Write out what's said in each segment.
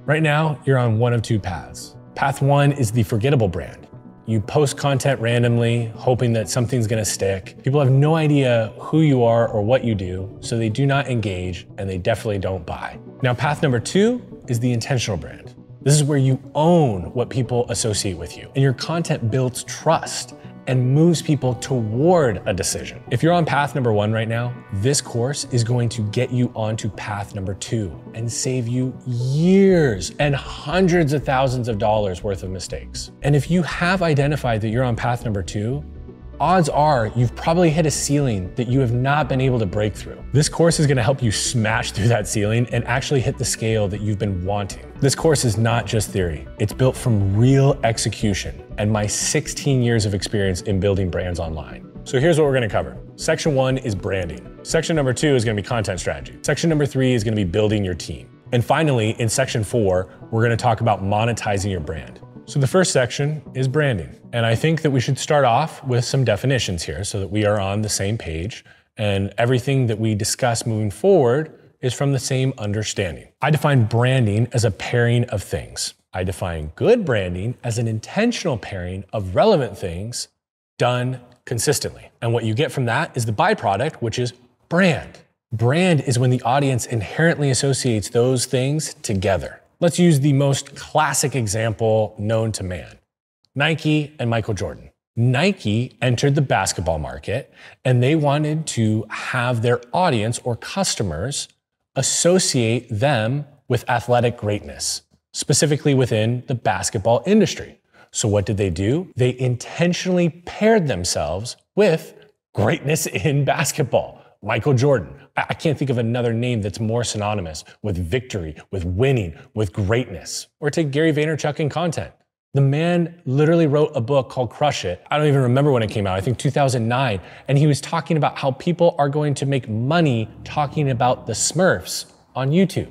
Right now, you're on one of two paths. Path one is the forgettable brand. You post content randomly, hoping that something's gonna stick. People have no idea who you are or what you do, so they do not engage and they definitely don't buy. Now, path number two is the intentional brand. This is where you own what people associate with you, and your content builds trust and moves people toward a decision. If you're on path number one right now, this course is going to get you onto path number two and save you years and hundreds of thousands of dollars worth of mistakes. And if you have identified that you're on path number two, odds are you've probably hit a ceiling that you have not been able to break through. This course is gonna help you smash through that ceiling and actually hit the scale that you've been wanting. This course is not just theory. It's built from real execution and my 16 years of experience in building brands online. So here's what we're gonna cover. Section one is branding. Section number two is gonna be content strategy. Section number three is gonna be building your team. And finally, in section four, we're gonna talk about monetizing your brand. So the first section is branding. And I think that we should start off with some definitions here so that we are on the same page and everything that we discuss moving forward is from the same understanding. I define branding as a pairing of things. I define good branding as an intentional pairing of relevant things done consistently. And what you get from that is the byproduct, which is brand. Brand is when the audience inherently associates those things together. Let's use the most classic example known to man, Nike and Michael Jordan. Nike entered the basketball market and they wanted to have their audience or customers associate them with athletic greatness, specifically within the basketball industry. So what did they do? They intentionally paired themselves with greatness in basketball. Michael Jordan. I can't think of another name that's more synonymous with victory, with winning, with greatness. Or take Gary Vaynerchuk in content. The man literally wrote a book called Crush It. I don't even remember when it came out, I think 2009. And he was talking about how people are going to make money talking about the Smurfs on YouTube.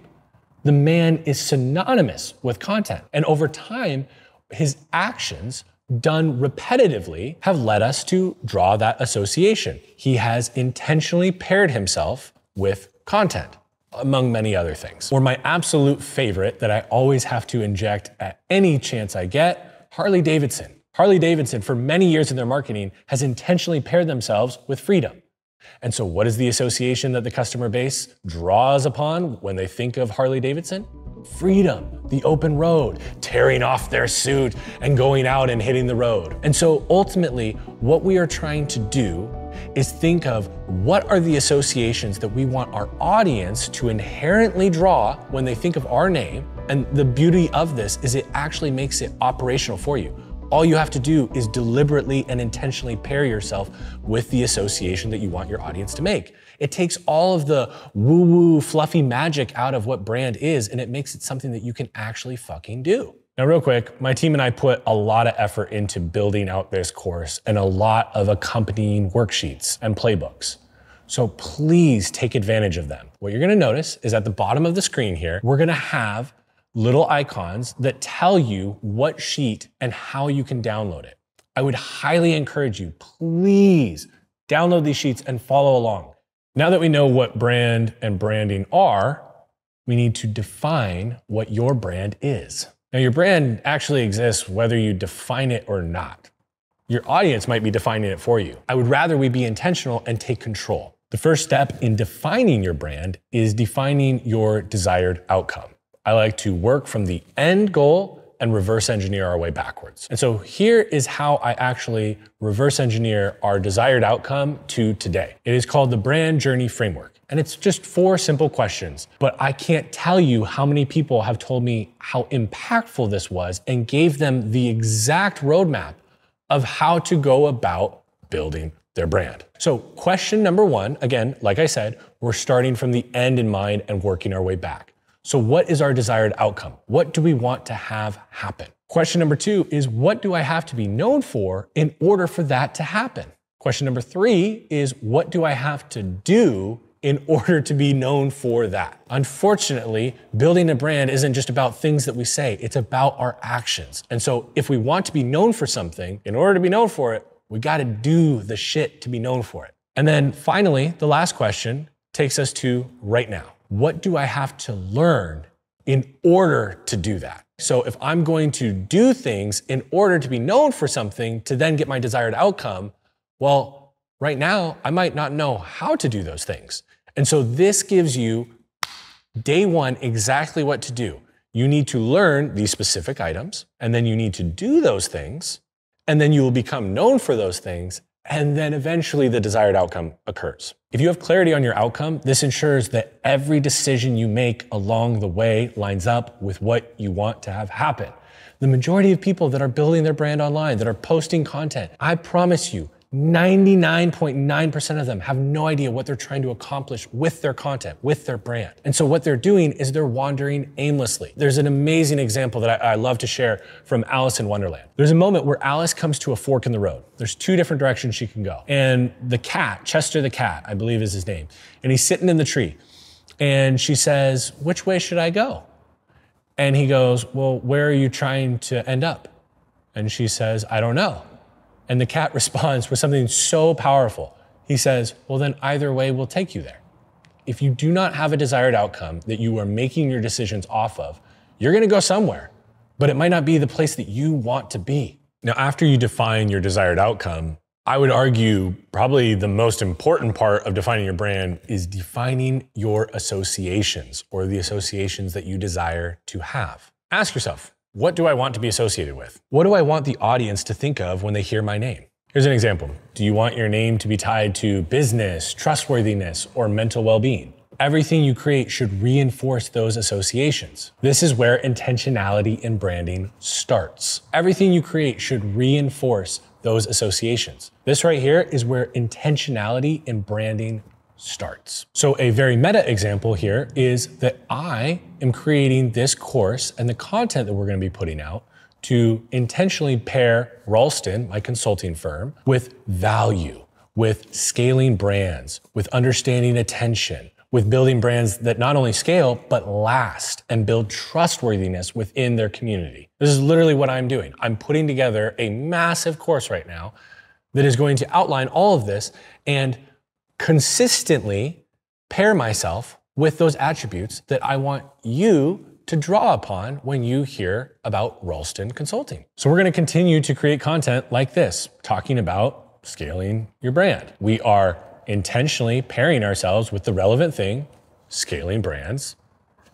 The man is synonymous with content. And over time, his actions done repetitively have led us to draw that association. He has intentionally paired himself with content, among many other things. Or my absolute favorite that I always have to inject at any chance I get, Harley Davidson. Harley Davidson, for many years in their marketing, has intentionally paired themselves with freedom. And so what is the association that the customer base draws upon when they think of Harley Davidson? Freedom, the open road, tearing off their suit and going out and hitting the road. And so ultimately, what we are trying to do is think of what are the associations that we want our audience to inherently draw when they think of our name. And the beauty of this is it actually makes it operational for you. All you have to do is deliberately and intentionally pair yourself with the association that you want your audience to make. It takes all of the woo-woo fluffy magic out of what brand is, and it makes it something that you can actually fucking do. Now, real quick, my team and I put a lot of effort into building out this course and a lot of accompanying worksheets and playbooks. So please take advantage of them. What you're gonna notice is at the bottom of the screen here, we're gonna have little icons that tell you what sheet and how you can download it. I would highly encourage you, please download these sheets and follow along. Now that we know what brand and branding are, we need to define what your brand is. Now, your brand actually exists whether you define it or not. Your audience might be defining it for you. I would rather we be intentional and take control. The first step in defining your brand is defining your desired outcome. I like to work from the end goal and reverse engineer our way backwards. And so here is how I actually reverse engineer our desired outcome to today. It is called the Brand Journey Framework. And it's just 4 simple questions, but I can't tell you how many people have told me how impactful this was and gave them the exact roadmap of how to go about building their brand. So question number 1, again, like I said, we're starting from the end in mind and working our way back. So what is our desired outcome? What do we want to have happen? Question number 2 is, what do I have to be known for in order for that to happen? Question number 3 is, what do I have to do in order to be known for that? Unfortunately, building a brand isn't just about things that we say, it's about our actions. And so if we want to be known for something, in order to be known for it, we gotta do the shit to be known for it. And then finally, the last question takes us to right now. What do I have to learn in order to do that. So if I'm going to do things in order to be known for something to then get my desired outcome, well, right now, I might not know how to do those things. And so this gives you day one exactly what to do. You need to learn these specific items, and then you need to do those things, and then you will become known for those things, and then eventually the desired outcome occurs. If you have clarity on your outcome, this ensures that every decision you make along the way lines up with what you want to have happen. The majority of people that are building their brand online, that are posting content, I promise you, 99.9% of them have no idea what they're trying to accomplish with their content, with their brand. And so what they're doing is they're wandering aimlessly. There's an amazing example that I love to share from Alice in Wonderland. There's a moment where Alice comes to a fork in the road. There's two different directions she can go. And the cat, Chester the cat, I believe is his name, and he's sitting in the tree. And she says, "Which way should I go?" And he goes, "Well, where are you trying to end up?" And she says, "I don't know." And the cat responds with something so powerful. He says, "Well, then either way will take you there." If you do not have a desired outcome that you are making your decisions off of, you're gonna go somewhere, but it might not be the place that you want to be. Now, after you define your desired outcome, I would argue probably the most important part of defining your brand is defining your associations, or the associations that you desire to have. Ask yourself, what do I want to be associated with? What do I want the audience to think of when they hear my name? Here's an example. Do you want your name to be tied to business, trustworthiness, or mental well-being? Everything you create should reinforce those associations. This is where intentionality in branding starts. Everything you create should reinforce those associations. This right here is where intentionality in branding starts. So a very meta example here is that I am creating this course and the content that we're going to be putting out to intentionally pair Ralston, my consulting firm, with value, with scaling brands, with understanding attention, with building brands that not only scale, but last and build trustworthiness within their community. This is literally what I'm doing. I'm putting together a massive course right now that is going to outline all of this and consistently pair myself with those attributes that I want you to draw upon when you hear about Ralston Consulting. So we're going to continue to create content like this, talking about scaling your brand. We are intentionally pairing ourselves with the relevant thing, scaling brands,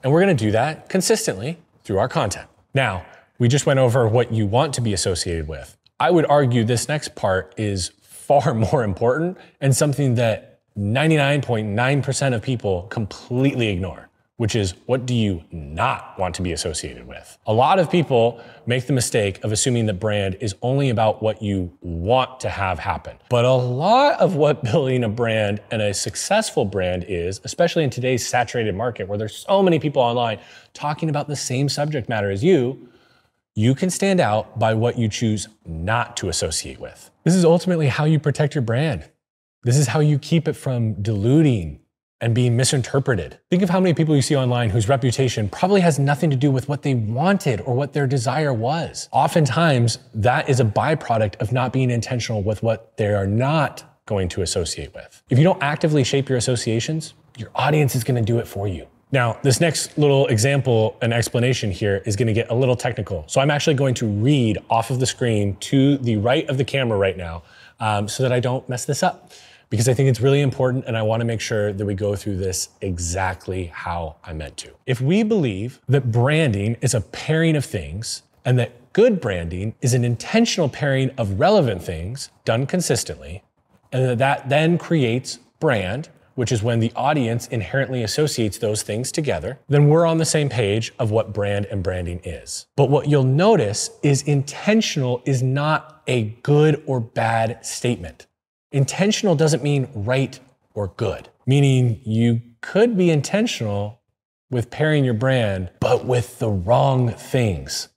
and we're going to do that consistently through our content. Now, we just went over what you want to be associated with. I would argue this next part is far more important and something that 99.9% of people completely ignore, which is, what do you not want to be associated with? A lot of people make the mistake of assuming that brand is only about what you want to have happen. But a lot of what building a brand and a successful brand is, especially in today's saturated market where there's so many people online talking about the same subject matter as you can stand out by what you choose not to associate with. This is ultimately how you protect your brand. This is how you keep it from diluting and being misinterpreted. Think of how many people you see online whose reputation probably has nothing to do with what they wanted or what their desire was. Oftentimes, that is a byproduct of not being intentional with what they are not going to associate with. If you don't actively shape your associations, your audience is going to do it for you. Now, this next little example and explanation here is going to get a little technical. So I'm actually going to read off of the screen to the right of the camera right now so that I don't mess this up, because I think it's really important and I want to make sure that we go through this exactly how I meant to. If we believe that branding is a pairing of things and that good branding is an intentional pairing of relevant things done consistently, and that then creates brand, which is when the audience inherently associates those things together, then we're on the same page of what brand and branding is. But what you'll notice is intentional is not a good or bad statement. Intentional doesn't mean right or good, meaning you could be intentional with pairing your brand, but with the wrong things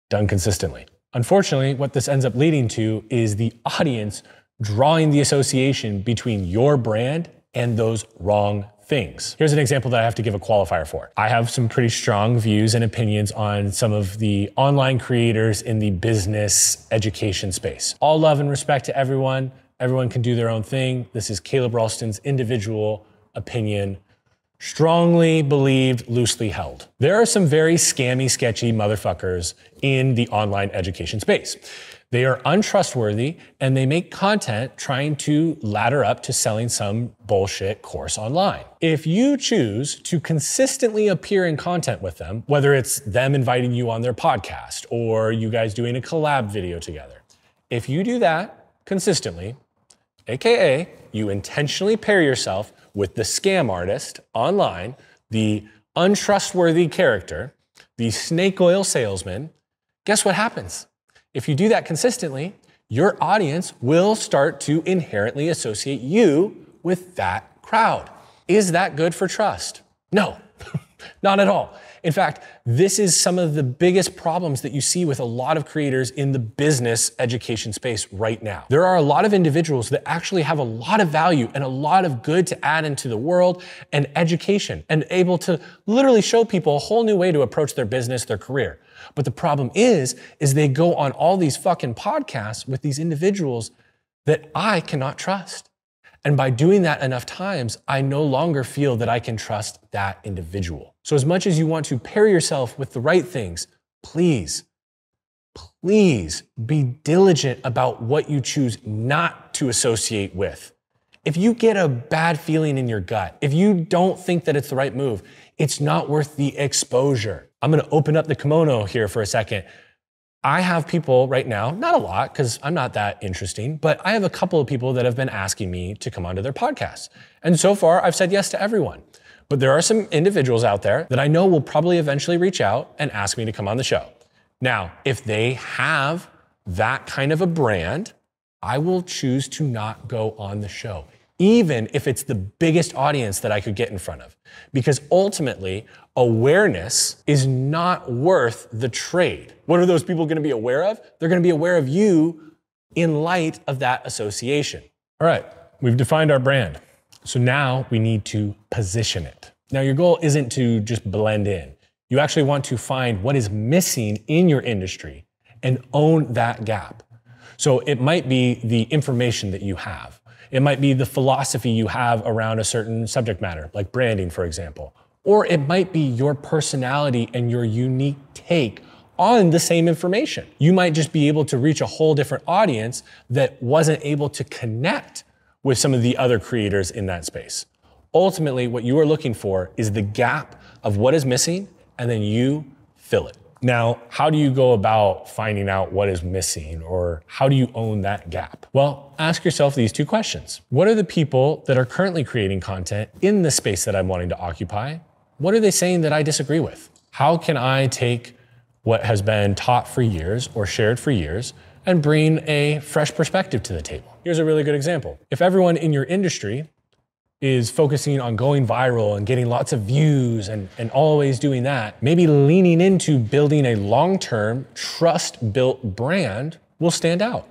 done consistently. Unfortunately, what this ends up leading to is the audience drawing the association between your brand and those wrong things. Here's an example that I have to give a qualifier for. I have some pretty strong views and opinions on some of the online creators in the business education space. All love and respect to everyone. Everyone can do their own thing. This is Caleb Ralston's individual opinion. Strongly believed, loosely held. There are some very scammy, sketchy motherfuckers in the online education space. They are untrustworthy and they make content trying to ladder up to selling some bullshit course online. If you choose to consistently appear in content with them, whether it's them inviting you on their podcast or you guys doing a collab video together, if you do that consistently, AKA you intentionally pair yourself with the scam artist online, the untrustworthy character, the snake oil salesman, guess what happens? If you do that consistently, your audience will start to inherently associate you with that crowd. Is that good for trust? No, not at all. In fact, this is some of the biggest problems that you see with a lot of creators in the business education space right now. There are a lot of individuals that actually have a lot of value and a lot of good to add into the world and education and able to literally show people a whole new way to approach their business, their career. But the problem is they go on all these fucking podcasts with these individuals that I cannot trust. And by doing that enough times, I no longer feel that I can trust that individual. So as much as you want to pair yourself with the right things, please be diligent about what you choose not to associate with. If you get a bad feeling in your gut, if you don't think that it's the right move, it's not worth the exposure. I'm gonna open up the kimono here for a second. I have people right now, not a lot, because I'm not that interesting, but I have a couple of people that have been asking me to come onto their podcasts. And so far, I've said yes to everyone. But there are some individuals out there that I know will probably eventually reach out and ask me to come on the show. Now, if they have that kind of a brand, I will choose to not go on the show, even if it's the biggest audience that I could get in front of. Because ultimately, awareness is not worth the trade. What are those people going to be aware of? They're going to be aware of you in light of that association. All right, we've defined our brand. So now we need to position it. Now your goal isn't to just blend in. You actually want to find what is missing in your industry and own that gap. So it might be the information that you have. It might be the philosophy you have around a certain subject matter, like branding, for example. Or it might be your personality and your unique take on the same information. You might just be able to reach a whole different audience that wasn't able to connect with some of the other creators in that space. Ultimately, what you are looking for is the gap of what is missing, and then you fill it. Now, how do you go about finding out what is missing, or how do you own that gap? Well, ask yourself these two questions. What are the people that are currently creating content in the space that I'm wanting to occupy? What are they saying that I disagree with? How can I take what has been taught for years or shared for years and bring a fresh perspective to the table? Here's a really good example. If everyone in your industry is focusing on going viral and getting lots of views and always doing that, maybe leaning into building a long-term, trust-built brand will stand out.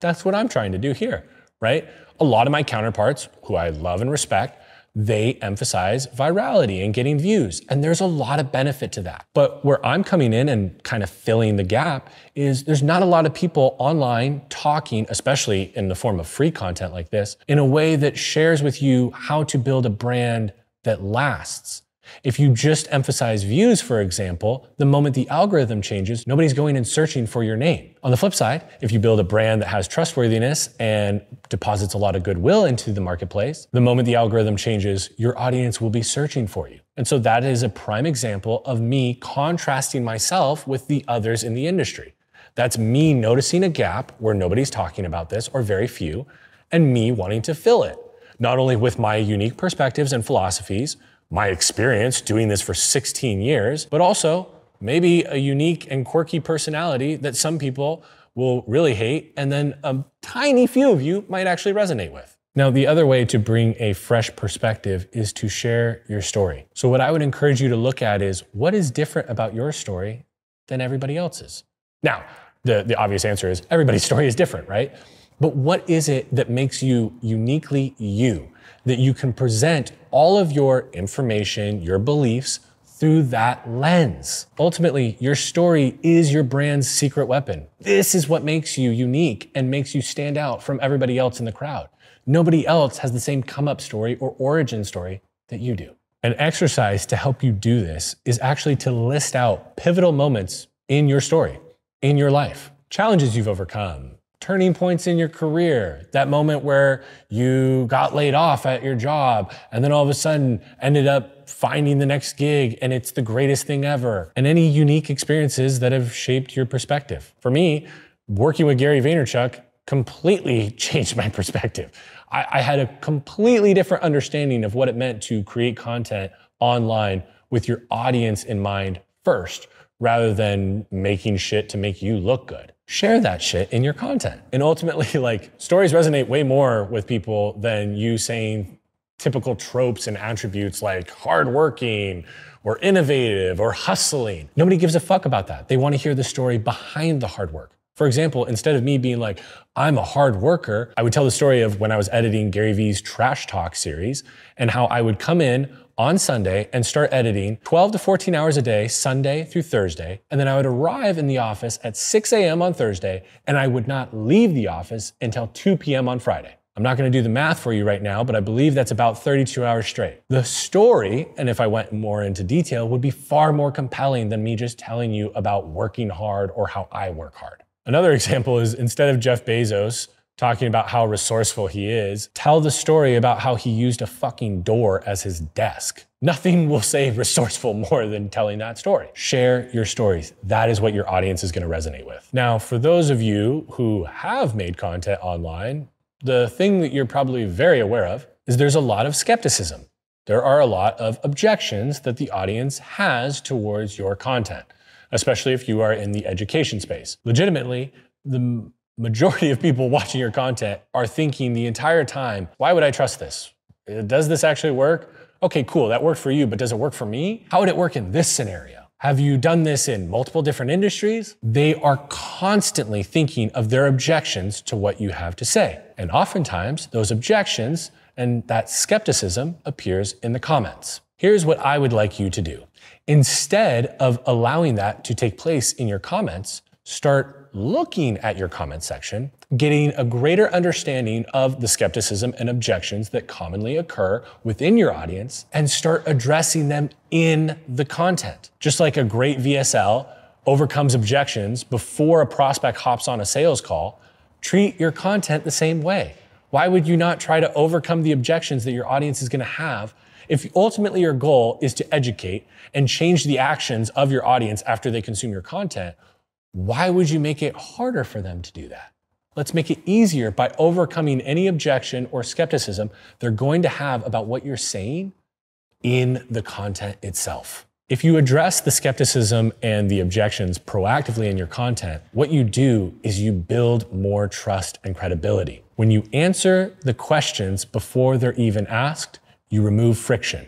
That's what I'm trying to do here, right? A lot of my counterparts, who I love and respect, they emphasize virality and getting views, and there's a lot of benefit to that. But where I'm coming in and kind of filling the gap is there's not a lot of people online talking, especially in the form of free content like this, in a way that shares with you how to build a brand that lasts. If you just emphasize views, for example, the moment the algorithm changes, nobody's going and searching for your name. On the flip side, if you build a brand that has trustworthiness and deposits a lot of goodwill into the marketplace, the moment the algorithm changes, your audience will be searching for you. And so that is a prime example of me contrasting myself with the others in the industry. That's me noticing a gap where nobody's talking about this, or very few, and me wanting to fill it, not only with my unique perspectives and philosophies, my experience doing this for 16 years, but also maybe a unique and quirky personality that some people will really hate, and then a tiny few of you might actually resonate with. Now, the other way to bring a fresh perspective is to share your story. So what I would encourage you to look at is what is different about your story than everybody else's. Now, the obvious answer is everybody's story is different, right? But what is it that makes you uniquely you, that you can present all of your information, your beliefs through that lens? Ultimately, your story is your brand's secret weapon. This is what makes you unique and makes you stand out from everybody else in the crowd. Nobody else has the same come-up story or origin story that you do. An exercise to help you do this is actually to list out pivotal moments in your story, in your life, challenges you've overcome, turning points in your career, that moment where you got laid off at your job and then all of a sudden ended up finding the next gig and it's the greatest thing ever, and any unique experiences that have shaped your perspective. For me, working with Gary Vaynerchuk completely changed my perspective. I had a completely different understanding of what it meant to create content online with your audience in mind first, rather than making shit to make you look good. Share that shit in your content. And ultimately, like, stories resonate way more with people than you saying typical tropes and attributes like hardworking or innovative or hustling. Nobody gives a fuck about that. They want to hear the story behind the hard work. For example, instead of me being like, I'm a hard worker, I would tell the story of when I was editing Gary Vee's Trash Talk series and how I would come in on Sunday and start editing 12 to 14 hours a day, Sunday through Thursday. And then I would arrive in the office at 6 a.m. on Thursday, and I would not leave the office until 2 p.m. on Friday. I'm not going to do the math for you right now, but I believe that's about 32 hours straight. The story, and if I went more into detail, would be far more compelling than me just telling you about working hard or how I work hard. Another example is, instead of Jeff Bezos talking about how resourceful he is, tell the story about how he used a fucking door as his desk. Nothing will say resourceful more than telling that story. Share your stories. That is what your audience is going to resonate with. Now, for those of you who have made content online, the thing that you're probably very aware of is there's a lot of skepticism. There are a lot of objections that the audience has towards your content, especially if you are in the education space. Legitimately, the majority of people watching your content are thinking the entire time, why would I trust this? Does this actually work? Okay, cool, that worked for you, but does it work for me? How would it work in this scenario? Have you done this in multiple different industries? They are constantly thinking of their objections to what you have to say. And oftentimes, those objections and that skepticism appears in the comments. Here's what I would like you to do. Instead of allowing that to take place in your comments, start looking at your comment section, getting a greater understanding of the skepticism and objections that commonly occur within your audience, and start addressing them in the content. Just like a great VSL overcomes objections before a prospect hops on a sales call, treat your content the same way. Why would you not try to overcome the objections that your audience is going to have if ultimately your goal is to educate and change the actions of your audience after they consume your content? Why would you make it harder for them to do that? Let's make it easier by overcoming any objection or skepticism they're going to have about what you're saying in the content itself. If you address the skepticism and the objections proactively in your content, what you do is you build more trust and credibility. When you answer the questions before they're even asked, you remove friction.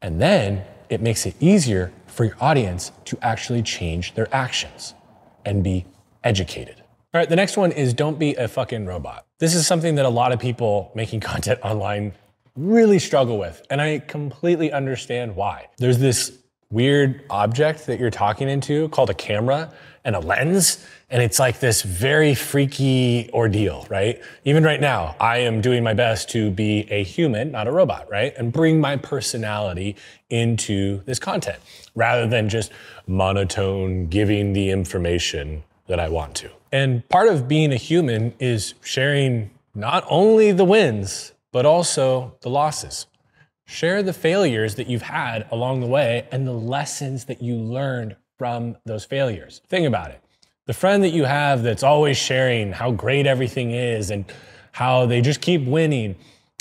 And then it makes it easier for your audience to actually change their actions and be educated. All right, the next one is don't be a fucking robot. This is something that a lot of people making content online really struggle with, and I completely understand why. There's this weird object that you're talking into called a camera and a lens, and it's like this very freaky ordeal, right? Even right now, I am doing my best to be a human, not a robot, right? And bring my personality into this content rather than just monotone giving the information that I want to. And part of being a human is sharing not only the wins, but also the losses. Share the failures that you've had along the way and the lessons that you learned from those failures. Think about it. The friend that you have that's always sharing how great everything is and how they just keep winning,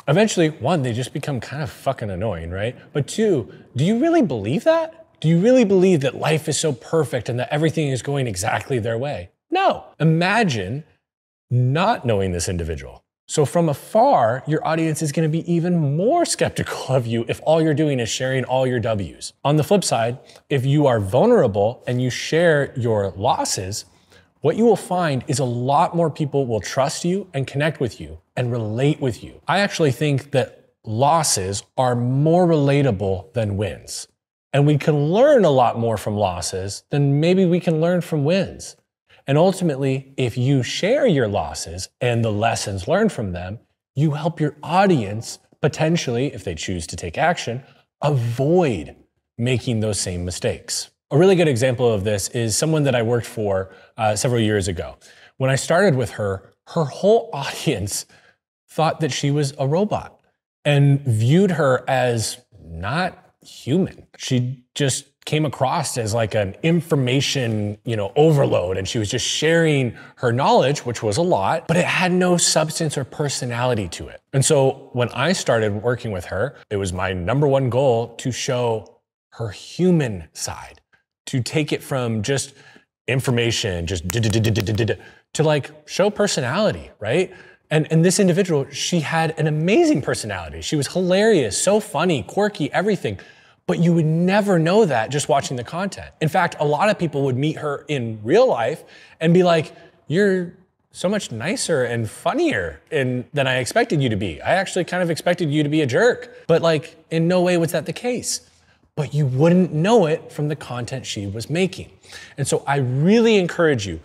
eventually, one, they just become kind of fucking annoying, right? But two, do you really believe that? Do you really believe that life is so perfect and that everything is going exactly their way? No. Imagine not knowing this individual. So from afar, your audience is going to be even more skeptical of you if all you're doing is sharing all your W's. On the flip side, if you are vulnerable and you share your losses, what you will find is a lot more people will trust you and connect with you and relate with you. I actually think that losses are more relatable than wins. And we can learn a lot more from losses than maybe we can learn from wins. And ultimately, if you share your losses and the lessons learned from them, you help your audience potentially, if they choose to take action, avoid making those same mistakes. A really good example of this is someone that I worked for several years ago. When I started with her, her whole audience thought that she was a robot and viewed her as not human. She just came across as like an information, overload, and she was just sharing her knowledge, which was a lot, but it had no substance or personality to it. And so when I started working with her, it was my number one goal to show her human side, to take it from just information, just to like show personality, right? And this individual, she had an amazing personality. She was hilarious, so funny, quirky, everything. But you would never know that just watching the content. In fact, a lot of people would meet her in real life and be like, you're so much nicer and funnier than I expected you to be. I actually kind of expected you to be a jerk. But like, in no way was that the case. But you wouldn't know it from the content she was making. And so I really encourage you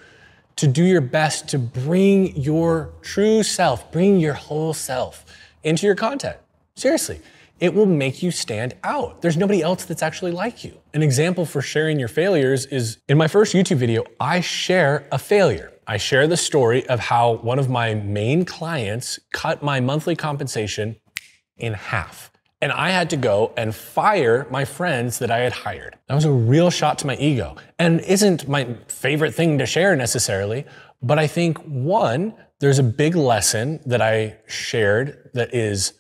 to do your best to bring your true self, bring your whole self into your content. Seriously. It will make you stand out. There's nobody else that's actually like you. An example for sharing your failures is in my first YouTube video, I share a failure. I share the story of how one of my main clients cut my monthly compensation in half. And I had to go and fire my friends that I had hired. That was a real shot to my ego and isn't my favorite thing to share necessarily. But I think one, there's a big lesson that I shared that is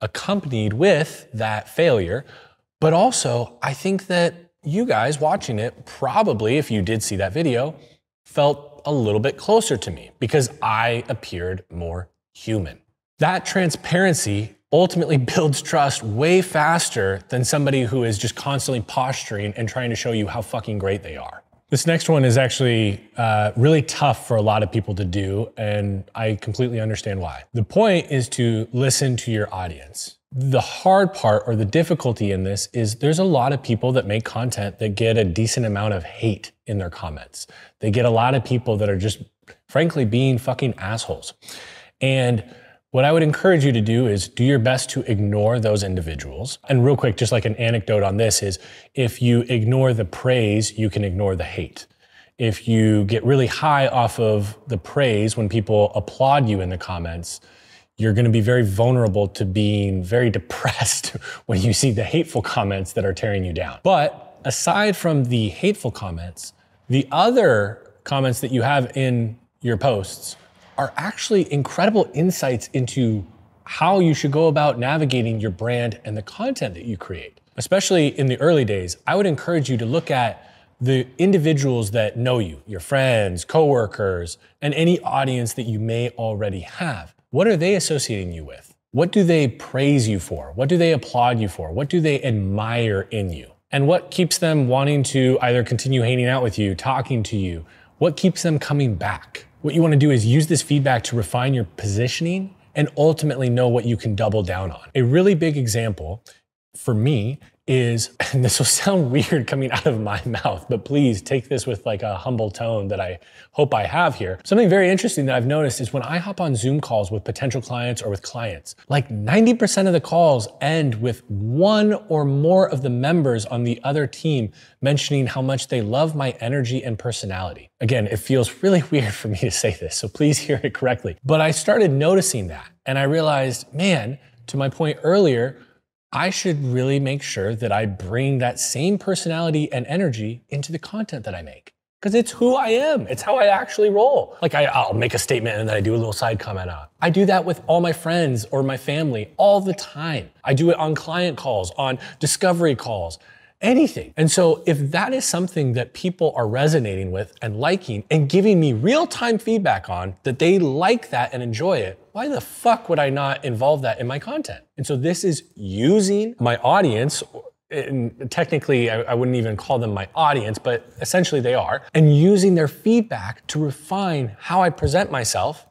accompanied with that failure. But also, I think that you guys watching it probably, if you did see that video, felt a little bit closer to me because I appeared more human. That transparency ultimately builds trust way faster than somebody who is just constantly posturing and trying to show you how fucking great they are. This next one is actually really tough for a lot of people to do, and I completely understand why. The point is to listen to your audience. The hard part or the difficulty in this is there's a lot of people that make content that get a decent amount of hate in their comments. They get a lot of people that are just frankly being fucking assholes. And what I would encourage you to do is do your best to ignore those individuals. And real quick, just like an anecdote on this is if you ignore the praise, you can ignore the hate. If you get really high off of the praise when people applaud you in the comments, you're going to be very vulnerable to being very depressed when you see the hateful comments that are tearing you down. But aside from the hateful comments, the other comments that you have in your posts are actually incredible insights into how you should go about navigating your brand and the content that you create. Especially in the early days, I would encourage you to look at the individuals that know you, your friends, coworkers, and any audience that you may already have. What are they associating you with? What do they praise you for? What do they applaud you for? What do they admire in you? And what keeps them wanting to either continue hanging out with you, talking to you? What keeps them coming back? What you want to do is use this feedback to refine your positioning and ultimately know what you can double down on. A really big example for me is, and this will sound weird coming out of my mouth, but please take this with like a humble tone that I hope I have here. Something very interesting that I've noticed is when I hop on Zoom calls with potential clients or with clients, like 90% of the calls end with one or more of the members on the other team mentioning how much they love my energy and personality. Again, it feels really weird for me to say this, so please hear it correctly. But I started noticing that and I realized, man, to my point earlier, I should really make sure that I bring that same personality and energy into the content that I make. Because it's who I am. It's how I actually roll. Like I'll make a statement and then I do a little side comment on it. I do that with all my friends or my family all the time. I do it on client calls, on discovery calls, anything. And so if that is something that people are resonating with and liking and giving me real-time feedback on, that they like that and enjoy it, why the fuck would I not involve that in my content? And so this is using my audience, and technically I wouldn't even call them my audience, but essentially they are, and using their feedback to refine how I present myself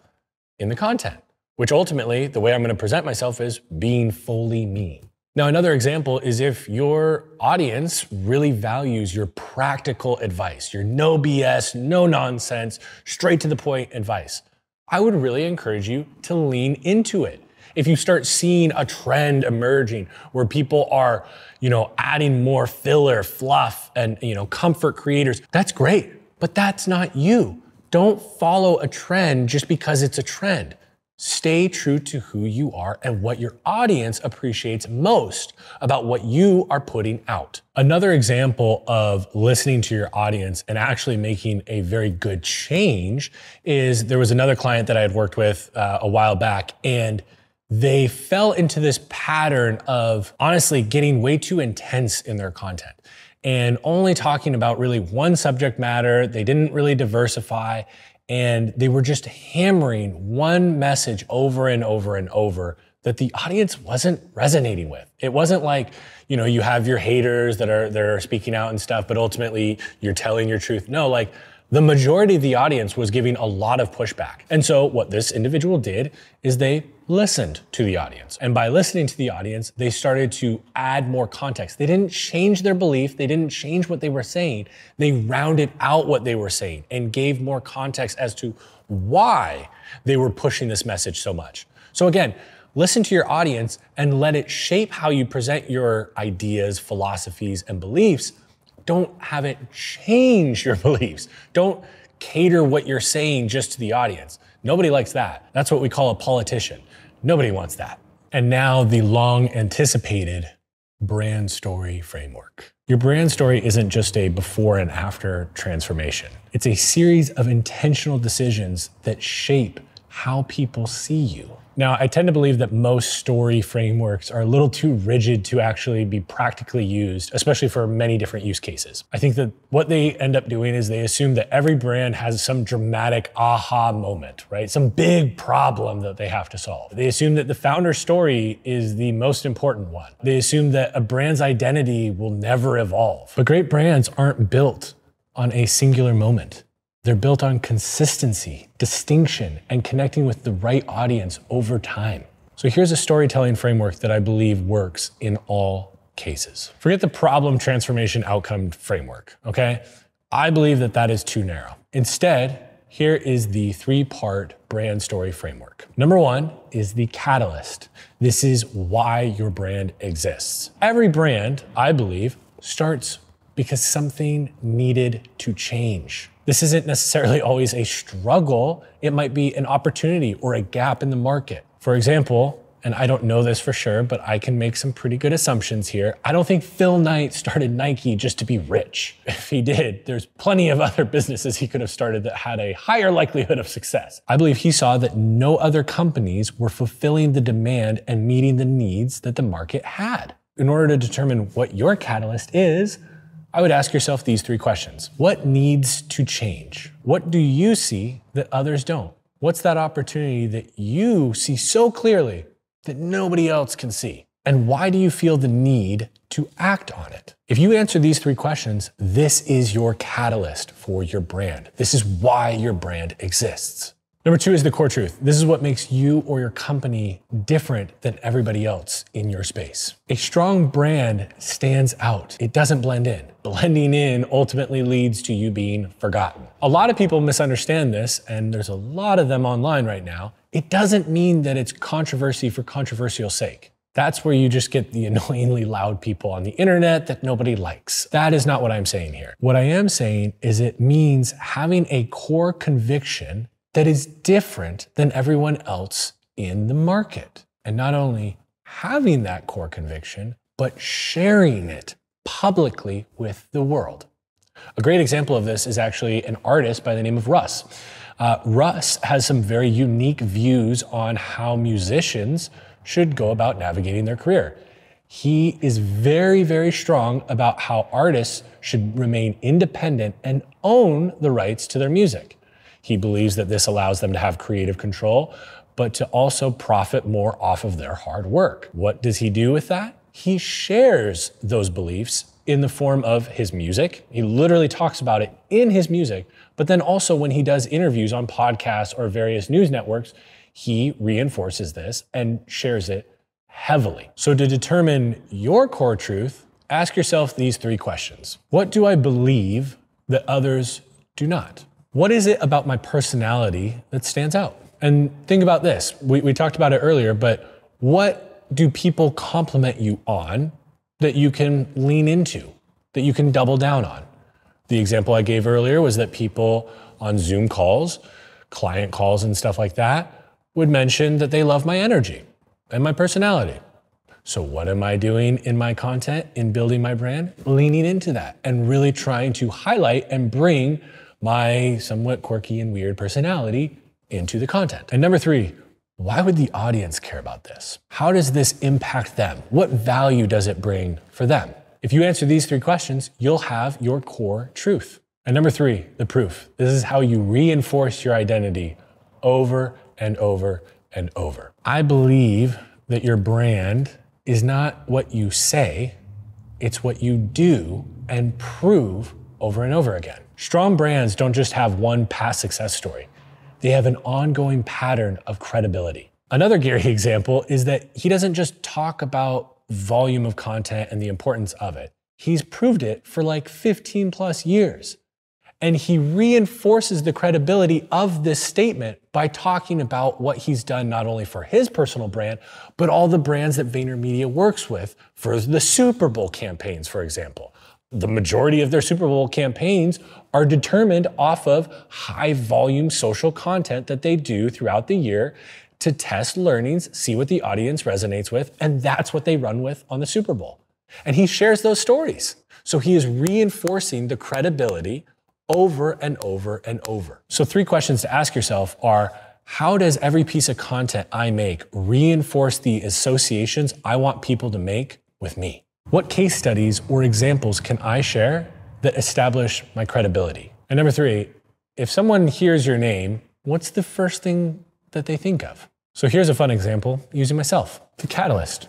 in the content, which ultimately the way I'm gonna present myself is being fully me. Now, another example is if your audience really values your practical advice, your no BS, no nonsense, straight to the point advice, I would really encourage you to lean into it If you start seeing a trend emerging where people are, adding more filler, fluff, and, comfort creators, that's great, but that's not you. Don't follow a trend just because it's a trend. Stay true to who you are and what your audience appreciates most about what you are putting out. Another example of listening to your audience and actually making a very good change is there was another client that I had worked with a while back, and they fell into this pattern of honestly getting way too intense in their content and only talking about really one subject matter. They didn't really diversify. And they were just hammering one message over and over and over that the audience wasn't resonating with. It wasn't like, you have your haters that are speaking out and stuff, but ultimately you're telling your truth. No, like the majority of the audience was giving a lot of pushback. And so what this individual did is they listened to the audience. And by listening to the audience, they started to add more context. They didn't change their belief. They didn't change what they were saying. They rounded out what they were saying and gave more context as to why they were pushing this message so much. So again, listen to your audience and let it shape how you present your ideas, philosophies, and beliefs. Don't have it change your beliefs. Don't cater what you're saying just to the audience. Nobody likes that. That's what we call a politician. Nobody wants that. And now the long anticipated brand story framework. Your brand story isn't just a before and after transformation. It's a series of intentional decisions that shape how people see you. Now, I tend to believe that most story frameworks are a little too rigid to actually be practically used, especially for many different use cases. I think that what they end up doing is they assume that every brand has some dramatic aha moment, right? Some big problem that they have to solve. They assume that the founder's story is the most important one. They assume that a brand's identity will never evolve. But great brands aren't built on a singular moment. They're built on consistency, distinction, and connecting with the right audience over time. So here's a storytelling framework that I believe works in all cases. Forget the problem, transformation, outcome framework, okay? I believe that that is too narrow. Instead, here is the 3-part brand story framework. Number 1 is the catalyst. This is why your brand exists. Every brand, I believe, starts because something needed to change. This isn't necessarily always a struggle. It might be an opportunity or a gap in the market. For example, and I don't know this for sure, but I can make some pretty good assumptions here. I don't think Phil Knight started Nike just to be rich. If he did, there's plenty of other businesses he could have started that had a higher likelihood of success. I believe he saw that no other companies were fulfilling the demand and meeting the needs that the market had. In order to determine what your catalyst is, I would ask yourself these 3 questions. What needs to change? What do you see that others don't? What's that opportunity that you see so clearly that nobody else can see? And why do you feel the need to act on it? If you answer these 3 questions, this is your catalyst for your brand. This is why your brand exists. Number 2 is the core truth. This is what makes you or your company different than everybody else in your space. A strong brand stands out. It doesn't blend in. Blending in ultimately leads to you being forgotten. A lot of people misunderstand this, and there's a lot of them online right now. It doesn't mean that it's controversy for controversial sake. That's where you just get the annoyingly loud people on the internet that nobody likes. That is not what I'm saying here. What I am saying is it means having a core conviction that is different than everyone else in the market. And not only having that core conviction, but sharing it publicly with the world. A great example of this is actually an artist by the name of Russ. Russ has some very unique views on how musicians should go about navigating their career. He is very, very strong about how artists should remain independent and own the rights to their music. He believes that this allows them to have creative control, but to also profit more off of their hard work. What does he do with that? He shares those beliefs in the form of his music. He literally talks about it in his music, but then also when he does interviews on podcasts or various news networks, he reinforces this and shares it heavily. So to determine your core truth, ask yourself these 3 questions. What do I believe that others do not? What is it about my personality that stands out? And think about this. We talked about it earlier, but What do people compliment you on that you can lean into, that you can double down on? The example I gave earlier was that people on Zoom calls, client calls and stuff like that, would mention that they love my energy and my personality. So what am I doing in my content, in building my brand? Leaning into that and really trying to highlight and bring my somewhat quirky and weird personality into the content. And number 3, why would the audience care about this? How does this impact them? What value does it bring for them? If you answer these 3 questions, you'll have your core truth. And number 3, the proof. This is how you reinforce your identity over and over and over. I believe that your brand is not what you say, it's what you do and prove over and over again. Strong brands don't just have one past success story. They have an ongoing pattern of credibility. Another Gary example is that he doesn't just talk about volume of content and the importance of it. He's proved it for like 15 plus years. And he reinforces the credibility of this statement by talking about what he's done not only for his personal brand, but all the brands that VaynerMedia works with for the Super Bowl campaigns, for example. The majority of their Super Bowl campaigns are determined off of high volume social content that they do throughout the year to test learnings, see what the audience resonates with, and that's what they run with on the Super Bowl. And he shares those stories. So he is reinforcing the credibility over and over and over. So 3 questions to ask yourself are, how does every piece of content I make reinforce the associations I want people to make with me? What case studies or examples can I share that establish my credibility? And number 3, if someone hears your name, what's the first thing that they think of? So here's a fun example using myself, the Catalyst.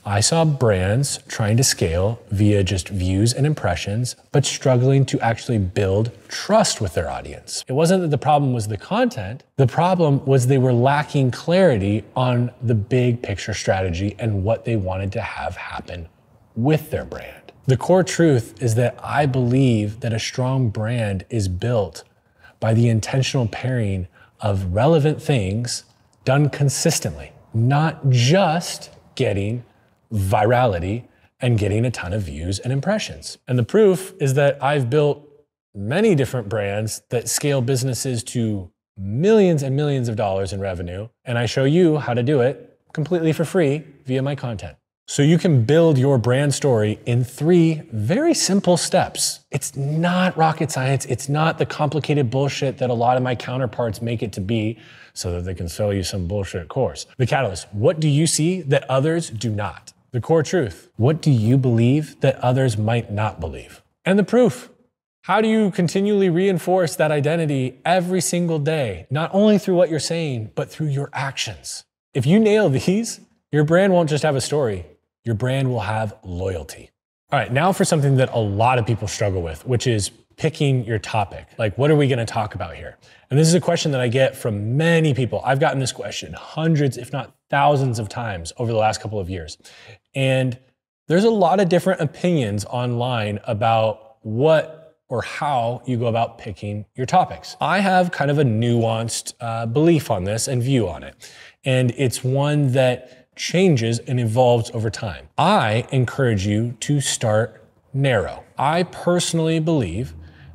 I saw brands trying to scale via just views and impressions, but struggling to actually build trust with their audience. It wasn't that the problem was the content. The problem was they were lacking clarity on the big picture strategy and what they wanted to have happen with their brand. The core truth is that I believe that a strong brand is built by the intentional pairing of relevant things done consistently, not just getting virality and getting a ton of views and impressions. And the proof is that I've built many different brands that scale businesses to millions and millions of dollars in revenue, and I show you how to do it completely for free via my content. So you can build your brand story in 3 very simple steps. It's not rocket science. It's not the complicated bullshit that a lot of my counterparts make it to be so that they can sell you some bullshit course. The Catalyst, what do you see that others do not? The core truth, what do you believe that others might not believe? And the proof, how do you continually reinforce that identity every single day, not only through what you're saying, but through your actions? If you nail these, your brand won't just have a story, your brand will have loyalty. All right, now for something that a lot of people struggle with, which is picking your topic. Like, what are we gonna talk about here? And this is a question that I get from many people. I've gotten this question hundreds, if not thousands of times over the last couple of years. And there's a lot of different opinions online about what or how you go about picking your topics. I have kind of a nuanced belief on this and view on it. And it's one that changes and evolves over time. I encourage you to start narrow. I personally believe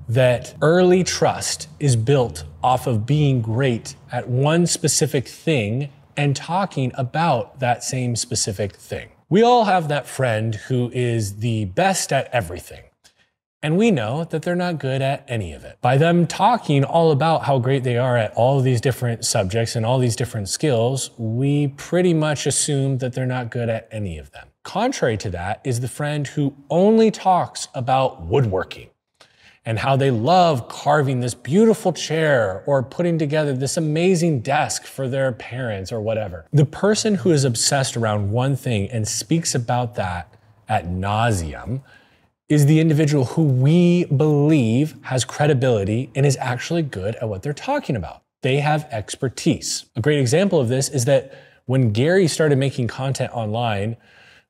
that early trust is built off of being great at one specific thing and talking about that same specific thing. We all have that friend who is the best at everything, and we know that they're not good at any of it. By them talking all about how great they are at all of these different subjects and all these different skills, we pretty much assume that they're not good at any of them. Contrary to that is the friend who only talks about woodworking and how they love carving this beautiful chair or putting together this amazing desk for their parents or whatever. The person who is obsessed around one thing and speaks about that ad nauseum is the individual who we believe has credibility and is actually good at what they're talking about. They have expertise. A great example of this is that when Gary started making content online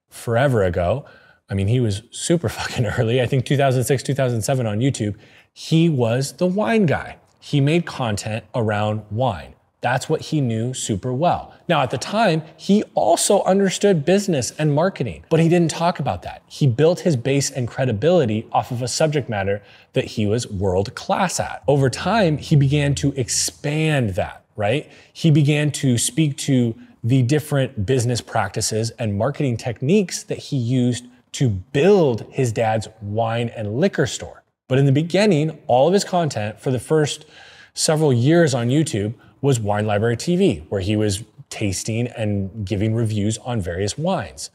forever ago, I mean, he was super fucking early. I think 2006, 2007 on YouTube. He was the wine guy. He made content around wine. That's what he knew super well. Now, at the time, he also understood business and marketing, but he didn't talk about that. He built his base and credibility off of a subject matter that he was world class at. Over time, he began to expand that, right? He began to speak to the different business practices and marketing techniques that he used to build his dad's wine and liquor store. But in the beginning, all of his content for the first several years on YouTube was Wine Library TV, where he was tasting and giving reviews on various wines.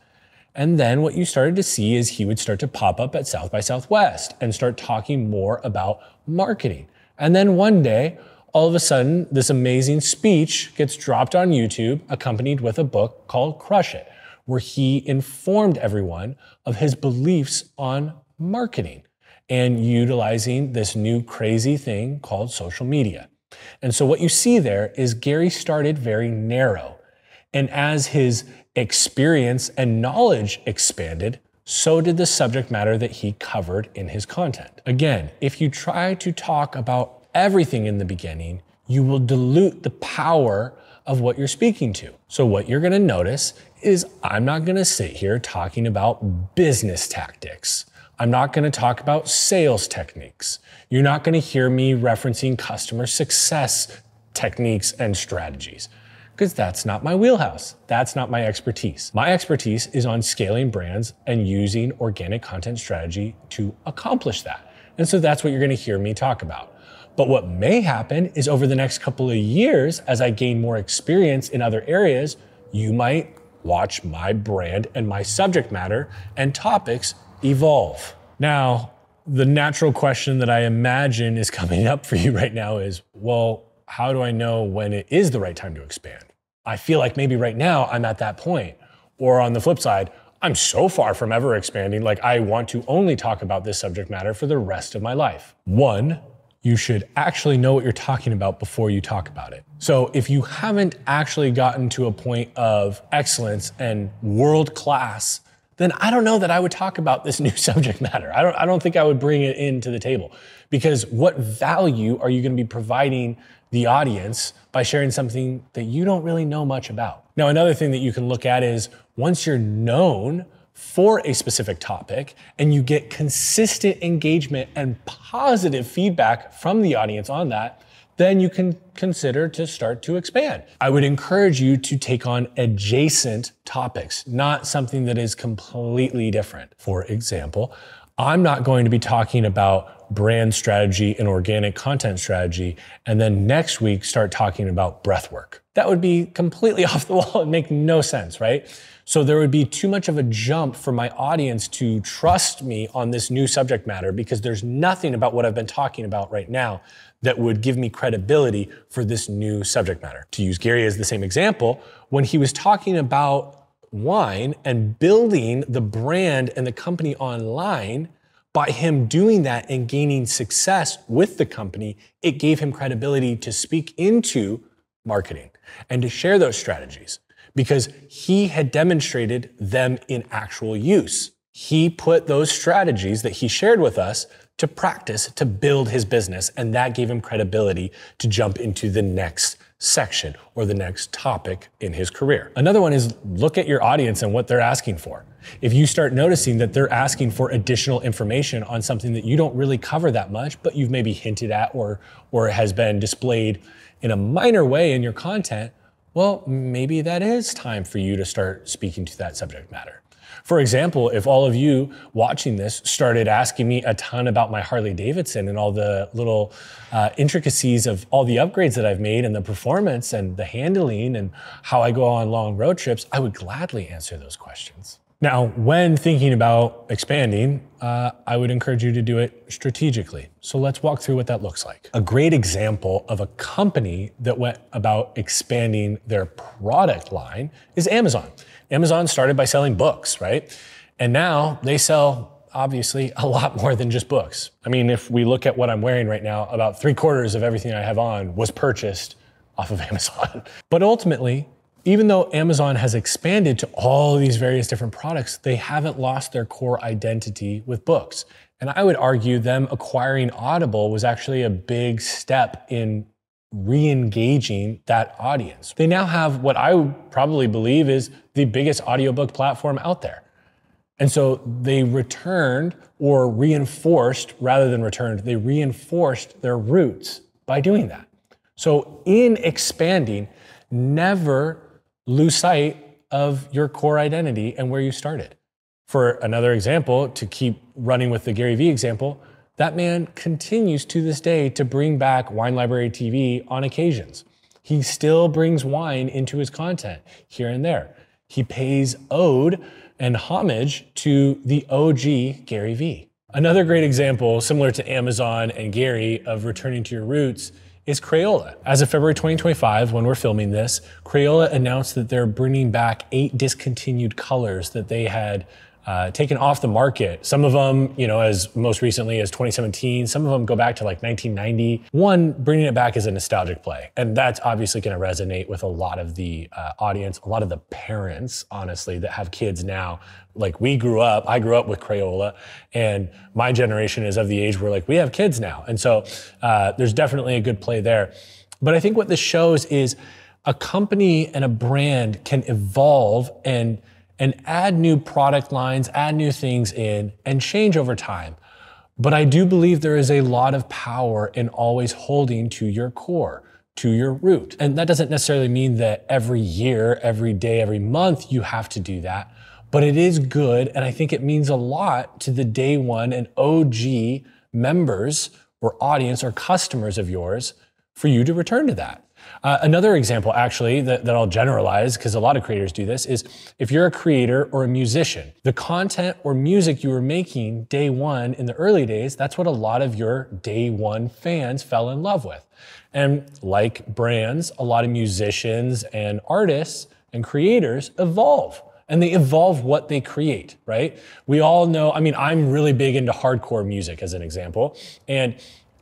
And then what you started to see is he would start to pop up at South by Southwest and start talking more about marketing. And then one day, all of a sudden, this amazing speech gets dropped on YouTube, accompanied with a book called Crush It, where he informed everyone of his beliefs on marketing and utilizing this new crazy thing called social media. And so what you see there is Gary started very narrow. And as his experience and knowledge expanded, so did the subject matter that he covered in his content. Again, if you try to talk about everything in the beginning, you will dilute the power of what you're speaking to. So what you're gonna notice is I'm not gonna sit here talking about business tactics. I'm not gonna talk about sales techniques. You're not gonna hear me referencing customer success techniques and strategies, because that's not my wheelhouse. That's not my expertise. My expertise is on scaling brands and using organic content strategy to accomplish that. And so that's what you're gonna hear me talk about. But what may happen is over the next couple of years, as I gain more experience in other areas, you might watch my brand and my subject matter and topics evolve. Now, the natural question that I imagine is coming up for you right now is, well, how do I know when it is the right time to expand? I feel like maybe right now I'm at that point. Or on the flip side, I'm so far from ever expanding, like I want to only talk about this subject matter for the rest of my life. One, you should actually know what you're talking about before you talk about it. So if you haven't actually gotten to a point of excellence and world class, then I don't know that I would talk about this new subject matter. I don't think I would bring it into the table, because what value are you going to be providing the audience by sharing something that you don't really know much about? Now, another thing that you can look at is once you're known for a specific topic and you get consistent engagement and positive feedback from the audience on that, then you can consider to start to expand. I would encourage you to take on adjacent topics, not something that is completely different. For example, I'm not going to be talking about brand strategy and organic content strategy, and then next week start talking about breath work. That would be completely off the wall and make no sense, right? So there would be too much of a jump for my audience to trust me on this new subject matter, because there's nothing about what I've been talking about right now that would give me credibility for this new subject matter. To use Gary as the same example, when he was talking about wine and building the brand and the company online, by him doing that and gaining success with the company, it gave him credibility to speak into marketing and to share those strategies, because he had demonstrated them in actual use. He put those strategies that he shared with us to practice to build his business, and that gave him credibility to jump into the next section or the next topic in his career. Another one is look at your audience and what they're asking for. If you start noticing that they're asking for additional information on something that you don't really cover that much, but you've maybe hinted at or has been displayed in a minor way in your content, well, maybe that is time for you to start speaking to that subject matter. For example, if all of you watching this started asking me a ton about my Harley Davidson and all the little intricacies of all the upgrades that I've made and the performance and the handling and how I go on long road trips, I would gladly answer those questions. Now, when thinking about expanding, I would encourage you to do it strategically. So let's walk through what that looks like. A great example of a company that went about expanding their product line is Amazon. Amazon started by selling books, right? And now they sell, obviously, a lot more than just books. I mean, if we look at what I'm wearing right now, about 3/4 of everything I have on was purchased off of Amazon. But ultimately, even though Amazon has expanded to all these various different products, they haven't lost their core identity with books. And I would argue them acquiring Audible was actually a big step in re-engaging that audience. They now have what I would probably believe is the biggest audiobook platform out there. And so they returned or reinforced, rather than returned, they reinforced their roots by doing that. So in expanding, never lose sight of your core identity and where you started. For another example, to keep running with the Gary Vee example, that man continues to this day to bring back Wine Library TV on occasions. He still brings wine into his content here and there. He pays ode and homage to the OG Gary Vee. Another great example, similar to Amazon and Gary, of returning to your roots is Crayola. As of February 2025, when we're filming this, Crayola announced that they're bringing back 8 discontinued colors that they had taken off the market. Some of them, as most recently as 2017, some of them go back to like 1990. One, bringing it back is a nostalgic play. And that's obviously gonna resonate with a lot of the audience, a lot of the parents, honestly, that have kids now. Like I grew up with Crayola, and my generation is of the age where like we have kids now. And so there's definitely a good play there. But I think what this shows is a company and a brand can evolve and add new product lines, add new things in, and change over time. But I do believe there is a lot of power in always holding to your core, to your root. And that doesn't necessarily mean that every year, every day, every month you have to do that, but it is good, and I think it means a lot to the day one and OG members or audience or customers of yours for you to return to that. Another example, actually, that I'll generalize, because a lot of creators do this, is if you're a creator or a musician, the content or music you were making day one in the early days, that's what a lot of your day one fans fell in love with. And like brands, a lot of musicians and artists and creators evolve. And they evolve what they create, right? We all know, I'm really big into hardcore music as an example. And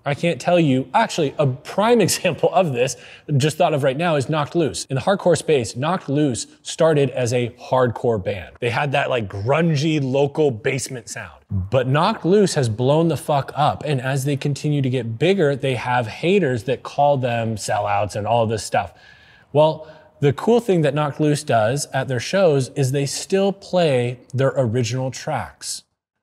I can't tell you, actually, a prime example of this, just thought of right now, is Knocked Loose. In the hardcore space, Knocked Loose started as a hardcore band. They had that like grungy local basement sound. But Knocked Loose has blown the fuck up. And as they continue to get bigger, they have haters that call them sellouts and all of this stuff. Well, the cool thing that Knocked Loose does at their shows is they still play their original tracks.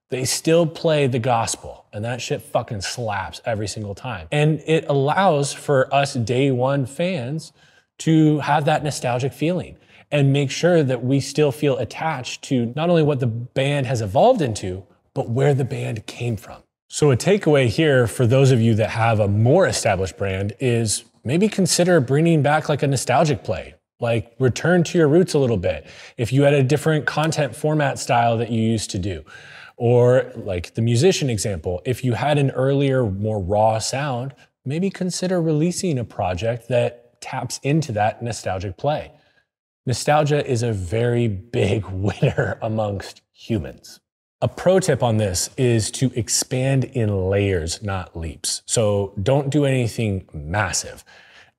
They still play the gospel, and that shit fucking slaps every single time. And it allows for us day one fans to have that nostalgic feeling and make sure that we still feel attached to not only what the band has evolved into, but where the band came from. So a takeaway here for those of you that have a more established brand is maybe consider bringing back like a nostalgic play. Like return to your roots a little bit. If you had a different content format style that you used to do. Or like the musician example, if you had an earlier, more raw sound, maybe consider releasing a project that taps into that nostalgic play. Nostalgia is a very big winner amongst humans. A pro tip on this is to expand in layers, not leaps. So don't do anything massive.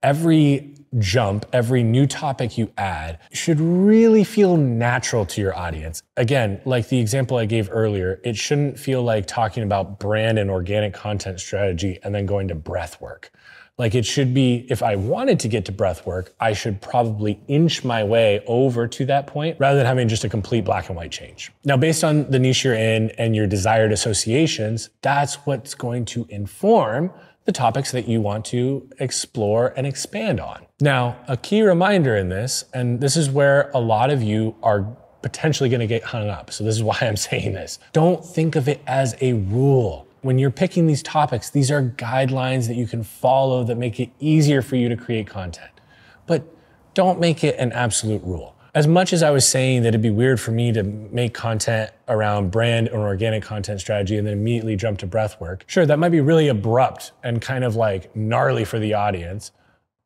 Every jump, every new topic you add should really feel natural to your audience. Again, like the example I gave earlier, it shouldn't feel like talking about brand and organic content strategy and then going to breath work. Like it should be, if I wanted to get to breath work, I should probably inch my way over to that point rather than having just a complete black and white change. Now, based on the niche you're in and your desired associations, that's what's going to inform the topics that you want to explore and expand on. Now, a key reminder in this, and this is where a lot of you are potentially gonna get hung up, so this is why I'm saying this. Don't think of it as a rule. When you're picking these topics, these are guidelines that you can follow that make it easier for you to create content. But don't make it an absolute rule. As much as I was saying that it'd be weird for me to make content around brand or organic content strategy and then immediately jump to breathwork, sure, that might be really abrupt and kind of like gnarly for the audience,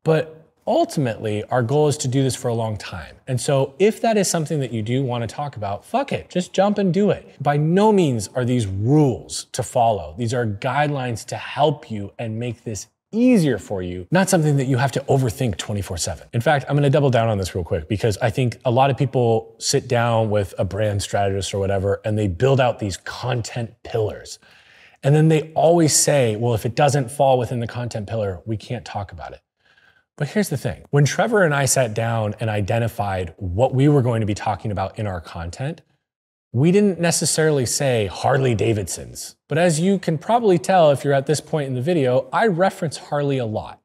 but ultimately our goal is to do this for a long time. And so if that is something that you do want to talk about, fuck it, just jump and do it. By no means are these rules to follow. These are guidelines to help you and make this easier for you, not something that you have to overthink 24/7. In fact, I'm gonna double down on this real quick because I think a lot of people sit down with a brand strategist or whatever and they build out these content pillars. And then they always say, well, if it doesn't fall within the content pillar, we can't talk about it. But here's the thing. When Trevor and I sat down and identified what we were going to be talking about in our content, we didn't necessarily say Harley Davidsons. But as you can probably tell if you're at this point in the video, I reference Harley a lot.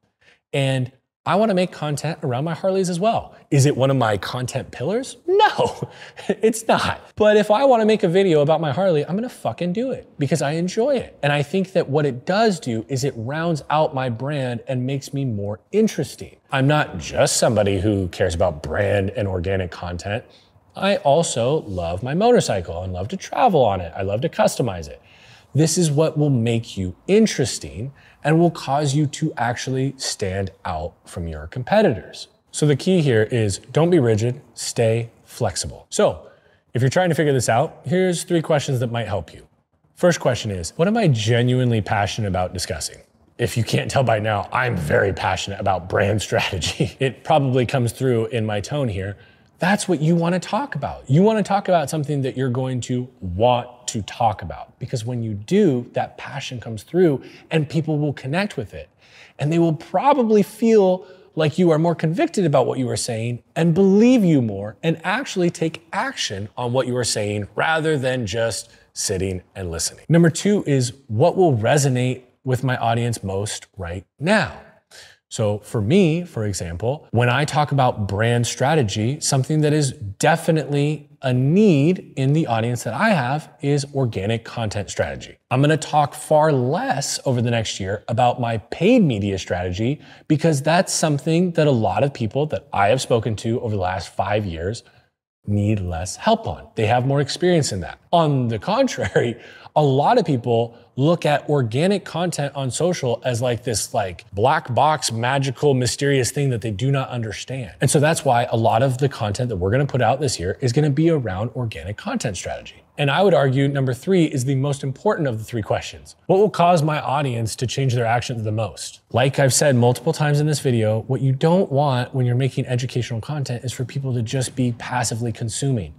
And I want to make content around my Harleys as well. Is it one of my content pillars? No, it's not. But if I want to make a video about my Harley, I'm going to fucking do it because I enjoy it. And I think that what it does do is it rounds out my brand and makes me more interesting. I'm not just somebody who cares about brand and organic content. I also love my motorcycle and love to travel on it. I love to customize it. This is what will make you interesting and will cause you to actually stand out from your competitors. So the key here is don't be rigid, stay flexible. So if you're trying to figure this out, here's 3 questions that might help you. First question is, what am I genuinely passionate about discussing? If you can't tell by now, I'm very passionate about brand strategy. It probably comes through in my tone here. That's what you want to talk about. You want to talk about something that you're going to want to talk about, because when you do, that passion comes through and people will connect with it. And they will probably feel like you are more convicted about what you are saying and believe you more and actually take action on what you are saying rather than just sitting and listening. Number 2 is what will resonate with my audience most right now. So for me, for example, when I talk about brand strategy, something that is definitely a need in the audience that I have is organic content strategy. I'm gonna talk far less over the next year about my paid media strategy because that's something that a lot of people that I have spoken to over the last 5 years need less help on. They have more experience in that. On the contrary, a lot of people look at organic content on social as like this black box, magical, mysterious thing that they do not understand. And so that's why a lot of the content that we're gonna put out this year is gonna be around organic content strategy. And I would argue number 3 is the most important of the 3 questions. What will cause my audience to change their actions the most? Like I've said multiple times in this video, what you don't want when you're making educational content is for people to just be passively consuming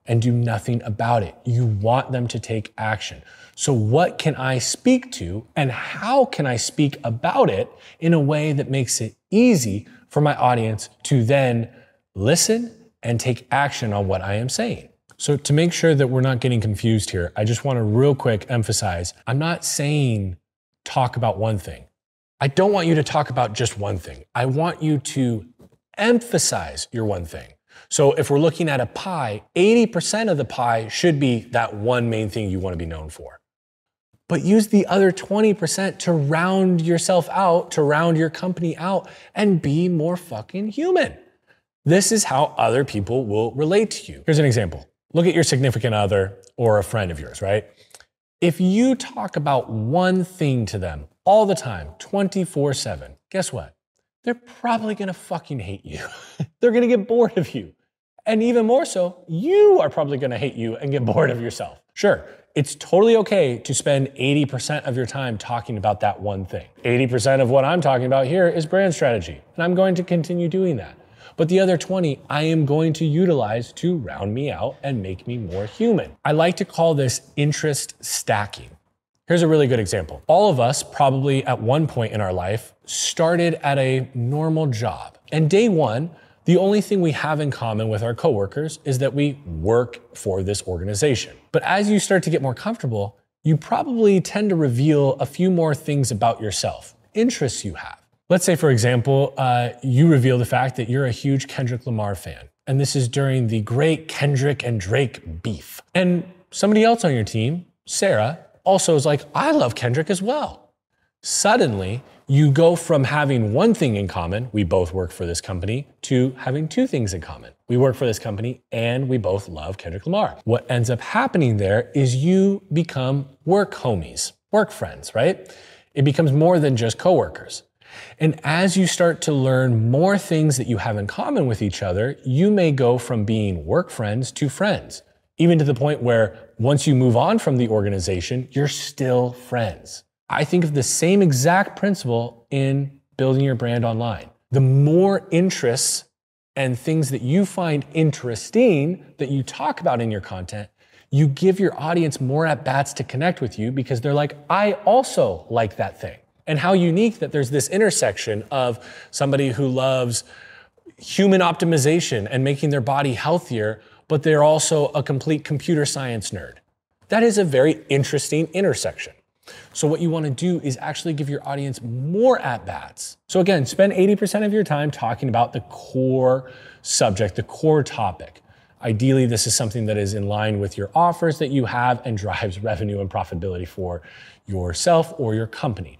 and do nothing about it. You want them to take action. So what can I speak to and how can I speak about it in a way that makes it easy for my audience to then listen and take action on what I am saying? So to make sure that we're not getting confused here, I just want to real quick emphasize, I'm not saying talk about one thing. I don't want you to talk about just one thing. I want you to emphasize your one thing. So if we're looking at a pie, 80% of the pie should be that one main thing you want to be known for. But use the other 20% to round yourself out, to round your company out, and be more fucking human. This is how other people will relate to you. Here's an example. Look at your significant other or a friend of yours, right? If you talk about one thing to them all the time, 24/7, guess what? They're probably gonna fucking hate you. They're gonna get bored of you. And even more so, you are probably gonna hate you and get bored of yourself. Sure, it's totally okay to spend 80% of your time talking about that one thing. 80% of what I'm talking about here is brand strategy, and I'm going to continue doing that. But the other 20, I am going to utilize to round me out and make me more human. I like to call this interest stacking. Here's a really good example. All of us probably at one point in our life started at a normal job. And day one, the only thing we have in common with our coworkers is that we work for this organization. But as you start to get more comfortable, you probably tend to reveal a few more things about yourself, interests you have. Let's say, for example, you reveal the fact that you're a huge Kendrick Lamar fan. And this is during the great Kendrick and Drake beef. And somebody else on your team, Sarah, also is like, I love Kendrick as well. Suddenly, you go from having one thing in common, we both work for this company, to having 2 things in common. We work for this company and we both love Kendrick Lamar. What ends up happening there is you become work homies, work friends, right? It becomes more than just coworkers. And as you start to learn more things that you have in common with each other, you may go from being work friends to friends, even to the point where once you move on from the organization, you're still friends. I think of the same exact principle in building your brand online. The more interests and things that you find interesting that you talk about in your content, you give your audience more at-bats to connect with you because they're like, I also like that thing. and how unique that there's this intersection of somebody who loves human optimization and making their body healthier, but they're also a complete computer science nerd. That is a very interesting intersection. So what you want to do is actually give your audience more at-bats. So again, spend 80% of your time talking about the core subject, the core topic. Ideally, this is something that is in line with your offers that you have and drives revenue and profitability for yourself or your company.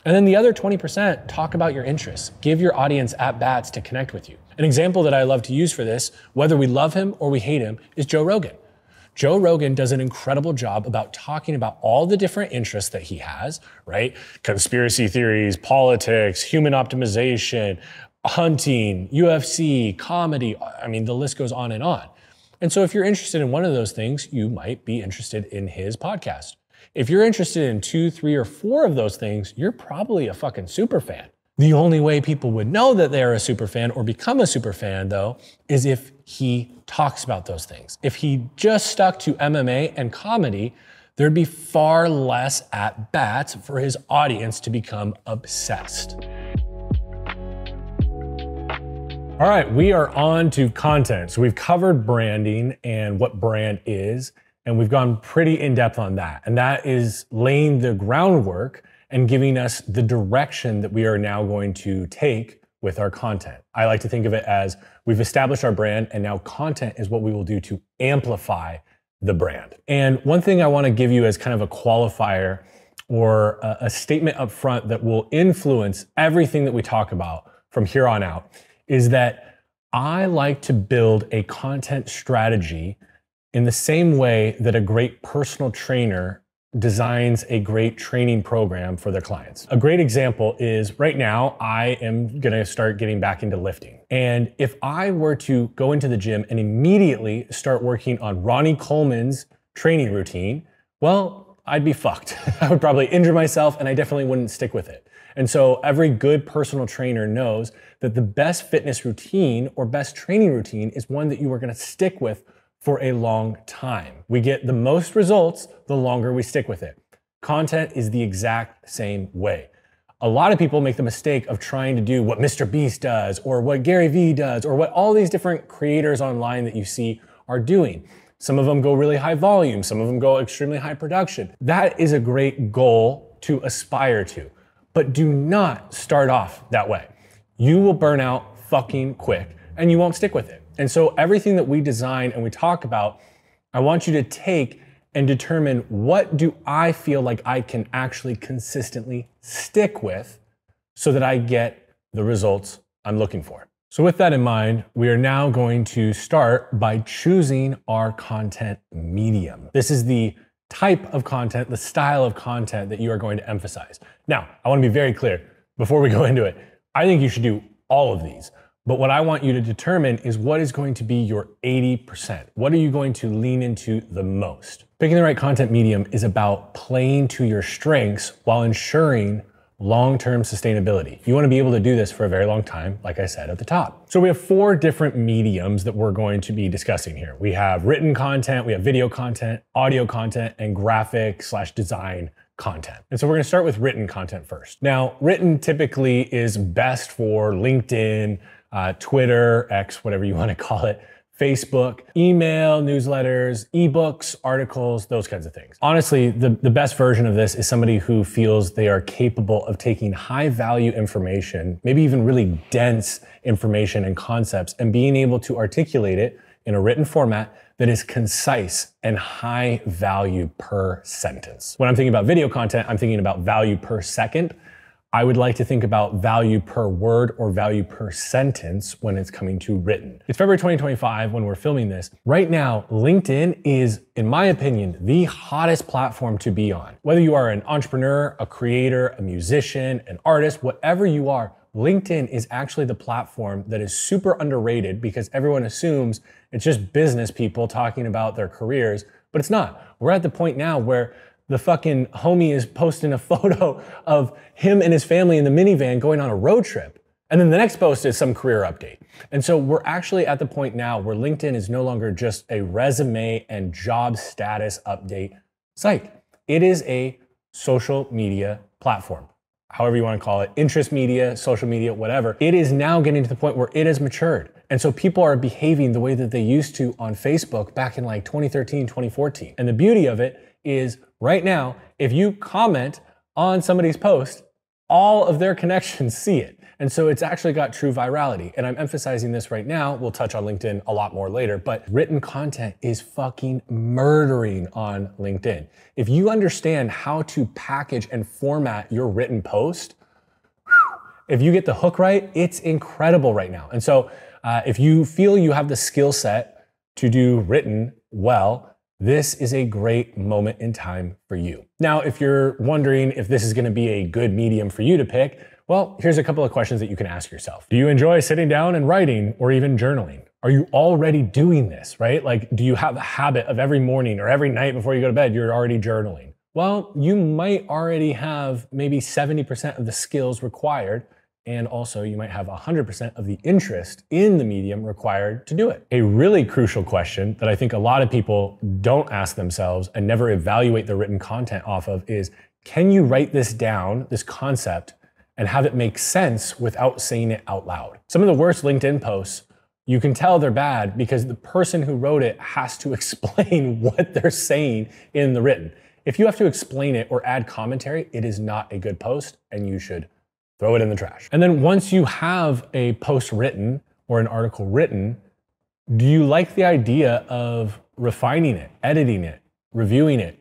And then the other 20%, talk about your interests. Give your audience at-bats to connect with you. An example that I love to use for this, whether we love him or we hate him, is Joe Rogan. Joe Rogan does an incredible job about talking about all the different interests that he has, right? Conspiracy theories, politics, human optimization, hunting, UFC, comedy. I mean, the list goes on and on. And so if you're interested in one of those things, you might be interested in his podcast. If you're interested in 2, 3, or 4 of those things, you're probably a fucking super fan. The only way people would know that they're a super fan or become a super fan, though, is if he talks about those things. If he just stuck to MMA and comedy, there'd be far less at-bats for his audience to become obsessed. All right, we are on to content. So we've covered branding and what brand is, and we've gone pretty in-depth on that. And that is laying the groundwork and giving us the direction that we are now going to take with our content. I like to think of it as we've established our brand and now content is what we will do to amplify the brand. And one thing I want to give you as kind of a qualifier or a statement up front that will influence everything that we talk about from here on out is that I like to build a content strategy in the same way that a great personal trainer designs a great training program for their clients. A great example is right now, I am gonna start getting back into lifting. And if I were to go into the gym and immediately start working on Ronnie Coleman's training routine, well, I'd be fucked. I would probably injure myself and I definitely wouldn't stick with it. And so every good personal trainer knows that the best fitness routine or best training routine is one that you are gonna stick with for a long time. We get the most results the longer we stick with it. Content is the exact same way. A lot of people make the mistake of trying to do what Mr. Beast does or what Gary Vee does or what all these different creators online that you see are doing. Some of them go really high volume, some of them go extremely high production. That is a great goal to aspire to, but do not start off that way. You will burn out fucking quick and you won't stick with it. And so everything that we design and we talk about, I want you to take and determine what do I feel like I can actually consistently stick with so that I get the results I'm looking for. So with that in mind, we are now going to start by choosing our content medium. This is the type of content, the style of content that you are going to emphasize. Now, I want to be very clear before we go into it. I think you should do all of these. But what I want you to determine is what is going to be your 80%. What are you going to lean into the most? Picking the right content medium is about playing to your strengths while ensuring long-term sustainability. You want to be able to do this for a very long time, like I said at the top. So we have 4 different mediums that we're going to be discussing here. We have written content, we have video content, audio content, and graphic/design content. And so we're going to start with written content first. Now, written typically is best for LinkedIn, Twitter, X, whatever you want to call it, Facebook, email, newsletters, ebooks, articles, those kinds of things. Honestly, the best version of this is somebody who feels they are capable of taking high value information, maybe even really dense information and concepts, and being able to articulate it in a written format that is concise and high value per sentence. When I'm thinking about video content, I'm thinking about value per second. I would like to think about value per word or value per sentence when it's coming to written. It's February 2025 when we're filming this. Right now, LinkedIn is, in my opinion, the hottest platform to be on. Whether you are an entrepreneur, a creator, a musician, an artist, whatever you are, LinkedIn is actually the platform that is super underrated because everyone assumes it's just business people talking about their careers, but it's not. We're at the point now where the fucking homie is posting a photo of him and his family in the minivan going on a road trip. And then the next post is some career update. And so we're actually at the point now where LinkedIn is no longer just a resume and job status update site. It is a social media platform. however you want to call it, interest media, social media, whatever, it is now getting to the point where it has matured. And so people are behaving the way that they used to on Facebook back in like 2013, 2014. And the beauty of it is right now, if you comment on somebody's post, all of their connections see it. And so it's actually got true virality. And I'm emphasizing this right now. We'll touch on LinkedIn a lot more later, but written content is fucking murdering on LinkedIn. If you understand how to package and format your written post, if you get the hook right, it's incredible right now. And so if you feel you have the skill set to do written well, this is a great moment in time for you. Now, if you're wondering if this is gonna be a good medium for you to pick, well, here's a couple of questions that you can ask yourself. Do you enjoy sitting down and writing or even journaling? Are you already doing this, right? Like, do you have a habit of every morning or every night before you go to bed, you're already journaling? Well, you might already have maybe 70% of the skills required, and also you might have 100% of the interest in the medium required to do it. A really crucial question that I think a lot of people don't ask themselves and never evaluate their written content off of is, can you write this down, this concept, and have it make sense without saying it out loud? Some of the worst LinkedIn posts, you can tell they're bad because the person who wrote it has to explain what they're saying in the written. If you have to explain it or add commentary, it is not a good post and you should throw it in the trash. And then once you have a post written or an article written, do you like the idea of refining it, editing it, reviewing it?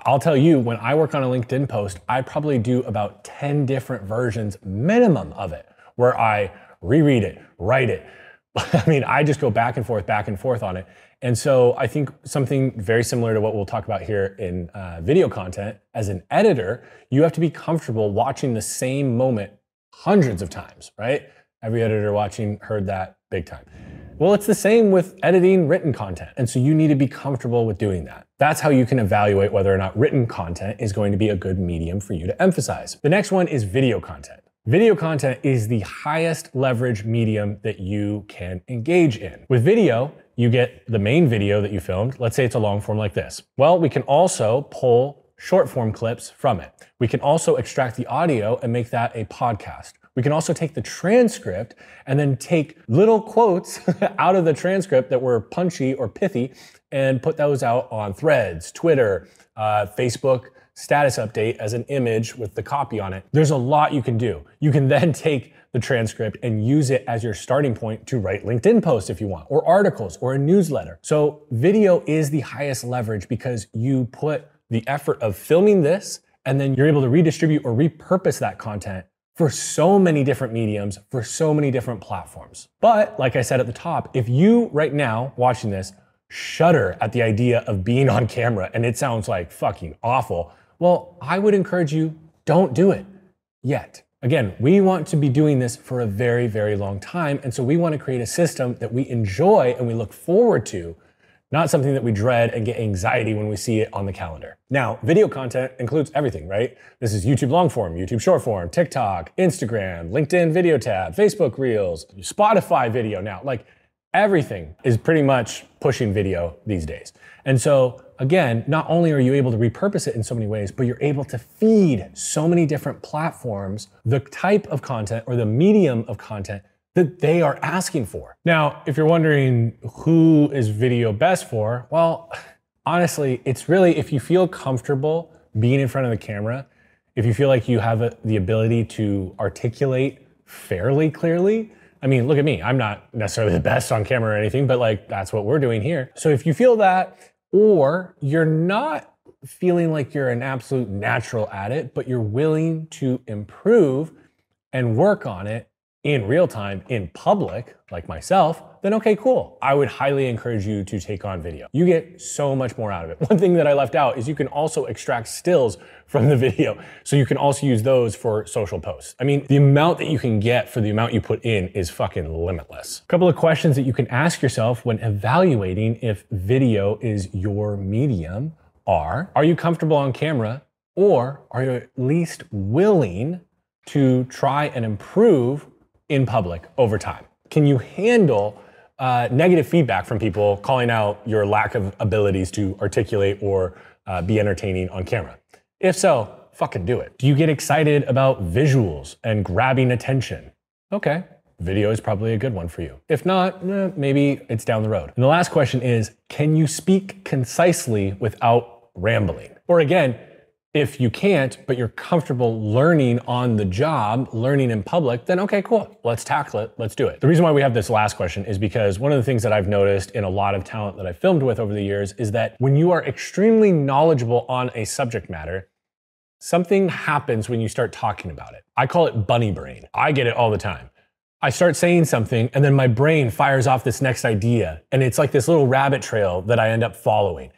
I'll tell you, when I work on a LinkedIn post, I probably do about 10 different versions minimum of it, where I reread it, write it. I mean, I just go back and forth on it. And so I think something very similar to what we'll talk about here in video content, as an editor, you have to be comfortable watching the same moment hundreds of times, right? Every editor watching heard that big time. Well, it's the same with editing written content. And so you need to be comfortable with doing that. That's how you can evaluate whether or not written content is going to be a good medium for you to emphasize. The next one is video content. Video content is the highest leverage medium that you can engage in. With video, you get the main video that you filmed. Let's say it's a long form like this. Well, we can also pull short form clips from it. We can also extract the audio and make that a podcast. We can also take the transcript and then take little quotes out of the transcript that were punchy or pithy and put those out on Threads, Twitter, Facebook, status update as an image with the copy on it. There's a lot you can do. You can then take the transcript and use it as your starting point to write LinkedIn posts if you want, or articles, or a newsletter. So video is the highest leverage because you put the effort of filming this and then you're able to redistribute or repurpose that content for so many different mediums, for so many different platforms. But like I said at the top, if you right now watching this shudder at the idea of being on camera and it sounds like fucking awful, well, I would encourage you, don't do it yet. Again, we want to be doing this for a very, very long time. And so we want to create a system that we enjoy and we look forward to, not something that we dread and get anxiety when we see it on the calendar. Now, video content includes everything, right? This is YouTube long form, YouTube short form, TikTok, Instagram, LinkedIn video tab, Facebook Reels, Spotify video now. Like everything is pretty much pushing video these days. And so again, not only are you able to repurpose it in so many ways, but you're able to feed so many different platforms the type of content or the medium of content that they are asking for. Now, if you're wondering who is video best for, well, honestly, it's really if you feel comfortable being in front of the camera, if you feel like you have the ability to articulate fairly clearly. I mean, look at me, I'm not necessarily the best on camera or anything, but like that's what we're doing here. So if you feel that, or you're not feeling like you're an absolute natural at it, but you're willing to improve and work on it in real time, in public, like myself, then okay, cool. I would highly encourage you to take on video. You get so much more out of it. One thing that I left out is you can also extract stills from the video. So you can also use those for social posts. I mean, the amount that you can get for the amount you put in is fucking limitless. A couple of questions that you can ask yourself when evaluating if video is your medium are you comfortable on camera, or are you at least willing to try and improve in public over time? Can you handle negative feedback from people calling out your lack of abilities to articulate or be entertaining on camera? If so, fucking do it. Do you get excited about visuals and grabbing attention? Okay, video is probably a good one for you. If not, maybe it's down the road. And the last question is, can you speak concisely without rambling? Or again, if you can't, but you're comfortable learning on the job, learning in public, then okay, cool. Let's tackle it. Let's do it. The reason why we have this last question is because one of the things that I've noticed in a lot of talent that I've filmed with over the years is that when you are extremely knowledgeable on a subject matter, something happens when you start talking about it. I call it bunny brain. I get it all the time. I start saying something and then my brain fires off this next idea. And it's like this little rabbit trail that I end up following.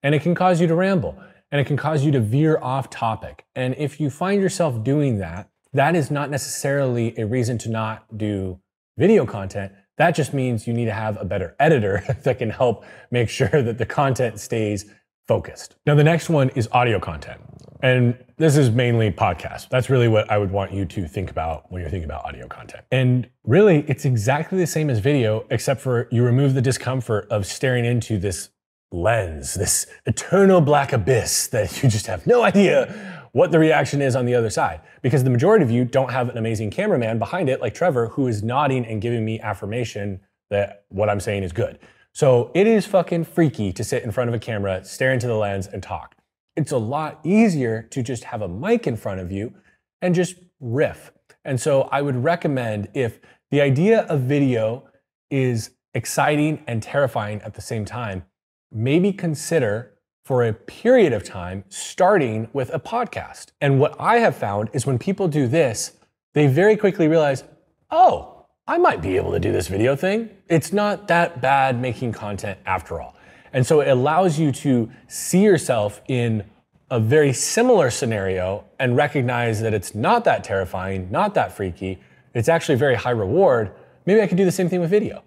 And it can cause you to ramble. And it can cause you to veer off topic. And if you find yourself doing that, that is not necessarily a reason to not do video content. That just means you need to have a better editor that can help make sure that the content stays focused. Now, the next one is audio content. And this is mainly podcasts. That's really what I would want you to think about when you're thinking about audio content. And really, it's exactly the same as video, except for you remove the discomfort of staring into this lens, this eternal black abyss that you just have no idea what the reaction is on the other side. Because the majority of you don't have an amazing cameraman behind it like Trevor, who is nodding and giving me affirmation that what I'm saying is good. So it is fucking freaky to sit in front of a camera, stare into the lens and talk. It's a lot easier to just have a mic in front of you and just riff. And so I would recommend, if the idea of video is exciting and terrifying at the same time, maybe consider for a period of time starting with a podcast. And what I have found is when people do this, they very quickly realize, oh, I might be able to do this video thing. It's not that bad making content after all. And so it allows you to see yourself in a very similar scenario and recognize that it's not that terrifying, not that freaky. It's actually very high reward. Maybe I could do the same thing with video.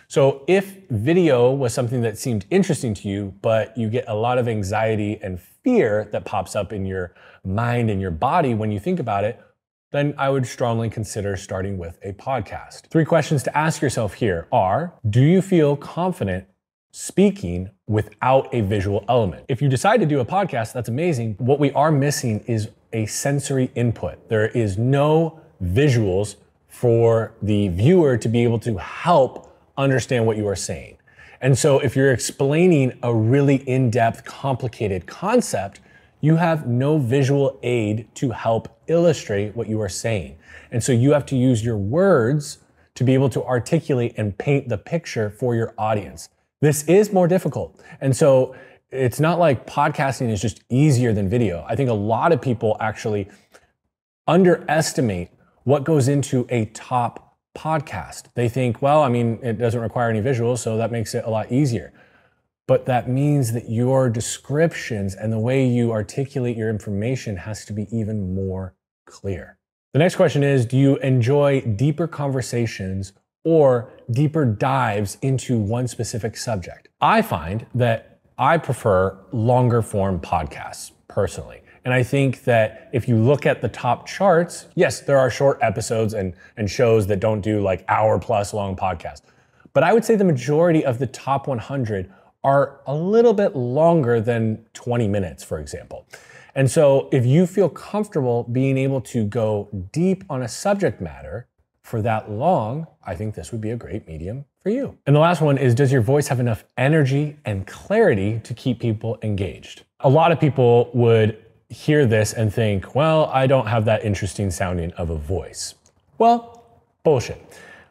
So if video was something that seemed interesting to you, but you get a lot of anxiety and fear that pops up in your mind and your body when you think about it, then I would strongly consider starting with a podcast. 3 questions to ask yourself here are, do you feel confident speaking without a visual element? If you decide to do a podcast, that's amazing. What we are missing is a sensory input. There is no visuals for the viewer to be able to help understand what you are saying. And so if you're explaining a really in-depth, complicated concept, you have no visual aid to help illustrate what you are saying. And so you have to use your words to be able to articulate and paint the picture for your audience. This is more difficult. And so it's not like podcasting is just easier than video. I think a lot of people actually underestimate what goes into a top podcast. They think, well, I mean, it doesn't require any visuals, so that makes it a lot easier. But that means that your descriptions and the way you articulate your information has to be even more clear. The next question is, do you enjoy deeper conversations or deeper dives into one specific subject? I find that I prefer longer form podcasts personally. And I think that if you look at the top charts, yes, there are short episodes and shows that don't do like hour-plus long podcasts. But I would say the majority of the top 100 are a little bit longer than 20 minutes, for example. And so if you feel comfortable being able to go deep on a subject matter for that long, I think this would be a great medium for you. And the last one is, does your voice have enough energy and clarity to keep people engaged? A lot of people would hear this and think, well, I don't have that interesting sounding of a voice. Well, bullshit.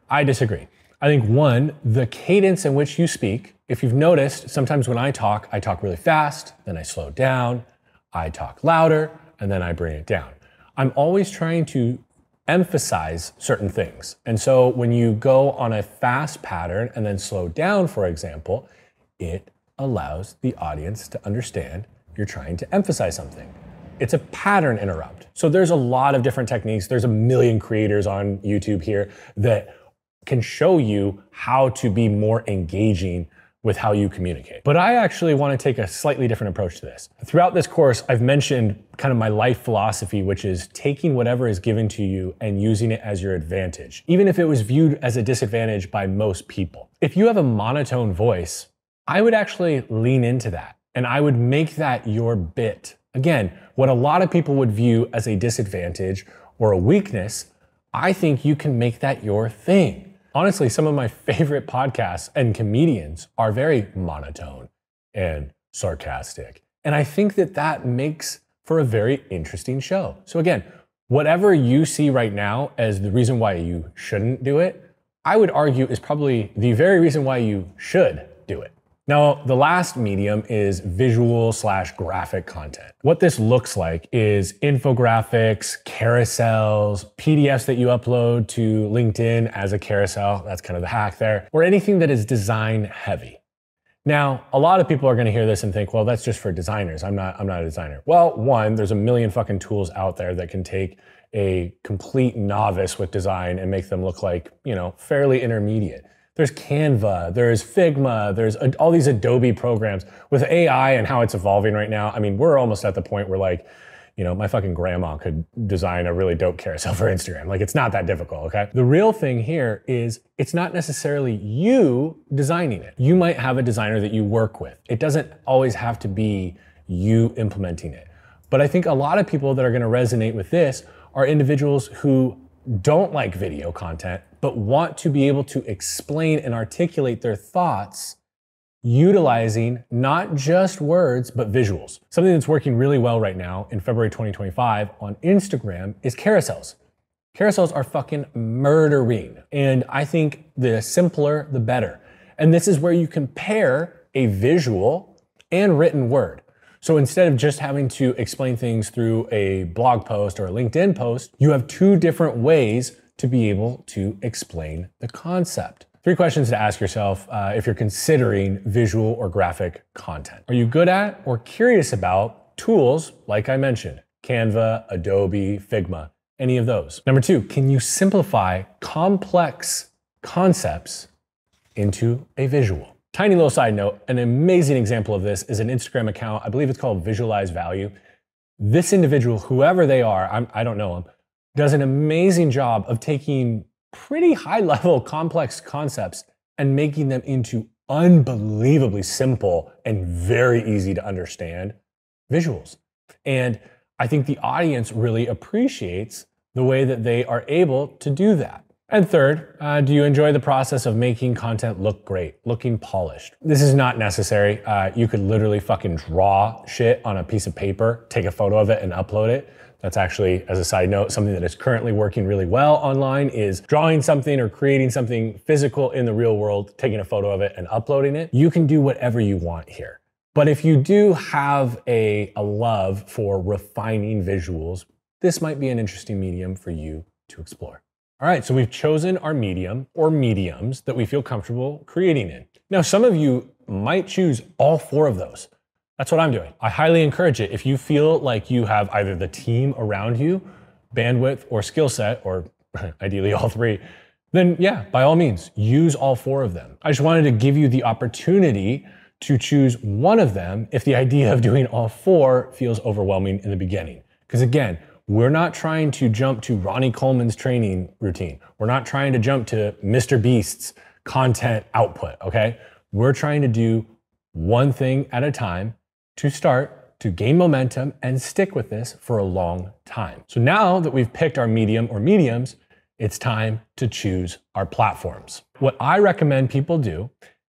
I disagree. I think one, the cadence in which you speak, if you've noticed, sometimes when I talk really fast, then I slow down, I talk louder, and then I bring it down. I'm always trying to emphasize certain things. And so when you go on a fast pattern and then slow down, for example, it allows the audience to understand you're trying to emphasize something. It's a pattern interrupt. So there's a lot of different techniques. There's a million creators on YouTube here that can show you how to be more engaging with how you communicate. But I actually want to take a slightly different approach to this. Throughout this course, I've mentioned kind of my life philosophy, which is taking whatever is given to you and using it as your advantage, even if it was viewed as a disadvantage by most people. If you have a monotone voice, I would actually lean into that and I would make that your bit Again, what a lot of people would view as a disadvantage or a weakness, I think you can make that your thing. Honestly, some of my favorite podcasts and comedians are very monotone and sarcastic. And I think that that makes for a very interesting show. So again, whatever you see right now as the reason why you shouldn't do it, I would argue is probably the very reason why you should do it. Now, the last medium is visual/graphic content. What this looks like is infographics, carousels, PDFs that you upload to LinkedIn as a carousel. That's kind of the hack there, or anything that is design heavy. Now, a lot of people are gonna hear this and think, well, that's just for designers. I'm not a designer. Well, one, there's a million fucking tools out there that can take a complete novice with design and make them look like, fairly intermediate. There's Canva, there's Figma, there's all these Adobe programs. With AI and how it's evolving right now, I mean, we're almost at the point where my fucking grandma could design a really dope carousel for Instagram. Like, it's not that difficult, okay? The real thing here is it's not necessarily you designing it. You might have a designer that you work with. It doesn't always have to be you implementing it. But I think a lot of people that are gonna resonate with this are individuals who don't like video content, but want to be able to explain and articulate their thoughts utilizing not just words, but visuals. Something that's working really well right now in February 2025 on Instagram is carousels. Carousels are fucking murdering. And I think the simpler, the better. And this is where you can pair a visual and written word. So instead of just having to explain things through a blog post or a LinkedIn post, you have two different ways to be able to explain the concept. 3 questions to ask yourself if you're considering visual or graphic content. Are you good at or curious about tools like I mentioned? Canva, Adobe, Figma, any of those. Number 2, can you simplify complex concepts into a visual? Tiny little side note, an amazing example of this is an Instagram account. I believe it's called Visualize Value. This individual, whoever they are, I don't know them, does an amazing job of taking pretty high level complex concepts and making them into unbelievably simple and very easy to understand visuals. And I think the audience really appreciates the way that they are able to do that. And third, do you enjoy the process of making content look great, looking polished? This is not necessary. You could literally fucking draw shit on a piece of paper, take a photo of it and upload it. That's actually, as a side note, something that is currently working really well online is drawing something or creating something physical in the real world, taking a photo of it and uploading it. You can do whatever you want here. But if you do have a love for refining visuals, this might be an interesting medium for you to explore. All right, so we've chosen our medium or mediums that we feel comfortable creating in. Now, some of you might choose all 4 of those. That's what I'm doing. I highly encourage it. If you feel like you have either the team around you, bandwidth, or skill set, or ideally all 3, then yeah, by all means, use all 4 of them. I just wanted to give you the opportunity to choose one of them if the idea of doing all 4 feels overwhelming in the beginning. Because again, we're not trying to jump to Ronnie Coleman's training routine. We're not trying to jump to Mr. Beast's content output, okay? We're trying to do one thing at a time to start to gain momentum and stick with this for a long time. So now that we've picked our medium or mediums, it's time to choose our platforms. What I recommend people do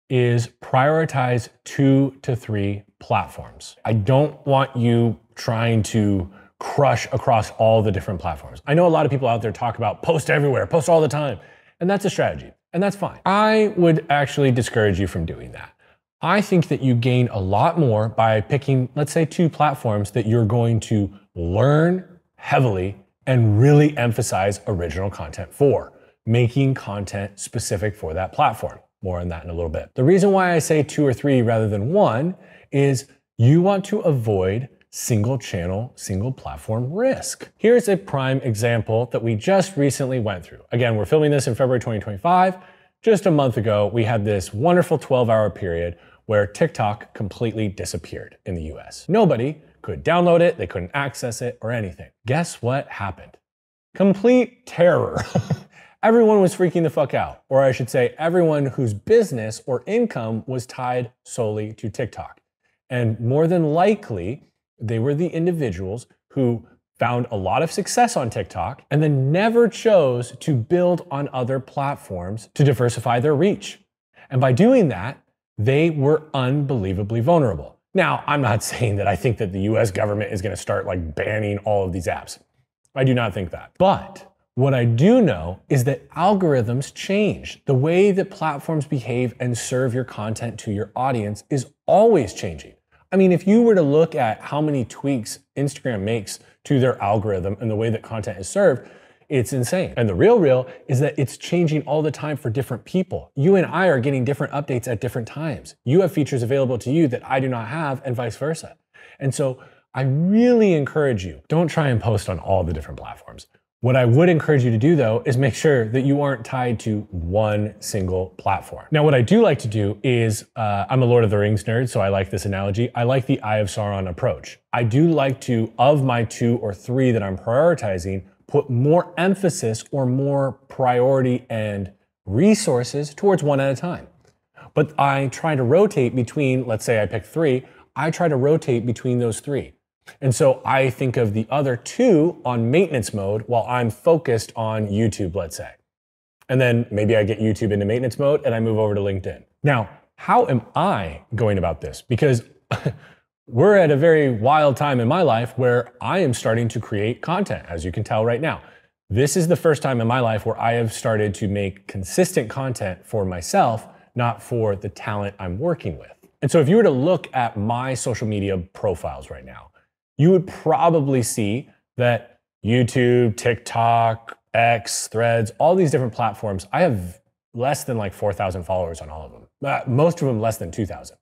is prioritize 2 to 3 platforms. I don't want you trying to crush across all the different platforms. I know a lot of people out there talk about post everywhere, post all the time, and that's a strategy, and that's fine. I would actually discourage you from doing that. I think that you gain a lot more by picking, let's say, 2 platforms that you're going to learn heavily and really emphasize original content for, making content specific for that platform. More on that in a little bit. The reason why I say 2 or 3 rather than 1 is you want to avoid single channel, single platform risk. Here's a prime example that we just recently went through. Again, we're filming this in February 2025. Just a month ago, we had this wonderful 12-hour period where TikTok completely disappeared in the US. Nobody could download it, they couldn't access it or anything. Guess what happened? Complete terror. Everyone was freaking the fuck out. Or I should say, everyone whose business or income was tied solely to TikTok. And more than likely, They were the individuals who found a lot of success on TikTok and then never chose to build on other platforms to diversify their reach. And by doing that, they were unbelievably vulnerable. Now, I'm not saying that I think that the US government is going to start like banning all of these apps. I do not think that. But what I do know is that algorithms change. The way that platforms behave and serve your content to your audience is always changing. I mean, if you were to look at how many tweaks Instagram makes to their algorithm and the way that content is served, it's insane. And the real is that it's changing all the time for different people. You and I are getting different updates at different times. You have features available to you that I do not have, and vice versa. And so I really encourage you, don't try and post on all the different platforms. What I would encourage you to do though is make sure that you aren't tied to one single platform. Now, what I do like to do is, I'm a Lord of the Rings nerd, so I like this analogy. I like the Eye of Sauron approach. I do like to, of my 2 or 3 that I'm prioritizing, put more emphasis or more priority and resources towards one at a time. But I try to rotate between, let's say I pick 3, I try to rotate between those 3. And so I think of the other 2 on maintenance mode while I'm focused on YouTube, let's say. And then maybe I get YouTube into maintenance mode and I move over to LinkedIn. Now, how am I going about this? Because we're at a very wild time in my life where I am starting to create content, as you can tell right now. This is the first time in my life where I have started to make consistent content for myself, not for the talent I'm working with. And so if you were to look at my social media profiles right now, you would probably see that YouTube, TikTok, X, Threads, all these different platforms, I have less than like 4,000 followers on all of them. Most of them less than 2,000.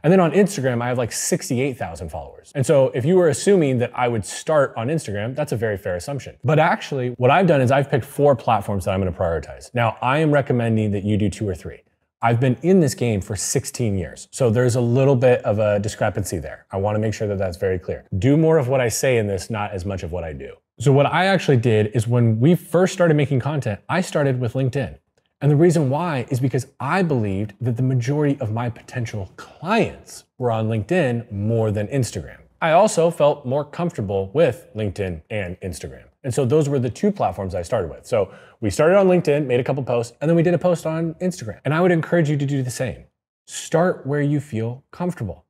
And then on Instagram, I have like 68,000 followers. And so if you were assuming that I would start on Instagram, that's a very fair assumption. But actually, what I've done is I've picked 4 platforms that I'm gonna prioritize. Now, I am recommending that you do 2 or 3. I've been in this game for 16 years, so there's a little bit of a discrepancy there. I wanna make sure that that's very clear. Do more of what I say in this, not as much of what I do. So what I actually did is when we first started making content, I started with LinkedIn. And the reason why is because I believed that the majority of my potential clients were on LinkedIn more than Instagram. I also felt more comfortable with LinkedIn and Instagram. And so those were the 2 platforms I started with. So we started on LinkedIn, made a couple posts, and then we did a post on Instagram. And I would encourage you to do the same. Start where you feel comfortable.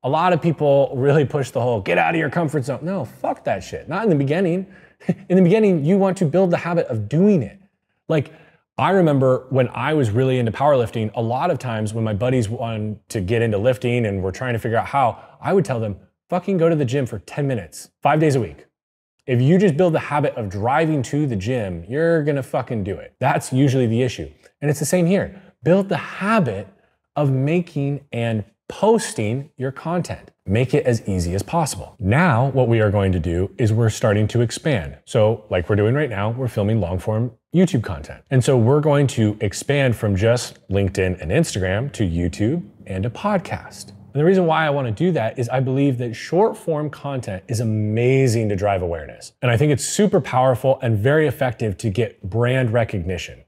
A lot of people really push the whole get out of your comfort zone. No, fuck that shit. Not in the beginning. In the beginning, you want to build the habit of doing it. Like, I remember when I was really into powerlifting, a lot of times when my buddies wanted to get into lifting and were trying to figure out how, I would tell them, fucking go to the gym for 10 minutes, 5 days a week. If you just build the habit of driving to the gym, you're gonna fucking do it. That's usually the issue. And it's the same here. Build the habit of making and posting your content. Make it as easy as possible. Now, what we are going to do is we're starting to expand. So like we're doing right now, we're filming long form YouTube content. And so we're going to expand from just LinkedIn and Instagram to YouTube and a podcast. And the reason why I want to do that is I believe that short form content is amazing to drive awareness. And I think it's super powerful and very effective to get brand recognition.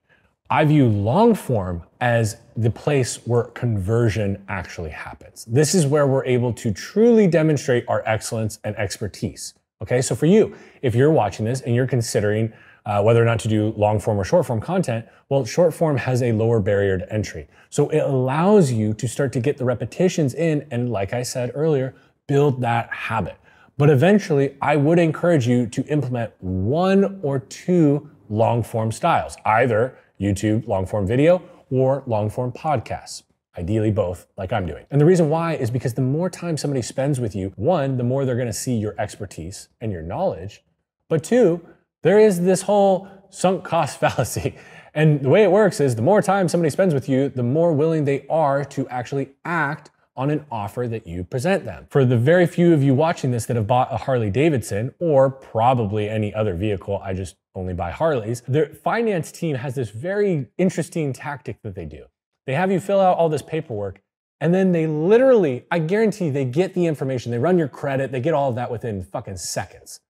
I view long form as the place where conversion actually happens. This is where we're able to truly demonstrate our excellence and expertise. Okay, so for you, if you're watching this and you're considering whether or not to do long form or short form content, well, short form has a lower barrier to entry. So it allows you to start to get the repetitions in and, like I said earlier, build that habit. But eventually, I would encourage you to implement 1 or 2 long form styles, either YouTube long form video or long form podcasts. Ideally both, like I'm doing. And the reason why is because the more time somebody spends with you, 1, the more they're gonna see your expertise and your knowledge, but 2, there is this whole sunk cost fallacy. And the way it works is the more time somebody spends with you, the more willing they are to actually act on an offer that you present them. For the very few of you watching this that have bought a Harley Davidson or probably any other vehicle, I just only buy Harleys, their finance team has this very interesting tactic that they do. They have you fill out all this paperwork and then they literally, I guarantee they get the information, they run your credit, they get all of that within fucking seconds.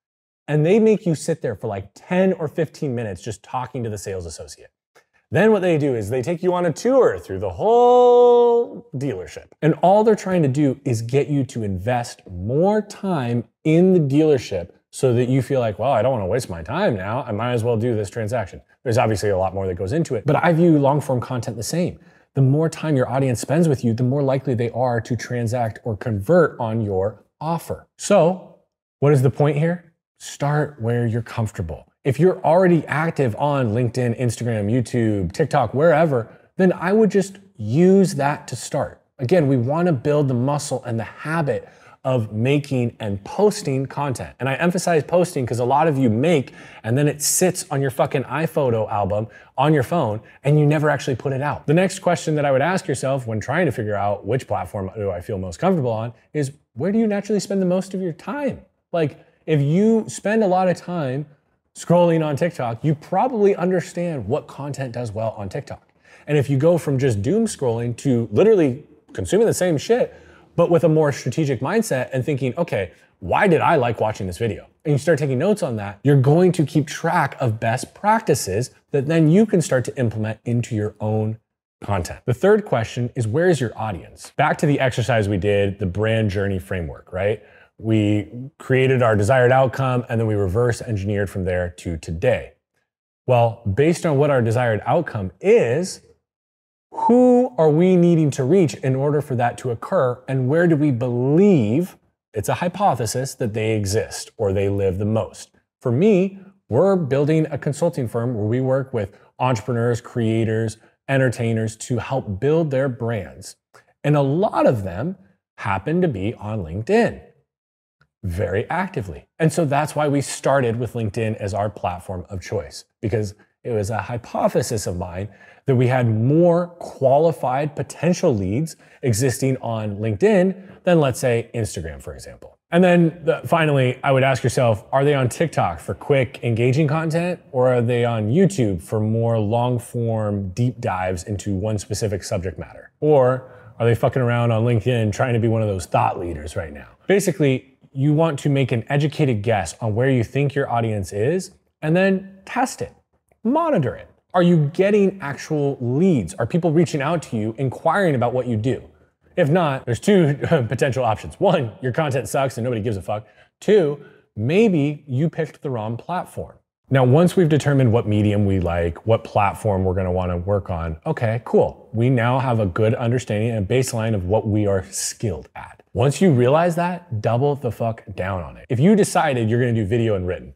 And they make you sit there for like 10 or 15 minutes just talking to the sales associate. Then what they do is they take you on a tour through the whole dealership. And all they're trying to do is get you to invest more time in the dealership so that you feel like, well, I don't want to waste my time now. I might as well do this transaction. There's obviously a lot more that goes into it, but I view long form content the same. The more time your audience spends with you, the more likely they are to transact or convert on your offer. So what is the point here? Start where you're comfortable. If you're already active on LinkedIn, Instagram, YouTube, TikTok, wherever, then I would just use that to start. Again, we want to build the muscle and the habit of making and posting content. And I emphasize posting because a lot of you make and then it sits on your fucking iPhoto album on your phone and you never actually put it out. The next question that I would ask yourself when trying to figure out which platform do I feel most comfortable on is, where do you naturally spend the most of your time? Like, if you spend a lot of time scrolling on TikTok, you probably understand what content does well on TikTok. And if you go from just doom scrolling to literally consuming the same shit, but with a more strategic mindset and thinking, okay, why did I like watching this video? And you start taking notes on that, you're going to keep track of best practices that then you can start to implement into your own content. The third question is, where is your audience? Back to the exercise we did, the brand journey framework, right? We created our desired outcome and then we reverse engineered from there to today. Well, based on what our desired outcome is, who are we needing to reach in order for that to occur? And where do we believe, it's a hypothesis, that they exist or they live the most? For me, we're building a consulting firm where we work with entrepreneurs, creators, entertainers to help build their brands. And a lot of them happen to be on LinkedIn very actively. And so that's why we started with LinkedIn as our platform of choice, because it was a hypothesis of mine that we had more qualified potential leads existing on LinkedIn than, let's say, Instagram, for example. And then finally, I would ask yourself, are they on TikTok for quick, engaging content, or are they on YouTube for more long-form deep dives into one specific subject matter? Or are they fucking around on LinkedIn trying to be one of those thought leaders right now? Basically, you want to make an educated guess on where you think your audience is and then test it, monitor it. Are you getting actual leads? Are people reaching out to you, inquiring about what you do? If not, there's two potential options. One, your content sucks and nobody gives a fuck. Two, maybe you picked the wrong platform. Now, once we've determined what medium we like, what platform we're gonna wanna work on, okay, cool. We now have a good understanding and baseline of what we are skilled at. Once you realize that, double the fuck down on it. If you decided you're gonna do video and written,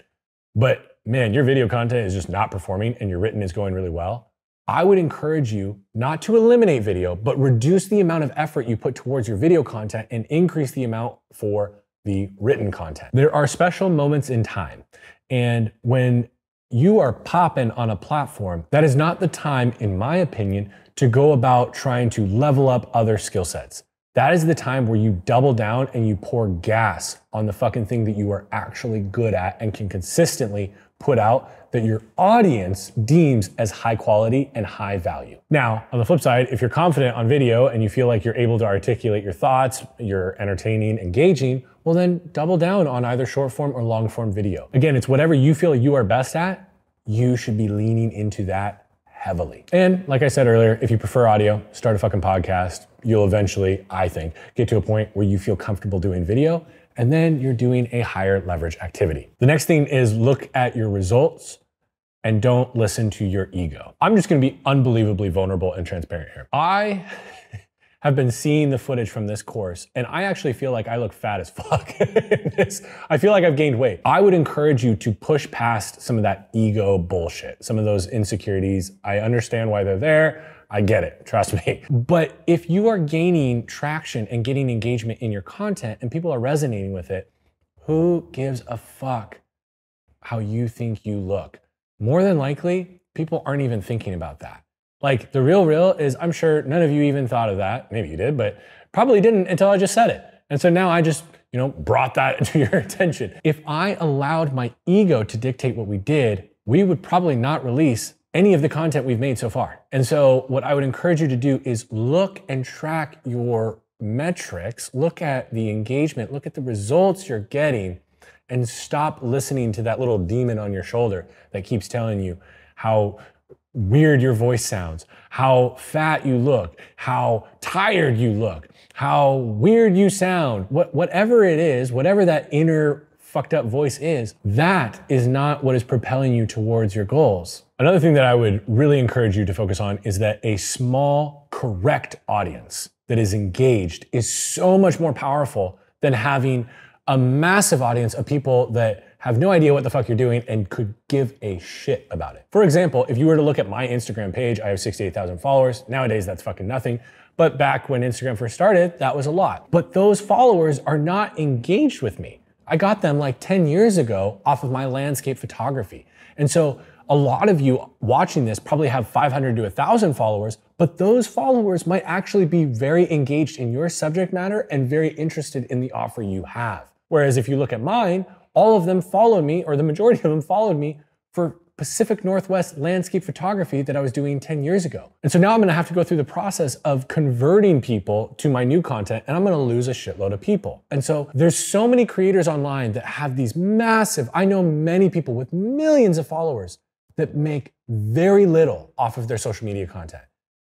but man, your video content is just not performing and your written is going really well, I would encourage you not to eliminate video, but reduce the amount of effort you put towards your video content and increase the amount for the written content. There are special moments in time. And when you are popping on a platform, that is not the time, in my opinion, to go about trying to level up other skill sets. That is the time where you double down and you pour gas on the fucking thing that you are actually good at and can consistently put out that your audience deems as high quality and high value. Now, on the flip side, if you're confident on video and you feel like you're able to articulate your thoughts, you're entertaining, engaging, well then double down on either short form or long form video. Again, it's whatever you feel you are best at, you should be leaning into that heavily. And like I said earlier, if you prefer audio, start a fucking podcast. You'll eventually, I think, get to a point where you feel comfortable doing video, and then you're doing a higher leverage activity. The next thing is look at your results and don't listen to your ego. I'm just gonna be unbelievably vulnerable and transparent here. I have been seeing the footage from this course, and I actually feel like I look fat as fuck in this. I feel like I've gained weight. I would encourage you to push past some of that ego bullshit, some of those insecurities. I understand why they're there. I get it, trust me. But if you are gaining traction and getting engagement in your content and people are resonating with it, who gives a fuck how you think you look? More than likely, people aren't even thinking about that. Like the real is, I'm sure none of you even thought of that. Maybe you did, but probably didn't until I just said it. And so now I just, brought that to your attention. If I allowed my ego to dictate what we did, we would probably not release any of the content we've made so far. And so what I would encourage you to do is look and track your metrics, look at the engagement, look at the results you're getting, and stop listening to that little demon on your shoulder that keeps telling you how weird your voice sounds, how fat you look, how tired you look, how weird you sound, whatever it is, whatever that inner fucked up voice is, that is not what is propelling you towards your goals. Another thing that I would really encourage you to focus on is that a small, correct audience that is engaged is so much more powerful than having a massive audience of people that have no idea what the fuck you're doing and could give a shit about it. For example, if you were to look at my Instagram page, I have 68,000 followers. Nowadays, that's fucking nothing. But back when Instagram first started, that was a lot. But those followers are not engaged with me. I got them like 10 years ago off of my landscape photography. And so a lot of you watching this probably have 500 to 1,000 followers, but those followers might actually be very engaged in your subject matter and very interested in the offer you have. Whereas if you look at mine, all of them followed me, or the majority of them followed me for Pacific Northwest landscape photography that I was doing 10 years ago. And so now I'm gonna have to go through the process of converting people to my new content, and I'm gonna lose a shitload of people. And so there's so many creators online that have these massive, I know many people with millions of followers that make very little off of their social media content.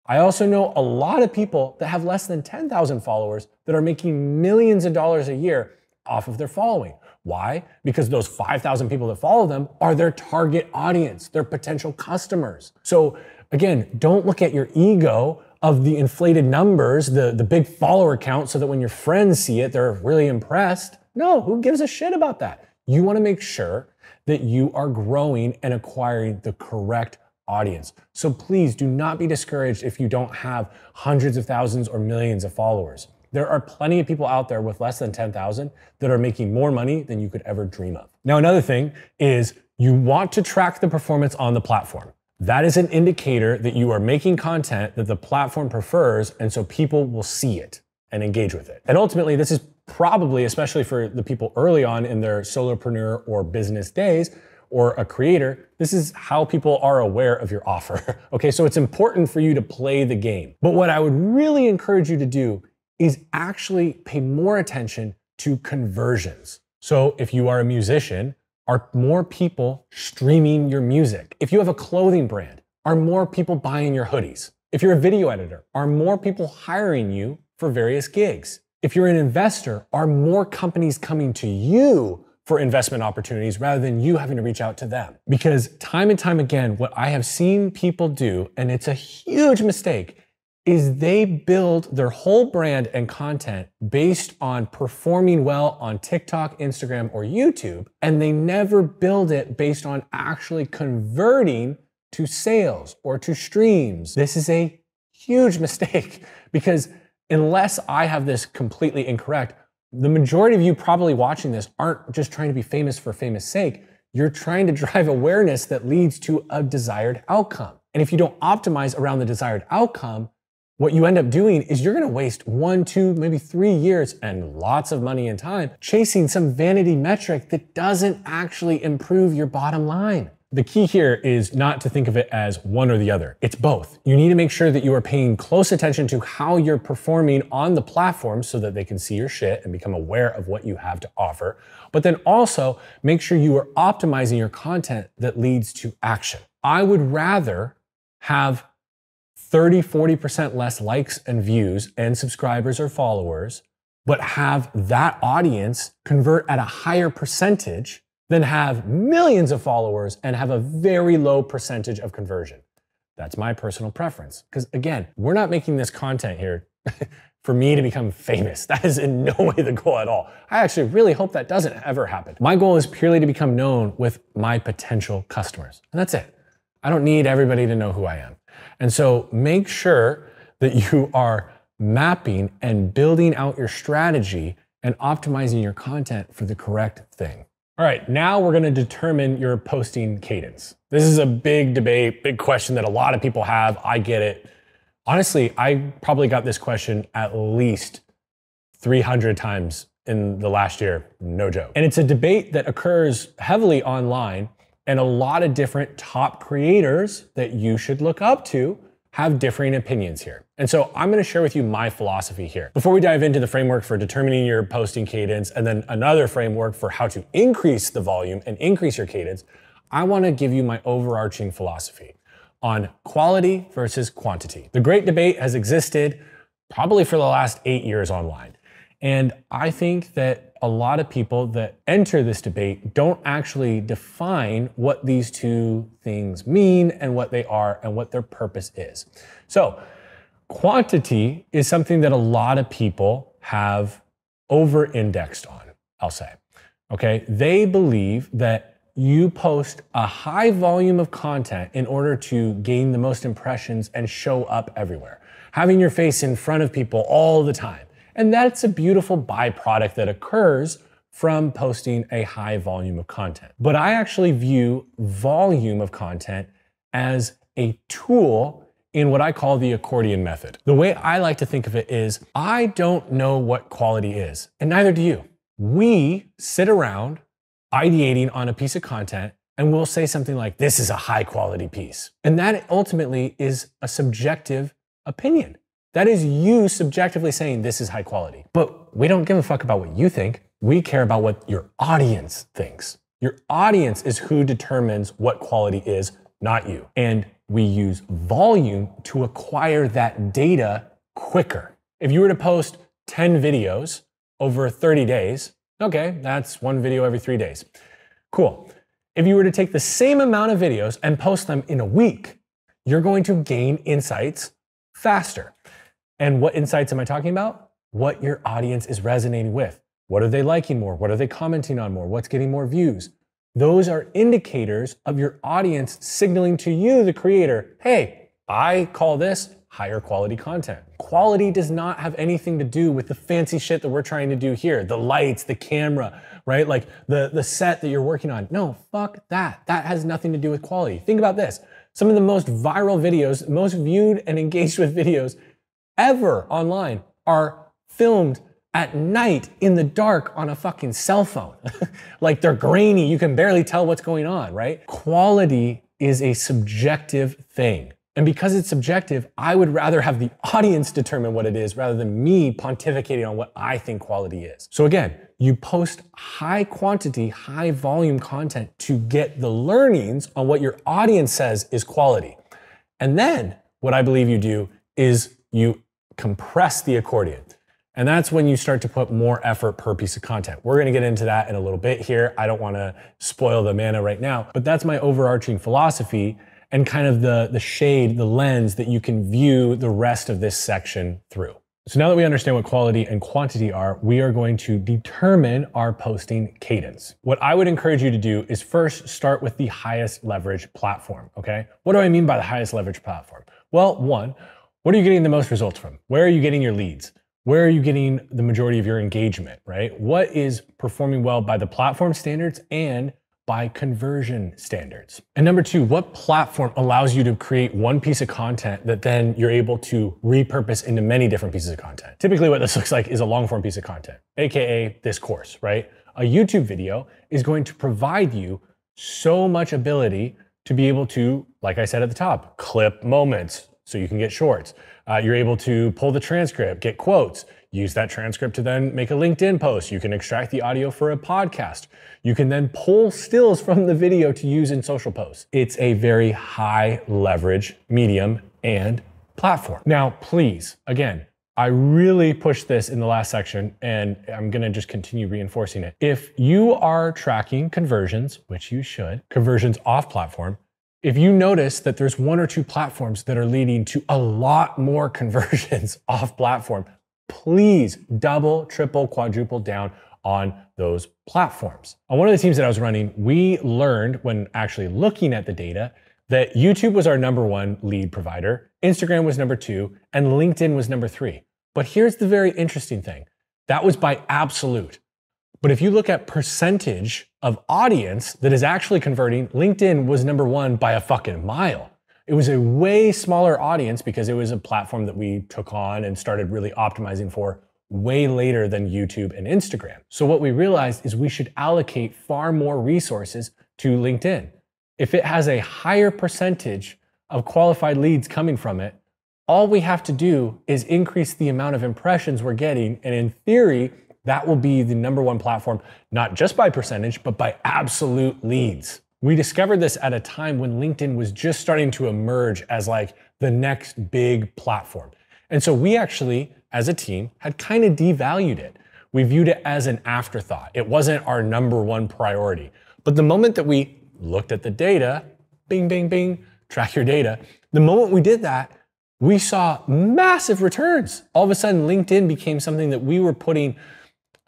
I also know a lot of people that have less than 10,000 followers that are making millions of dollars a year off of their following. Why? Because those 5,000 people that follow them are their target audience, their potential customers. So again, don't look at your ego of the inflated numbers, the big follower count, so that when your friends see it, they're really impressed. No, who gives a shit about that? You want to make sure that you are growing and acquiring the correct audience. So please do not be discouraged if you don't have hundreds of thousands or millions of followers. There are plenty of people out there with less than 10,000 that are making more money than you could ever dream of. Now, another thing is you want to track the performance on the platform. That is an indicator that you are making content that the platform prefers, and so people will see it and engage with it. And ultimately, this is probably, especially for the people early on in their solopreneur or business days, or a creator, this is how people are aware of your offer. Okay, so it's important for you to play the game. But what I would really encourage you to do is actually pay more attention to conversions. So if you are a musician, are more people streaming your music? If you have a clothing brand, are more people buying your hoodies? If you're a video editor, are more people hiring you for various gigs? If you're an investor, are more companies coming to you for investment opportunities rather than you having to reach out to them? Because time and time again, what I have seen people do, and it's a huge mistake, is they build their whole brand and content based on performing well on TikTok, Instagram, or YouTube, and they never build it based on actually converting to sales or to streams. This is a huge mistake because unless I have this completely incorrect, the majority of you probably watching this aren't just trying to be famous for famous sake. You're trying to drive awareness that leads to a desired outcome. And if you don't optimize around the desired outcome, what you end up doing is you're gonna waste 1, 2, maybe 3 years and lots of money and time chasing some vanity metric that doesn't actually improve your bottom line. The key here is not to think of it as one or the other. It's both. You need to make sure that you are paying close attention to how you're performing on the platform so that they can see your shit and become aware of what you have to offer. But then also make sure you are optimizing your content that leads to action. I would rather have 30, 40% less likes and views and subscribers or followers, but have that audience convert at a higher percentage than have millions of followers and have a very low percentage of conversion. That's my personal preference. Because again, we're not making this content here for me to become famous. That is in no way the goal at all. I actually really hope that doesn't ever happen. My goal is purely to become known with my potential customers. And that's it. I don't need everybody to know who I am. And so make sure that you are mapping and building out your strategy and optimizing your content for the correct thing. All right, now we're gonna determine your posting cadence. This is a big debate, big question that a lot of people have. I get it. Honestly, I probably got this question at least 300 times in the last year, no joke. And it's a debate that occurs heavily online, and a lot of different top creators that you should look up to have differing opinions here. And so I'm gonna share with you my philosophy here. Before we dive into the framework for determining your posting cadence, and then another framework for how to increase the volume and increase your cadence, I wanna give you my overarching philosophy. on quality versus quantity. The great debate has existed probably for the last 8 years online. And I think that a lot of people that enter this debate don't actually define what these two things mean and what they are and what their purpose is. So quantity is something that a lot of people have over-indexed on, I'll say. Okay, they believe that you post a high volume of content in order to gain the most impressions and show up everywhere, having your face in front of people all the time. And that's a beautiful byproduct that occurs from posting a high volume of content. But I actually view volume of content as a tool in what I call the accordion method. The way I like to think of it is, I don't know what quality is, and neither do you. We sit around ideating on a piece of content and we'll say something like, this is a high quality piece. And that ultimately is a subjective opinion. That is you subjectively saying this is high quality. But we don't give a fuck about what you think. We care about what your audience thinks. Your audience is who determines what quality is, not you. And we use volume to acquire that data quicker. If you were to post 10 videos over 30 days, okay, that's one video every 3 days. Cool. If you were to take the same amount of videos and post them in a week, you're going to gain insights faster. And what insights am I talking about? What your audience is resonating with. What are they liking more? What are they commenting on more? What's getting more views? Those are indicators of your audience signaling to you, the creator, hey, I call this higher quality content. Quality does not have anything to do with the fancy shit that we're trying to do here. The lights, the camera, right? Like the set that you're working on. No, fuck that. That has nothing to do with quality. Think about this. Some of the most viral videos, most viewed and engaged with videos ever online are filmed at night in the dark on a fucking cell phone. Like they're grainy, you can barely tell what's going on, right? Quality is a subjective thing. And because it's subjective, I would rather have the audience determine what it is rather than me pontificating on what I think quality is. So again, you post high quantity, high volume content to get the learnings on what your audience says is quality. And then what I believe you do is you compress the accordion. And that's when you start to put more effort per piece of content. We're gonna get into that in a little bit here. I don't wanna spoil the manna right now, but that's my overarching philosophy and kind of the shade, the lens that you can view the rest of this section through. So now that we understand what quality and quantity are, we are going to determine our posting cadence. What I would encourage you to do is first start with the highest leverage platform, okay? What do I mean by the highest leverage platform? Well, one, what are you getting the most results from? Where are you getting your leads? Where are you getting the majority of your engagement, right? What is performing well by the platform standards and by conversion standards? And number two, what platform allows you to create one piece of content that then you're able to repurpose into many different pieces of content? Typically what this looks like is a long form piece of content, AKA this course, right? A YouTube video is going to provide you so much ability to be able to, like I said at the top, clip moments so you can get shorts. You're able to pull the transcript, get quotes, use that transcript to then make a LinkedIn post. You can extract the audio for a podcast. You can then pull stills from the video to use in social posts. It's a very high leverage medium and platform. Now, please, again, I really pushed this in the last section and I'm gonna just continue reinforcing it. If you are tracking conversions, which you should, conversions off platform, if you notice that there's one or two platforms that are leading to a lot more conversions off platform, please double, triple, quadruple down on those platforms. On one of the teams that I was running, we learned when actually looking at the data that YouTube was our #1 lead provider, Instagram was #2, and LinkedIn was #3. But here's the very interesting thing. That was by absolute. But if you look at percentage of audience that is actually converting, LinkedIn was #1 by a fucking mile. It was a way smaller audience because it was a platform that we took on and started really optimizing for way later than YouTube and Instagram. So what we realized is we should allocate far more resources to LinkedIn. If it has a higher percentage of qualified leads coming from it, all we have to do is increase the amount of impressions we're getting, and in theory, that will be the #1 platform, not just by percentage, but by absolute leads. We discovered this at a time when LinkedIn was just starting to emerge as like the next big platform. And so we actually, as a team, had kind of devalued it. We viewed it as an afterthought. It wasn't our number one priority. But the moment that we looked at the data, bing, bing, bing, track your data, the moment we did that, we saw massive returns. All of a sudden, LinkedIn became something that we were putting,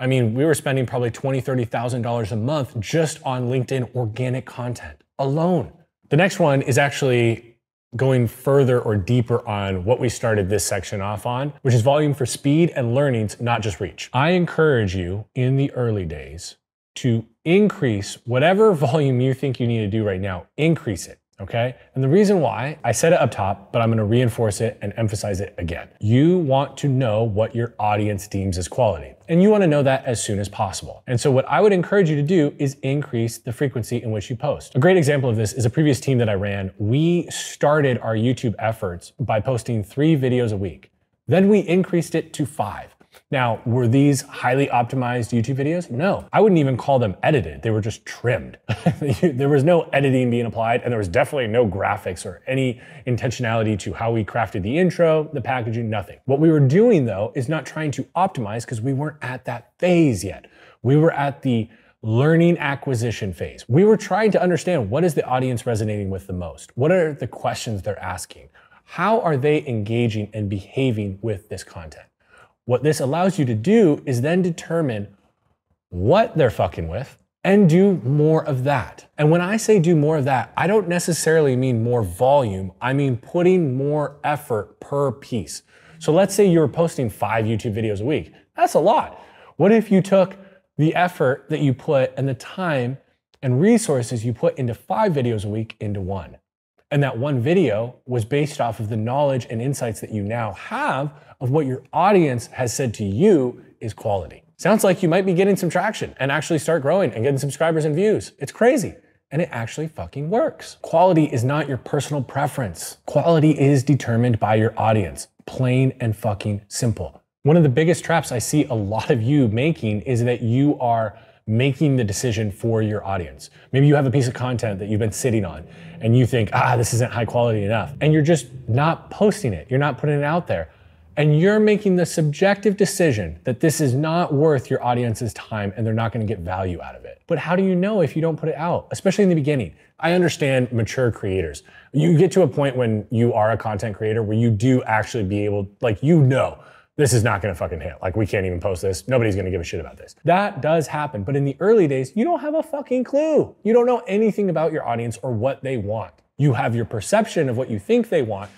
we were spending probably $20,000, $30,000 a month just on LinkedIn organic content alone. The next one is actually going further or deeper on what we started this section off on, which is volume for speed and learnings, not just reach. I encourage you in the early days to increase whatever volume you think you need to do right now, increase it. Okay? And the reason why, I said it up top, but I'm gonna reinforce it and emphasize it again. You want to know what your audience deems as quality. And you wanna know that as soon as possible. And so what I would encourage you to do is increase the frequency in which you post. A great example of this is a previous team that I ran. We started our YouTube efforts by posting 3 videos a week. Then we increased it to 5. Now, were these highly optimized YouTube videos? No, I wouldn't even call them edited. They were just trimmed. There was no editing being applied, and there was definitely no graphics or any intentionality to how we crafted the intro, the packaging, nothing. What we were doing though is not trying to optimize because we weren't at that phase yet. We were at the learning acquisition phase. We were trying to understand what is the audience resonating with the most? What are the questions they're asking? How are they engaging and behaving with this content? What this allows you to do is then determine what they're fucking with and do more of that. And when I say do more of that, I don't necessarily mean more volume. I mean putting more effort per piece. So let's say you were posting 5 YouTube videos a week. That's a lot. What if you took the effort that you put and the time and resources you put into 5 videos a week into 1? And that 1 video was based off of the knowledge and insights that you now have of what your audience has said to you is quality. Sounds like you might be getting some traction and actually start growing and getting subscribers and views. It's crazy. And it actually fucking works. Quality is not your personal preference. Quality is determined by your audience. Plain and fucking simple. One of the biggest traps I see a lot of you making is that you are making the decision for your audience. Maybe you have a piece of content that you've been sitting on and you think, this isn't high quality enough. And you're just not posting it. You're not putting it out there. And you're making the subjective decision that this is not worth your audience's time and they're not gonna get value out of it. But how do you know if you don't put it out, especially in the beginning? I understand mature creators. You get to a point when you are a content creator where you do actually be able, this is not gonna fucking hit. We can't even post this. Nobody's gonna give a shit about this. That does happen. But in the early days, you don't have a fucking clue. You don't know anything about your audience or what they want. You have your perception of what you think they want,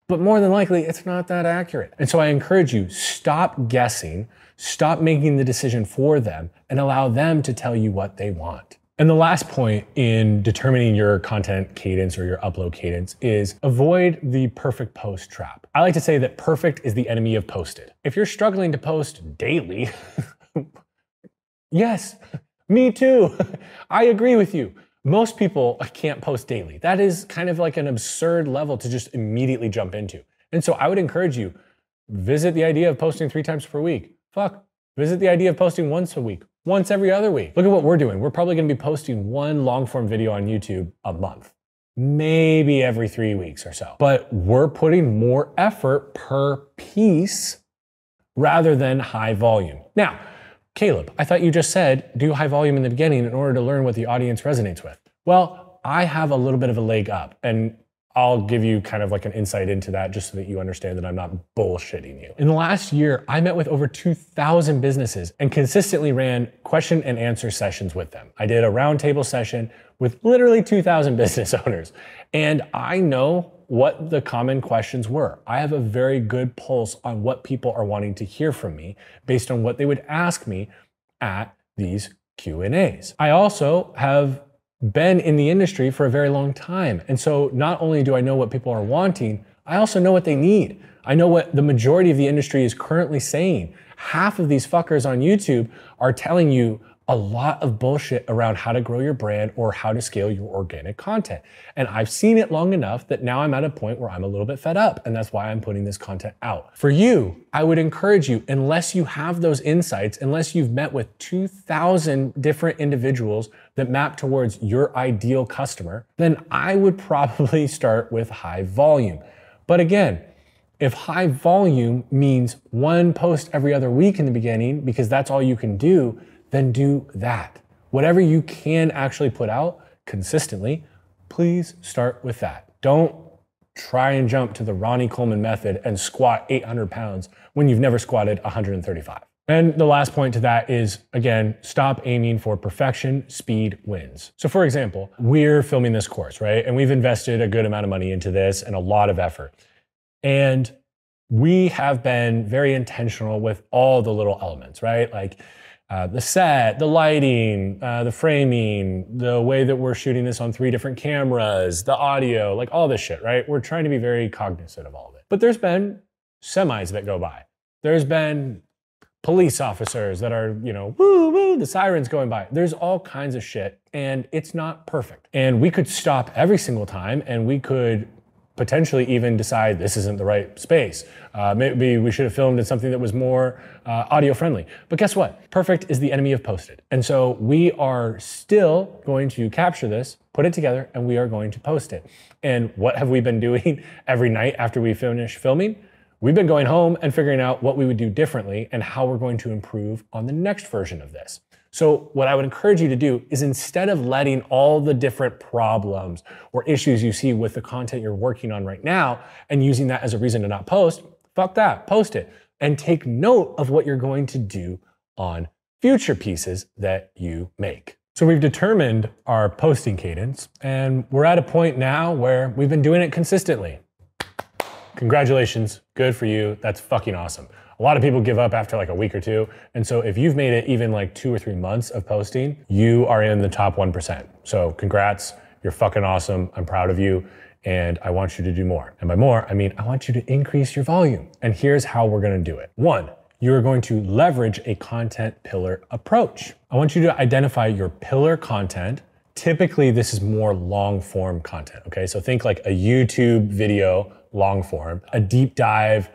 but more than likely, it's not that accurate. And so I encourage you, stop guessing, stop making the decision for them, and allow them to tell you what they want. And the last point in determining your content cadence or your upload cadence is avoid the perfect post trap. I like to say that perfect is the enemy of posted. If you're struggling to post daily, yes, me too. I agree with you. Most people can't post daily. That is kind of like an absurd level to just immediately jump into. And so I would encourage you, visit the idea of posting 3 times per week. Visit the idea of posting once a week, once every other week. Look at what we're doing. We're probably gonna be posting 1 long form video on YouTube a month, maybe every 3 weeks or so. But we're putting more effort per piece rather than high volume. Now, Caleb, I thought you just said do high volume in the beginning in order to learn what the audience resonates with. Well, I have a little bit of a leg up, and I'll give you kind of like an insight into that just so that you understand that I'm not bullshitting you. In the last year, I met with over 2,000 businesses and consistently ran question and answer sessions with them. I did a roundtable session with literally 2,000 business owners, and I know what the common questions were. I have a very good pulse on what people are wanting to hear from me based on what they would ask me at these Q&As. I also have been in the industry for a very long time. And so not only do I know what people are wanting, I also know what they need. I know what the majority of the industry is currently saying. Half of these fuckers on YouTube are telling you, a lot of bullshit around how to grow your brand or how to scale your organic content. And I've seen it long enough that now I'm at a point where I'm a little bit fed up, and that's why I'm putting this content out. For you, I would encourage you, unless you have those insights, unless you've met with 2,000 different individuals that map towards your ideal customer, then I would probably start with high volume. But again, if high volume means one post every other week in the beginning, because that's all you can do, then do that. Whatever you can actually put out consistently, please start with that. Don't try and jump to the Ronnie Coleman method and squat 800 pounds when you've never squatted 135. And the last point to that is, again, stop aiming for perfection. Speed wins. So for example, we're filming this course, right? And we've invested a good amount of money into this and a lot of effort. And we have been very intentional with all the little elements, right? Like the set, the lighting, the framing, the way that we're shooting this on 3 different cameras, the audio, like all this shit, right? We're trying to be very cognizant of all of it. But there's been semis that go by. There's been police officers that are, woo, woo, the sirens going by. There's all kinds of shit, and it's not perfect. And we could stop every single time, and we could potentially even decide this isn't the right space. Maybe we should have filmed in something that was more audio friendly. But guess what? Perfect is the enemy of posted. And so we are still going to capture this, put it together, and we are going to post it. And what have we been doing every night after we finish filming? We've been going home and figuring out what we would do differently and how we're going to improve on the next version of this. So what I would encourage you to do is, instead of letting all the different problems or issues you see with the content you're working on right now and using that as a reason to not post, fuck that, post it. And take note of what you're going to do on future pieces that you make. So we've determined our posting cadence, and we're at a point now where we've been doing it consistently. Congratulations, good for you, that's fucking awesome. A lot of people give up after like a week or two. And so if you've made it even like 2 or 3 months of posting, you are in the top 1%. So congrats, you're fucking awesome. I'm proud of you. And I want you to do more. And by more, I mean, I want you to increase your volume. And here's how we're gonna do it. 1, you're going to leverage a content pillar approach. I want you to identify your pillar content. Typically, this is more long form content, okay? So think like a YouTube video, long form, a deep dive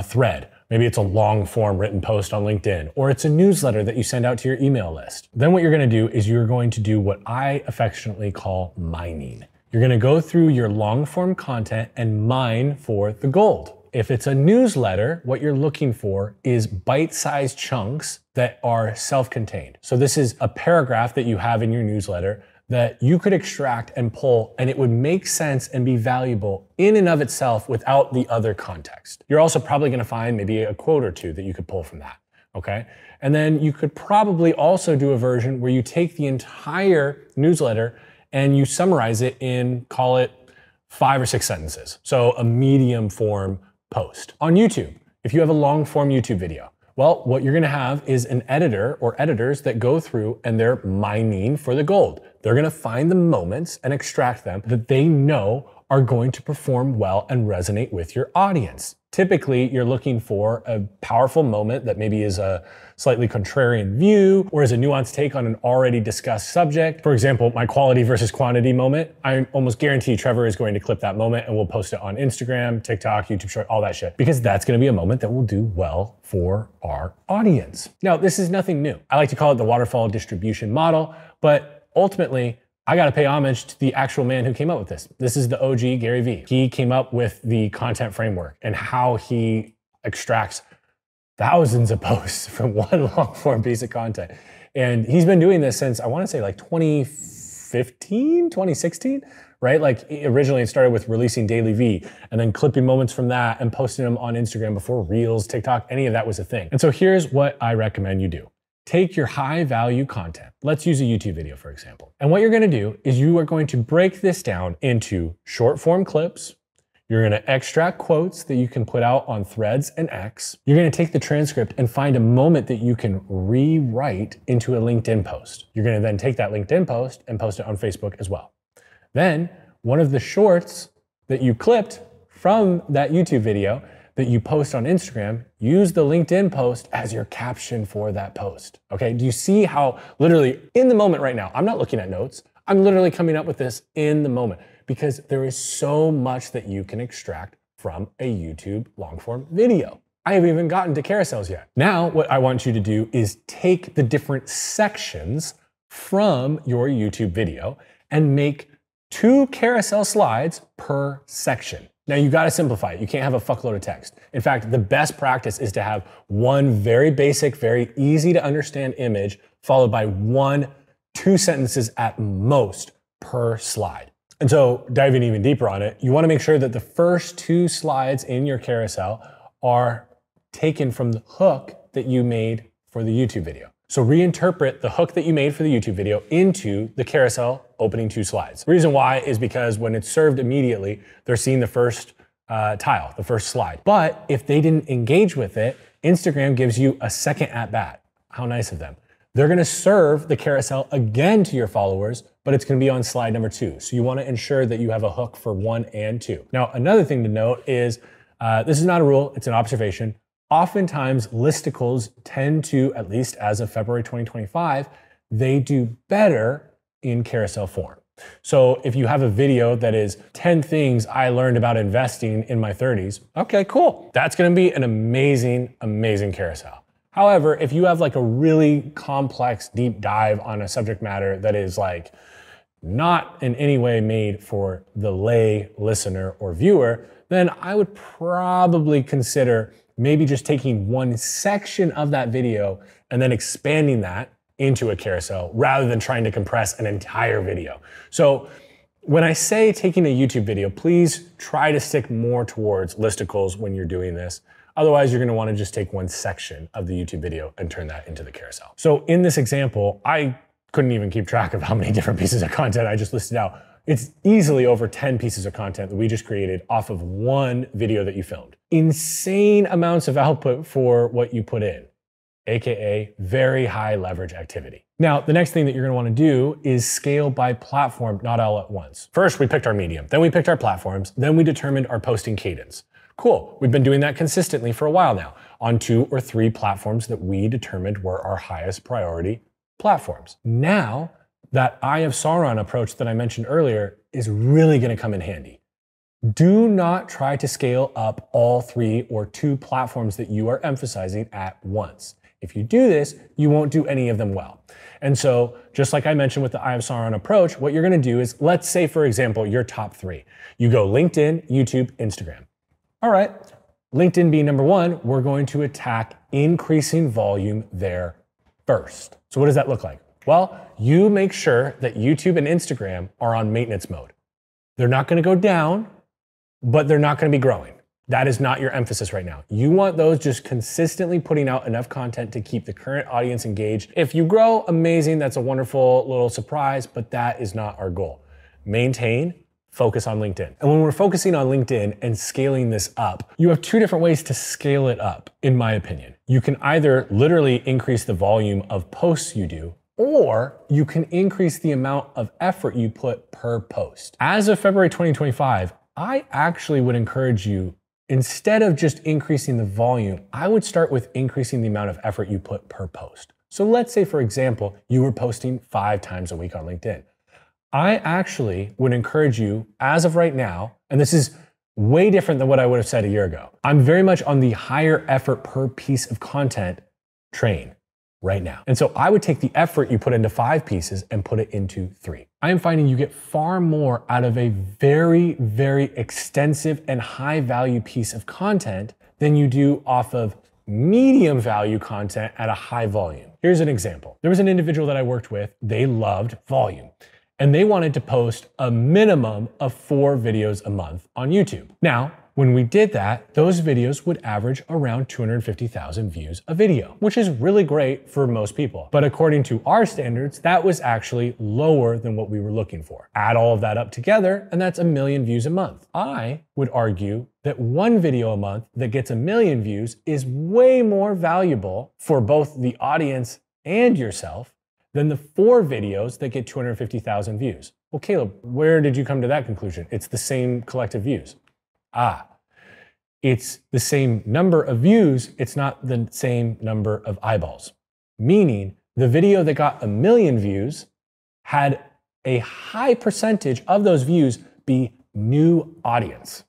thread. Maybe it's a long form written post on LinkedIn, or it's a newsletter that you send out to your email list. Then what you're gonna do is you're going to do what I affectionately call mining. You're gonna go through your long form content and mine for the gold. If it's a newsletter, what you're looking for is bite-sized chunks that are self-contained. So this is a paragraph that you have in your newsletter that you could extract and pull, and it would make sense and be valuable in and of itself without the other context. You're also probably gonna find maybe a quote or two that you could pull from that, okay? And then you could probably also do a version where you take the entire newsletter and you summarize it in, call it 5 or 6 sentences. So a medium form post. On YouTube, if you have a long form YouTube video, well, what you're gonna have is an editor or editors that go through and they're mining for the gold. They're gonna find the moments and extract them that they know are going to perform well and resonate with your audience. Typically, you're looking for a powerful moment that maybe is a slightly contrarian view or is a nuanced take on an already discussed subject. For example, my quality versus quantity moment, I almost guarantee Trevor is going to clip that moment and we'll post it on Instagram, TikTok, YouTube Short, all that shit, because that's gonna be a moment that will do well for our audience. Now, this is nothing new. I like to call it the waterfall distribution model, but ultimately, I gotta pay homage to the actual man who came up with this. This is the OG Gary Vee. He came up with the content framework and how he extracts thousands of posts from one long form piece of content. And he's been doing this since, I wanna say like 2015, 2016, right? Like originally it started with releasing Daily V and then clipping moments from that and posting them on Instagram before Reels, TikTok, any of that was a thing. And so here's what I recommend you do. Take your high value content. Let's use a YouTube video, for example. And what you're gonna do is you are going to break this down into short form clips. You're gonna extract quotes that you can put out on Threads and X. You're gonna take the transcript and find a moment that you can rewrite into a LinkedIn post. You're gonna then take that LinkedIn post and post it on Facebook as well. Then one of the shorts that you clipped from that YouTube video, that you post on Instagram, use the LinkedIn post as your caption for that post. Okay, do you see how literally in the moment right now, I'm not looking at notes, I'm literally coming up with this in the moment because there is so much that you can extract from a YouTube long form video. I haven't even gotten to carousels yet. Now, what I want you to do is take the different sections from your YouTube video and make 2 carousel slides per section. Now you gotta simplify it. You can't have a fuckload of text. In fact, the best practice is to have one very basic, very easy to understand image followed by 1-2 sentences at most per slide. And so diving even deeper on it, you wanna make sure that the first 2 slides in your carousel are taken from the hook that you made for the YouTube video. So reinterpret the hook that you made for the YouTube video into the carousel opening 2 slides. The reason why is because when it's served immediately, they're seeing the first tile, the first slide. But if they didn't engage with it, Instagram gives you a second at bat. How nice of them. They're gonna serve the carousel again to your followers, but it's gonna be on slide number 2. So you wanna ensure that you have a hook for 1 and 2. Now, another thing to note is, this is not a rule, it's an observation. Oftentimes, listicles tend to, at least as of February 2025, they do better in carousel form. So if you have a video that is 10 things I learned about investing in my 30s, okay, cool. That's gonna be an amazing, amazing carousel. However, if you have like a really complex deep dive on a subject matter that is like not in any way made for the lay listener or viewer, then I would probably consider maybe just taking one section of that video and then expanding that into a carousel rather than trying to compress an entire video. So when I say taking a YouTube video, please try to stick more towards listicles when you're doing this. Otherwise, you're gonna wanna just take one section of the YouTube video and turn that into the carousel. So in this example, I couldn't even keep track of how many different pieces of content I just listed out. It's easily over 10 pieces of content that we just created off of one video that you filmed. Insane amounts of output for what you put in, AKA very high leverage activity. Now, the next thing that you're gonna wanna do is scale by platform, not all at once. First, we picked our medium, then we picked our platforms, then we determined our posting cadence. Cool, we've been doing that consistently for a while now on 2 or 3 platforms that we determined were our highest priority platforms. Now, that Eye of Sauron approach that I mentioned earlier is really gonna come in handy. Do not try to scale up all 3 or 2 platforms that you are emphasizing at once. If you do this, you won't do any of them well. And so, just like I mentioned with the Eye of Sauron approach, what you're gonna do is, let's say for example, your top 3. You go LinkedIn, YouTube, Instagram. All right, LinkedIn being number 1, we're going to attack increasing volume there first. So what does that look like? Well, you make sure that YouTube and Instagram are on maintenance mode. They're not gonna go down, but they're not gonna be growing. That is not your emphasis right now. You want those just consistently putting out enough content to keep the current audience engaged. If you grow, amazing, that's a wonderful little surprise, but that is not our goal. Maintain, focus on LinkedIn. And when we're focusing on LinkedIn and scaling this up, you have 2 different ways to scale it up, in my opinion. You can either literally increase the volume of posts you do, or you can increase the amount of effort you put per post. As of February 2025, I actually would encourage you, instead of just increasing the volume, I would start with increasing the amount of effort you put per post. So let's say, for example, you were posting 5 times a week on LinkedIn. I actually would encourage you, as of right now, and this is way different than what I would have said a year ago. I'm very much on the higher effort per piece of content train right now. And so I would take the effort you put into 5 pieces and put it into 3. I am finding you get far more out of a very, very extensive and high value piece of content than you do off of medium value content at a high volume. Here's an example. There was an individual that I worked with, they loved volume, and they wanted to post a minimum of 4 videos a month on YouTube. Now, when we did that, those videos would average around 250,000 views a video, which is really great for most people. But according to our standards, that was actually lower than what we were looking for. Add all of that up together, and that's 1 million views a month. I would argue that 1 video a month that gets 1 million views is way more valuable for both the audience and yourself than the 4 videos that get 250,000 views. Well, Caleb, where did you come to that conclusion? It's the same collective views. It's the same number of views, it's not the same number of eyeballs. Meaning the video that got 1 million views had a high percentage of those views be new audience.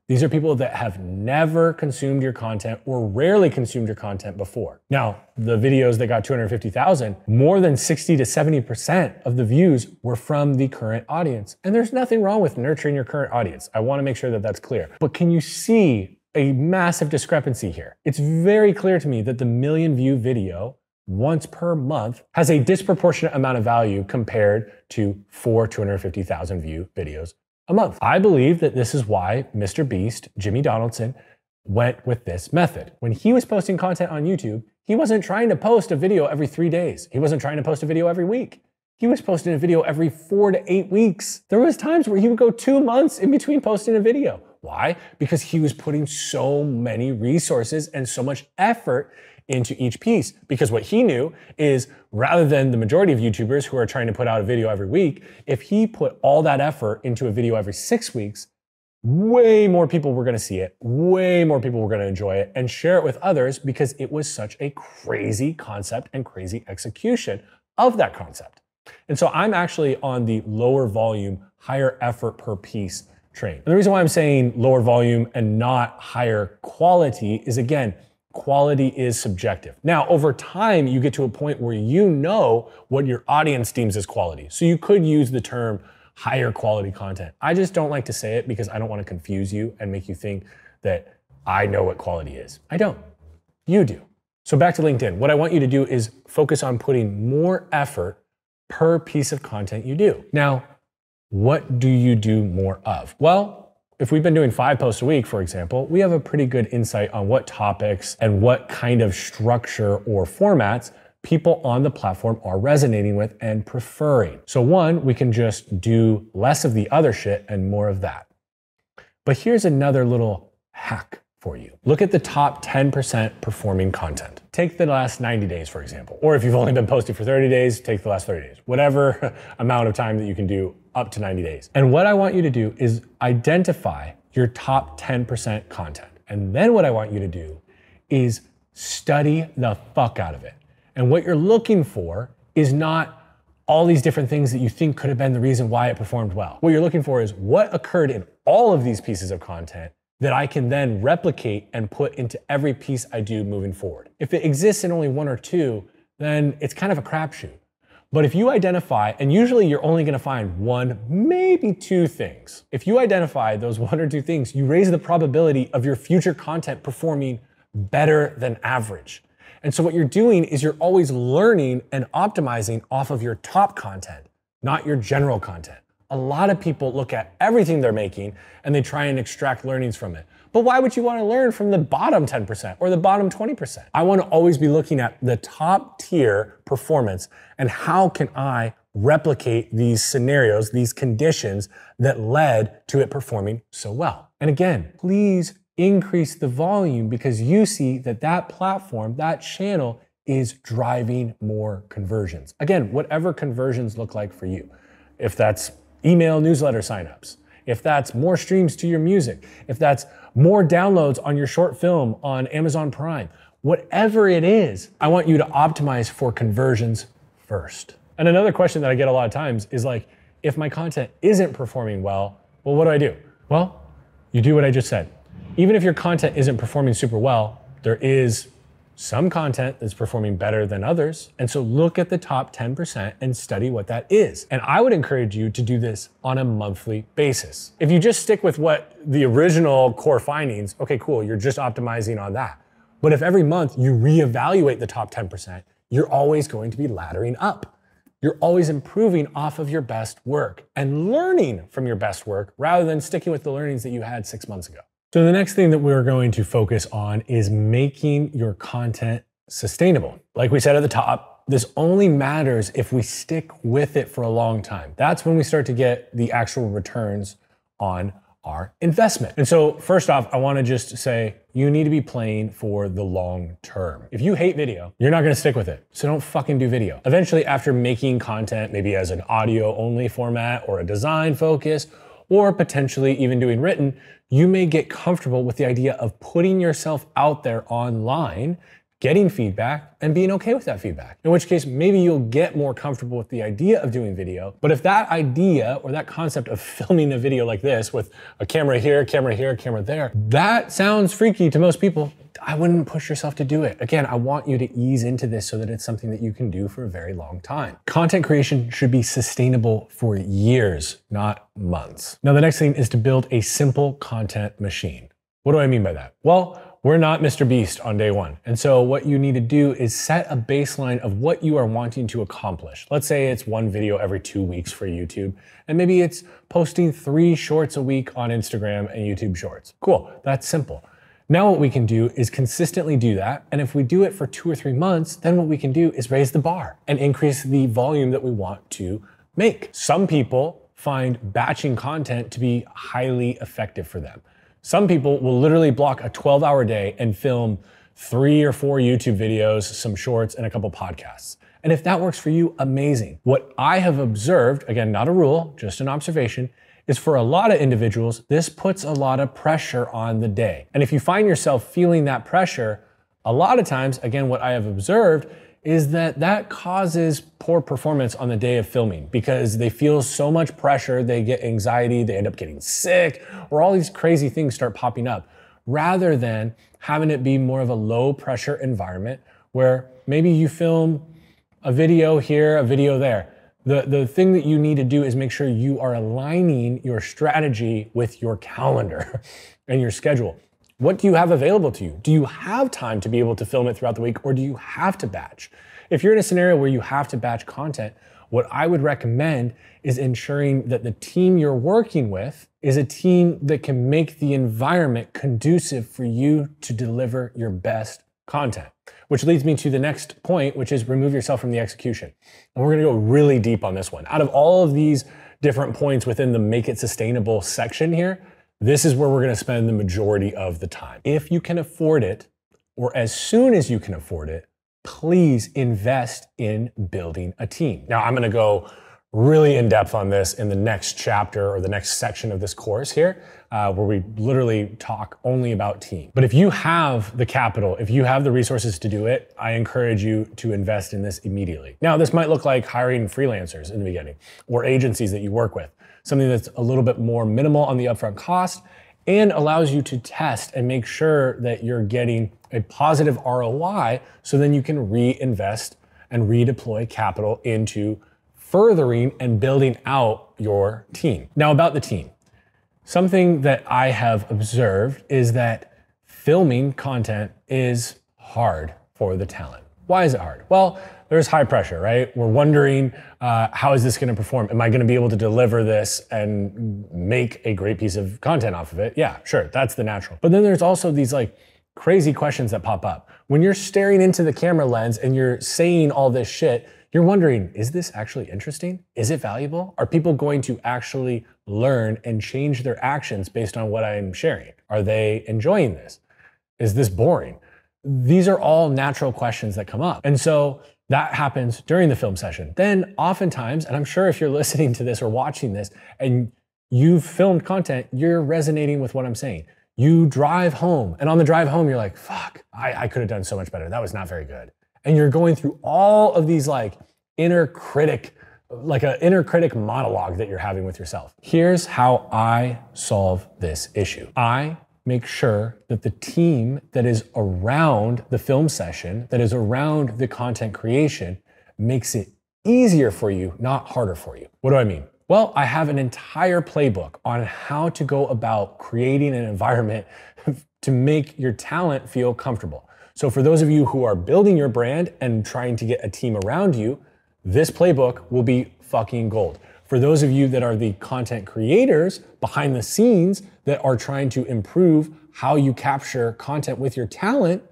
These are people that have never consumed your content or rarely consumed your content before. Now, the videos that got 250,000, more than 60 to 70% of the views were from the current audience. And there's nothing wrong with nurturing your current audience. I want to make sure that that's clear. But can you see a massive discrepancy here? It's very clear to me that the 1 million view video once per month has a disproportionate amount of value compared to 4 250,000 view videos a month. I believe that this is why Mr. Beast, Jimmy Donaldson, went with this method. When he was posting content on YouTube, he wasn't trying to post a video every 3 days. He wasn't trying to post a video every week. He was posting a video every 4 to 8 weeks. There was times where he would go 2 months in between posting a video. Why? Because he was putting so many resources and so much effort into each piece. Because what he knew is, rather than the majority of YouTubers who are trying to put out a video every week, if he put all that effort into a video every 6 weeks, way more people were gonna see it, way more people were gonna enjoy it and share it with others, because it was such a crazy concept and crazy execution of that concept. And so I'm actually on the lower volume, higher effort per piece train. And the reason why I'm saying lower volume and not higher quality is, again, quality is subjective. Now, over time, you get to a point where you know what your audience deems as quality. So you could use the term higher quality content. I just don't like to say it because I don't want to confuse you and make you think that I know what quality is. I don't. You do. So back to LinkedIn. What I want you to do is focus on putting more effort per piece of content you do. Now, what do you do more of? Well, if we've been doing 5 posts a week, for example, we have a pretty good insight on what topics and what kind of structure or formats people on the platform are resonating with and preferring. So one, we can just do less of the other shit and more of that. But here's another little hack for you. Look at the top 10% performing content. Take the last 90 days, for example. Or if you've only been posting for 30 days, take the last 30 days. Whatever amount of time that you can do up to 90 days. And what I want you to do is identify your top 10% content. And then what I want you to do is study the fuck out of it. And what you're looking for is not all these different things that you think could have been the reason why it performed well. What you're looking for is what occurred in all of these pieces of content that I can then replicate and put into every piece I do moving forward. If it exists in only 1 or 2, then it's kind of a crapshoot. But if you identify, and usually you're only gonna find 1, maybe 2 things. If you identify those 1 or 2 things, you raise the probability of your future content performing better than average. And so what you're doing is you're always learning and optimizing off of your top content, not your general content. A lot of people look at everything they're making and they try and extract learnings from it. But why would you want to learn from the bottom 10% or the bottom 20%? I want to always be looking at the top tier performance and how can I replicate these scenarios, these conditions that led to it performing so well. And again, please increase the volume because you see that that platform, that channel is driving more conversions. Again, whatever conversions look like for you. If that's email newsletter signups, if that's more streams to your music, if that's more downloads on your short film on Amazon Prime, whatever it is, I want you to optimize for conversions first. And another question that I get a lot of times is like, if my content isn't performing well, what do? Well, you do what I just said. Even if your content isn't performing super well, there is some content that's performing better than others. And so look at the top 10% and study what that is. And I would encourage you to do this on a monthly basis. If you just stick with what the original core findings, okay, cool, you're just optimizing on that. But if every month you reevaluate the top 10%, you're always going to be laddering up. You're always improving off of your best work and learning from your best work rather than sticking with the learnings that you had 6 months ago. So the next thing that we're going to focus on is making your content sustainable. Like we said at the top, this only matters if we stick with it for a long time. That's when we start to get the actual returns on our investment. And so first off, I want to just say you need to be playing for the long term. If you hate video, you're not going to stick with it. So don't fucking do video. Eventually, after making content, maybe as an audio only format or a design focus, or potentially even doing written, you may get comfortable with the idea of putting yourself out there online, getting feedback, and being okay with that feedback. In which case, maybe you'll get more comfortable with the idea of doing video. But if that idea or that concept of filming a video like this with a camera here, camera there, that sounds freaky to most people, I wouldn't push yourself to do it. Again, I want you to ease into this so that it's something that you can do for a very long time. Content creation should be sustainable for years, not months. Now, the next thing is to build a simple content machine. What do I mean by that? Well, we're not Mr. Beast on day one. And so what you need to do is set a baseline of what you are wanting to accomplish. Let's say it's one video every 2 weeks for YouTube, and maybe it's posting 3 shorts a week on Instagram and YouTube Shorts. Cool, that's simple. Now what we can do is consistently do that. And if we do it for 2 or 3 months, then what we can do is raise the bar and increase the volume that we want to make. Some people find batching content to be highly effective for them. Some people will literally block a 12-hour day and film 3 or 4 YouTube videos, some shorts, and a couple podcasts. And if that works for you, amazing. What I have observed, again, not a rule, just an observation, is for a lot of individuals, this puts a lot of pressure on the day. And if you find yourself feeling that pressure, a lot of times, again, what I have observed is that that causes poor performance on the day of filming because they feel so much pressure, they get anxiety, they end up getting sick, or all these crazy things start popping up, rather than having it be more of a low pressure environment where maybe you film a video here, a video there. The thing that you need to do is make sure you are aligning your strategy with your calendar and your schedule. What do you have available to you? Do you have time to be able to film it throughout the week, or do you have to batch? If you're in a scenario where you have to batch content, what I would recommend is ensuring that the team you're working with is a team that can make the environment conducive for you to deliver your best content. Which leads me to the next point, which is remove yourself from the execution. And we're gonna go really deep on this one. Out of all of these different points within the make it sustainable section here, this is where we're gonna spend the majority of the time. If you can afford it, or as soon as you can afford it, please invest in building a team. Now, I'm gonna go really in depth on this in the next chapter or the next section of this course here, where we literally talk only about team. But if you have the capital, if you have the resources to do it, I encourage you to invest in this immediately. Now, this might look like hiring freelancers in the beginning or agencies that you work with, something that's a little bit more minimal on the upfront cost and allows you to test and make sure that you're getting a positive ROI so then you can reinvest and redeploy capital into furthering and building out your team. Now, about the team. Something that I have observed is that filming content is hard for the talent. Why is it hard? Well, there's high pressure, right? We're wondering, how is this gonna perform? Am I gonna be able to deliver this and make a great piece of content off of it? Yeah, sure, that's the natural. But then there's also these like crazy questions that pop up. When you're staring into the camera lens and you're saying all this shit, you're wondering, is this actually interesting? Is it valuable? Are people going to actually learn and change their actions based on what I'm sharing? Are they enjoying this? Is this boring? These are all natural questions that come up. And so that happens during the film session. Then oftentimes, and I'm sure if you're listening to this or watching this and you've filmed content, you're resonating with what I'm saying. You drive home, and on the drive home, you're like, fuck, I could have done so much better. That was not very good. And you're going through all of these like inner critic monologue that you're having with yourself. Here's how I solve this issue. I make sure that the team that is around the film session, that is around the content creation, makes it easier for you, not harder for you. What do I mean? Well, I have an entire playbook on how to go about creating an environment to make your talent feel comfortable. So for those of you who are building your brand and trying to get a team around you, this playbook will be fucking gold. For those of you that are the content creators behind the scenes that are trying to improve how you capture content with your talent,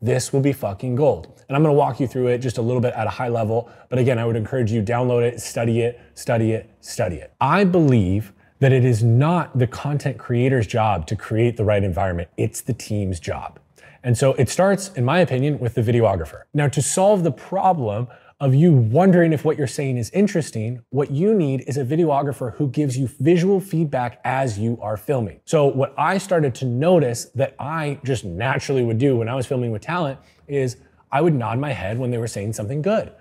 this will be fucking gold. And I'm gonna walk you through it just a little bit at a high level. But again, I would encourage you, download it, study it, study it, study it. I believe that it is not the content creator's job to create the right environment. It's the team's job. And so it starts, in my opinion, with the videographer. Now, to solve the problem of you wondering if what you're saying is interesting, what you need is a videographer who gives you visual feedback as you are filming. So what I started to notice that I just naturally would do when I was filming with talent is I would nod my head when they were saying something good.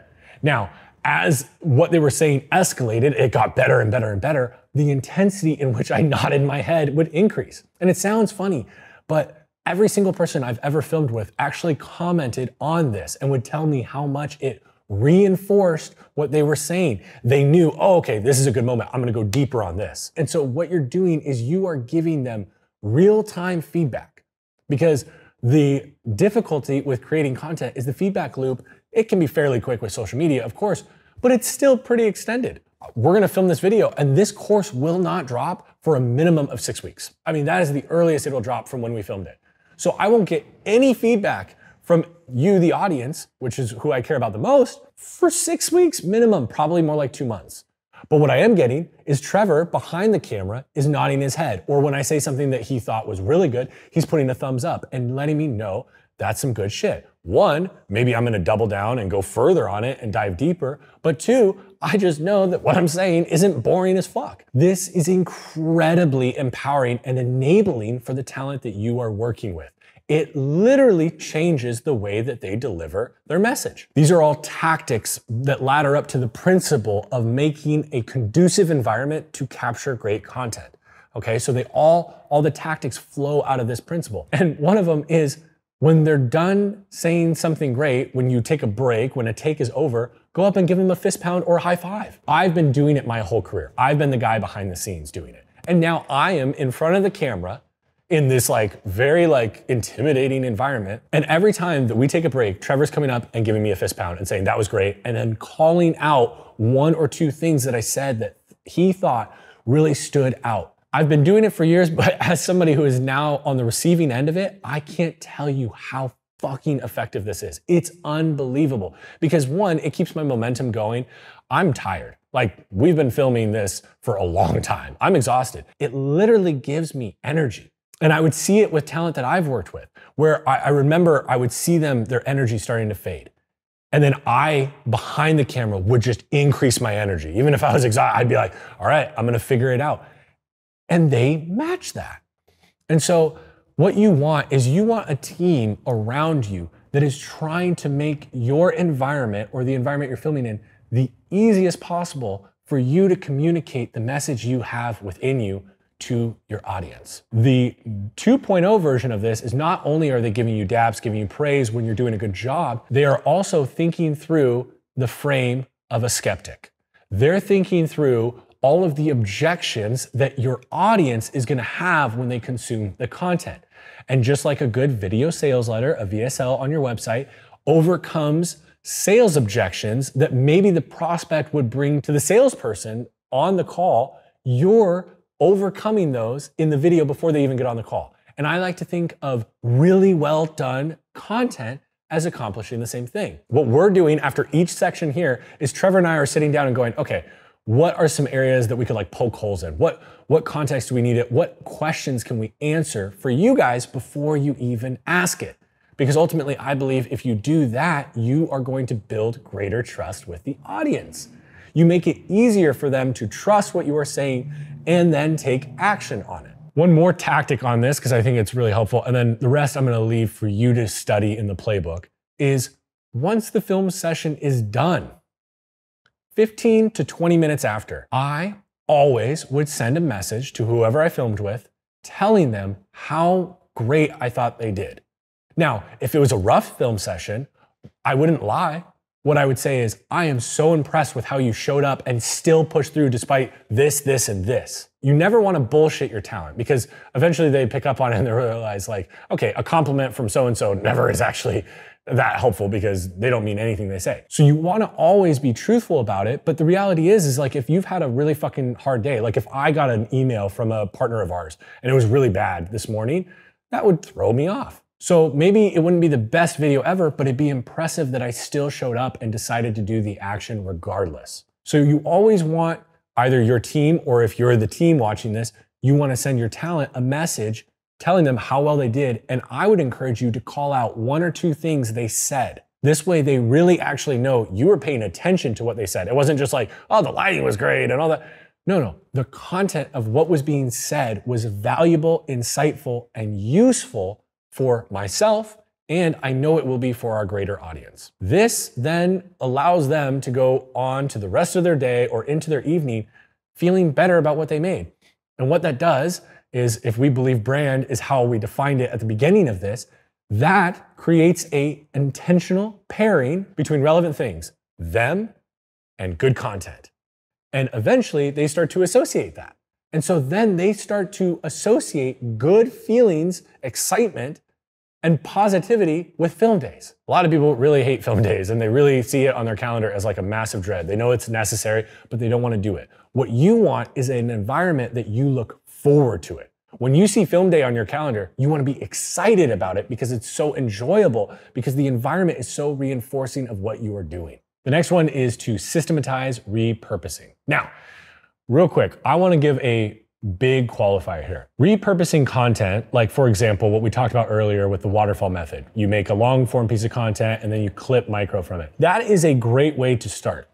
Now, as what they were saying escalated, it got better and better and better, the intensity in which I nodded my head would increase. And it sounds funny, but every single person I've ever filmed with actually commented on this and would tell me how much it reinforced what they were saying. They knew, oh, okay, this is a good moment. I'm gonna go deeper on this. And so what you're doing is you are giving them real-time feedback, because the difficulty with creating content is the feedback loop. It can be fairly quick with social media, of course, but it's still pretty extended. We're gonna film this video and this course will not drop for a minimum of 6 weeks. I mean, that is the earliest it'll drop from when we filmed it. So I won't get any feedback from you, the audience, which is who I care about the most, for 6 weeks minimum, probably more like 2 months. But what I am getting is Trevor behind the camera is nodding his head. Or when I say something that he thought was really good, he's putting a thumbs up and letting me know that's some good shit. One, maybe I'm gonna double down and go further on it and dive deeper. But two, I just know that what I'm saying isn't boring as fuck. This is incredibly empowering and enabling for the talent that you are working with. It literally changes the way that they deliver their message. These are all tactics that ladder up to the principle of making a conducive environment to capture great content. Okay, so all the tactics flow out of this principle. And one of them is when they're done saying something great, when you take a break, when a take is over, go up and give them a fist pound or a high five. I've been doing it my whole career. I've been the guy behind the scenes doing it. And now I am in front of the camera in this very intimidating environment. And every time that we take a break, Trevor's coming up and giving me a fist pound and saying that was great, and then calling out 1 or 2 things that I said that he thought really stood out. I've been doing it for years, but as somebody who is now on the receiving end of it, I can't tell you how fucking effective this is. It's unbelievable because one, it keeps my momentum going. I'm tired. We've been filming this for a long time. I'm exhausted. It literally gives me energy. And I would see it with talent that I've worked with, where I remember I would see their energy starting to fade. And then I, behind the camera, would just increase my energy. Even if I was exhausted, I'd be like, all right, I'm gonna figure it out. And they match that. And so what you want is you want a team around you that is trying to make your environment or the environment you're filming in the easiest possible for you to communicate the message you have within you to your audience. The 2.0 version of this is not only are they giving you daps, giving you praise when you're doing a good job, they are also thinking through the frame of a skeptic. They're thinking through all of the objections that your audience is gonna have when they consume the content. And just like a good video sales letter, a VSL on your website overcomes sales objections that maybe the prospect would bring to the salesperson on the call, you're overcoming those in the video before they even get on the call. And I like to think of really well done content as accomplishing the same thing. What we're doing after each section here is Trevor and I are sitting down and going, okay, what are some areas that we could poke holes in? What context do we need it? What questions can we answer for you guys before you even ask it? Because ultimately, I believe if you do that, you are going to build greater trust with the audience. You make it easier for them to trust what you are saying and then take action on it. One more tactic on this, because I think it's really helpful, and then the rest I'm gonna leave for you to study in the playbook, is once the film session is done, 15 to 20 minutes after, I always would send a message to whoever I filmed with telling them how great I thought they did. Now, if it was a rough film session, I wouldn't lie. What I would say is, I am so impressed with how you showed up and still pushed through despite this, this, and this. You never want to bullshit your talent because eventually they pick up on it and they realize okay, a compliment from so-and-so never is actually that helpful because they don't mean anything they say. So you want to always be truthful about it. But the reality is if you've had a really fucking hard day, if I got an email from a partner of ours and it was really bad this morning, that would throw me off. So maybe it wouldn't be the best video ever, but it'd be impressive that I still showed up and decided to do the action regardless. So you always want either your team, or if you're the team watching this, you want to send your talent a message telling them how well they did. And I would encourage you to call out 1 or 2 things they said. This way they really actually know you were paying attention to what they said. It wasn't just like, oh, the lighting was great and all that. No, the content of what was being said was valuable, insightful, and useful for myself, and I know it will be for our greater audience. This then allows them to go on to the rest of their day or into their evening feeling better about what they made. And what that does is, if we believe brand is how we defined it at the beginning of this, that creates an intentional pairing between relevant things, them and good content. And eventually they start to associate that. And so then they start to associate good feelings, excitement, and positivity with film days. A lot of people really hate film days and they really see it on their calendar as like a massive dread. They know it's necessary, but they don't want to do it. What you want is an environment that you look forward to it. When you see film day on your calendar, you want to be excited about it because it's so enjoyable, because the environment is so reinforcing of what you are doing. The next one is to systematize repurposing. Now, real quick, I want to give a big qualifier here. Repurposing content, like for example, what we talked about earlier with the waterfall method. You make a long form piece of content and then you clip micro from it. That is a great way to start.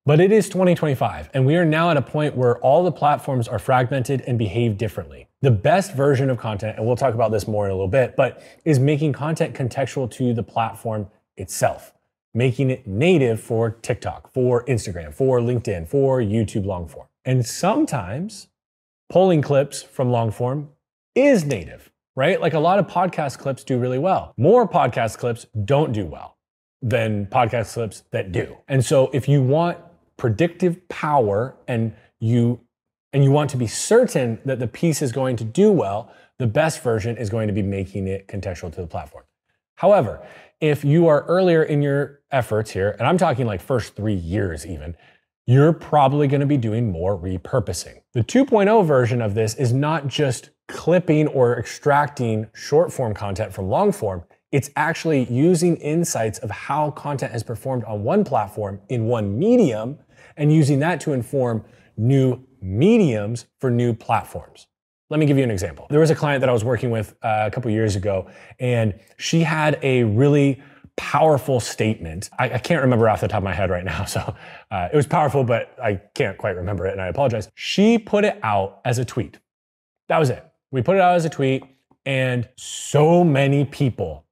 But it is 2025, and we are now at a point where all the platforms are fragmented and behave differently. The best version of content, and we'll talk about this more in a little bit, but is making content contextual to the platform itself, making it native for TikTok, for Instagram, for LinkedIn, for YouTube long form. And sometimes pulling clips from long form is native, right? Like a lot of podcast clips do really well. More podcast clips don't do well than podcast clips that do. And so if you want predictive power and you want to be certain that the piece is going to do well, the best version is going to be making it contextual to the platform. However, if you are earlier in your efforts here, and I'm talking like first 3 years even, you're probably going to be doing more repurposing. The 2.0 version of this is not just clipping or extracting short form content from long form. It's actually using insights of how content has performed on one platform in one medium and using that to inform new mediums for new platforms. Let me give you an example. There was a client that I was working with a couple years ago, and she had a really powerful statement. I can't remember off the top of my head right now, so it was powerful, but I can't quite remember it, and I apologize. She put it out as a tweet. That was it. We put it out as a tweet, and so many people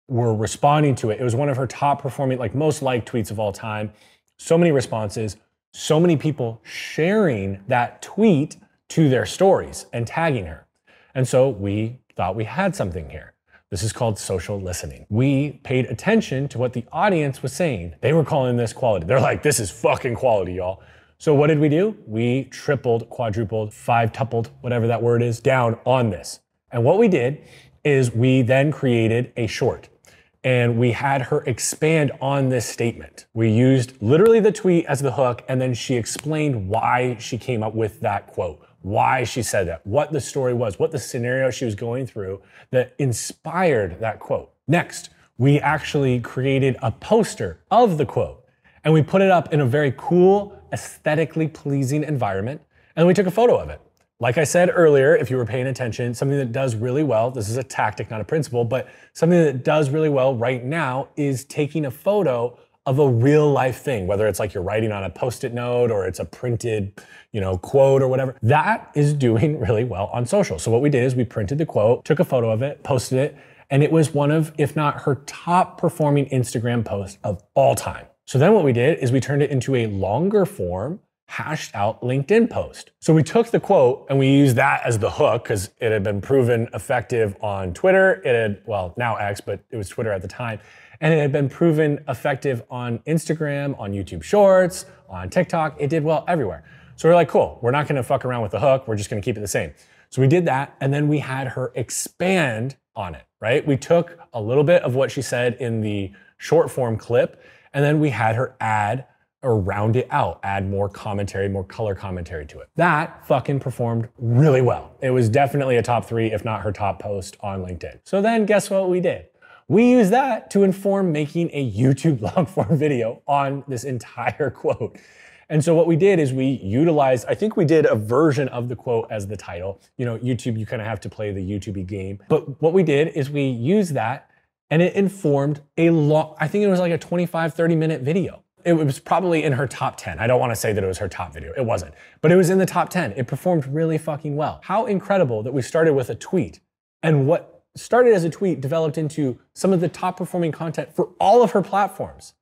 were responding to it. It was one of her top performing, like most liked tweets of all time. So many responses, so many people sharing that tweet to their stories and tagging her. And so we thought we had something here. This is called social listening. We paid attention to what the audience was saying. They were calling this quality. They're like, this is fucking quality, y'all. So what did we do? We tripled, quadrupled, five-tupled, whatever that word is, down on this. And what we did is we then created a short. And we had her expand on this statement. We used literally the tweet as the hook, and then she explained why she came up with that quote, why she said that, what the story was, what the scenario she was going through that inspired that quote. Next, we actually created a poster of the quote, and we put it up in a very cool, aesthetically pleasing environment, and we took a photo of it. Like I said earlier, if you were paying attention, something that does really well, this is a tactic, not a principle, but something that does really well right now is taking a photo of a real life thing, whether it's like you're writing on a Post-it note or it's a printed, quote or whatever. That is doing really well on social. So what we did is we printed the quote, took a photo of it, posted it, and it was one of, if not her top performing Instagram post of all time. So then what we did is we turned it into a longer form, hashed out LinkedIn post. So we took the quote and we used that as the hook because it had been proven effective on Twitter. It had, well, now X, but it was Twitter at the time. And it had been proven effective on Instagram, on YouTube Shorts, on TikTok. It did well everywhere. So we're like, cool, we're not gonna fuck around with the hook. We're just gonna keep it the same. So we did that, and then we had her expand on it, right? We took a little bit of what she said in the short form clip, and then we had her add or round it out, add more commentary, more color commentary to it. That fucking performed really well. It was definitely a top 3, if not her top post on LinkedIn. So then guess what we did? We used that to inform making a YouTube long form video on this entire quote. And so what we did is we utilized, I think we did a version of the quote as the title. YouTube, you kind of have to play the YouTube-y game. But what we did is we used that And it informed a long, I think it was like a 25, 30-minute video. It was probably in her top 10. I don't want to say that it was her top video. It wasn't. But it was in the top 10. It performed really fucking well. How incredible that we started with a tweet. And what started as a tweet developed into some of the top performing content for all of her platforms.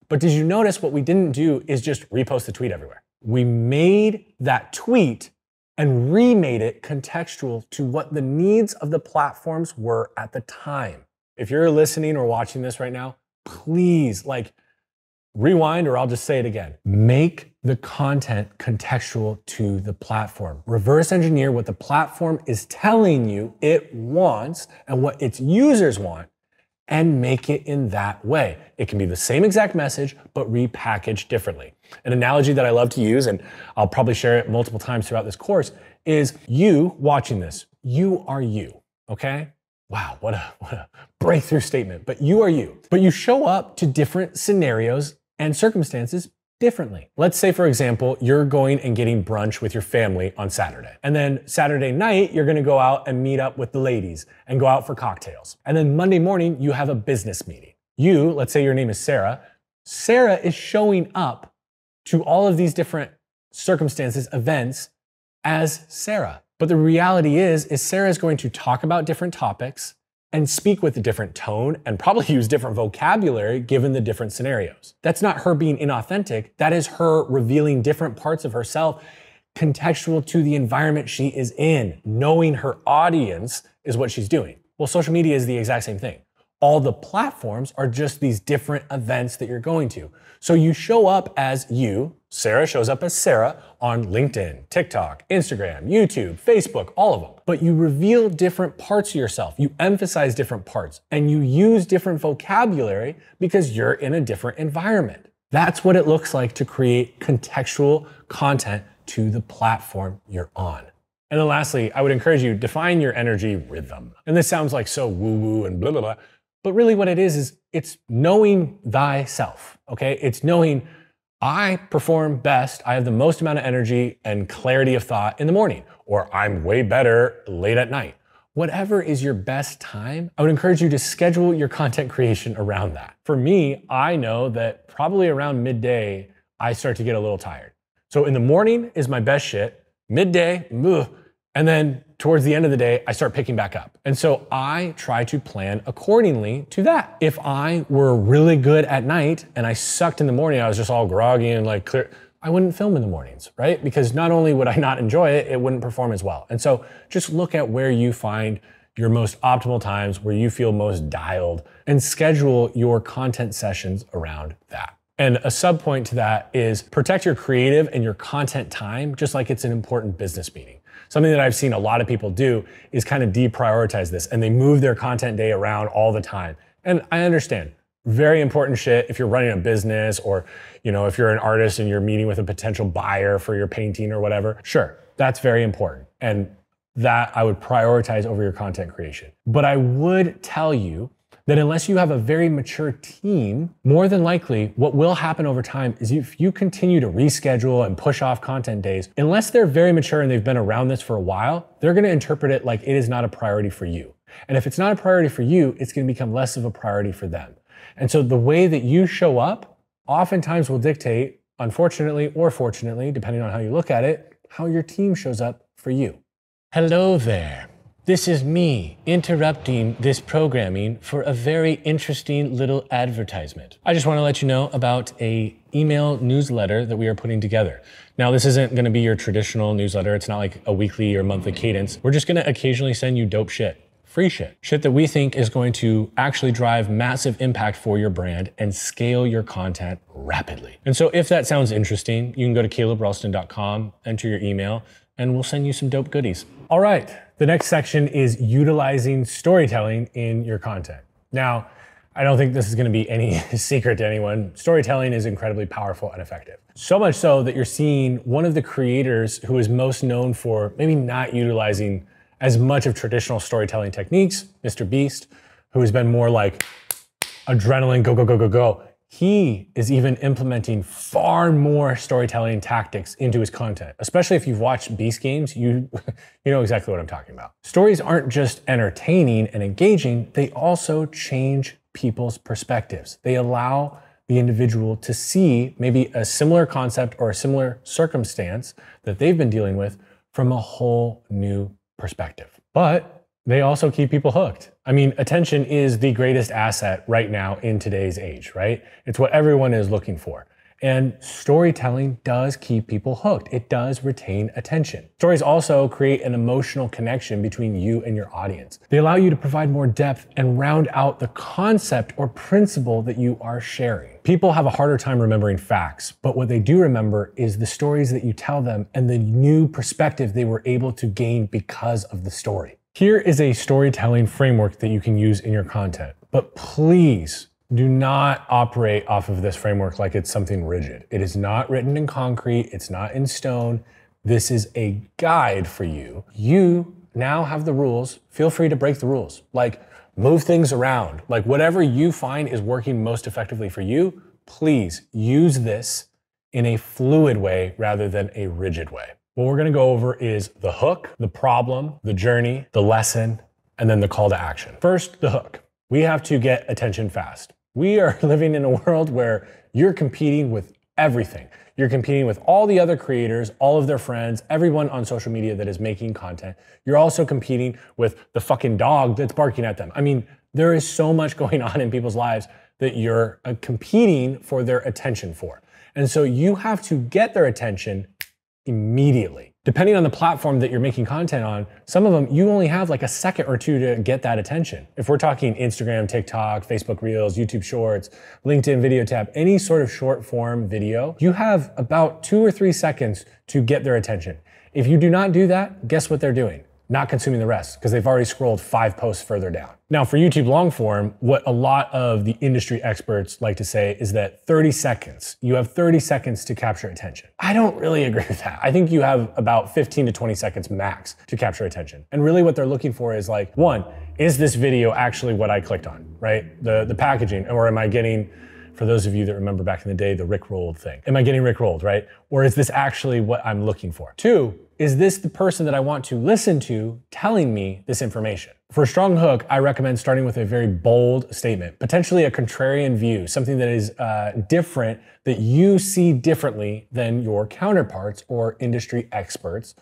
But did you notice what we didn't do is just repost the tweet everywhere? We made that tweet and remade it contextual to what the needs of the platforms were at the time. If you're listening or watching this right now, please rewind, or I'll just say it again. Make the content contextual to the platform. Reverse engineer what the platform is telling you it wants and what its users want, and make it in that way. It can be the same exact message, but repackaged differently. An analogy that I love to use, and I'll probably share it multiple times throughout this course, is you watching this. You are you, okay? Wow, what a breakthrough statement, but you are you. But you show up to different scenarios and circumstances differently. Let's say, for example, you're going and getting brunch with your family on Saturday. And then Saturday night, you're gonna go out and meet up with the ladies and go out for cocktails. And then Monday morning, you have a business meeting. You, let's say your name is Sarah. Sarah is showing up to all of these different circumstances, events, as Sarah. But the reality is Sarah is going to talk about different topics and speak with a different tone and probably use different vocabulary given the different scenarios. That's not her being inauthentic. That is her revealing different parts of herself contextual to the environment she is in. Knowing her audience is what she's doing. Well, social media is the exact same thing. All the platforms are just these different events that you're going to. So you show up as you. Sarah shows up as Sarah on LinkedIn, TikTok, Instagram, YouTube, Facebook, all of them. But you reveal different parts of yourself. You emphasize different parts and you use different vocabulary because you're in a different environment. That's what it looks like to create contextual content to the platform you're on. And then lastly, I would encourage you, define your energy rhythm. And this sounds like so woo-woo and blah, blah, blah. But really what it is it's knowing thyself, okay? It's knowing I perform best, I have the most amount of energy and clarity of thought in the morning, or I'm way better late at night. Whatever is your best time, I would encourage you to schedule your content creation around that. For me, I know that probably around midday, I start to get a little tired. So in the morning is my best shit, midday, and then towards the end of the day, I start picking back up. And so I try to plan accordingly to that. If I were really good at night and I sucked in the morning, I was just all groggy and like clear, I wouldn't film in the mornings, right? Because not only would I not enjoy it, it wouldn't perform as well. And so just look at where you find your most optimal times, where you feel most dialed, and schedule your content sessions around that. And a sub point to that is protect your creative and your content time, just like it's an important business meeting. Something that I've seen a lot of people do is kind of deprioritize this and they move their content day around all the time. And I understand, very important shit if you're running a business or, if you're an artist and you're meeting with a potential buyer for your painting or whatever, sure, that's very important. And that I would prioritize over your content creation. But I would tell you that unless you have a very mature team, more than likely what will happen over time is if you continue to reschedule and push off content days, unless they're very mature and they've been around this for a while, they're gonna interpret it like it is not a priority for you. And if it's not a priority for you, it's gonna become less of a priority for them. And so the way that you show up oftentimes will dictate, unfortunately or fortunately, depending on how you look at it, how your team shows up for you. Hello there. This is me interrupting this programming for a very interesting little advertisement. I just want to let you know about an email newsletter that we are putting together. Now, this isn't going to be your traditional newsletter. It's not like a weekly or monthly cadence. We're just going to occasionally send you dope shit, free shit that we think is going to actually drive massive impact for your brand and scale your content rapidly. And so if that sounds interesting, you can go to calebralston.com, enter your email, and we'll send you some dope goodies. All right. The next section is utilizing storytelling in your content. Now, I don't think this is going to be any secret to anyone. Storytelling is incredibly powerful and effective. So much so that you're seeing one of the creators who is most known for maybe not utilizing as much of traditional storytelling techniques, Mr. Beast, who has been more like adrenaline, go, go, go, go, go. He is even implementing far more storytelling tactics into his content. Especially if you've watched Beast Games, you know exactly what I'm talking about. Stories aren't just entertaining and engaging, they also change people's perspectives. They allow the individual to see maybe a similar concept or a similar circumstance that they've been dealing with from a whole new perspective. But they also keep people hooked. I mean, attention is the greatest asset right now in today's age, right? It's what everyone is looking for. And storytelling does keep people hooked. It does retain attention. Stories also create an emotional connection between you and your audience. They allow you to provide more depth and round out the concept or principle that you are sharing. People have a harder time remembering facts, but what they do remember is the stories that you tell them and the new perspective they were able to gain because of the story. Here is a storytelling framework that you can use in your content, but please do not operate off of this framework like it's something rigid. It is not written in concrete, it's not in stone. This is a guide for you. You now have the rules. Feel free to break the rules. Like, move things around. Like, whatever you find is working most effectively for you, please use this in a fluid way rather than a rigid way. What we're gonna go over is the hook, the problem, the journey, the lesson, and then the call to action. First, the hook. We have to get attention fast. We are living in a world where you're competing with everything. You're competing with all the other creators, all of their friends, everyone on social media that is making content. You're also competing with the fucking dog that's barking at them. I mean, there is so much going on in people's lives that you're competing for their attention for. And so you have to get their attention immediately. Depending on the platform that you're making content on, some of them, you only have like a second or two to get that attention. If we're talking Instagram, TikTok, Facebook Reels, YouTube Shorts, LinkedIn Video Tab, any sort of short form video, you have about 2 or 3 seconds to get their attention. If you do not do that, guess what they're doing? Not consuming the rest, because they've already scrolled 5 posts further down. Now for YouTube long form, what a lot of the industry experts like to say is that 30 seconds, you have 30 seconds to capture attention. I don't really agree with that. I think you have about 15 to 20 seconds max to capture attention. And really what they're looking for is like, one, is this video actually what I clicked on, right? The packaging, or am I getting, for those of you that remember back in the day, the Rickrolled thing. Am I getting Rickrolled, right? Or is this actually what I'm looking for? Two, is this the person that I want to listen to telling me this information? For a strong hook, I recommend starting with a very bold statement, potentially a contrarian view, something that is different, that you see differently than your counterparts or industry experts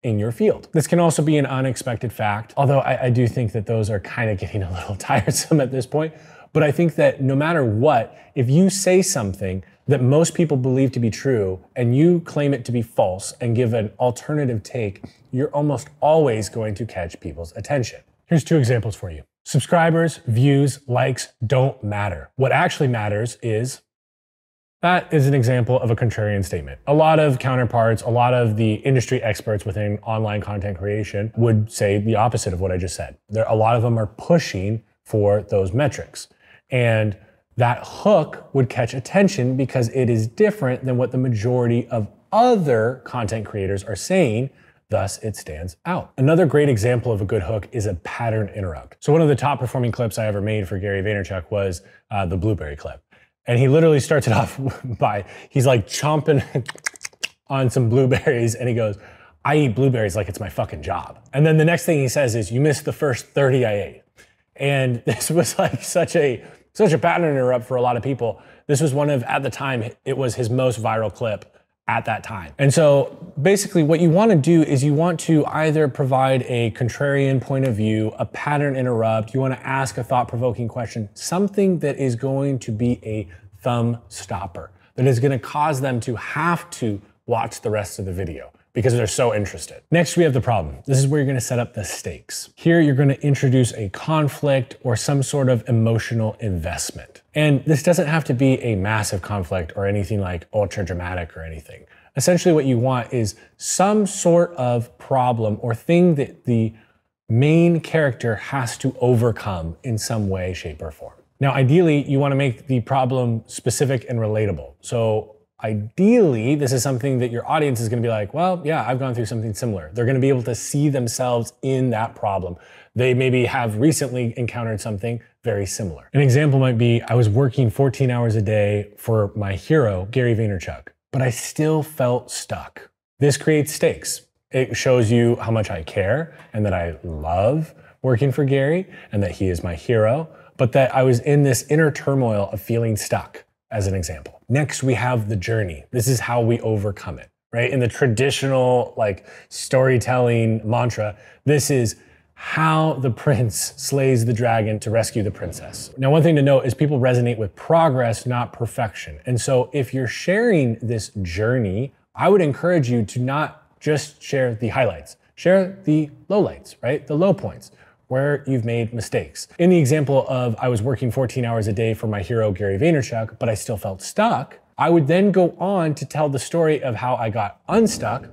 in your field. This can also be an unexpected fact, although I do think that those are kind of getting a little tiresome at this point. But I think that no matter what, if you say something that most people believe to be true and you claim it to be false and give an alternative take, you're almost always going to catch people's attention. Here's 2 examples for you. Subscribers, views, likes don't matter. What actually matters is, that is an example of a contrarian statement. A lot of counterparts, a lot of the industry experts within online content creation would say the opposite of what I just said. A lot of them are pushing for those metrics. And that hook would catch attention because it is different than what the majority of other content creators are saying, thus it stands out. Another great example of a good hook is a pattern interrupt. So one of the top performing clips I ever made for Gary Vaynerchuk was the blueberry clip. And he literally starts it off by, he's like chomping on some blueberries and he goes, I eat blueberries like it's my fucking job. And then the next thing he says is, you missed the first 30 I ate. And this was like such a pattern interrupt for a lot of people. This was one of, at the time, it was his most viral clip at that time. And so basically what you want to do is you want to either provide a contrarian point of view, a pattern interrupt, you want to ask a thought-provoking question, something that is going to be a thumb stopper, that is going to cause them to have to watch the rest of the video because they're so interested. Next, we have the problem. This is where you're gonna set up the stakes. Here, you're gonna introduce a conflict or some sort of emotional investment. And this doesn't have to be a massive conflict or anything like ultra dramatic or anything. Essentially, what you want is some sort of problem or thing that the main character has to overcome in some way, shape, or form. Now, ideally, you wanna make the problem specific and relatable. So ideally, this is something that your audience is going to be like, well, yeah, I've gone through something similar. They're going to be able to see themselves in that problem. They maybe have recently encountered something very similar. An example might be, I was working 14 hours a day for my hero, Gary Vaynerchuk, but I still felt stuck. This creates stakes. It shows you how much I care and that I love working for Gary and that he is my hero, but that I was in this inner turmoil of feeling stuck, as an example. Next, we have the journey. This is how we overcome it, right? In the traditional storytelling mantra, this is how the prince slays the dragon to rescue the princess. Now, one thing to note is people resonate with progress, not perfection. And so if you're sharing this journey, I would encourage you to not just share the highlights, share the lowlights, right? The low points where you've made mistakes. In the example of I was working 14 hours a day for my hero, Gary Vaynerchuk, but I still felt stuck, I would then go on to tell the story of how I got unstuck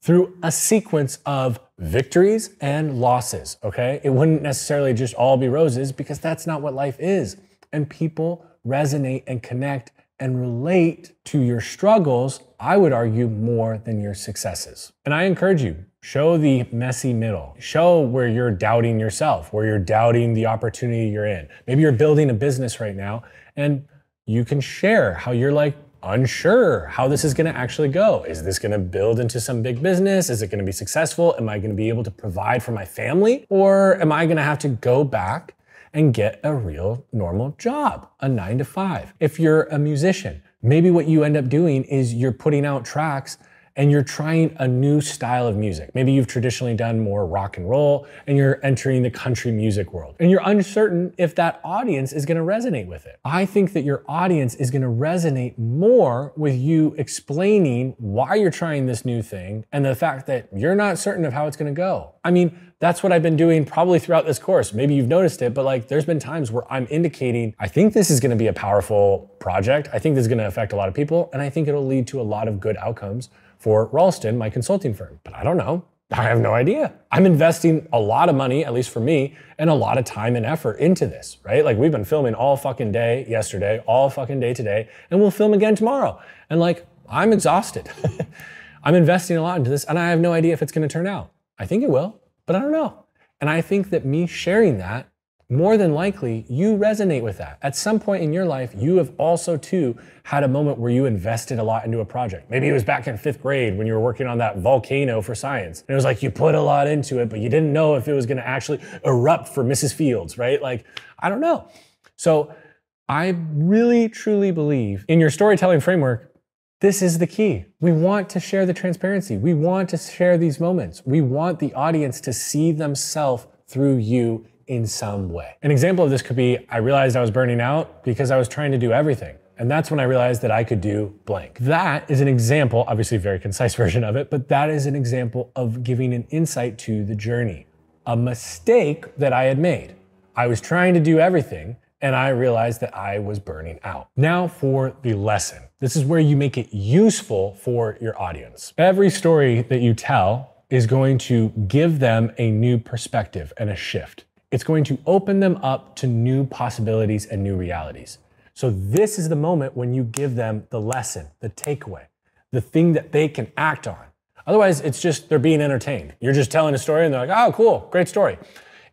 through a sequence of victories and losses, okay? It wouldn't necessarily just all be roses because that's not what life is. And people resonate and connect and relate to your struggles, I would argue, more than your successes. And I encourage you, show the messy middle. Show where you're doubting yourself, where you're doubting the opportunity you're in. Maybe you're building a business right now and you can share how you're unsure how this is gonna actually go. Is this gonna build into some big business? Is it gonna be successful? Am I gonna be able to provide for my family? Or am I gonna have to go back and get a real normal job, a 9 to 5? If you're a musician, maybe what you end up doing is you're putting out tracks and you're trying a new style of music. Maybe you've traditionally done more rock and roll and you're entering the country music world and you're uncertain if that audience is gonna resonate with it. I think that your audience is gonna resonate more with you explaining why you're trying this new thing and the fact that you're not certain of how it's gonna go. I mean, that's what I've been doing probably throughout this course. Maybe you've noticed it, but there's been times where I'm indicating, I think this is gonna be a powerful project. I think this is gonna affect a lot of people and I think it'll lead to a lot of good outcomes for Ralston, my consulting firm. But I don't know. I have no idea. I'm investing a lot of money, at least for me, and a lot of time and effort into this, right? We've been filming all fucking day yesterday, all fucking day today, and we'll film again tomorrow. And I'm exhausted. I'm investing a lot into this and I have no idea if it's gonna turn out. I think it will, but I don't know. And I think that me sharing that, more than likely, you resonate with that. At some point in your life, you have also too had a moment where you invested a lot into a project. Maybe it was back in 5th grade when you were working on that volcano for science. And it was you put a lot into it, but you didn't know if it was gonna actually erupt for Mrs. Fields, right? I don't know. So I really, truly believe in your storytelling framework, this is the key. We want to share the transparency. We want to share these moments. We want the audience to see themselves through you in some way. An example of this could be, I realized I was burning out because I was trying to do everything. And that's when I realized that I could do blank. That is an example, obviously a very concise version of it, but that is an example of giving an insight to the journey. A mistake that I had made. I was trying to do everything and I realized that I was burning out. Now for the lesson. This is where you make it useful for your audience. Every story that you tell is going to give them a new perspective and a shift. It's going to open them up to new possibilities and new realities. So this is the moment when you give them the lesson, the takeaway, the thing that they can act on. Otherwise, it's just they're being entertained. You're just telling a story and they're oh, cool, great story.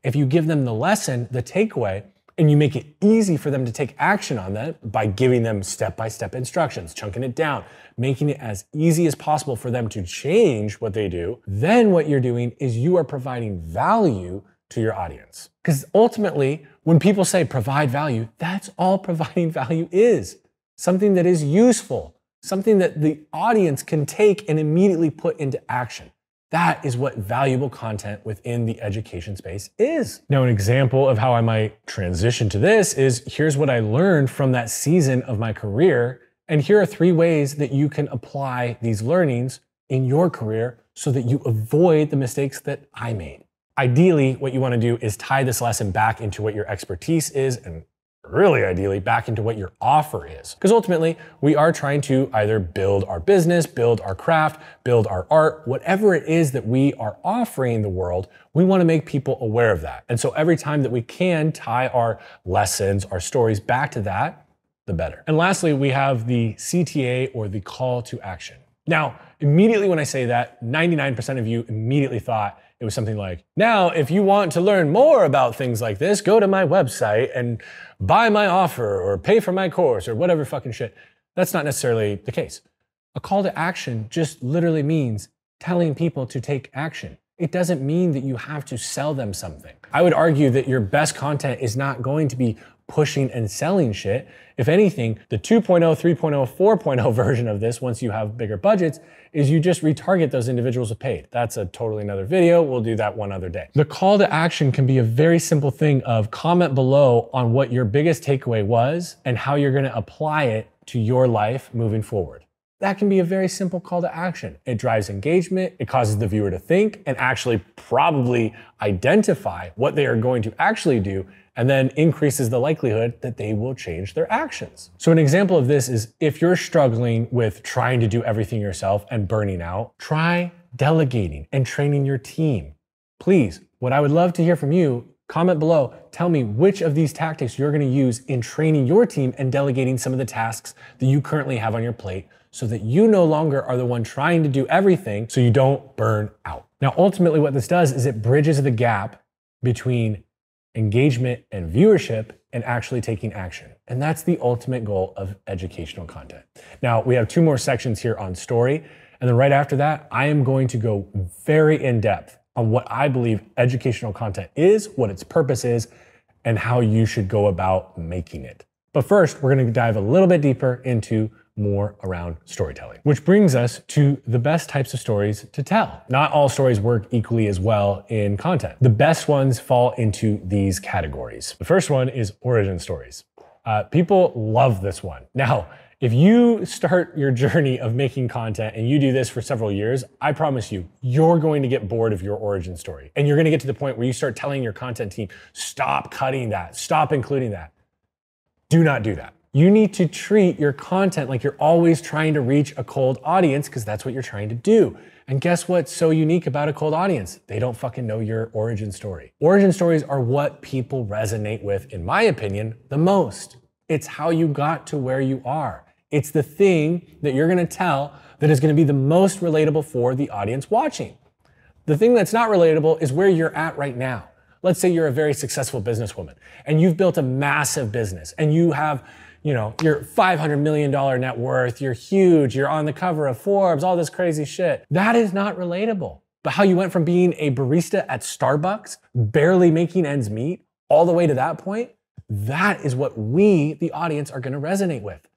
If you give them the lesson, the takeaway, and you make it easy for them to take action on that by giving them step-by-step instructions, chunking it down, making it as easy as possible for them to change what they do, then what you're doing is you are providing value to your audience. Because ultimately, when people say provide value, that's all providing value is. Something that is useful, something that the audience can take and immediately put into action. That is what valuable content within the education space is. Now, an example of how I might transition to this is here's what I learned from that season of my career. And here are 3 ways that you can apply these learnings in your career so that you avoid the mistakes that I made. Ideally, what you want to do is tie this lesson back into what your expertise is and really ideally back into what your offer is. Because ultimately, we are trying to either build our business, build our craft, build our art, whatever it is that we are offering the world, we want to make people aware of that. And so every time that we can tie our lessons, our stories back to that, the better. And lastly, we have the CTA or the call to action. Now, immediately when I say that, 99% of you immediately thought It was something like, now, if you want to learn more about things like this, go to my website and buy my offer or pay for my course or whatever fucking shit. That's not necessarily the case. A call to action just literally means telling people to take action. It doesn't mean that you have to sell them something. I would argue that your best content is not going to be pushing and selling shit. If anything, the 2.0, 3.0, 4.0 version of this, once you have bigger budgets, is you just retarget those individuals with paid. That's a totally another video. We'll do that one other day. The call to action can be a very simple thing of comment below on what your biggest takeaway was and how you're gonna apply it to your life moving forward. That can be a very simple call to action. It drives engagement, it causes the viewer to think and actually probably identify what they are going to actually do, and then increases the likelihood that they will change their actions. So an example of this is if you're struggling with trying to do everything yourself and burning out, try delegating and training your team. Please, what I would love to hear from you, comment below, tell me which of these tactics you're gonna use in training your team and delegating some of the tasks that you currently have on your plate so that you no longer are the one trying to do everything so you don't burn out. Now, ultimately what this does is it bridges the gap between engagement and viewership and actually taking action. And that's the ultimate goal of educational content. Now, we have 2 more sections here on story. And then right after that, I am going to go very in depth on what I believe educational content is, what its purpose is, and how you should go about making it. But first, we're gonna dive a little bit deeper into more around storytelling, which brings us to the best types of stories to tell. Not all stories work equally as well in content. The best ones fall into these categories. The first one is origin stories. People love this one. Now, if you start your journey of making content and you do this for several years, I promise you, you're going to get bored of your origin story. And you're gonna get to the point where you start telling your content team, stop cutting that, stop including that. Do not do that. You need to treat your content like you're always trying to reach a cold audience because that's what you're trying to do. And guess what's so unique about a cold audience? They don't fucking know your origin story. Origin stories are what people resonate with, in my opinion, the most. It's how you got to where you are. It's the thing that you're gonna tell that is gonna be the most relatable for the audience watching. The thing that's not relatable is where you're at right now. Let's say you're a very successful businesswoman and you've built a massive business and you have, your $500 million net worth, you're huge, you're on the cover of Forbes, all this crazy shit. That is not relatable. But how you went from being a barista at Starbucks, barely making ends meet, all the way to that point, that is what we, the audience, are gonna resonate with.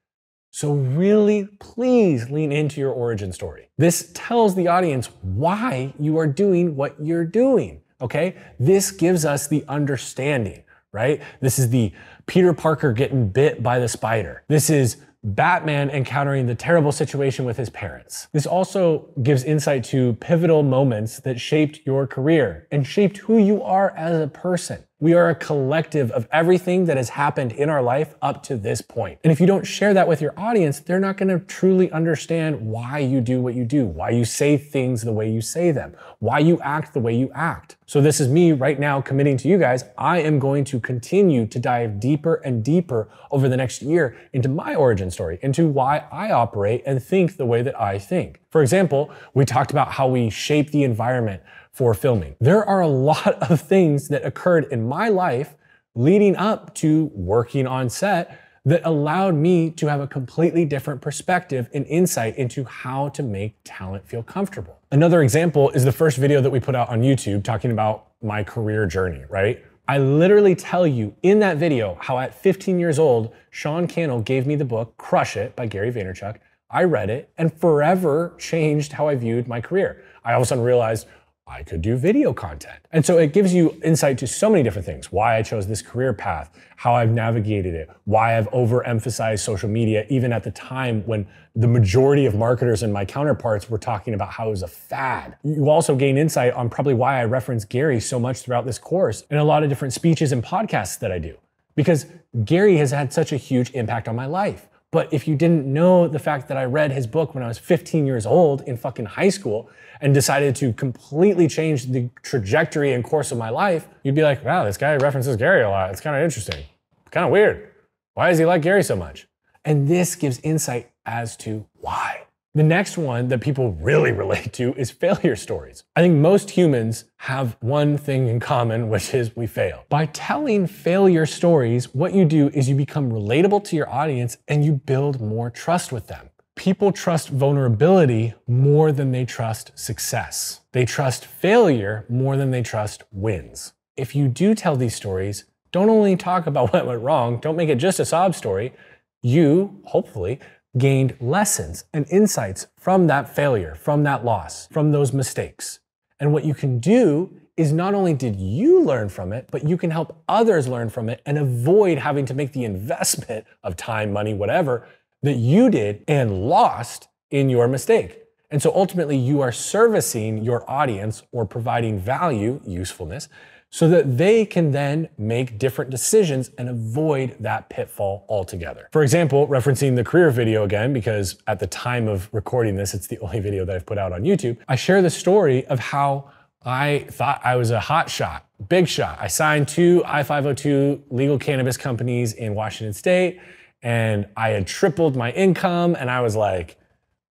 So really, please lean into your origin story. This tells the audience why you are doing what you're doing, okay? This gives us the understanding, right? This is the Peter Parker getting bit by the spider. This is Batman encountering the terrible situation with his parents. This also gives insight to pivotal moments that shaped your career and shaped who you are as a person. We are a collective of everything that has happened in our life up to this point. And if you don't share that with your audience, they're not gonna truly understand why you do what you do, why you say things the way you say them, why you act the way you act. So this is me right now committing to you guys. I am going to continue to dive deeper and deeper over the next year into my origin story, into why I operate and think the way that I think. For example, we talked about how we shape the environment for filming. There are a lot of things that occurred in my life leading up to working on set that allowed me to have a completely different perspective and insight into how to make talent feel comfortable. Another example is the first video that we put out on YouTube talking about my career journey, right? I literally tell you in that video how at 15 years old, Sean Cannell gave me the book Crush It by Gary Vaynerchuk. I read it and forever changed how I viewed my career. I all of a sudden realized I could do video content. And so it gives you insight to so many different things, why I chose this career path, how I've navigated it, why I've overemphasized social media, even at the time when the majority of marketers and my counterparts were talking about how it was a fad. You also gain insight on probably why I reference Gary so much throughout this course in a lot of different speeches and podcasts that I do, because Gary has had such a huge impact on my life. But if you didn't know the fact that I read his book when I was 15 years old in fucking high school and decided to completely change the trajectory and course of my life, you'd be like, wow, this guy references Gary a lot. It's kind of interesting. Kind of weird. Why does he like Gary so much? And this gives insight as to why. The next one that people really relate to is failure stories. I think most humans have one thing in common, which is we fail. By telling failure stories, what you do is you become relatable to your audience and you build more trust with them. People trust vulnerability more than they trust success. They trust failure more than they trust wins. If you do tell these stories, don't only talk about what went wrong, don't make it just a sob story. You, hopefully, gained lessons and insights from that failure, from that loss, from those mistakes. And what you can do is not only did you learn from it, but you can help others learn from it and avoid having to make the investment of time, money, whatever, that you did and lost in your mistake. And so ultimately you are servicing your audience or providing value, usefulness, so that they can then make different decisions and avoid that pitfall altogether. For example, referencing the career video again, because at the time of recording this, it's the only video that I've put out on YouTube, I share the story of how I thought I was a hot shot, big shot. I signed 2 I-502 legal cannabis companies in Washington State, and I had tripled my income, and I was like,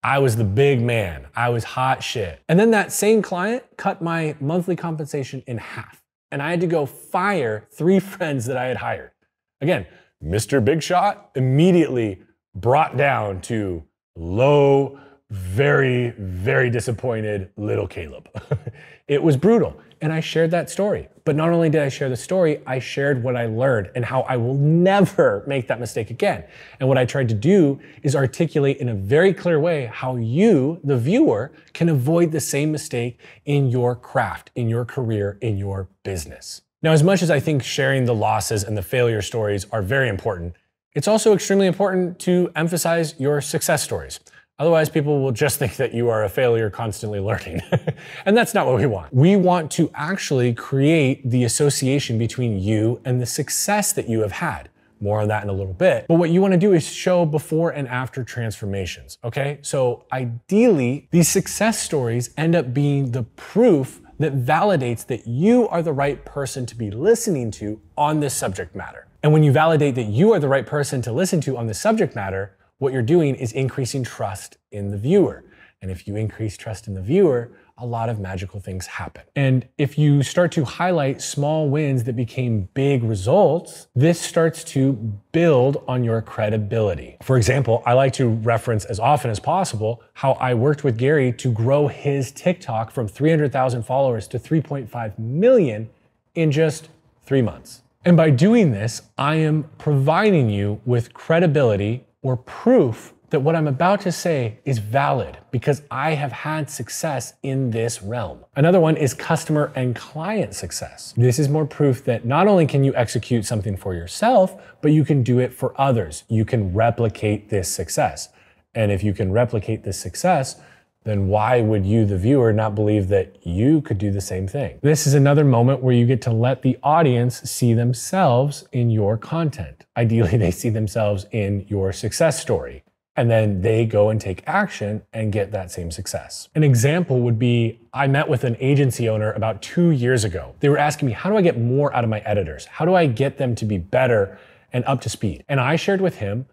I was the big man. I was hot shit. And then that same client cut my monthly compensation in half. And I had to go fire 3 friends that I had hired. Again, Mr. Big Shot immediately brought down to low, very, very disappointed little Caleb. It was brutal. And I shared that story. But not only did I share the story, I shared what I learned and how I will never make that mistake again. And what I tried to do is articulate in a very clear way how you, the viewer, can avoid the same mistake in your craft, in your career, in your business. Now, as much as I think sharing the losses and the failure stories are very important, it's also extremely important to emphasize your success stories. Otherwise, people will just think that you are a failure constantly learning. And that's not what we want. We want to actually create the association between you and the success that you have had. More on that in a little bit. But what you want to do is show before and after transformations, okay? So ideally, these success stories end up being the proof that validates that you are the right person to be listening to on this subject matter. And when you validate that you are the right person to listen to on this subject matter, what you're doing is increasing trust in the viewer. And if you increase trust in the viewer, a lot of magical things happen. And if you start to highlight small wins that became big results, this starts to build on your credibility. For example, I like to reference as often as possible how I worked with Gary to grow his TikTok from 300,000 followers to 3.5 million in just 3 months. And by doing this, I am providing you with credibility or proof that what I'm about to say is valid because I have had success in this realm. Another one is customer and client success. This is more proof that not only can you execute something for yourself, but you can do it for others. You can replicate this success. And if you can replicate this success, then why would you, the viewer, not believe that you could do the same thing? This is another moment where you get to let the audience see themselves in your content. Ideally, they see themselves in your success story, and then they go and take action and get that same success. An example would be, I met with an agency owner about 2 years ago. They were asking me, how do I get more out of my editors? How do I get them to be better and up to speed? And I shared with him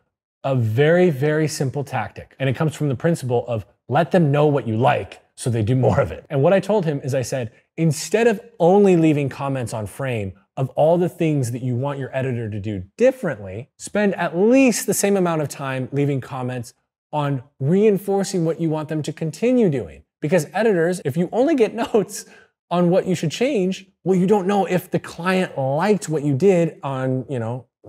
a very, very simple tactic. And it comes from the principle of let them know what you like so they do more of it. And what I told him is I said, instead of only leaving comments on frame of all the things that you want your editor to do differently, spend at least the same amount of time leaving comments on reinforcing what you want them to continue doing. Because editors, if you only get notes on what you should change, well, you don't know if the client liked what you did on,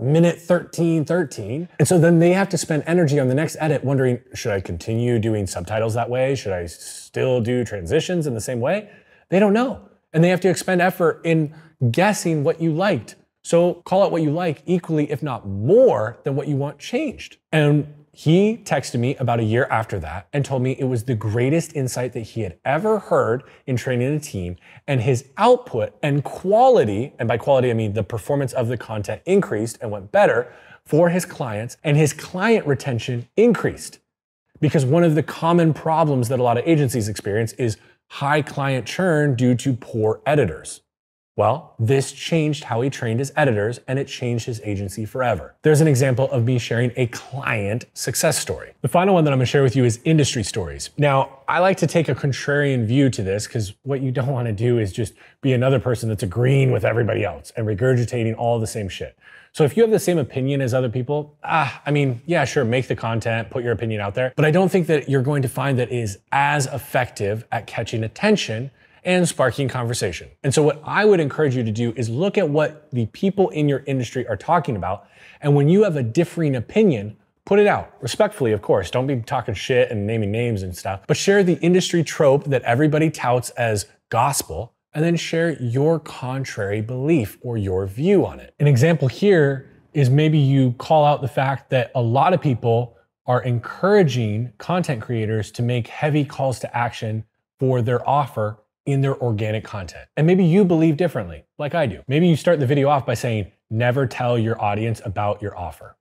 minute 1313. And so then they have to spend energy on the next edit wondering, should I continue doing subtitles that way? Should I still do transitions in the same way? They don't know. And they have to expend effort in guessing what you liked. So call it what you like equally, if not more, than what you want changed. And he texted me about a year after that and told me it was the greatest insight that he had ever heard in training a team, and his output and quality, and by quality I mean the performance of the content, increased and went better for his clients, and his client retention increased. Because one of the common problems that a lot of agencies experience is high client churn due to poor editors. Well, this changed how he trained his editors, and it changed his agency forever. There's an example of me sharing a client success story. The final one that I'm gonna share with you is industry stories. Now, I like to take a contrarian view to this because what you don't wanna do is just be another person that's agreeing with everybody else and regurgitating all the same shit. So if you have the same opinion as other people, yeah, sure, make the content, put your opinion out there, but I don't think that you're going to find that it is as effective at catching attention and sparking conversation. And so what I would encourage you to do is look at what the people in your industry are talking about. And when you have a differing opinion, put it out respectfully, of course. Don't be talking shit and naming names and stuff, but share the industry trope that everybody touts as gospel, and then share your contrary belief or your view on it. An example here is maybe you call out the fact that a lot of people are encouraging content creators to make heavy calls to action for their offer in their organic content. And maybe you believe differently, like I do. Maybe you start the video off by saying, never tell your audience about your offer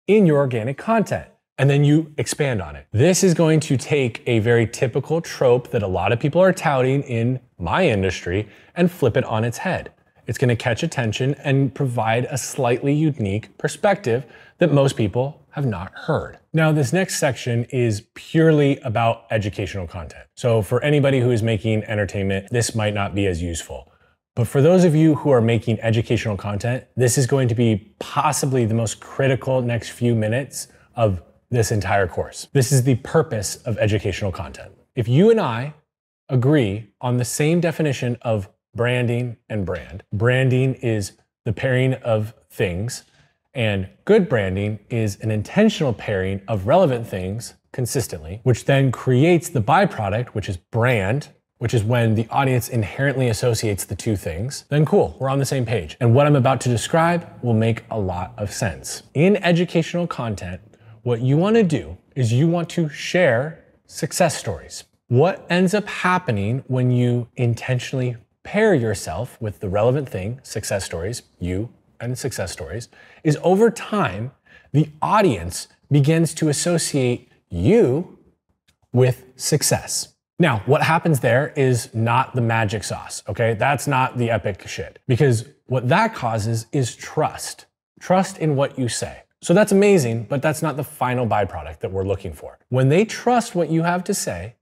in your organic content, and then you expand on it. This is going to take a very typical trope that a lot of people are touting in my industry and flip it on its head. It's gonna catch attention and provide a slightly unique perspective that most people have not heard. Now, this next section is purely about educational content. So for anybody who is making entertainment, this might not be as useful. But for those of you who are making educational content, this is going to be possibly the most critical next few minutes of this entire course. This is the purpose of educational content. If you and I agree on the same definition of branding and brand, branding is the pairing of things, and good branding is an intentional pairing of relevant things consistently, which then creates the byproduct, which is brand, which is when the audience inherently associates the two things, then cool, we're on the same page. And what I'm about to describe will make a lot of sense. In educational content, what you want to do is you want to share success stories. What ends up happening when you intentionally pair yourself with the relevant thing, success stories, you and success stories, is over time, the audience begins to associate you with success. Now, what happens there is not the magic sauce, okay? That's not the epic shit, because what that causes is trust. Trust in what you say. So that's amazing, but that's not the final byproduct that we're looking for. When they trust what you have to say,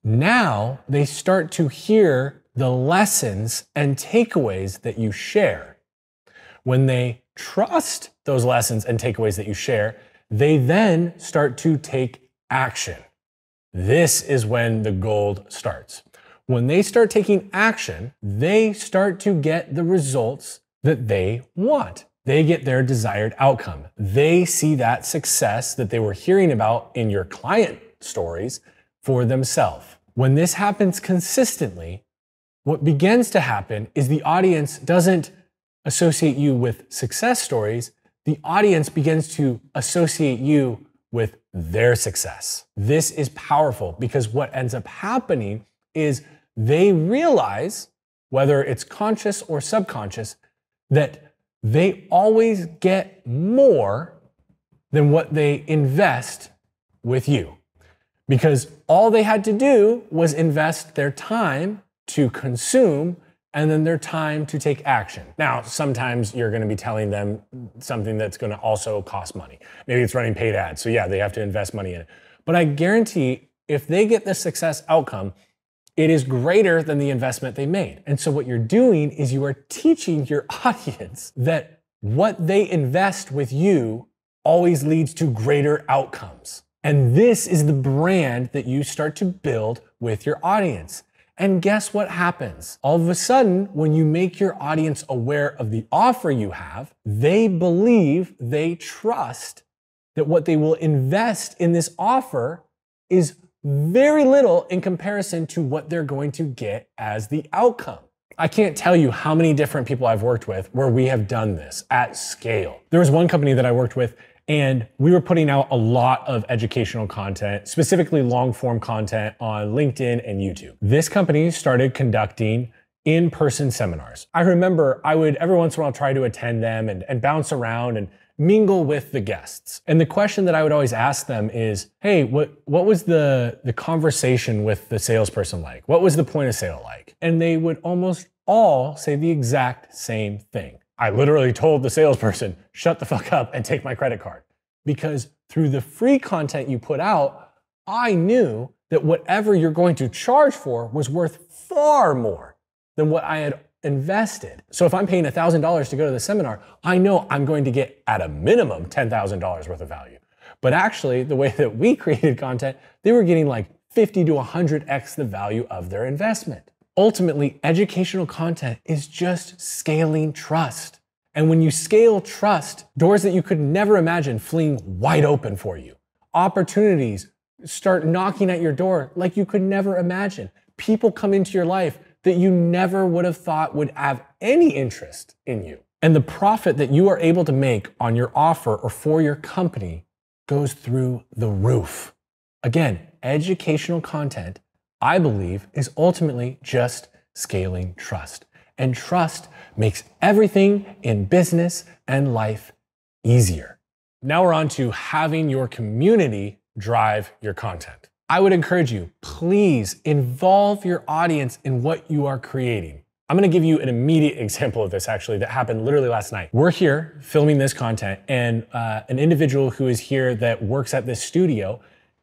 now they start to hear the lessons and takeaways that you share. When they trust those lessons and takeaways that you share, they then start to take action. This is when the gold starts. When they start taking action, they start to get the results that they want. They get their desired outcome. They see that success that they were hearing about in your client stories for themselves. When this happens consistently, what begins to happen is the audience doesn't associate you with success stories. The audience begins to associate you with their success. This is powerful because what ends up happening is they realize, whether it's conscious or subconscious, that they always get more than what they invest with you. Because all they had to do was invest their time to consume and then their time to take action. Now, sometimes you're gonna be telling them something that's gonna also cost money. Maybe it's running paid ads, so yeah, they have to invest money in it. But I guarantee if they get the success outcome, it is greater than the investment they made. And so what you're doing is you are teaching your audience that what they invest with you always leads to greater outcomes. And this is the brand that you start to build with your audience. And guess what happens? All of a sudden, when you make your audience aware of the offer you have, they believe, they trust that what they will invest in this offer is very little in comparison to what they're going to get as the outcome. I can't tell you how many different people I've worked with where we have done this at scale. There was one company that I worked with, and we were putting out a lot of educational content, specifically long form content on LinkedIn and YouTube. This company started conducting in-person seminars. I remember I would every once in a while try to attend them and bounce around and mingle with the guests. And the question that I would always ask them is, hey, what was the conversation with the salesperson like? What was the point of sale like? And they would almost all say the exact same thing. I literally told the salesperson, shut the fuck up and take my credit card. Because through the free content you put out, I knew that whatever you're going to charge for was worth far more than what I had invested. So if I'm paying $1,000 to go to the seminar, I know I'm going to get at a minimum $10,000 worth of value. But actually, the way that we created content, they were getting like 50 to 100x the value of their investment. Ultimately, educational content is just scaling trust. And when you scale trust, doors that you could never imagine fleeing wide open for you. Opportunities start knocking at your door like you could never imagine. People come into your life that you never would have thought would have any interest in you. And the profit that you are able to make on your offer or for your company goes through the roof. Again, educational content, I believe, is ultimately just scaling trust. And trust makes everything in business and life easier. Now we're on to having your community drive your content. I would encourage you, please involve your audience in what you are creating. I'm gonna give you an immediate example of this actually that happened literally last night. We're here filming this content and an individual who is here that works at this studio,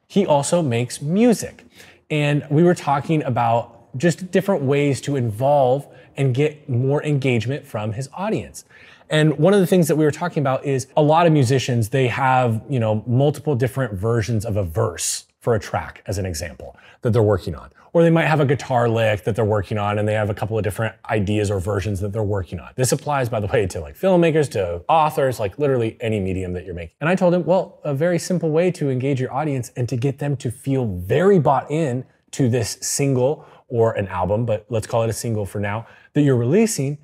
he also makes music. And we were talking about just different ways to involve and get more engagement from his audience. And one of the things that we were talking about is a lot of musicians, they have, multiple different versions of a verse for a track, as an example, that they're working on. Or they might have a guitar lick that they're working on and they have a couple of different ideas or versions that they're working on. This applies, by the way, to like filmmakers, to authors, like literally any medium that you're making. And I told him, well, a very simple way to engage your audience and to get them to feel very bought in to this single or an album, but let's call it a single for now, that you're releasing,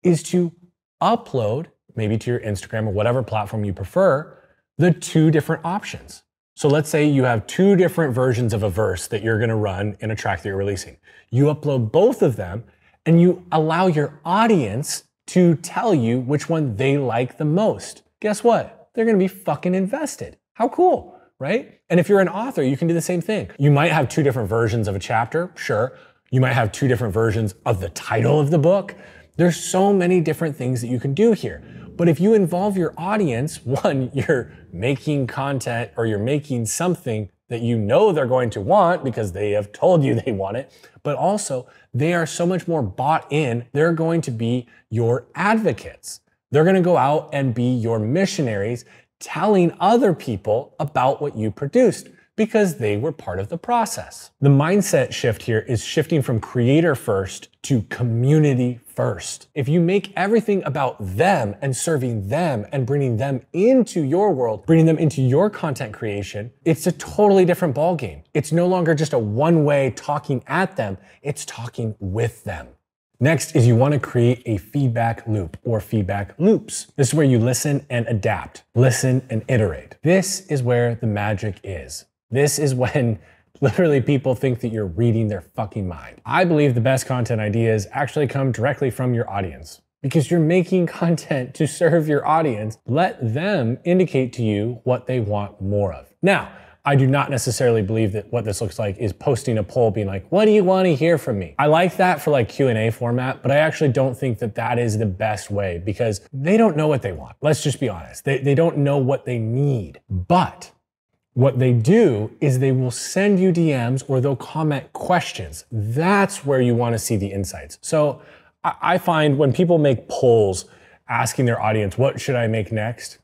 is to upload, maybe to your Instagram or whatever platform you prefer, the two different options. So let's say you have two different versions of a verse that you're gonna run in a track that you're releasing. You upload both of them and you allow your audience to tell you which one they like the most. Guess what? They're gonna be fucking invested. How cool, right? And if you're an author, you can do the same thing. You might have two different versions of a chapter, sure. You might have two different versions of the title of the book. There's so many different things that you can do here. But if you involve your audience, one, you're making content or you're making something that you know they're going to want because they have told you they want it, but also they are so much more bought in, they're going to be your advocates. They're gonna go out and be your missionaries telling other people about what you produced because they were part of the process. The mindset shift here is shifting from creator first to community first. If you make everything about them and serving them and bringing them into your world, bringing them into your content creation, it's a totally different ballgame. It's no longer just a one-way talking at them, it's talking with them. Next is you want to create a feedback loop or feedback loops. This is where you listen and adapt, listen and iterate. This is where the magic is. This is when literally people think that you're reading their fucking mind. I believe the best content ideas actually come directly from your audience because you're making content to serve your audience. Let them indicate to you what they want more of. Now, I do not necessarily believe that what this looks like is posting a poll being like, what do you want to hear from me? I like that for like Q&A format, but I actually don't think that that is the best way because they don't know what they want. Let's just be honest. They don't know what they need, but what they do is they will send you DMs or they'll comment questions. That's where you want to see the insights. So I find when people make polls asking their audience, what should I make next?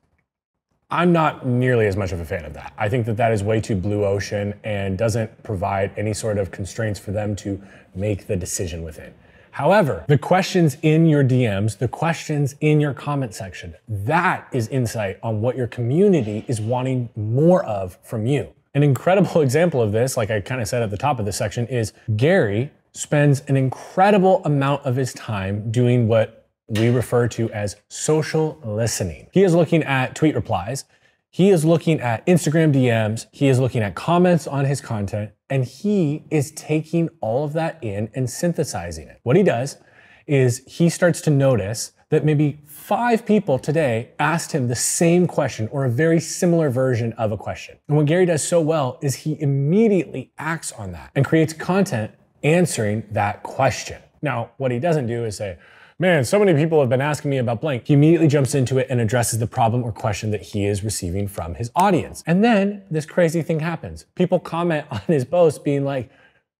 I'm not nearly as much of a fan of that. I think that that is way too blue ocean and doesn't provide any sort of constraints for them to make the decision within. However, the questions in your DMs, the questions in your comment section, that is insight on what your community is wanting more of from you. An incredible example of this, like I kind of said at the top of this section, is Gary spends an incredible amount of his time doing what we refer to as social listening. He is looking at tweet replies, he is looking at Instagram DMs, he is looking at comments on his content, and he is taking all of that in and synthesizing it. What he does is he starts to notice that maybe 5 people today asked him the same question or a very similar version of a question. And what Gary does so well is he immediately acts on that and creates content answering that question. Now, what he doesn't do is say, man, so many people have been asking me about blank. He immediately jumps into it and addresses the problem or question that he is receiving from his audience. And then this crazy thing happens. People comment on his post being like,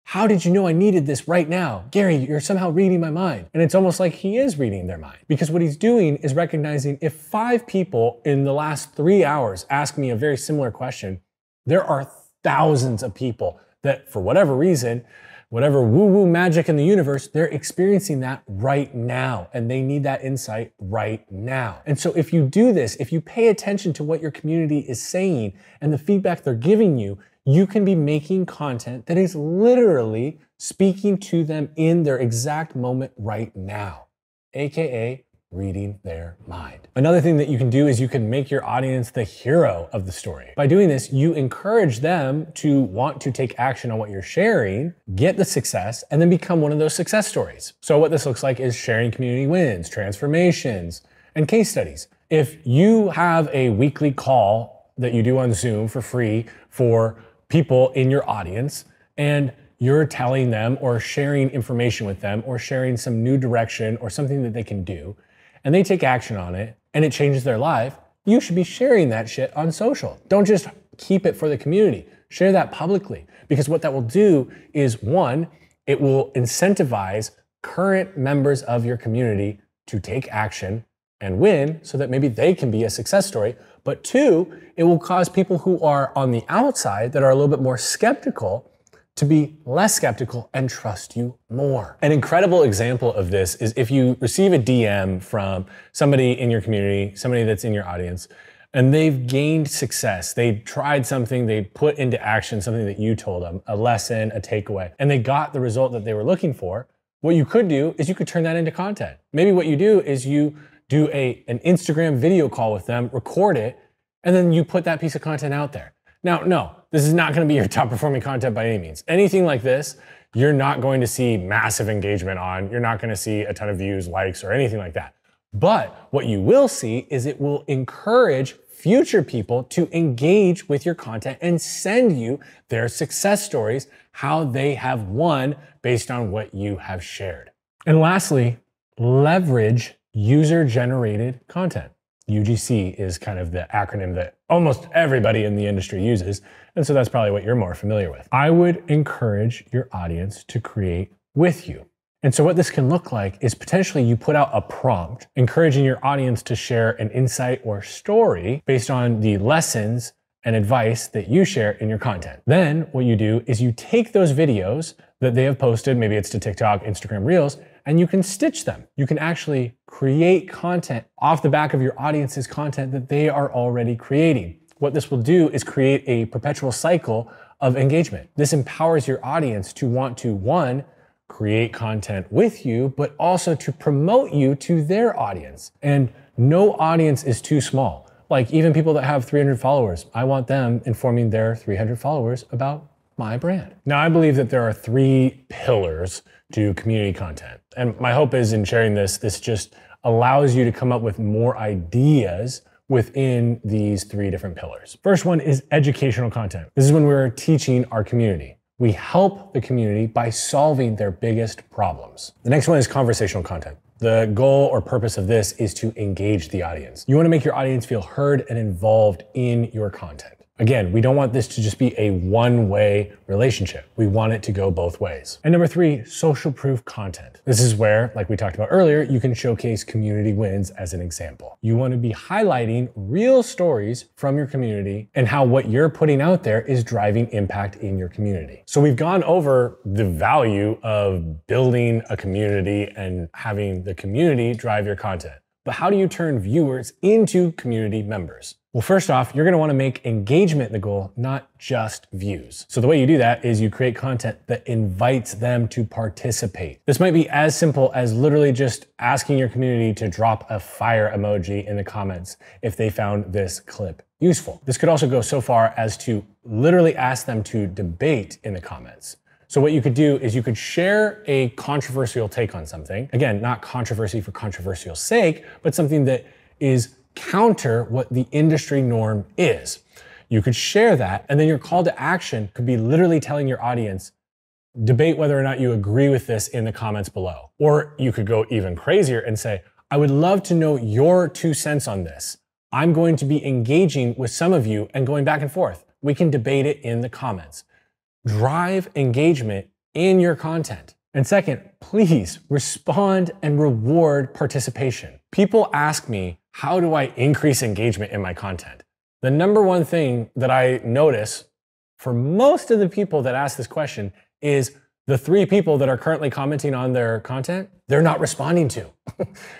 how did you know I needed this right now? Gary, you're somehow reading my mind. And it's almost like he is reading their mind, because what he's doing is recognizing if 5 people in the last 3 hours ask me a very similar question, there are thousands of people that, for whatever reason, whatever woo-woo magic in the universe, they're experiencing that right now, and they need that insight right now. And so if you do this, if you pay attention to what your community is saying and the feedback they're giving you, you can be making content that is literally speaking to them in their exact moment right now, AKA reading their mind. Another thing that you can do is you can make your audience the hero of the story. By doing this, you encourage them to want to take action on what you're sharing, get the success, and then become one of those success stories. So what this looks like is sharing community wins, transformations, and case studies. If you have a weekly call that you do on Zoom for free for people in your audience, and you're telling them or sharing information with them or sharing some new direction or something that they can do, and they take action on it and it changes their life, you should be sharing that shit on social. Don't just keep it for the community. Share that publicly, because what that will do is, 1, it will incentivize current members of your community to take action and win so that maybe they can be a success story. But 2, it will cause people who are on the outside that are a little bit more skeptical to be less skeptical and trust you more. An incredible example of this is if you receive a DM from somebody in your community, somebody that's in your audience, and they've gained success. They tried something, they put into action something that you told them, a lesson, a takeaway, and they got the result that they were looking for. What you could do is you could turn that into content. Maybe what you do is you do an Instagram video call with them, record it, and then you put that piece of content out there. Now, no, this is not going to be your top performing content by any means. Anything like this, you're not going to see massive engagement on. You're not going to see a ton of views, likes, or anything like that. But what you will see is it will encourage future people to engage with your content and send you their success stories, how they have won based on what you have shared. And lastly, leverage user-generated content. UGC is kind of the acronym that almost everybody in the industry uses, and so that's probably what you're more familiar with. I would encourage your audience to create with you. And so what this can look like is potentially you put out a prompt, encouraging your audience to share an insight or story based on the lessons and advice that you share in your content. Then what you do is you take those videos that they have posted, maybe it's to TikTok, Instagram Reels, and you can stitch them. You can actually create content off the back of your audience's content that they are already creating. What this will do is create a perpetual cycle of engagement. This empowers your audience to want to, 1, create content with you, but also to promote you to their audience. And no audience is too small. Like even people that have 300 followers, I want them informing their 300 followers about my brand. Now, I believe that there are 3 pillars to community content. And my hope is in sharing this, this just allows you to come up with more ideas within these 3 different pillars. First one is educational content. This is when we're teaching our community. We help the community by solving their biggest problems. The next one is conversational content. The goal or purpose of this is to engage the audience. You want to make your audience feel heard and involved in your content. Again, we don't want this to just be a one-way relationship. We want it to go both ways. And number 3, social proof content. This is where, like we talked about earlier, you can showcase community wins as an example. You want to be highlighting real stories from your community and how what you're putting out there is driving impact in your community. So we've gone over the value of building a community and having the community drive your content. But how do you turn viewers into community members? Well, first off, you're going to want to make engagement the goal, not just views. So the way you do that is you create content that invites them to participate. This might be as simple as literally just asking your community to drop a fire emoji in the comments if they found this clip useful. This could also go so far as to literally ask them to debate in the comments. So what you could do is you could share a controversial take on something. Again, not controversy for controversial sake, but something that is counter what the industry norm is. You could share that, and then your call to action could be literally telling your audience, Debate whether or not you agree with this in the comments below. Or you could go even crazier and say, I would love to know your 2 cents on this. I'm going to be engaging with some of you and going back and forth. We can debate it in the comments. Drive engagement in your content. And second, please respond and reward participation. People ask me, how do I increase engagement in my content? The number one thing that I notice for most of the people that ask this question is the 3 people that are currently commenting on their content, they're not responding to.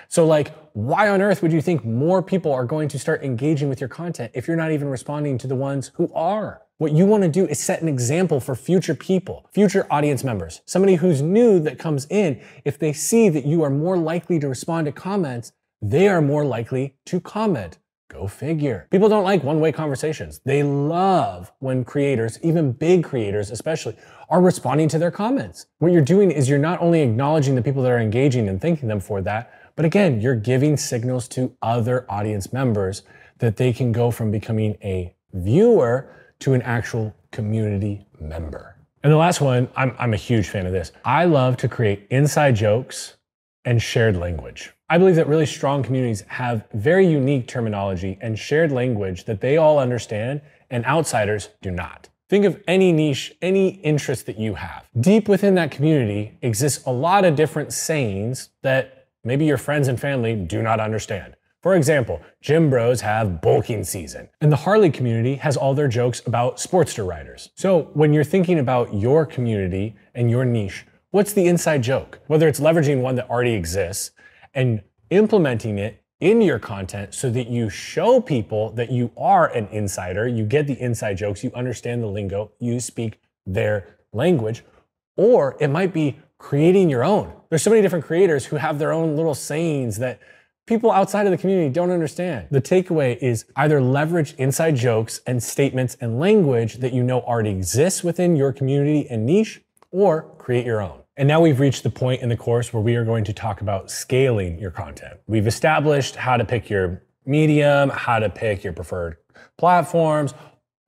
So like, why on earth would you think more people are going to start engaging with your content if you're not even responding to the ones who are? What you want to do is set an example for future people, future audience members, somebody who's new that comes in. If they see that you are more likely to respond to comments, they are more likely to comment. Go figure. People don't like one-way conversations. They love when creators, even big creators especially, are responding to their comments. What you're doing is you're not only acknowledging the people that are engaging and thanking them for that, but again, you're giving signals to other audience members that they can go from becoming a viewer to an actual community member. And the last one, I'm a huge fan of this. I love to create inside jokes and shared language. I believe that really strong communities have very unique terminology and shared language that they all understand and outsiders do not. Think of any niche, any interest that you have. Deep within that community exists a lot of different sayings that maybe your friends and family do not understand. For example, gym bros have bulking season, and the Harley community has all their jokes about Sportster riders. So when you're thinking about your community and your niche, what's the inside joke? Whether it's leveraging one that already exists and implementing it into your content so that you show people that you are an insider, you get the inside jokes, you understand the lingo, you speak their language, or it might be creating your own. There's so many different creators who have their own little sayings that people outside of the community don't understand. The takeaway is either leverage inside jokes and statements and language that you know already exists within your community and niche, or create your own. And now we've reached the point in the course where we are going to talk about scaling your content. We've established how to pick your medium, how to pick your preferred platforms,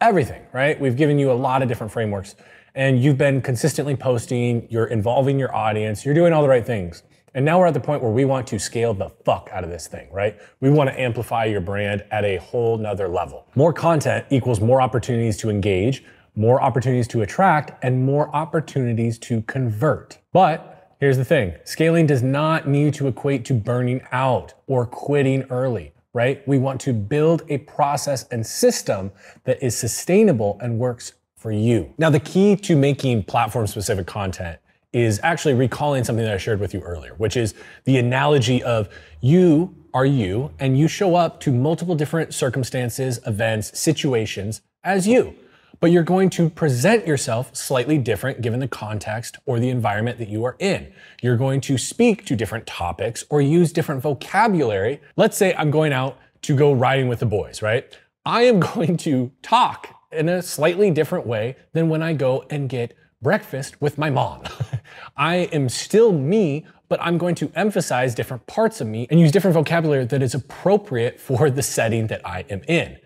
everything, right? We've given you a lot of different frameworks and you've been consistently posting, you're involving your audience, you're doing all the right things. And now we're at the point where we want to scale the fuck out of this thing, right? We want to amplify your brand at a whole nother level. More content equals more opportunities to engage, more opportunities to attract, and more opportunities to convert. But here's the thing, scaling does not need to equate to burning out or quitting early, right? We want to build a process and system that is sustainable and works for you. Now, the key to making platform-specific content is actually recalling something that I shared with you earlier, which is the analogy of you are you, and you show up to multiple different circumstances, events, situations as you. But you're going to present yourself slightly different given the context or the environment that you are in. You're going to speak to different topics or use different vocabulary. Let's say I'm going out to go riding with the boys, right? I am going to talk in a slightly different way than when I go and get breakfast with my mom. I am still me, but I'm going to emphasize different parts of me and use different vocabulary that is appropriate for the setting that I am in.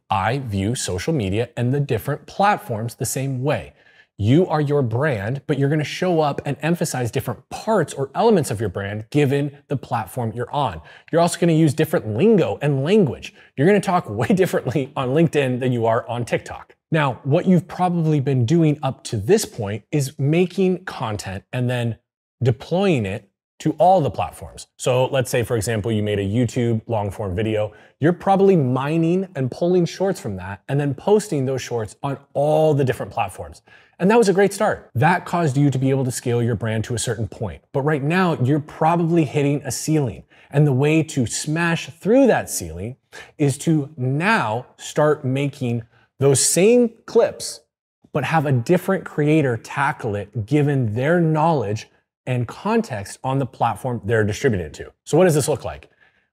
I view social media and the different platforms the same way. You are your brand, but you're going to show up and emphasize different parts or elements of your brand given the platform you're on. You're also going to use different lingo and language. You're going to talk way differently on LinkedIn than you are on TikTok. Now, what you've probably been doing up to this point is making content and then deploying it to all the platforms. So let's say, for example, you made a YouTube long form video. You're probably mining and pulling shorts from that and then posting those shorts on all the different platforms. And that was a great start. That caused you to be able to scale your brand to a certain point. But right now, you're probably hitting a ceiling. And the way to smash through that ceiling is to now start making those same clips, but have a different creator tackle it given their knowledge and context on the platform they're distributed to. So what does this look like?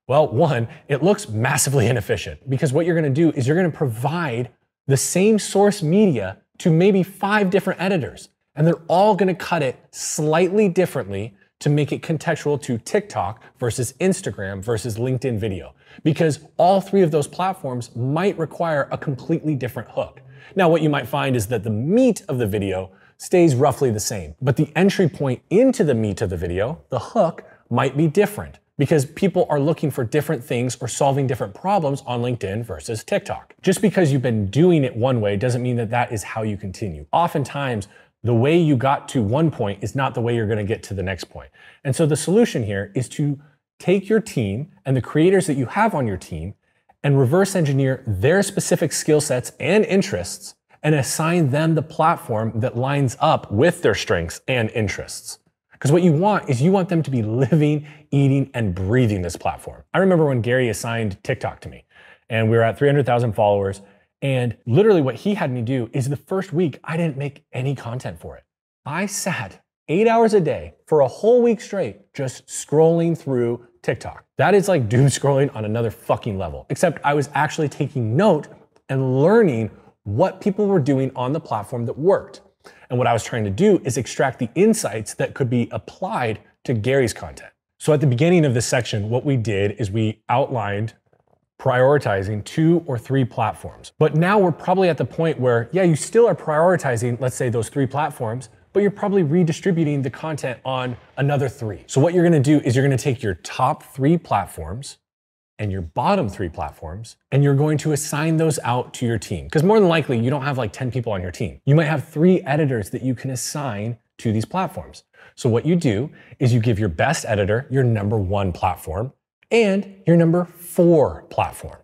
Well, one, it looks massively inefficient because what you're gonna do is you're gonna provide the same source media to maybe 5 different editors, and they're all gonna cut it slightly differently to make it contextual to TikTok versus Instagram versus LinkedIn video. because all three of those platforms might require a completely different hook. Now, what you might find is that the meat of the video stays roughly the same, but the entry point into the meat of the video, the hook, might be different because people are looking for different things or solving different problems on LinkedIn versus TikTok. Just because you've been doing it one way doesn't mean that that is how you continue. Oftentimes, the way you got to one point is not the way you're going to get to the next point. And so the solution here is to take your team and the creators that you have on your team and reverse engineer their specific skill sets and interests and assign them the platform that lines up with their strengths and interests. Because what you want is you want them to be living, eating, and breathing this platform. I remember when Gary assigned TikTok to me and we were at 300,000 followers, and literally what he had me do is the first week, I didn't make any content for it. I sat 8 hours a day for a whole week straight, just scrolling through TikTok. That is like doom scrolling on another fucking level, except I was actually taking note and learning what people were doing on the platform that worked. And what I was trying to do is extract the insights that could be applied to Gary's content. So at the beginning of this section, what we did is we outlined prioritizing 2 or 3 platforms. But now we're probably at the point where, yeah, you still are prioritizing, let's say, those 3 platforms, but you're probably redistributing the content on another 3. So what you're gonna do is you're gonna take your top 3 platforms and your bottom 3 platforms, and you're going to assign those out to your team. Because more than likely, you don't have like 10 people on your team. You might have 3 editors that you can assign to these platforms. So what you do is you give your best editor your number 1 platform and your number 4 platform,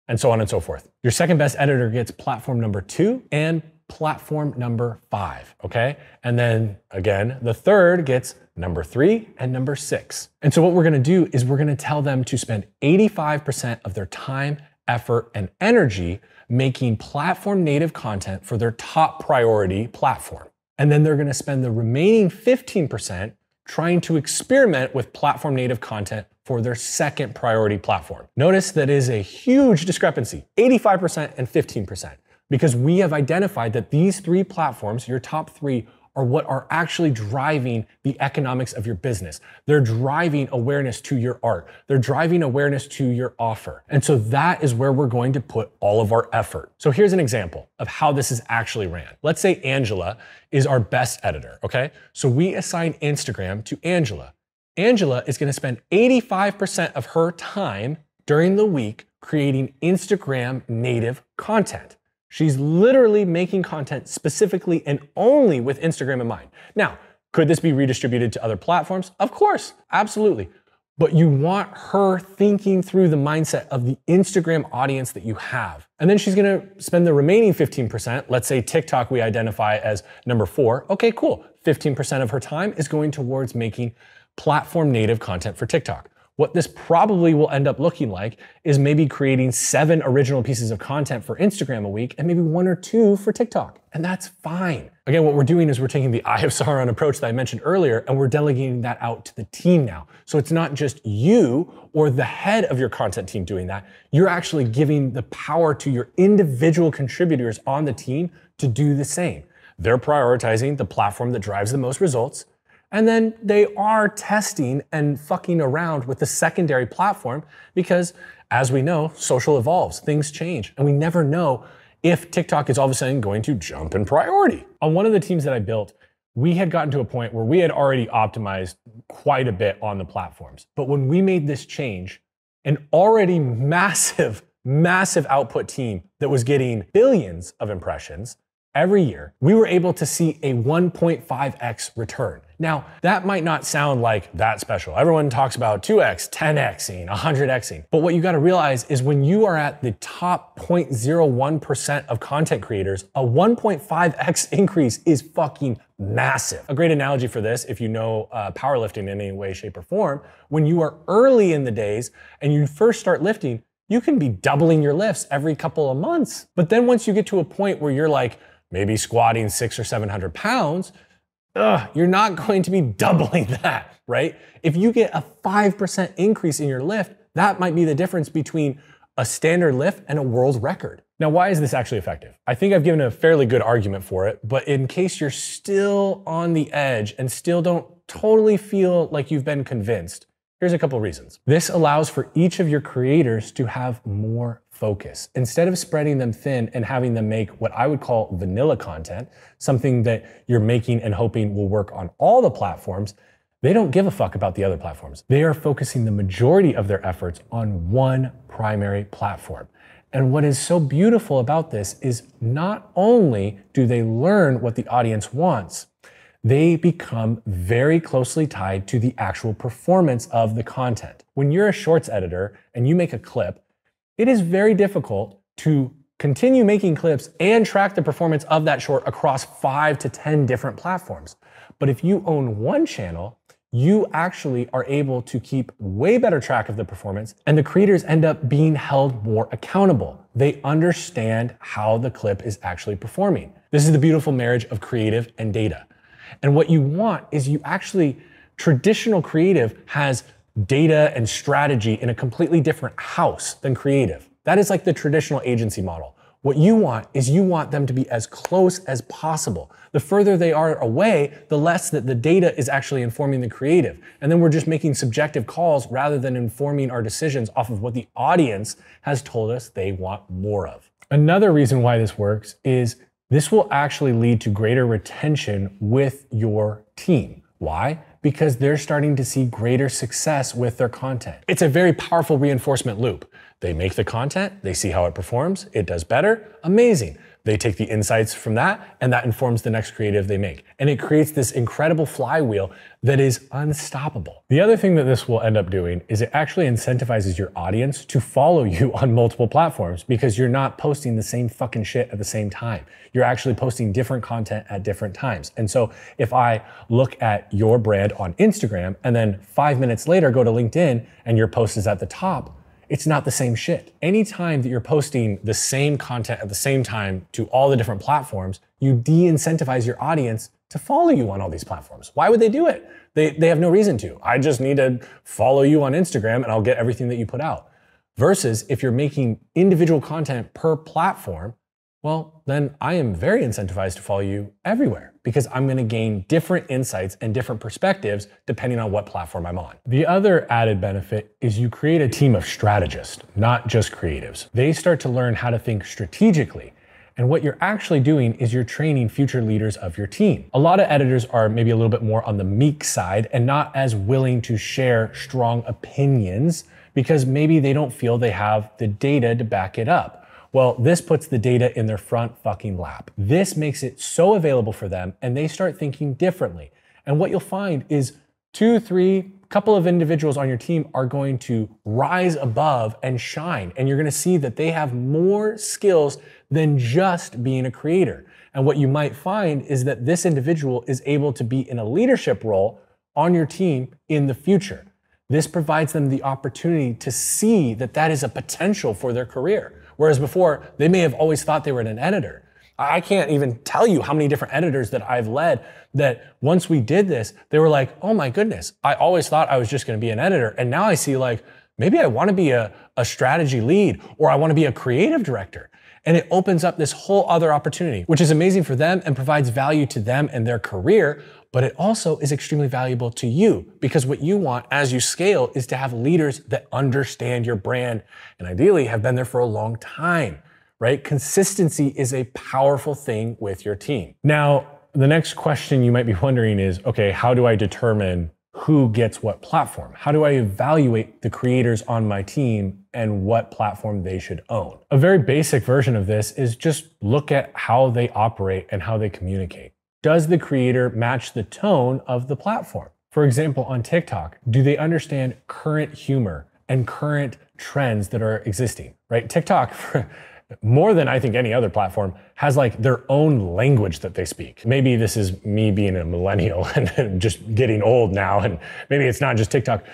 and so on and so forth. Your second best editor gets platform number 2 and platform number 5, okay? And then again, the third gets number 3 and number 6. And so what we're gonna do is we're gonna tell them to spend 85% of their time, effort, and energy making platform native content for their top priority platform. And then they're gonna spend the remaining 15% trying to experiment with platform native content for their second priority platform. Notice that is a huge discrepancy, 85% and 15%, because we have identified that these 3 platforms, your top 3, are what are actually driving the economics of your business. They're driving awareness to your art. They're driving awareness to your offer. And so that is where we're going to put all of our effort. So here's an example of how this is actually ran. Let's say Angela is our best editor, okay? So we assign Instagram to Angela. Angela is gonna spend 85% of her time during the week creating Instagram native content. She's literally making content specifically and only with Instagram in mind. Now, could this be redistributed to other platforms? Of course, absolutely. But you want her thinking through the mindset of the Instagram audience that you have. And then she's gonna spend the remaining 15%, let's say TikTok we identify as number 4. Okay, cool. 15% of her time is going towards making platform native content for TikTok. What this probably will end up looking like is maybe creating 7 original pieces of content for Instagram a week and maybe 1 or 2 for TikTok. And that's fine. Again, what we're doing is we're taking the Eye of Sauron approach that I mentioned earlier and we're delegating that out to the team now. So it's not just you or the head of your content team doing that. You're actually giving the power to your individual contributors on the team to do the same. They're prioritizing the platform that drives the most results. And then they are testing and fucking around with the secondary platform because, as we know, social evolves, things change, and we never know if TikTok is all of a sudden going to jump in priority. On one of the teams that I built, we had gotten to a point where we had already optimized quite a bit on the platforms. But when we made this change, an already massive output team that was getting billions of impressions every year, we were able to see a 1.5x return. Now, that might not sound like that special. Everyone talks about 2x, 10xing, 100xing. But what you gotta realize is when you are at the top 0.01% of content creators, a 1.5x increase is fucking massive. A great analogy for this, if you know powerlifting in any way, shape, or form, when you are early in the days and you first start lifting, you can be doubling your lifts every couple of months. But then once you get to a point where you're like, maybe squatting 600 or 700 pounds, you're not going to be doubling that, right? If you get a 5% increase in your lift, that might be the difference between a standard lift and a world record. Now, why is this actually effective? I think I've given a fairly good argument for it, but in case you're still on the edge and still don't totally feel like you've been convinced, Here's a couple reasons. This allows for each of your creators to have more focus. Instead of spreading them thin and having them make what I would call vanilla content, something that you're making and hoping will work on all the platforms, they don't give a fuck about the other platforms. They are focusing the majority of their efforts on one primary platform. And what is so beautiful about this is not only do they learn what the audience wants, they become very closely tied to the actual performance of the content. When you're a shorts editor and you make a clip, it is very difficult to continue making clips and track the performance of that short across 5 to 10 different platforms. But if you own one channel, you actually are able to keep way better track of the performance, and the creators end up being held more accountable. They understand how the clip is actually performing. This is the beautiful marriage of creative and data. And what you want is traditional creative has data and strategy in a completely different house than creative. That is like the traditional agency model. What you want is you want them to be as close as possible. The further they are away, the less that the data is actually informing the creative. And then we're just making subjective calls rather than informing our decisions off of what the audience has told us they want more of. Another reason why this works is this will actually lead to greater retention with your team. Why? Because they're starting to see greater success with their content. It's a very powerful reinforcement loop. They make the content, they see how it performs, it does better, amazing. They take the insights from that, and that informs the next creative they make. And it creates this incredible flywheel that is unstoppable. The other thing that this will end up doing is it actually incentivizes your audience to follow you on multiple platforms because you're not posting the same fucking shit at the same time. You're actually posting different content at different times. And so if I look at your brand on Instagram and then 5 minutes later go to LinkedIn and your post is at the top, it's not the same shit. Anytime that you're posting the same content at the same time to all the different platforms, you de-incentivize your audience to follow you on all these platforms. Why would they do it? They have no reason to. I just need to follow you on Instagram and I'll get everything that you put out. Versus if you're making individual content per platform, well, then I am very incentivized to follow you everywhere because I'm gonna gain different insights and different perspectives depending on what platform I'm on. The other added benefit is you create a team of strategists, not just creatives. They start to learn how to think strategically. And what you're actually doing is you're training future leaders of your team. A lot of editors are maybe a little bit more on the meek side and not as willing to share strong opinions because maybe they don't feel they have the data to back it up. Well, this puts the data in their front fucking lap. This makes it so available for them and they start thinking differently. And what you'll find is 2, 3, couple of individuals on your team are going to rise above and shine. And you're gonna see that they have more skills than just being a creator. And what you might find is that this individual is able to be in a leadership role on your team in the future. This provides them the opportunity to see that that is a potential for their career. Whereas before, they may have always thought they were an editor. I can't even tell you how many different editors that I've led that once we did this, they were like, oh my goodness, I always thought I was just gonna be an editor. And now I see like, maybe I wanna be a strategy lead or I wanna be a creative director. And it opens up this whole other opportunity, which is amazing for them and provides value to them and their career, but it also is extremely valuable to you because what you want as you scale is to have leaders that understand your brand and ideally have been there for a long time, right? Consistency is a powerful thing with your team. Now, the next question you might be wondering is, okay, how do I determine who gets what platform? How do I evaluate the creators on my team and what platform they should own? A very basic version of this is just look at how they operate and how they communicate. Does the creator match the tone of the platform? For example, on TikTok, do they understand current humor and current trends that are existing, right? TikTok, more than I think any other platform, has like their own language that they speak. Maybe this is me being a millennial and just getting old now, and maybe it's not just TikTok,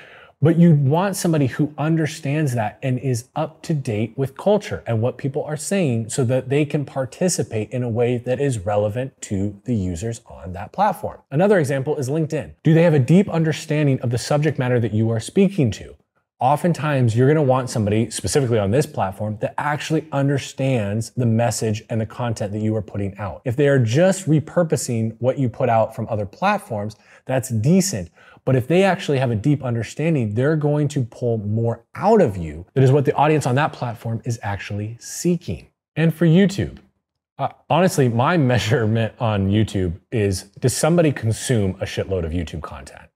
but you want somebody who understands that and is up to date with culture and what people are saying so that they can participate in a way that is relevant to the users on that platform. Another example is LinkedIn. Do they have a deep understanding of the subject matter that you are speaking to? Oftentimes, you're gonna want somebody, specifically on this platform, that actually understands the message and the content that you are putting out. If they are just repurposing what you put out from other platforms, that's decent. But if they actually have a deep understanding, they're going to pull more out of you. That is what the audience on that platform is actually seeking. And for YouTube, honestly, my measurement on YouTube is, does somebody consume a shitload of YouTube content?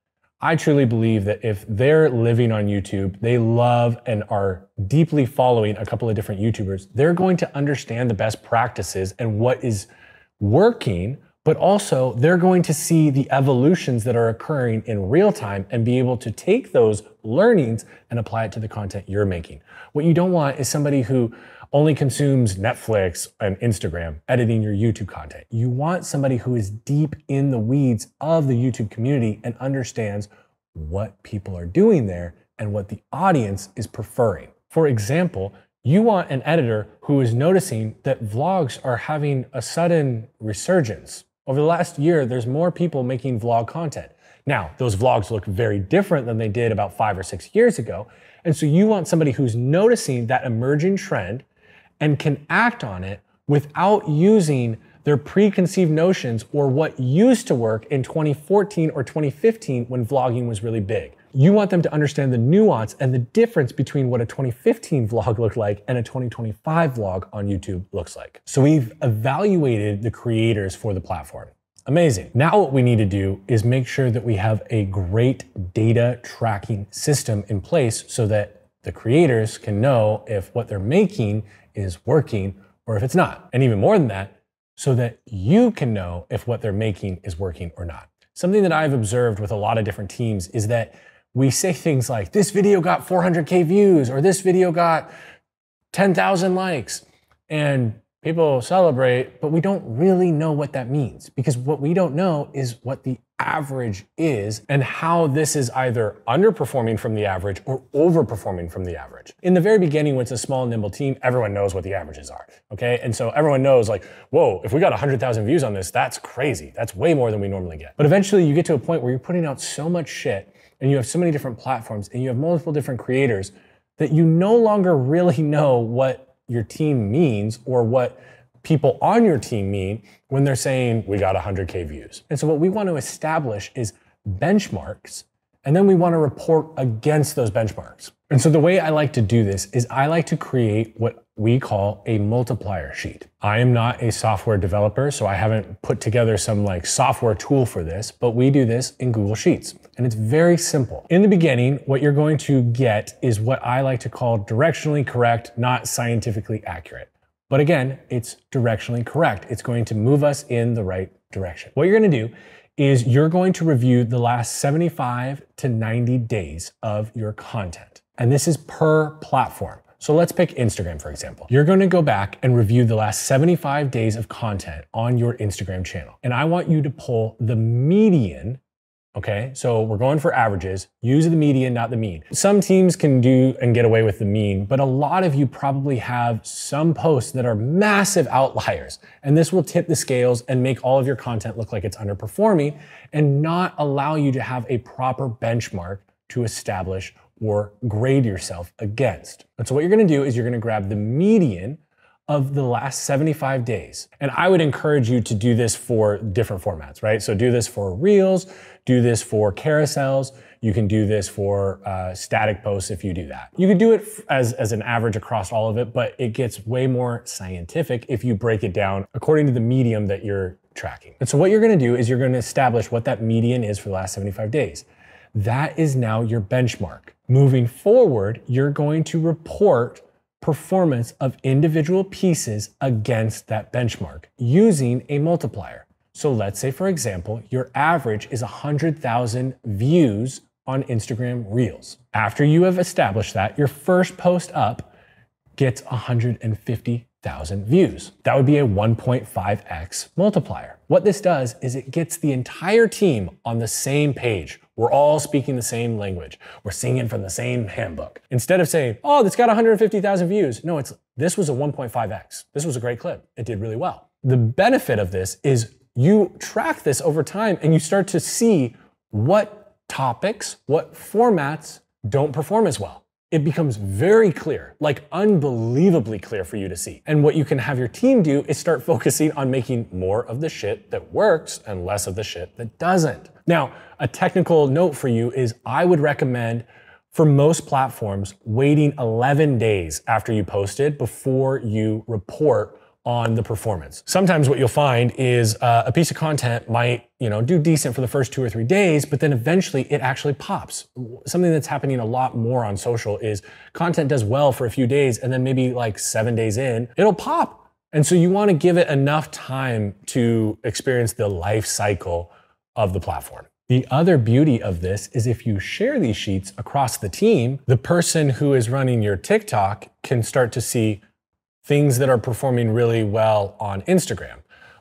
I truly believe that if they're living on YouTube, they love and are deeply following a couple of different YouTubers, they're going to understand the best practices and what is working, but also they're going to see the evolutions that are occurring in real time and be able to take those learnings and apply it to the content you're making. What you don't want is somebody who only consumes Netflix and Instagram editing your YouTube content. You want somebody who is deep in the weeds of the YouTube community and understands what people are doing there and what the audience is preferring. For example, you want an editor who is noticing that vlogs are having a sudden resurgence. Over the last year, there's more people making vlog content. Now, those vlogs look very different than they did about 5 or 6 years ago. And so you want somebody who's noticing that emerging trend and can act on it without using their preconceived notions or what used to work in 2014 or 2015 when vlogging was really big. You want them to understand the nuance and the difference between what a 2015 vlog looked like and a 2025 vlog on YouTube looks like. So we've evaluated the creators for the platform. Amazing. Now what we need to do is make sure that we have a great data tracking system in place so that the creators can know if what they're making is working or if it's not. And even more than that, so that you can know if what they're making is working or not. Something that I've observed with a lot of different teams is that we say things like, this video got 400K views, or this video got 10,000 likes, and people celebrate, but we don't really know what that means, because what we don't know is what the average is and how this is either underperforming from the average or overperforming from the average. In the very beginning, when it's a small, nimble team, everyone knows what the averages are, okay? And so everyone knows like, whoa, if we got 100,000 views on this, that's crazy. That's way more than we normally get. But eventually you get to a point where you're putting out so much shit and you have so many different platforms and you have multiple different creators that you no longer really know what your team means or what people on your team mean when they're saying we got 100K views. And so what we want to establish is benchmarks, and then we want to report against those benchmarks. And so the way I like to do this is I like to create what we call a multiplier sheet. I am not a software developer, so I haven't put together some like software tool for this, but we do this in Google Sheets. And it's very simple. In the beginning, what you're going to get is what I like to call directionally correct, not scientifically accurate. But again, it's directionally correct. It's going to move us in the right direction. What you're going to do is you're going to review the last 75 to 90 days of your content. And this is per platform. So let's pick Instagram, for example. You're going to go back and review the last 75 days of content on your Instagram channel. And I want you to pull the median. Okay, so we're going for averages. Use the median, not the mean. Some teams can do and get away with the mean, but a lot of you probably have some posts that are massive outliers. And this will tip the scales and make all of your content look like it's underperforming and not allow you to have a proper benchmark to establish or grade yourself against. And so what you're gonna do is you're gonna grab the median of the last 75 days. And I would encourage you to do this for different formats, right? So do this for Reels, do this for carousels, you can do this for static posts if you do that. You could do it as an average across all of it, but it gets way more scientific if you break it down according to the medium that you're tracking. And so what you're gonna do is you're gonna establish what that median is for the last 75 days. That is now your benchmark. Moving forward, you're going to report performance of individual pieces against that benchmark using a multiplier. So let's say, for example, your average is 100,000 views on Instagram Reels. After you have established that, your first post up gets 150,000 views. That would be a 1.5x multiplier. What this does is it gets the entire team on the same page. We're all speaking the same language. We're singing from the same handbook. Instead of saying, oh, that's got 150,000 views. No, this was a 1.5x. This was a great clip. It did really well. The benefit of this is you track this over time and you start to see what topics, what formats don't perform as well. it becomes very clear, like unbelievably clear for you to see. And what you can have your team do is start focusing on making more of the shit that works and less of the shit that doesn't. Now, a technical note for you is I would recommend for most platforms waiting 11 days after you posted before you report on the performance. Sometimes what you'll find is a piece of content might, do decent for the first 2 or 3 days, but then eventually it actually pops. Something that's happening a lot more on social is content does well for a few days and then maybe like 7 days in, it'll pop. And so you want to give it enough time to experience the life cycle of the platform. The other beauty of this is if you share these sheets across the team, the person who is running your TikTok can start to see things that are performing really well on Instagram.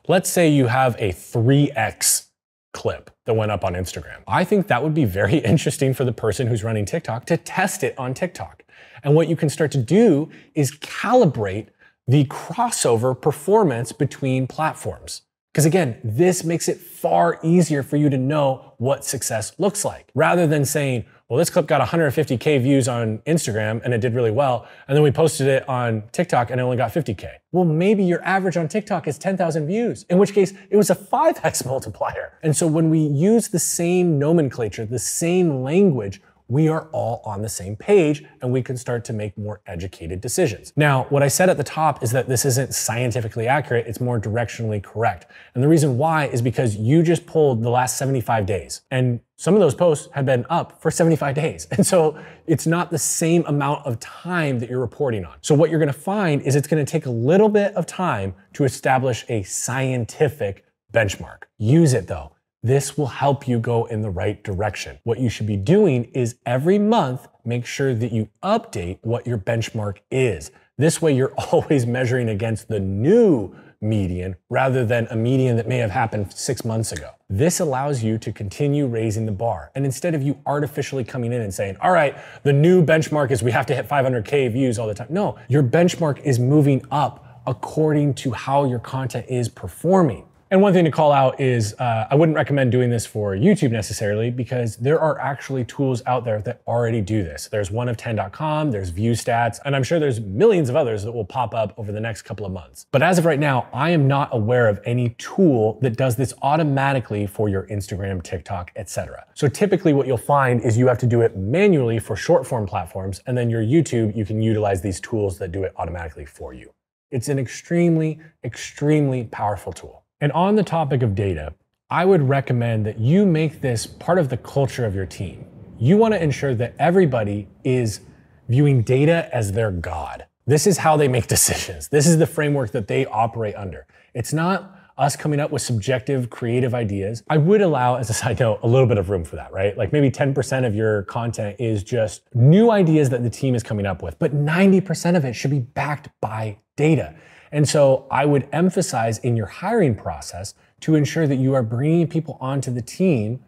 Let's say you have a 3x clip that went up on Instagram. I think that would be very interesting for the person who's running TikTok to test it on TikTok. And what you can start to do is calibrate the crossover performance between platforms. Because again, this makes it far easier for you to know what success looks like. Rather than saying, well, this clip got 150K views on Instagram and it did really well, and then we posted it on TikTok and it only got 50K. Well, maybe your average on TikTok is 10,000 views, in which case it was a 5x multiplier. And so when we use the same nomenclature, the same language, we are all on the same page and we can start to make more educated decisions. Now, what I said at the top is that this isn't scientifically accurate, it's more directionally correct. And the reason why is because you just pulled the last 75 days and some of those posts had been up for 75 days. And so it's not the same amount of time that you're reporting on. So what you're gonna find is it's gonna take a little bit of time to establish a scientific benchmark. Use it though. This will help you go in the right direction. What you should be doing is every month, make sure that you update what your benchmark is. This way you're always measuring against the new median rather than a median that may have happened 6 months ago. This allows you to continue raising the bar. And instead of you artificially coming in and saying, all right, the new benchmark is we have to hit 500K views all the time. No, your benchmark is moving up according to how your content is performing. And one thing to call out is I wouldn't recommend doing this for YouTube necessarily because there are actually tools out there that already do this. There's oneof10.com, there's ViewStats, and I'm sure there's millions of others that will pop up over the next couple of months. But as of right now, I am not aware of any tool that does this automatically for your Instagram, TikTok, etc. So typically what you'll find is you have to do it manually for short form platforms, and then your YouTube, you can utilize these tools that do it automatically for you. It's an extremely, extremely powerful tool. And on the topic of data, I would recommend that you make this part of the culture of your team. You want to ensure that everybody is viewing data as their God. This is how they make decisions. This is the framework that they operate under. It's not us coming up with subjective, creative ideas. I would allow, as a side note, a little bit of room for that, right? Like maybe 10% of your content is just new ideas that the team is coming up with, but 90% of it should be backed by data. And so I would emphasize in your hiring process to ensure that you are bringing people onto the team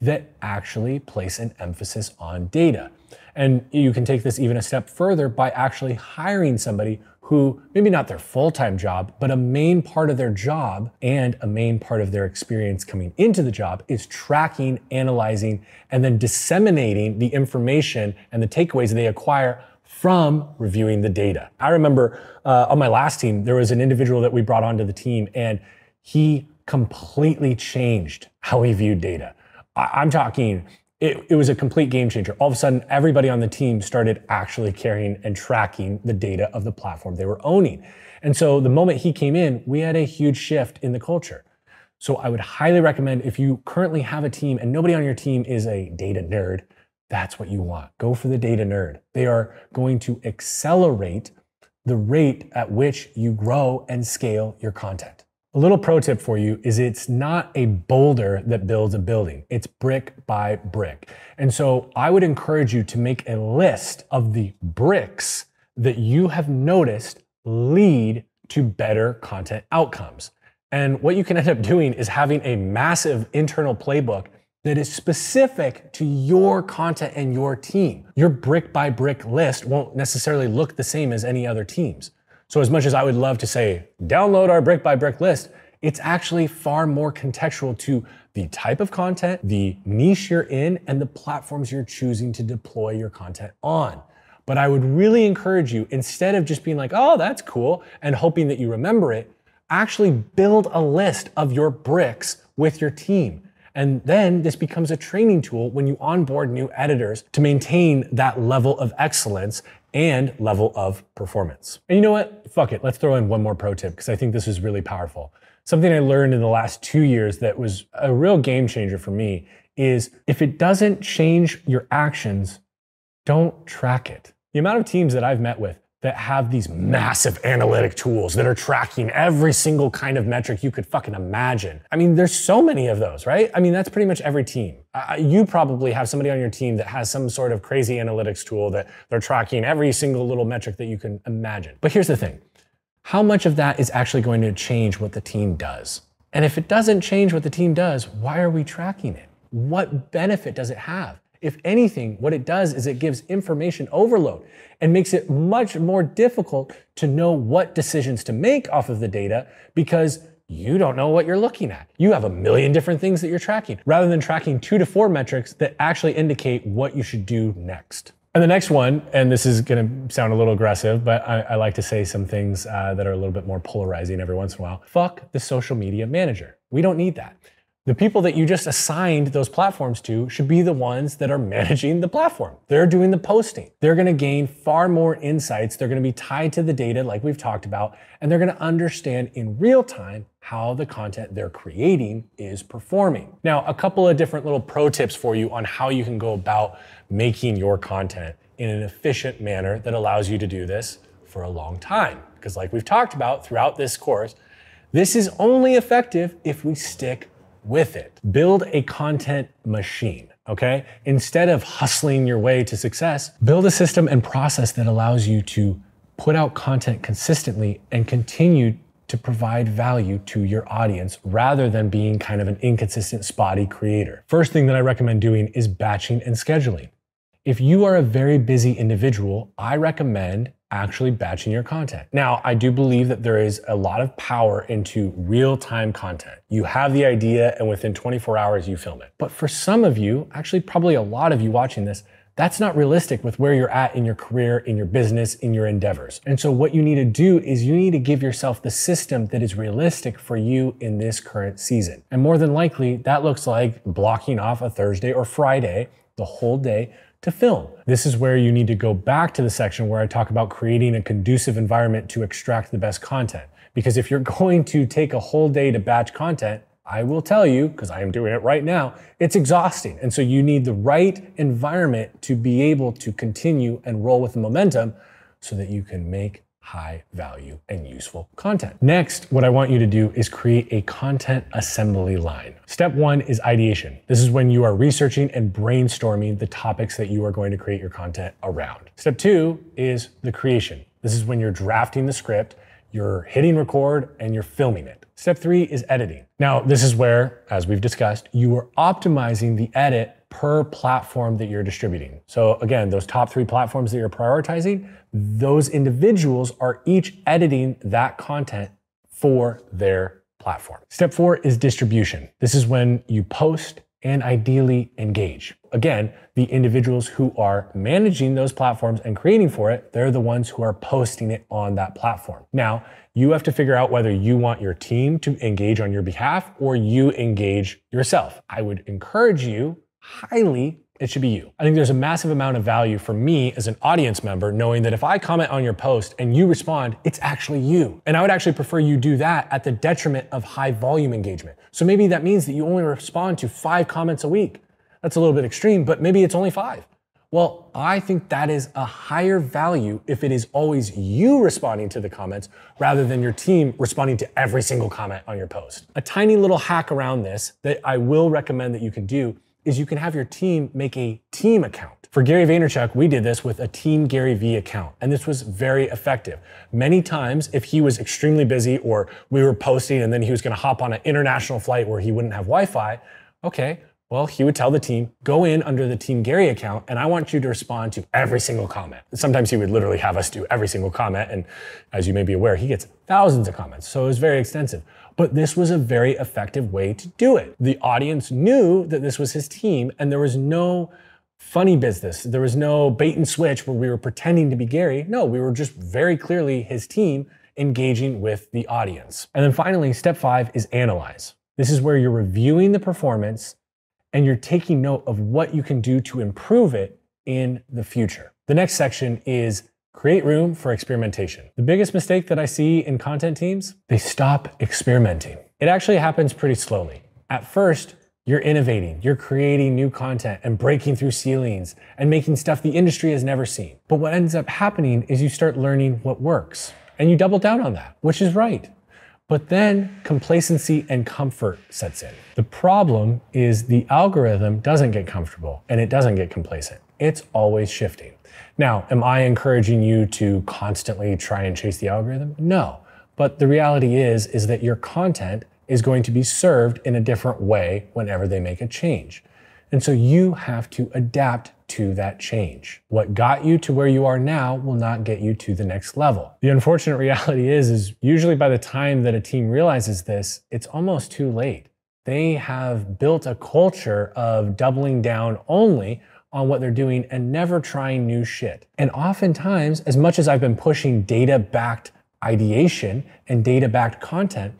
that actually place an emphasis on data. And you can take this even a step further by actually hiring somebody who, maybe not their full-time job, but a main part of their job and a main part of their experience coming into the job is tracking, analyzing, and then disseminating the information and the takeaways they acquire from reviewing the data. I remember on my last team, there was an individual that we brought onto the team and he completely changed how he viewed data. I'm talking, it was a complete game changer. All of a sudden, everybody on the team started actually carrying and tracking the data of the platform they were owning. And so the moment he came in, we had a huge shift in the culture. So I would highly recommend if you currently have a team and nobody on your team is a data nerd, that's what you want. Go for the data nerd. They are going to accelerate the rate at which you grow and scale your content. A little pro tip for you is it's not a boulder that builds a building. It's brick by brick. And so I would encourage you to make a list of the bricks that you have noticed lead to better content outcomes. And what you can end up doing is having a massive internal playbook that is specific to your content and your team. Your brick by brick list won't necessarily look the same as any other teams. So as much as I would love to say, download our brick by brick list, it's actually far more contextual to the type of content, the niche you're in, and the platforms you're choosing to deploy your content on. But I would really encourage you, instead of just being like, oh, that's cool, and hoping that you remember it, actually build a list of your bricks with your team. And then this becomes a training tool when you onboard new editors to maintain that level of excellence and level of performance. And you know what? Fuck it. Let's throw in one more pro tip because I think this is really powerful. Something I learned in the last 2 years that was a real game changer for me is if it doesn't change your actions, don't track it. The amount of teams that I've met with that have these massive analytic tools that are tracking every single kind of metric you could fucking imagine. I mean, there's so many of those, right? I mean, that's pretty much every team. You probably have somebody on your team that has some sort of crazy analytics tool that they're tracking every single little metric that you can imagine. But here's the thing. How much of that is actually going to change what the team does? And if it doesn't change what the team does, why are we tracking it? What benefit does it have? If anything, what it does is it gives information overload and makes it much more difficult to know what decisions to make off of the data because you don't know what you're looking at. You have a million different things that you're tracking rather than tracking 2 to 4 metrics that actually indicate what you should do next. And the next one, and this is gonna sound a little aggressive, but I like to say some things that are a little bit more polarizing every once in a while. Fuck the social media manager. We don't need that. The people that you just assigned those platforms to should be the ones that are managing the platform. They're doing the posting. They're gonna gain far more insights. They're gonna be tied to the data like we've talked about, and they're gonna understand in real time how the content they're creating is performing. Now, a couple of different little pro tips for you on how you can go about making your content in an efficient manner that allows you to do this for a long time. Because like we've talked about throughout this course, this is only effective if we stick with it. Build a content machine, okay? Instead of hustling your way to success, build a system and process that allows you to put out content consistently and continue to provide value to your audience rather than being kind of an inconsistent, spotty creator. First thing that I recommend doing is batching and scheduling. If you are a very busy individual, I recommend actually batching your content. Now, I do believe that there is a lot of power into real-time content. You have the idea and within 24 hours you film it. But for some of you, actually probably a lot of you watching this, that's not realistic with where you're at in your career, in your business, in your endeavors. And so what you need to do is you need to give yourself the system that is realistic for you in this current season. And more than likely, that looks like blocking off a Thursday or Friday, the whole day, to film. This is where you need to go back to the section where I talk about creating a conducive environment to extract the best content. Because if you're going to take a whole day to batch content, I will tell you, because I am doing it right now, it's exhausting. And so you need the right environment to be able to continue and roll with the momentum so that you can make high value and useful content. Next, what I want you to do is create a content assembly line. Step 1 is ideation. This is when you are researching and brainstorming the topics that you are going to create your content around. Step 2 is the creation. This is when you're drafting the script, you're hitting record, and you're filming it. Step 3 is editing. Now, this is where, as we've discussed, you are optimizing the edit per platform that you're distributing. So again, those top 3 platforms that you're prioritizing, those individuals are each editing that content for their platform. Step 4 is distribution. This is when you post and ideally engage. Again, the individuals who are managing those platforms and creating for it, they're the ones who are posting it on that platform. Now, you have to figure out whether you want your team to engage on your behalf or you engage yourself. I would encourage you highly, it should be you. I think there's a massive amount of value for me as an audience member knowing that if I comment on your post and you respond, it's actually you. And I would actually prefer you do that at the detriment of high volume engagement. So maybe that means that you only respond to 5 comments a week. That's a little bit extreme, but maybe it's only 5. Well, I think that is a higher value if it is always you responding to the comments rather than your team responding to every single comment on your post. A tiny little hack around this that I will recommend that you can do is you can have your team make a team account. For Gary Vaynerchuk, we did this with a Team Gary V account, and this was very effective. Many times, if he was extremely busy or we were posting and then he was gonna hop on an international flight where he wouldn't have Wi-Fi, okay, well, he would tell the team, go in under the Team Gary account, and I want you to respond to every single comment. Sometimes he would literally have us do every single comment, and as you may be aware, he gets thousands of comments, so it was very extensive. But this was a very effective way to do it. The audience knew that this was his team, and there was no funny business. There was no bait and switch where we were pretending to be Gary. No, we were just very clearly his team engaging with the audience. And then finally, step 5 is analyze. This is where you're reviewing the performance and you're taking note of what you can do to improve it in the future. The next section is create room for experimentation. The biggest mistake that I see in content teams, they stop experimenting. It actually happens pretty slowly. At first, you're innovating, you're creating new content and breaking through ceilings and making stuff the industry has never seen. But what ends up happening is you start learning what works and you double down on that, which is right. But then complacency and comfort sets in. The problem is the algorithm doesn't get comfortable and it doesn't get complacent. It's always shifting. Now, am I encouraging you to constantly try and chase the algorithm? No, but the reality is that your content is going to be served in a different way whenever they make a change. And so you have to adapt to that change. What got you to where you are now will not get you to the next level. The unfortunate reality is usually by the time that a team realizes this, it's almost too late. They have built a culture of doubling down only on what they're doing and never trying new shit. And oftentimes, as much as I've been pushing data-backed ideation and data-backed content,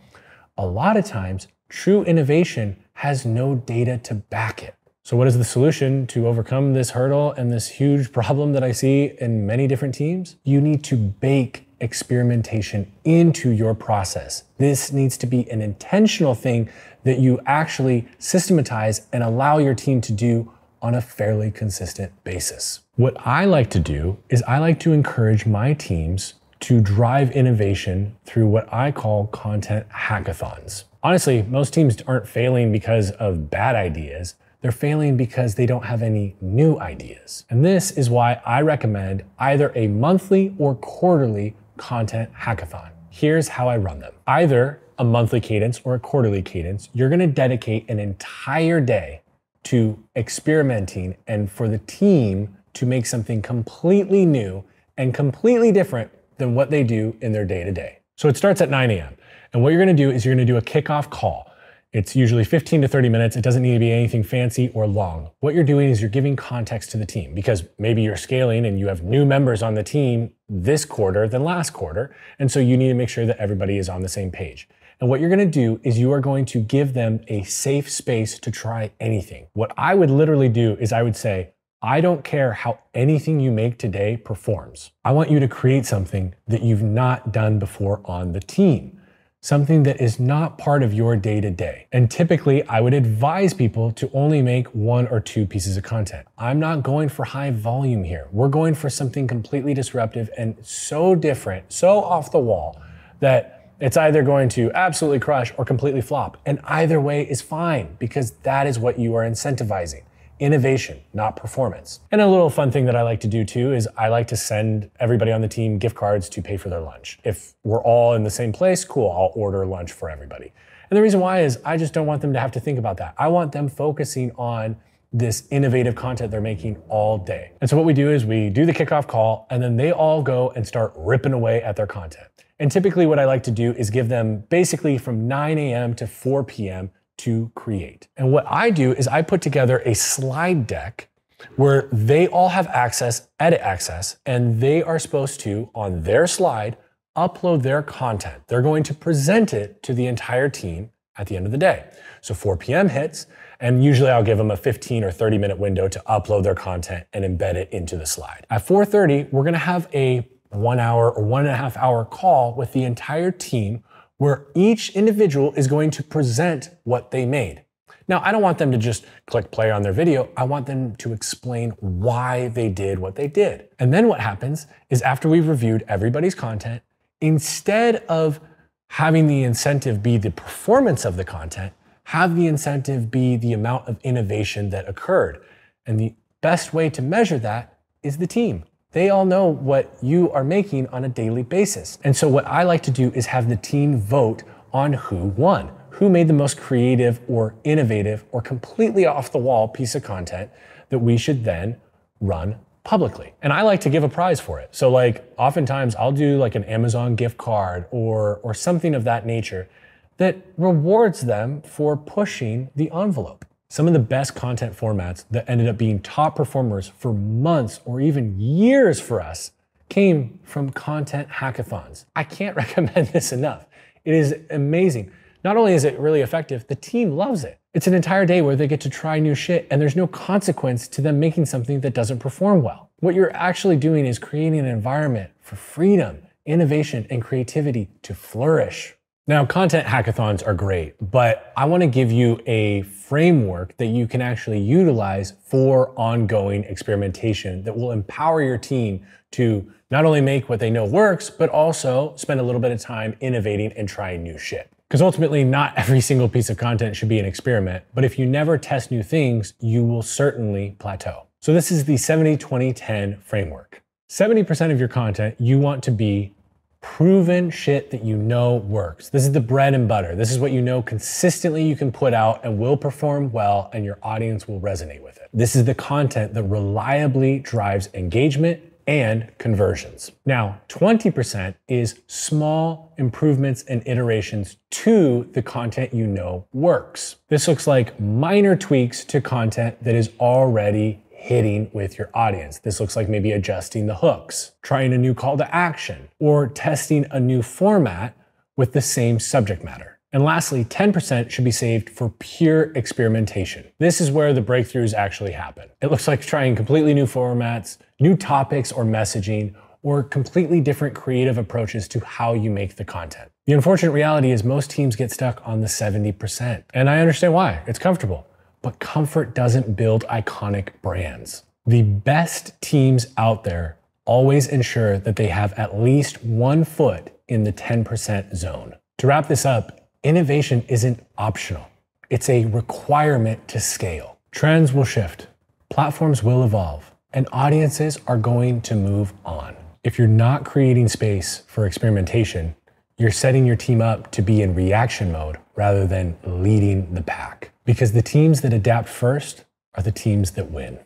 a lot of times, true innovation has no data to back it. So what is the solution to overcome this hurdle and this huge problem that I see in many different teams? You need to bake experimentation into your process. This needs to be an intentional thing that you actually systematize and allow your team to do on a fairly consistent basis. What I like to do is I like to encourage my teams to drive innovation through what I call content hackathons. Honestly, most teams aren't failing because of bad ideas. They're failing because they don't have any new ideas. And this is why I recommend either a monthly or quarterly content hackathon. Here's how I run them. Either a monthly cadence or a quarterly cadence, you're gonna dedicate an entire day to experimenting and for the team to make something completely new and completely different than what they do in their day-to-day. So it starts at 9 a.m. And what you're gonna do is you're gonna do a kickoff call. It's usually 15 to 30 minutes. It doesn't need to be anything fancy or long. What you're doing is you're giving context to the team because maybe you're scaling and you have new members on the team this quarter than last quarter. And so you need to make sure that everybody is on the same page. And what you're gonna do is you are going to give them a safe space to try anything. What I would literally do is I would say, I don't care how anything you make today performs. I want you to create something that you've not done before on the team, something that is not part of your day-to-day. And typically, I would advise people to only make 1 or 2 pieces of content. I'm not going for high volume here. We're going for something completely disruptive and so different, so off the wall, that it's either going to absolutely crush or completely flop. And either way is fine because that is what you are incentivizing. Innovation, not performance. And a little fun thing that I like to do too is I like to send everybody on the team gift cards to pay for their lunch. If we're all in the same place, cool, I'll order lunch for everybody. And the reason why is I just don't want them to have to think about that. I want them focusing on this innovative content they're making all day. And so what we do is we do the kickoff call and then they all go and start ripping away at their content. And typically what I like to do is give them basically from 9 a.m. to 4 p.m. to create. And what I do is I put together a slide deck where they all have access, edit access, and they are supposed to, on their slide, upload their content. They're going to present it to the entire team at the end of the day. So 4 p.m. hits, and usually I'll give them a 15 or 30 minute window to upload their content and embed it into the slide. At 4:30, we're gonna have a 1 hour or 1.5 hour call with the entire team where each individual is going to present what they made. Now, I don't want them to just click play on their video. I want them to explain why they did what they did. And then what happens is after we've reviewed everybody's content, instead of having the incentive be the performance of the content, have the incentive be the amount of innovation that occurred. And the best way to measure that is the team. They all know what you are making on a daily basis. And so what I like to do is have the team vote on who won, who made the most creative or innovative or completely off the wall piece of content that we should then run publicly. And I like to give a prize for it. So like oftentimes I'll do like an Amazon gift card or something of that nature that rewards them for pushing the envelope. Some of the best content formats that ended up being top performers for months or even years for us came from content hackathons. I can't recommend this enough. It is amazing. Not only is it really effective, the team loves it. It's an entire day where they get to try new shit and there's no consequence to them making something that doesn't perform well. What you're actually doing is creating an environment for freedom, innovation, and creativity to flourish. Now, content hackathons are great, but I want to give you a framework that you can actually utilize for ongoing experimentation that will empower your team to not only make what they know works, but also spend a little bit of time innovating and trying new shit. Because ultimately, not every single piece of content should be an experiment, but if you never test new things, you will certainly plateau. So this is the 70-20-10 framework. 70% of your content you want to be proven shit that you know works. This is the bread and butter. This is what you know consistently you can put out and will perform well and your audience will resonate with it. This is the content that reliably drives engagement and conversions. Now, 20% is small improvements and iterations to the content you know works. This looks like minor tweaks to content that is already hitting with your audience. This looks like maybe adjusting the hooks, trying a new call to action, or testing a new format with the same subject matter. And lastly, 10% should be saved for pure experimentation. This is where the breakthroughs actually happen. It looks like trying completely new formats, new topics or messaging, or completely different creative approaches to how you make the content. The unfortunate reality is most teams get stuck on the 70%. And I understand why. It's comfortable. But comfort doesn't build iconic brands. The best teams out there always ensure that they have at least 1 foot in the 10% zone. To wrap this up, innovation isn't optional. It's a requirement to scale. Trends will shift, platforms will evolve, and audiences are going to move on. If you're not creating space for experimentation, you're setting your team up to be in reaction mode rather than leading the pack. Because the teams that adapt first are the teams that win.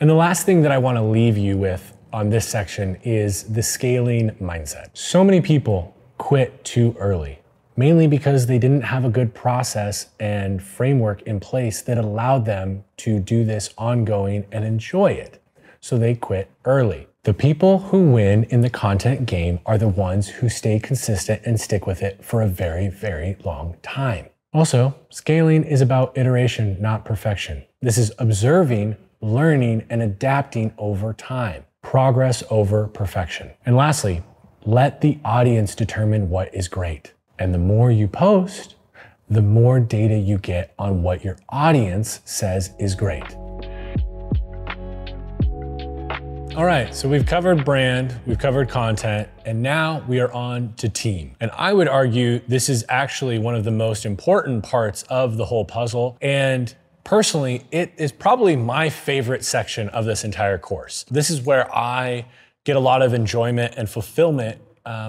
And the last thing that I want to leave you with on this section is the scaling mindset. So many people quit too early, mainly because they didn't have a good process and framework in place that allowed them to do this ongoing and enjoy it. So they quit early. The people who win in the content game are the ones who stay consistent and stick with it for a very, very long time. Also, scaling is about iteration, not perfection. This is observing, learning, and adapting over time. Progress over perfection. And lastly, let the audience determine what is great. And the more you post, the more data you get on what your audience says is great. All right, so we've covered brand, we've covered content, and now we are on to team. And I would argue this is actually one of the most important parts of the whole puzzle. And personally, it is probably my favorite section of this entire course. This is where I get a lot of enjoyment and fulfillment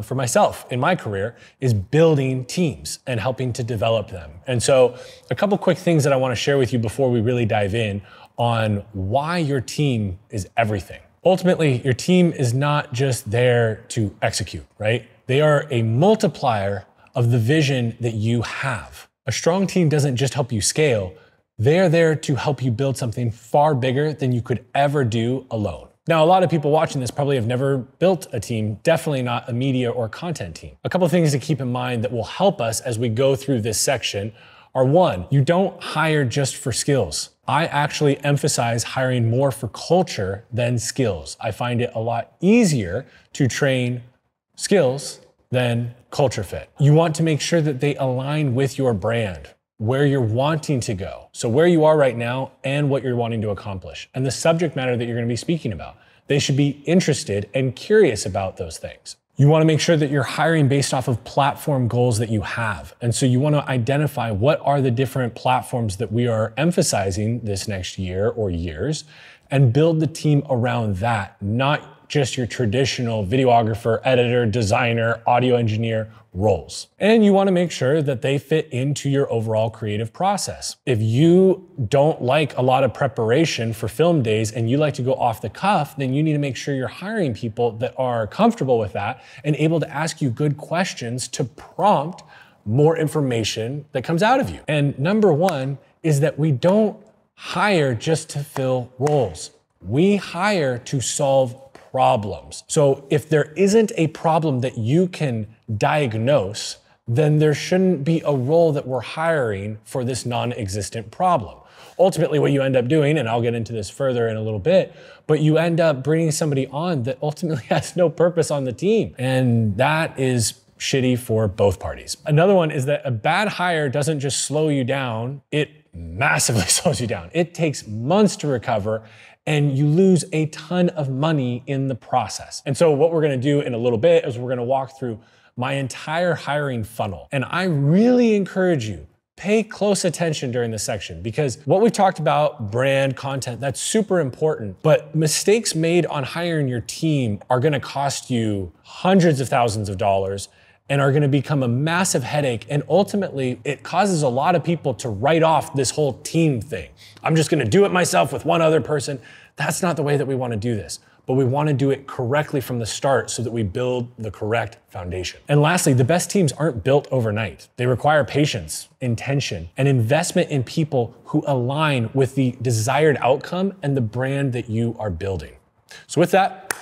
for myself in my career, is building teams and helping to develop them. And so a couple quick things that I want to share with you before we really dive in on why your team is everything. Ultimately, your team is not just there to execute, right? They are a multiplier of the vision that you have. A strong team doesn't just help you scale, they're there to help you build something far bigger than you could ever do alone. Now, a lot of people watching this probably have never built a team, definitely not a media or content team. A couple of things to keep in mind that will help us as we go through this section are: one, you don't hire just for skills. I actually emphasize hiring more for culture than skills. I find it a lot easier to train skills than culture fit. You want to make sure that they align with your brand, where you're wanting to go. So where you are right now and what you're wanting to accomplish, and the subject matter that you're going to be speaking about. They should be interested and curious about those things. You want to make sure that you're hiring based off of platform goals that you have. And so you want to identify what are the different platforms that we are emphasizing this next year or years, and build the team around that, not just your traditional videographer, editor, designer, audio engineer roles. And you want to make sure that they fit into your overall creative process. If you don't like a lot of preparation for film days and you like to go off the cuff, then you need to make sure you're hiring people that are comfortable with that and able to ask you good questions to prompt more information that comes out of you. And number one is that we don't hire just to fill roles. We hire to solve problems. So if there isn't a problem that you can diagnose, then there shouldn't be a role that we're hiring for this non-existent problem. Ultimately, what you end up doing, and I'll get into this further in a little bit, but you end up bringing somebody on that ultimately has no purpose on the team. And that is shitty for both parties. Another one is that a bad hire doesn't just slow you down, it massively slows you down. It takes months to recover, and you lose a ton of money in the process. And so what we're gonna do in a little bit is we're gonna walk through my entire hiring funnel. And I really encourage you, pay close attention during this section, because what we've talked about, brand, content, that's super important, but mistakes made on hiring your team are gonna cost you hundreds of thousands of dollars and are gonna become a massive headache. And ultimately, it causes a lot of people to write off this whole team thing. I'm just gonna do it myself with one other person. That's not the way that we wanna do this. But we wanna do it correctly from the start so that we build the correct foundation. And lastly, the best teams aren't built overnight. They require patience, intention, and investment in people who align with the desired outcome and the brand that you are building. So with that,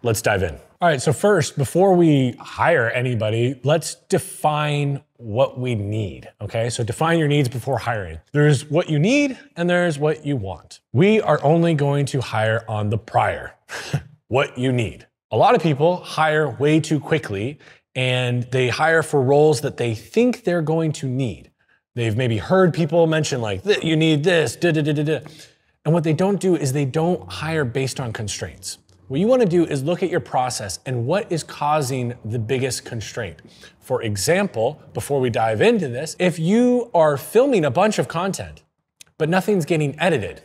let's dive in. All right, so first, before we hire anybody, let's define what we need, okay? So define your needs before hiring. There's what you need and there's what you want. We are only going to hire on the prior, what you need. A lot of people hire way too quickly and they hire for roles that they think they're going to need. They've maybe heard people mention like, you need this, da-da-da-da-da. And what they don't do is they don't hire based on constraints. What you want to do is look at your process and what is causing the biggest constraint. For example, before we dive into this, if you are filming a bunch of content, but nothing's getting edited,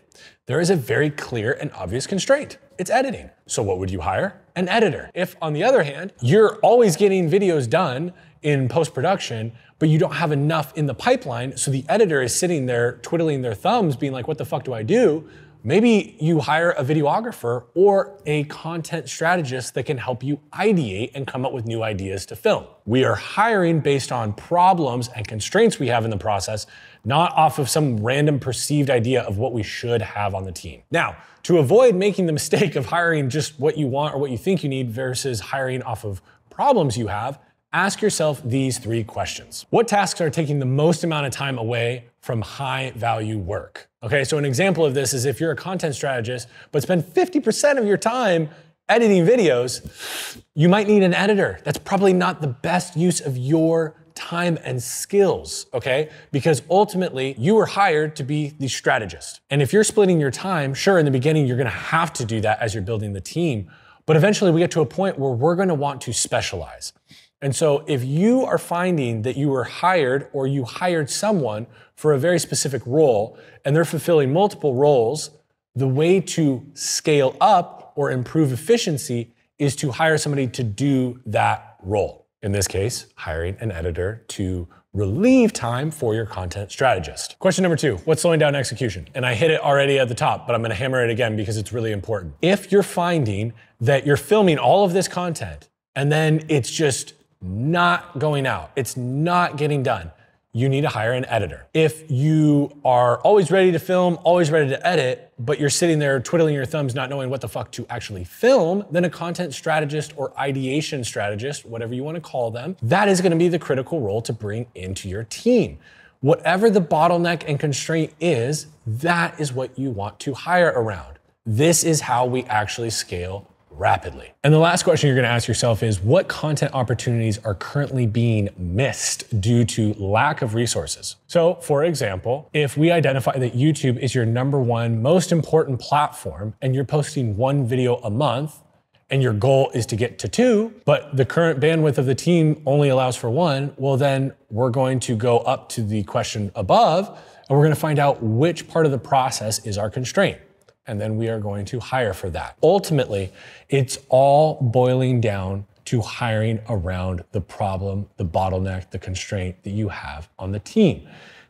there is a very clear and obvious constraint. It's editing. So what would you hire? An editor. If, on the other hand, you're always getting videos done in post-production, but you don't have enough in the pipeline, so the editor is sitting there twiddling their thumbs being like, what the fuck do I do? Maybe you hire a videographer or a content strategist that can help you ideate and come up with new ideas to film. We are hiring based on problems and constraints we have in the process, not off of some random perceived idea of what we should have on the team. Now, to avoid making the mistake of hiring just what you want or what you think you need versus hiring off of problems you have, ask yourself these 3 questions. What tasks are taking the most amount of time away from high value work? Okay, so an example of this is if you're a content strategist, but spend 50% of your time editing videos, you might need an editor. That's probably not the best use of your time and skills, okay? Because ultimately, you were hired to be the strategist. And if you're splitting your time, sure, in the beginning, you're gonna have to do that as you're building the team, but eventually we get to a point where we're gonna want to specialize. And so if you are finding that you were hired or you hired someone for a very specific role and they're fulfilling multiple roles, the way to scale up or improve efficiency is to hire somebody to do that role. In this case, hiring an editor to relieve time for your content strategist. Question number 2, what's slowing down execution? And I hit it already at the top, but I'm gonna hammer it again because it's really important. If you're finding that you're filming all of this content and then it's just not going out, it's not getting done, you need to hire an editor. If you are always ready to film, always ready to edit, but you're sitting there twiddling your thumbs not knowing what the fuck to actually film, then a content strategist or ideation strategist, whatever you want to call them, that is going to be the critical role to bring into your team. Whatever the bottleneck and constraint is, that is what you want to hire around. This is how we actually scale rapidly. And the last question you're gonna ask yourself is, what content opportunities are currently being missed due to lack of resources? So for example, if we identify that YouTube is your #1 most important platform and you're posting 1 video a month and your goal is to get to 2, but the current bandwidth of the team only allows for 1, well then we're going to go up to the question above and we're gonna find out which part of the process is our constraint. And then we are going to hire for that. Ultimately, it's all boiling down to hiring around the problem, the bottleneck, the constraint that you have on the team.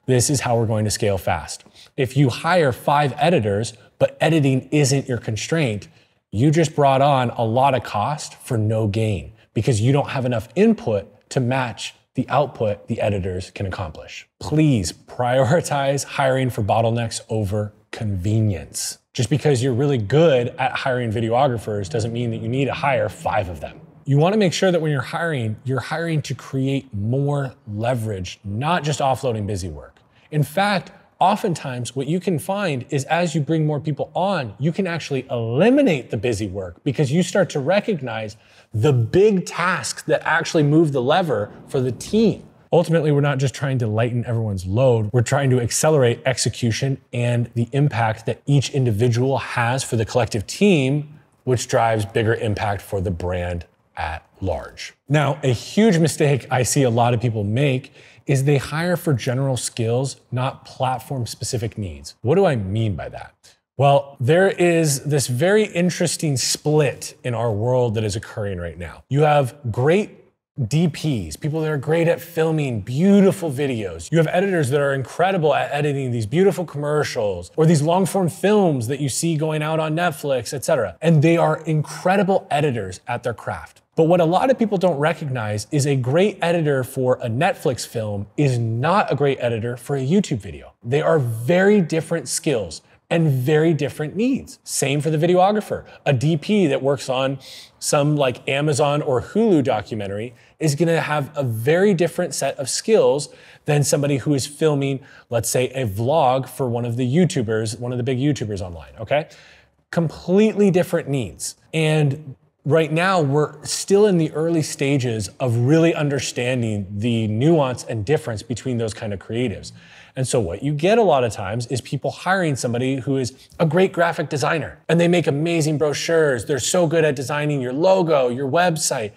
This is how we're going to scale fast. If you hire 5 editors, but editing isn't your constraint, you just brought on a lot of cost for no gain because you don't have enough input to match the output the editors can accomplish. Please prioritize hiring for bottlenecks over convenience. Just because you're really good at hiring videographers doesn't mean that you need to hire 5 of them. You want to make sure that when you're hiring to create more leverage, not just offloading busy work. In fact, oftentimes what you can find is as you bring more people on, you can actually eliminate the busy work because you start to recognize the big tasks that actually move the lever for the team. Ultimately, we're not just trying to lighten everyone's load, we're trying to accelerate execution and the impact that each individual has for the collective team, which drives bigger impact for the brand at large. Now, a huge mistake I see a lot of people make is they hire for general skills, not platform-specific needs. What do I mean by that? Well, there is this very interesting split in our world that is occurring right now. You have great DPs, people that are great at filming beautiful videos. You have editors that are incredible at editing these beautiful commercials or these long form films that you see going out on Netflix, etc. And they are incredible editors at their craft. But what a lot of people don't recognize is a great editor for a Netflix film is not a great editor for a YouTube video. They are very different skills and very different needs. Same for the videographer. A DP that works on some like Amazon or Hulu documentary is gonna have a very different set of skills than somebody who is filming, let's say, a vlog for one of the YouTubers, one of the big YouTubers online, okay? Completely different needs. And right now, we're still in the early stages of really understanding the nuance and difference between those kind of creatives. And so what you get a lot of times is people hiring somebody who is a great graphic designer and they make amazing brochures. They're so good at designing your logo, your website,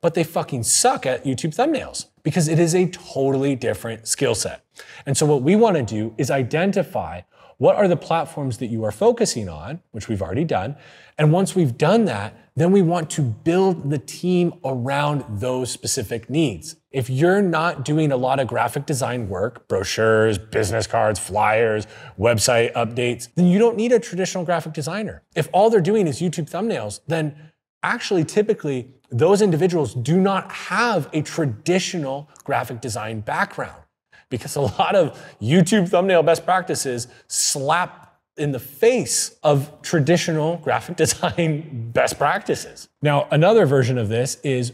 but they fucking suck at YouTube thumbnails because it is a totally different skill set. And so what we want to do is identify what are the platforms that you are focusing on, which we've already done. And once we've done that, then we want to build the team around those specific needs. If you're not doing a lot of graphic design work, brochures, business cards, flyers, website updates, then you don't need a traditional graphic designer. If all they're doing is YouTube thumbnails, then actually typically those individuals do not have a traditional graphic design background because a lot of YouTube thumbnail best practices slap in the face of traditional graphic design best practices. Now, another version of this is,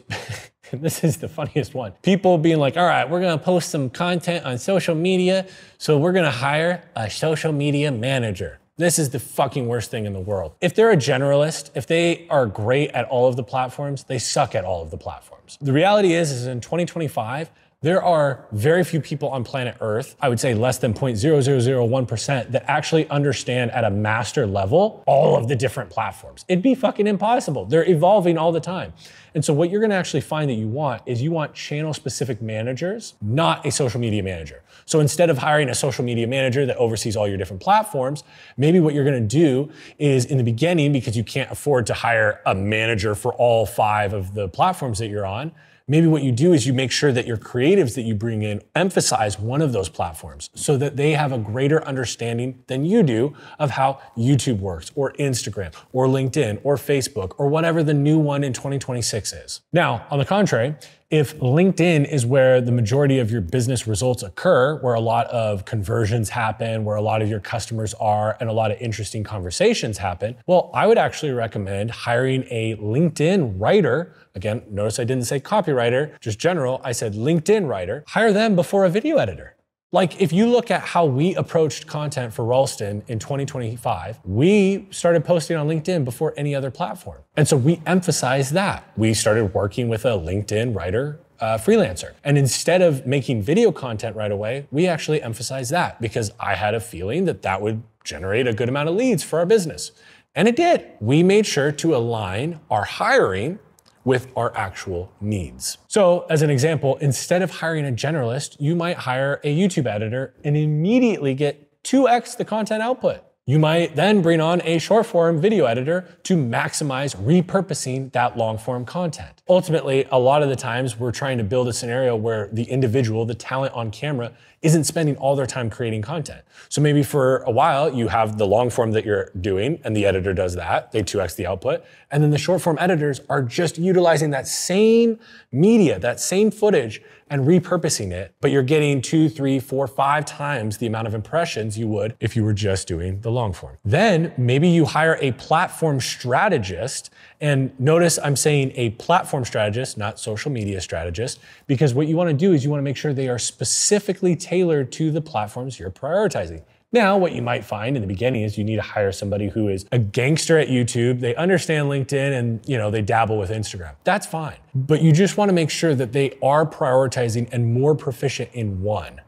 this is the funniest one. People being like, all right, we're gonna post some content on social media, so we're gonna hire a social media manager. This is the fucking worst thing in the world. If they're a generalist, if they are great at all of the platforms, they suck at all of the platforms. The reality is in 2025, there are very few people on planet Earth, I would say less than 0.0001%, that actually understand at a master level all of the different platforms. It'd be fucking impossible. They're evolving all the time. And so what you're gonna actually find that you want channel-specific managers, not a social media manager. So instead of hiring a social media manager that oversees all your different platforms, maybe what you're gonna do is in the beginning, because you can't afford to hire a manager for all 5 of the platforms that you're on, maybe what you do is you make sure that your creatives that you bring in emphasize one of those platforms so that they have a greater understanding than you do of how YouTube works, or Instagram, or LinkedIn, or Facebook, or whatever the new one in 2026 is. Now, on the contrary, if LinkedIn is where the majority of your business results occur, where a lot of conversions happen, where a lot of your customers are, and a lot of interesting conversations happen, well, I would actually recommend hiring a LinkedIn writer. Again, notice I didn't say copywriter, just general, I said LinkedIn writer. Hire them before a video editor. Like if you look at how we approached content for Ralston in 2025, we started posting on LinkedIn before any other platform. And so we emphasized that. We started working with a LinkedIn writer freelancer. And instead of making video content right away, we actually emphasized that because I had a feeling that that would generate a good amount of leads for our business. And it did. We made sure to align our hiring with our actual needs. So as an example, instead of hiring a generalist, you might hire a YouTube editor and immediately get 2x the content output. You might then bring on a short form video editor to maximize repurposing that long form content. Ultimately, a lot of the times we're trying to build a scenario where the individual, the talent on camera, isn't spending all their time creating content. So maybe for a while you have the long form that you're doing and the editor does that, they 2x the output. And then the short form editors are just utilizing that same media, that same footage, and repurposing it, but you're getting 2, 3, 4, 5 times the amount of impressions you would if you were just doing the long form. Then maybe you hire a platform strategist, and notice I'm saying a platform strategist, not social media strategist, because what you want to do is you want to make sure they are specifically tailored to the platforms you're prioritizing. Now, what you might find in the beginning is you need to hire somebody who is a gangster at YouTube, they understand LinkedIn, and they dabble with Instagram. That's fine. But you just want to make sure that they are prioritizing and more proficient in one.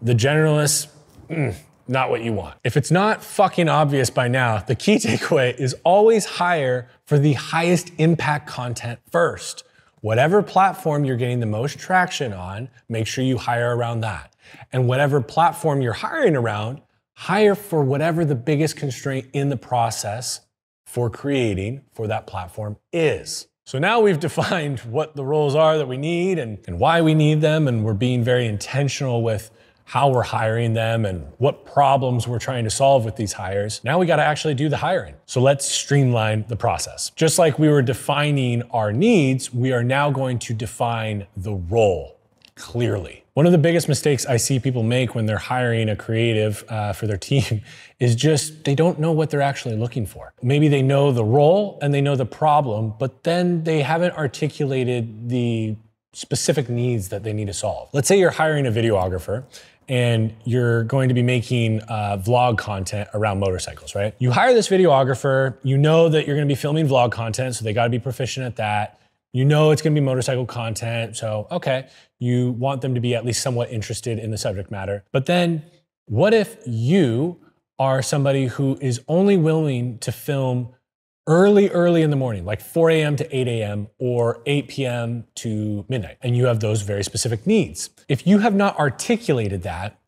The generalists, not what you want. If it's not fucking obvious by now, the key takeaway is always hire for the highest impact content first. Whatever platform you're getting the most traction on, make sure you hire around that. And whatever platform you're hiring around, hire for whatever the biggest constraint in the process for creating for that platform is. So now we've defined what the roles are that we need and why we need them, and we're being very intentional with how we're hiring them and what problems we're trying to solve with these hires. Now we got to actually do the hiring. So let's streamline the process. Just like we were defining our needs, we are now going to define the role clearly. One of the biggest mistakes I see people make when they're hiring a creative for their team is just they don't know what they're actually looking for. Maybe they know the role and they know the problem, but then they haven't articulated the specific needs that they need to solve. Let's say you're hiring a videographer and you're going to be making vlog content around motorcycles, right? You hire this videographer, you know that you're gonna be filming vlog content, so they gotta be proficient at that. You know it's gonna be motorcycle content, so okay, you want them to be at least somewhat interested in the subject matter. But then what if you are somebody who is only willing to film early in the morning, like 4 a.m. to 8 a.m. or 8 p.m. to midnight, and you have those very specific needs? If you have not articulated that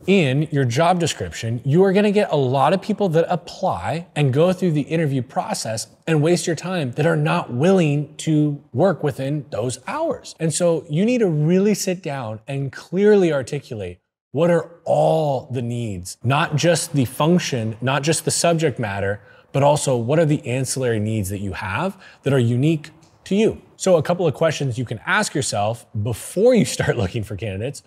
in your job description, you are gonna get a lot of people that apply and go through the interview process and waste your time that are not willing to work within those hours. And so you need to really sit down and clearly articulate what are all the needs, not just the function, not just the subject matter, but also what are the ancillary needs that you have that are unique to you. So a couple of questions you can ask yourself before you start looking for candidates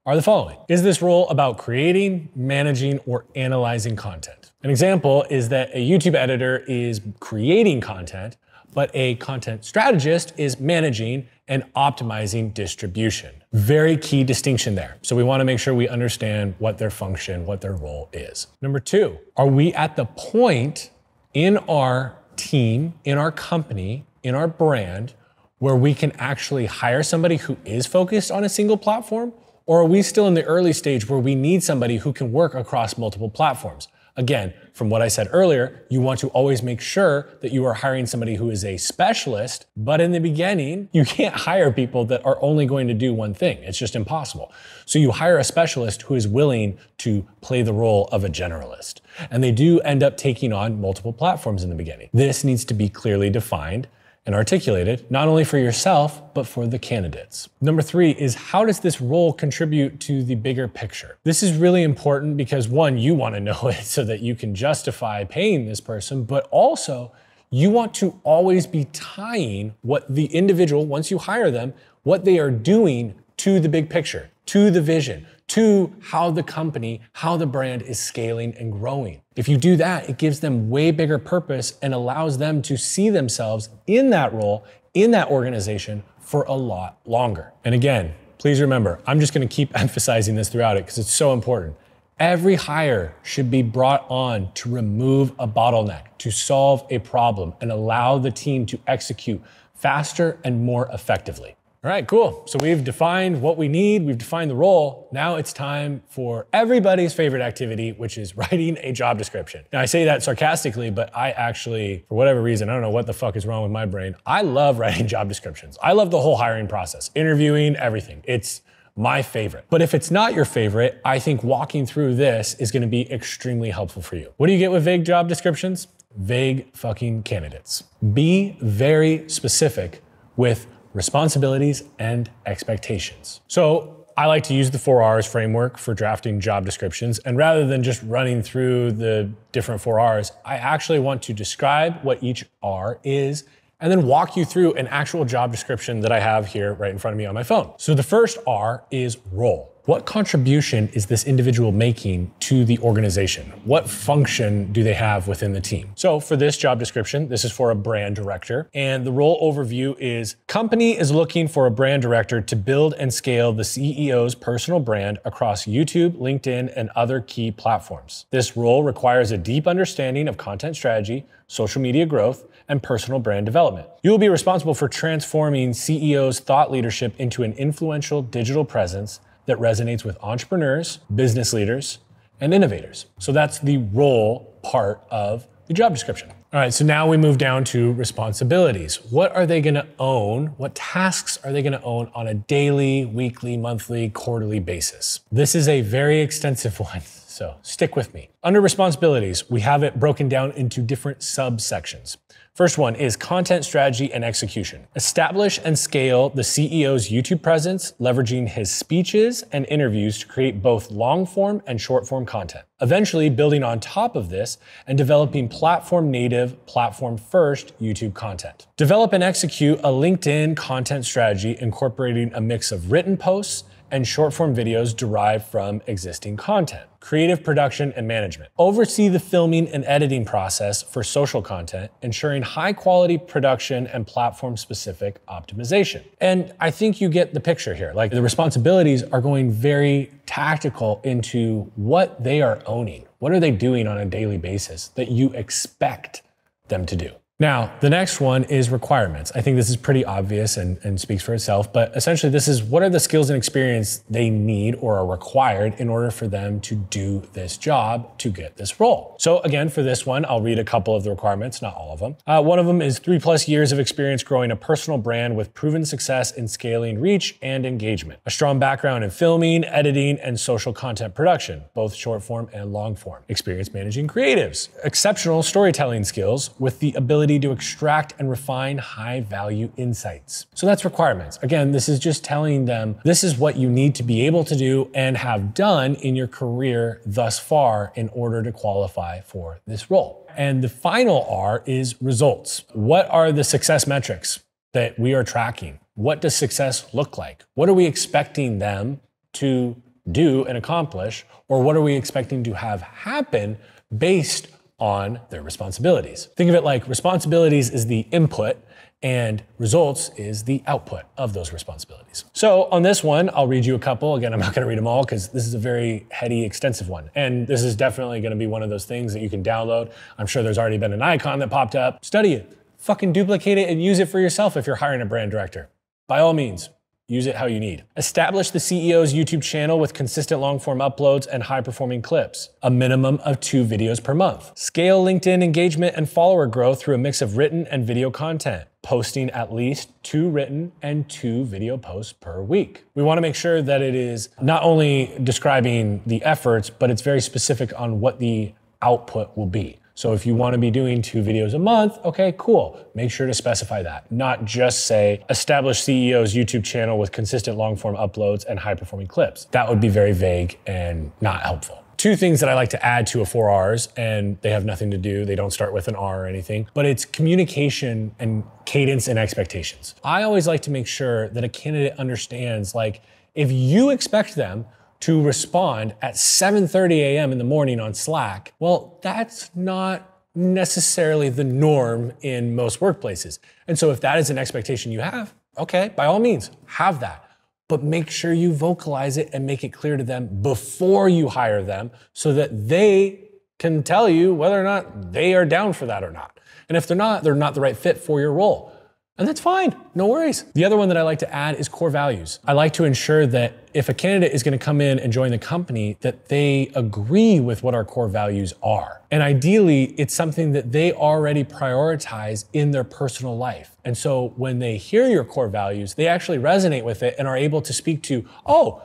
are the following. Is this role about creating, managing, or analyzing content? An example is that a YouTube editor is creating content, but a content strategist is managing and optimizing distribution. Very key distinction there. So we want to make sure we understand what their function, what their role is. Number 2, are we at the point in our team, in our company, in our brand, where we can actually hire somebody who is focused on a single platform? Or are we still in the early stage where we need somebody who can work across multiple platforms? Again, from what I said earlier, you want to always make sure that you are hiring somebody who is a specialist, but in the beginning, you can't hire people that are only going to do one thing. It's just impossible. So you hire a specialist who is willing to play the role of a generalist. And they do end up taking on multiple platforms in the beginning. This needs to be clearly defined and articulated, not only for yourself, but for the candidates. Number 3 is, how does this role contribute to the bigger picture? This is really important because 1, you want to know it so that you can justify paying this person, but also you want to always be tying what the individual, once you hire them, what they are doing to the big picture, to the vision, to how the company, how the brand is scaling and growing. If you do that, it gives them way bigger purpose and allows them to see themselves in that role, in that organization for a lot longer. And again, please remember, I'm just gonna keep emphasizing this throughout it because it's so important. Every hire should be brought on to remove a bottleneck, to solve a problem, and allow the team to execute faster and more effectively. All right, cool. So we've defined what we need, we've defined the role. Now it's time for everybody's favorite activity, which is writing a job description. Now I say that sarcastically, but I actually, for whatever reason, I don't know what the fuck is wrong with my brain, I love writing job descriptions. I love the whole hiring process, interviewing, everything. It's my favorite. But if it's not your favorite, I think walking through this is gonna be extremely helpful for you. What do you get with vague job descriptions? Vague fucking candidates. Be very specific with responsibilities and expectations. So I like to use the 4 R's framework for drafting job descriptions. And rather than just running through the different 4 R's, I actually want to describe what each R is and then walk you through an actual job description that I have here right in front of me on my phone. So the first R is role. What contribution is this individual making to the organization? What function do they have within the team? So for this job description, this is for a brand director, and the role overview is company is looking for a brand director to build and scale the CEO's personal brand across YouTube, LinkedIn, and other key platforms. This role requires a deep understanding of content strategy, social media growth, and personal brand development. You will be responsible for transforming CEO's thought leadership into an influential digital presence that resonates with entrepreneurs, business leaders, and innovators. So that's the role part of the job description. All right, so now we move down to responsibilities. What are they gonna own? What tasks are they gonna own on a daily, weekly, monthly, quarterly basis? This is a very extensive one, so stick with me. Under responsibilities, we have it broken down into different subsections. First one is content strategy and execution. Establish and scale the CEO's YouTube presence, leveraging his speeches and interviews to create both long form and short form content. Eventually building on top of this and developing platform native, platform first YouTube content. Develop and execute a LinkedIn content strategy incorporating a mix of written posts and short form videos derived from existing content. Creative production and management. Oversee the filming and editing process for social content, ensuring high quality production and platform specific optimization. And I think you get the picture here. Like the responsibilities are going very tactical into what they are owning. What are they doing on a daily basis that you expect them to do? Now, the next one is requirements. I think this is pretty obvious and speaks for itself, but essentially this is what are the skills and experience they need or are required in order for them to do this job to get this role. So again, for this one, I'll read a couple of the requirements, not all of them. One of them is 3+ years of experience growing a personal brand with proven success in scaling reach and engagement. A strong background in filming, editing, and social content production, both short form and long form. Experience managing creatives. Exceptional storytelling skills with the ability to extract and refine high value insights. So that's requirements. Again, this is just telling them this is what you need to be able to do and have done in your career thus far in order to qualify for this role. And the final R is results. What are the success metrics that we are tracking? What does success look like? What are we expecting them to do and accomplish? Or what are we expecting to have happen based on their responsibilities? Think of it like responsibilities is the input and results is the output of those responsibilities. So on this one, I'll read you a couple. Again, I'm not gonna read them all because this is a very heady, extensive one. And this is definitely gonna be one of those things that you can download. I'm sure there's already been an icon that popped up. Study it, fucking duplicate it and use it for yourself if you're hiring a brand director. By all means, use it how you need. Establish the CEO's YouTube channel with consistent long-form uploads and high-performing clips. A minimum of 2 videos per month. Scale LinkedIn engagement and follower growth through a mix of written and video content. Posting at least 2 written and 2 video posts per week. We want to make sure that it is not only describing the efforts, but it's very specific on what the output will be. So if you want to be doing 2 videos a month, okay, cool. Make sure to specify that. Not just say, establish CEO's YouTube channel with consistent long-form uploads and high-performing clips. That would be very vague and not helpful. 2 things that I like to add to a 4 R's, and they have nothing to do, they don't start with an R or anything, but it's communication and cadence and expectations. I always like to make sure that a candidate understands, like, if you expect them to respond at 7:30 a.m. in the morning on Slack, well, that's not necessarily the norm in most workplaces. And so if that is an expectation you have, okay, by all means, have that. But make sure you vocalize it and make it clear to them before you hire them so that they can tell you whether or not they are down for that or not. And if they're not the right fit for your role. And that's fine, no worries. The other one that I like to add is core values. I like to ensure that if a candidate is gonna come in and join the company, that they agree with what our core values are. And ideally, it's something that they already prioritize in their personal life. And so when they hear your core values, they actually resonate with it and are able to speak to, oh,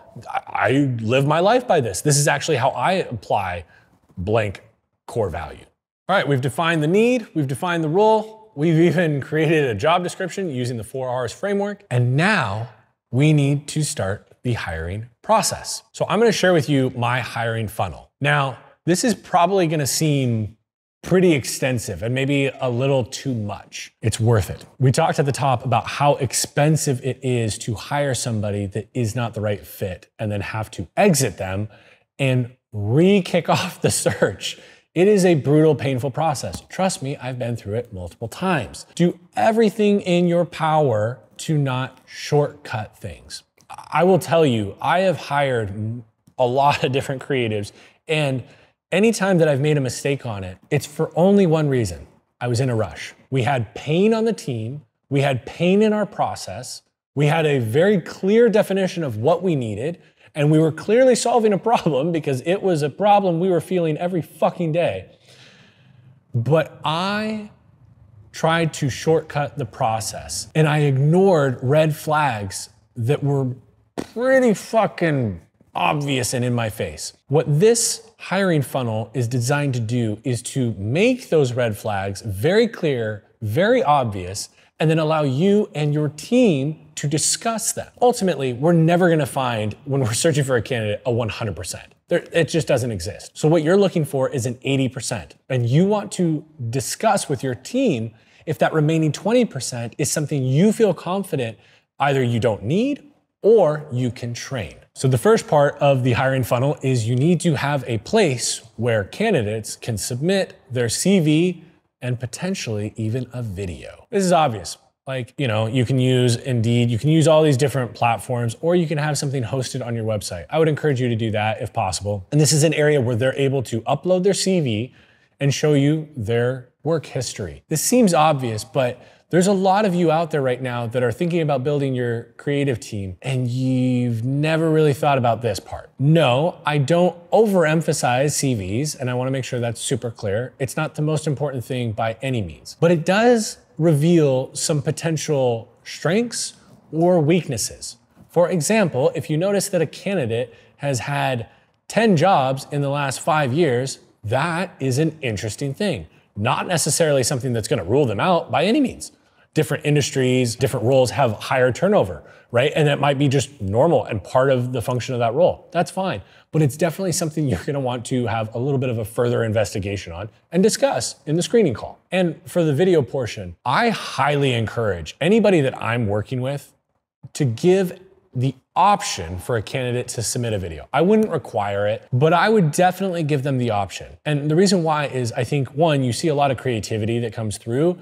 I live my life by this. This is actually how I apply blank core value. All right, we've defined the need, we've defined the role, we've even created a job description using the 4 R's framework. And now we need to start the hiring process. So I'm gonna share with you my hiring funnel. Now, this is probably gonna seem pretty extensive and maybe a little too much. It's worth it. We talked at the top about how expensive it is to hire somebody that is not the right fit and then have to exit them and re-kick off the search. It is a brutal, painful process. Trust me, I've been through it multiple times. Do everything in your power to not shortcut things. I will tell you, I have hired a lot of different creatives, and anytime that I've made a mistake on it, it's for only one reason. I was in a rush. We had pain on the team. We had pain in our process. We had a very clear definition of what we needed, and we were clearly solving a problem because it was a problem we were feeling every fucking day. But I tried to shortcut the process, and I ignored red flags that were pretty fucking obvious and in my face. What this hiring funnel is designed to do is to make those red flags very clear, very obvious, and then allow you and your team to discuss them. Ultimately, we're never gonna find, when we're searching for a candidate, a 100%. It just doesn't exist. So what you're looking for is an 80%. And you want to discuss with your team if that remaining 20% is something you feel confident either you don't need or you can train. So the first part of the hiring funnel is you need to have a place where candidates can submit their CV and potentially even a video. This is obvious. Like, you can use Indeed, you can use all these different platforms, or you can have something hosted on your website. I would encourage you to do that if possible. And this is an area where they're able to upload their CV and show you their work history. This seems obvious, but there's a lot of you out there right now that are thinking about building your creative team, and you've never really thought about this part. No, I don't overemphasize CVs, and I wanna make sure that's super clear. It's not the most important thing by any means, but it does reveal some potential strengths or weaknesses. For example, if you notice that a candidate has had 10 jobs in the last 5 years, that is an interesting thing. Not necessarily something that's gonna rule them out by any means. Different industries, different roles have higher turnover, right? And that might be just normal and part of the function of that role. That's fine. But it's definitely something you're gonna want to have a little bit of a further investigation on and discuss in the screening call. And for the video portion, I highly encourage anybody that I'm working with to give the option for a candidate to submit a video. I wouldn't require it, but I would definitely give them the option. And the reason why is I think, one, you see a lot of creativity that comes through,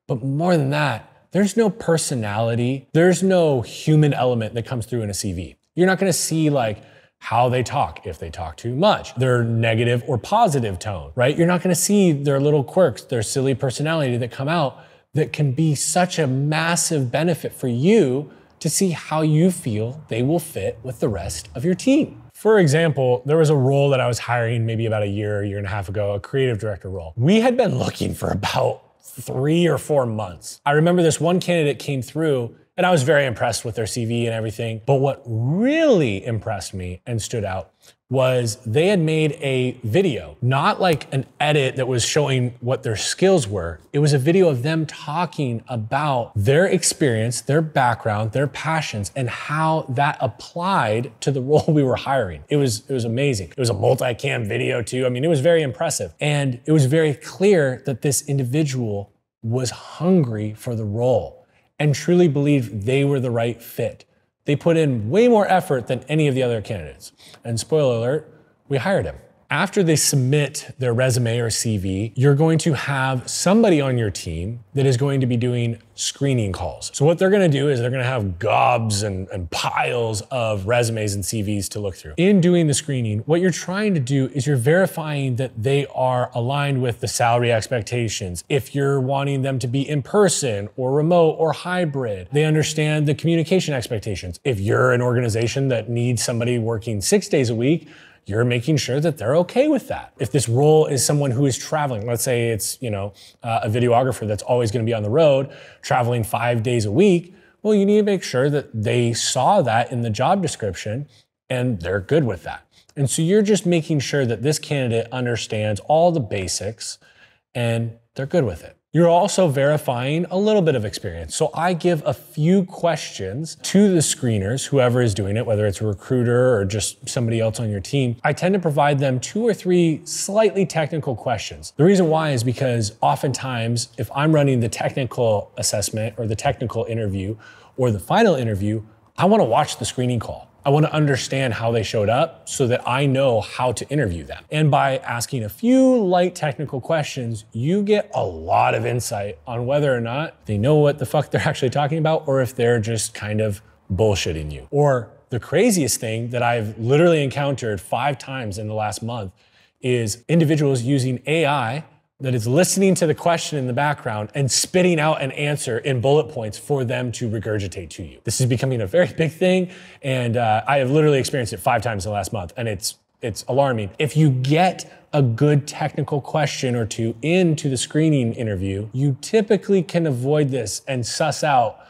but more than that, there's no personality, there's no human element that comes through in a CV. You're not gonna see like how they talk, if they talk too much, their negative or positive tone, right? You're not gonna see their little quirks, their silly personality that come out that can be such a massive benefit for you to see how you feel they will fit with the rest of your team. For example, there was a role that I was hiring maybe about a year and a half ago, a creative director role. We had been looking for about 3 or 4 months. I remember this one candidate came through and I was very impressed with their CV and everything. But what really impressed me and stood out was they had made a video, not like an edit that was showing what their skills were. It was a video of them talking about their experience, their background, their passions, and how that applied to the role we were hiring. It was amazing. It was a multi-cam video too. I mean, it was very impressive. And it was very clear that this individual was hungry for the role and truly believed they were the right fit. They put in way more effort than any of the other candidates. And spoiler alert, we hired him. After they submit their resume or CV, you're going to have somebody on your team that is going to be doing screening calls. So what they're gonna do is they're gonna have gobs and piles of resumes and CVs to look through. In doing the screening, what you're trying to do is you're verifying that they are aligned with the salary expectations. If you're wanting them to be in person or remote or hybrid, they understand the communication expectations. If you're an organization that needs somebody working 6 days a week, you're making sure that they're okay with that. If this role is someone who is traveling, let's say it's a videographer that's always gonna be on the road, traveling 5 days a week, well, you need to make sure that they saw that in the job description and they're good with that. And so you're just making sure that this candidate understands all the basics and they're good with it. You're also verifying a little bit of experience. So I give a few questions to the screeners, whoever is doing it, whether it's a recruiter or just somebody else on your team. I tend to provide them 2 or 3 slightly technical questions. The reason why is because oftentimes, if I'm running the technical assessment or the technical interview or the final interview, I want to watch the screening call. I want to understand how they showed up so that I know how to interview them. And by asking a few light technical questions, you get a lot of insight on whether or not they know what the fuck they're actually talking about, or if they're just kind of bullshitting you. Or the craziest thing that I've literally encountered 5 times in the last month is individuals using AI that is listening to the question in the background and spitting out an answer in bullet points for them to regurgitate to you. This is becoming a very big thing, and I have literally experienced it 5 times in the last month, and it's alarming. If you get a good technical question or 2 into the screening interview, you typically can avoid this and suss out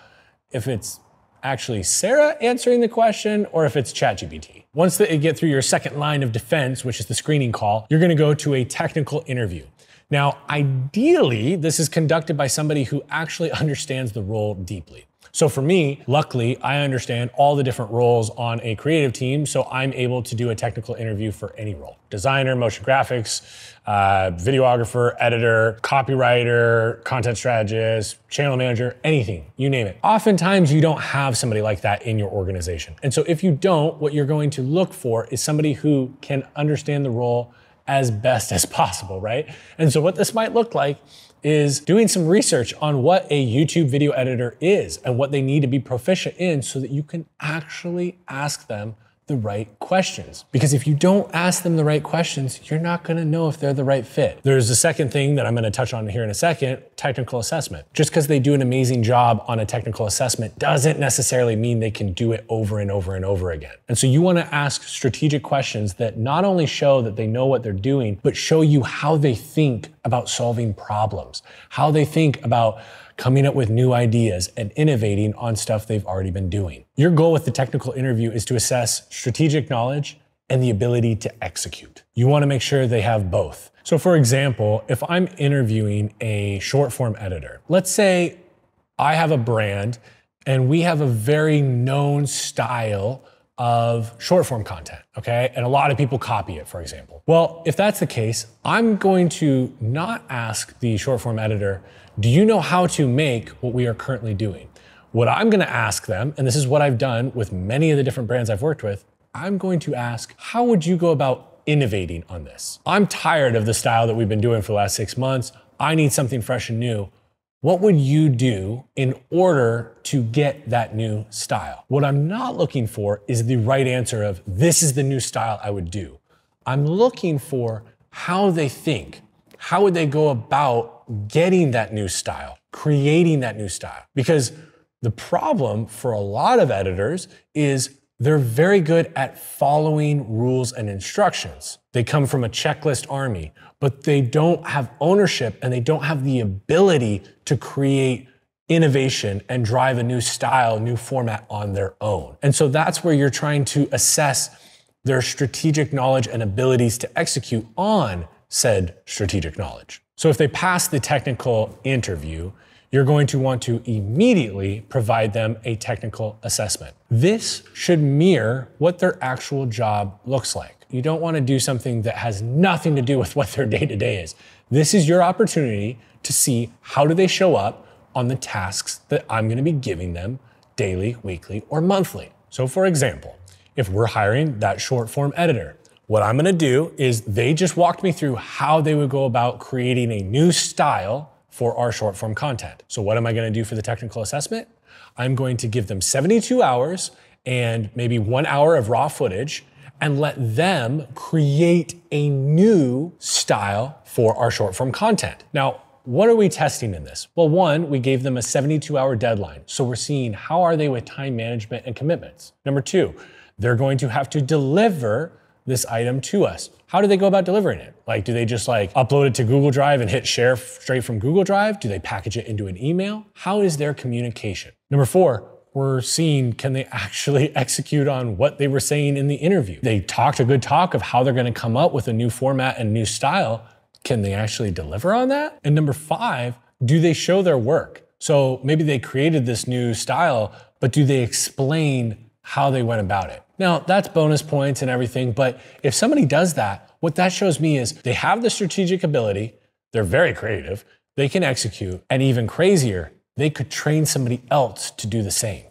if it's actually Sarah answering the question or if it's ChatGPT. Once that you get through your second line of defense, which is the screening call, you're gonna go to a technical interview. Now, ideally, this is conducted by somebody who actually understands the role deeply. So for me, luckily, I understand all the different roles on a creative team, so I'm able to do a technical interview for any role. Designer, motion graphics, videographer, editor, copywriter, content strategist, channel manager, anything, you name it. Oftentimes, you don't have somebody like that in your organization. And so if you don't, what you're going to look for is somebody who can understand the role as best as possible, right? And so what this might look like is doing some research on what a YouTube video editor is and what they need to be proficient in so that you can actually ask them the right questions. Because if you don't ask them the right questions, you're not gonna know if they're the right fit. There's a second thing that I'm gonna touch on here in a second, technical assessment. Just because they do an amazing job on a technical assessment doesn't necessarily mean they can do it over and over and over again. And so you wanna ask strategic questions that not only show that they know what they're doing, but show you how they think about solving problems, how they think about coming up with new ideas and innovating on stuff they've already been doing. Your goal with the technical interview is to assess strategic knowledge and the ability to execute. You want to make sure they have both. So for example, if I'm interviewing a short form editor, let's say I have a brand and we have a very known style of short form content, okay? And a lot of people copy it, for example. Well, if that's the case, I'm going to not ask the short form editor, do you know how to make what we are currently doing? What I'm gonna ask them, and this is what I've done with many of the different brands I've worked with, I'm going to ask, how would you go about innovating on this? I'm tired of the style that we've been doing for the last 6 months. I need something fresh and new. What would you do in order to get that new style? What I'm not looking for is the right answer of, this is the new style I would do. I'm looking for how they think. How would they go about getting that new style, creating that new style? Because the problem for a lot of editors is they're very good at following rules and instructions. They come from a checklist army, but they don't have ownership and they don't have the ability to create innovation and drive a new style, new format on their own. And so that's where you're trying to assess their strategic knowledge and abilities to execute on said strategic knowledge. So if they pass the technical interview, you're going to want to immediately provide them a technical assessment. This should mirror what their actual job looks like. You don't want to do something that has nothing to do with what their day-to-day is. This is your opportunity to see how do they show up on the tasks that I'm going to be giving them daily, weekly, or monthly. So for example, if we're hiring that short form editor, what I'm gonna do is they just walked me through how they would go about creating a new style for our short form content. So what am I gonna do for the technical assessment? I'm going to give them 72 hours and maybe 1 hour of raw footage and let them create a new style for our short form content. Now, what are we testing in this? Well, one, we gave them a 72-hour deadline. So we're seeing how are they with time management and commitments. Number 2, they're going to have to deliver this item to us. How do they go about delivering it? Like, do they just upload it to Google Drive and hit share straight from Google Drive? Do they package it into an email? How is their communication? Number 4, we're seeing, can they actually execute on what they were saying in the interview? They talked a good talk of how they're gonna come up with a new format and new style. Can they actually deliver on that? And number 5, Do they show their work? So maybe they created this new style, but do they explain how they went about it? Now, that's bonus points and everything, but if somebody does that, what that shows me is they have the strategic ability, they're very creative, they can execute, and even crazier, they could train somebody else to do the same.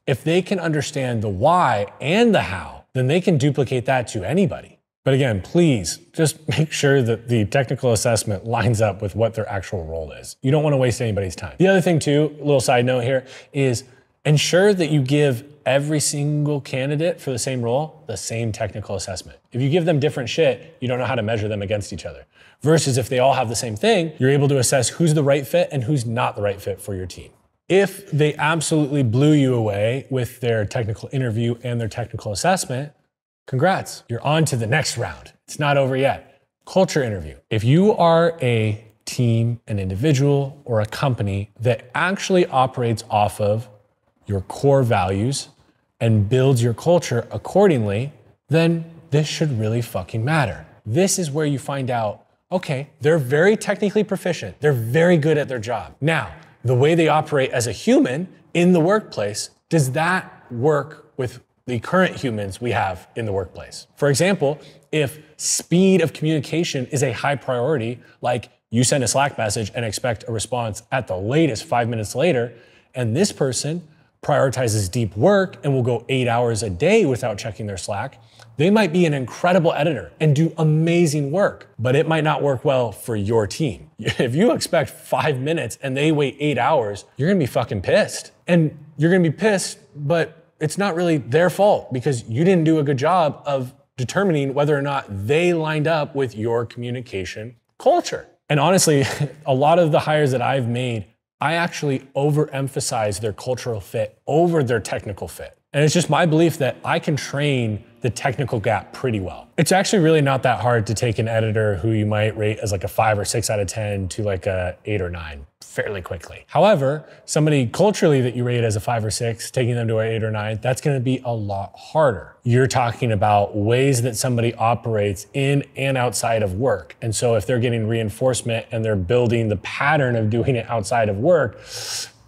If they can understand the why and the how, then they can duplicate that to anybody. But again, please just make sure that the technical assessment lines up with what their actual role is. You don't want to waste anybody's time. The other thing too, a little side note here, is ensure that you give every single candidate for the same role the same technical assessment. If you give them different shit, you don't know how to measure them against each other. Versus if they all have the same thing, you're able to assess who's the right fit and who's not the right fit for your team. If they absolutely blew you away with their technical interview and their technical assessment, congrats, you're on to the next round. It's not over yet. Culture interview. If you are a team, an individual, or a company that actually operates off of your core values and builds your culture accordingly, then this should really fucking matter. This is where you find out, okay, they're very technically proficient. They're very good at their job. Now, the way they operate as a human in the workplace, does that work with the current humans we have in the workplace? For example, if speed of communication is a high priority, like you send a Slack message and expect a response at the latest 5 minutes later, and this person prioritizes deep work and will go 8 hours a day without checking their Slack, they might be an incredible editor and do amazing work, but it might not work well for your team. If you expect 5 minutes and they wait 8 hours, you're gonna be fucking pissed. And you're gonna be pissed, but it's not really their fault because you didn't do a good job of determining whether or not they lined up with your communication culture. And honestly, a lot of the hires that I've made, I actually overemphasize their cultural fit over their technical fit. And it's just my belief that I can train the technical gap pretty well. It's actually really not that hard to take an editor who you might rate as like a 5 or 6 out of 10 to like a 8 or 9 fairly quickly. However, somebody culturally that you rate as a 5 or 6, taking them to an 8 or 9, that's gonna be a lot harder. You're talking about ways that somebody operates in and outside of work. And so if they're getting reinforcement and they're building the pattern of doing it outside of work,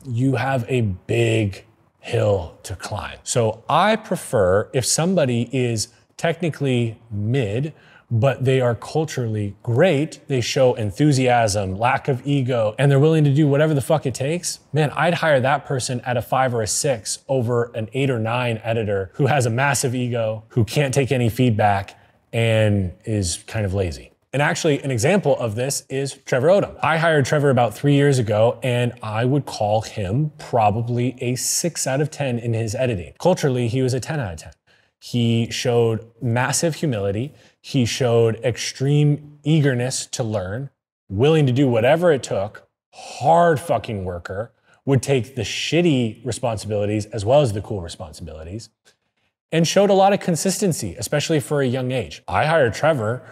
you have a big hill to climb. So I prefer if somebody is technically mid, but they are culturally great, they show enthusiasm, lack of ego, and they're willing to do whatever the fuck it takes, man, I'd hire that person at a 5 or a 6 over an 8 or 9 editor who has a massive ego, who can't take any feedback, and is kind of lazy. And actually, an example of this is Trevor Odom. I hired Trevor about 3 years ago, and I would call him probably a 6 out of 10 in his editing. Culturally, he was a 10 out of 10. He showed massive humility. He showed extreme eagerness to learn, willing to do whatever it took, hard fucking worker, would take the shitty responsibilities as well as the cool responsibilities, and showed a lot of consistency, especially for a young age. I hired Trevor,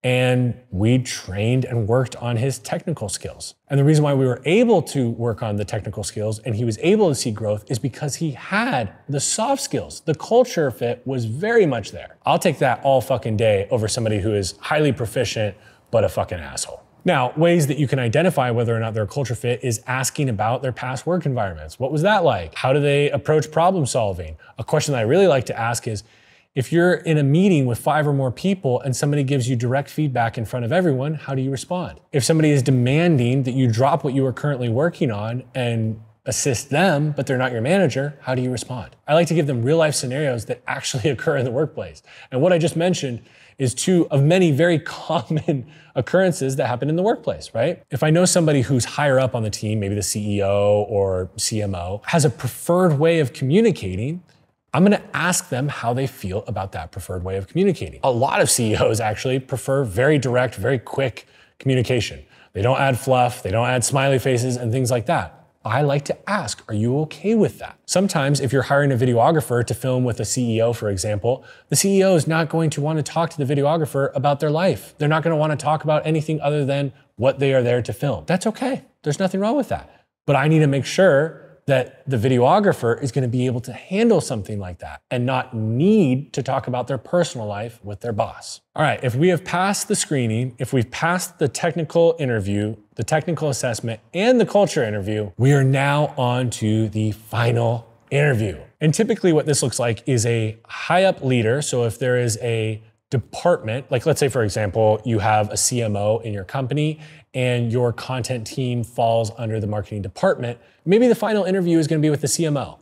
and we trained and worked on his technical skills. And the reason why we were able to work on the technical skills and he was able to see growth is because he had the soft skills. The culture fit was very much there. I'll take that all fucking day over somebody who is highly proficient, but a fucking asshole. Now, ways that you can identify whether or not they're a culture fit is asking about their past work environments. What was that like? How do they approach problem solving? A question that I really like to ask is, if you're in a meeting with 5 or more people and somebody gives you direct feedback in front of everyone, how do you respond? If somebody is demanding that you drop what you are currently working on and assist them, but they're not your manager, how do you respond? I like to give them real life scenarios that actually occur in the workplace. And what I just mentioned is 2 of many very common occurrences that happen in the workplace, right? If I know somebody who's higher up on the team, maybe the CEO or CMO, has a preferred way of communicating, I'm gonna ask them how they feel about that preferred way of communicating. A lot of CEOs actually prefer very direct, very quick communication. They don't add fluff, they don't add smiley faces and things like that. I like to ask, are you okay with that? Sometimes if you're hiring a videographer to film with a CEO, for example, the CEO is not going to want to talk to the videographer about their life. They're not gonna want to talk about anything other than what they are there to film. That's okay, there's nothing wrong with that. But I need to make sure that the videographer is going to be able to handle something like that and not need to talk about their personal life with their boss. All right, if we have passed the screening, if we've passed the technical interview, the technical assessment, and the culture interview, we are now on to the final interview. And typically what this looks like is a high up leader. So if there is a department, like let's say for example, you have a CMO in your company and your content team falls under the marketing department, maybe the final interview is going to be with the CMO.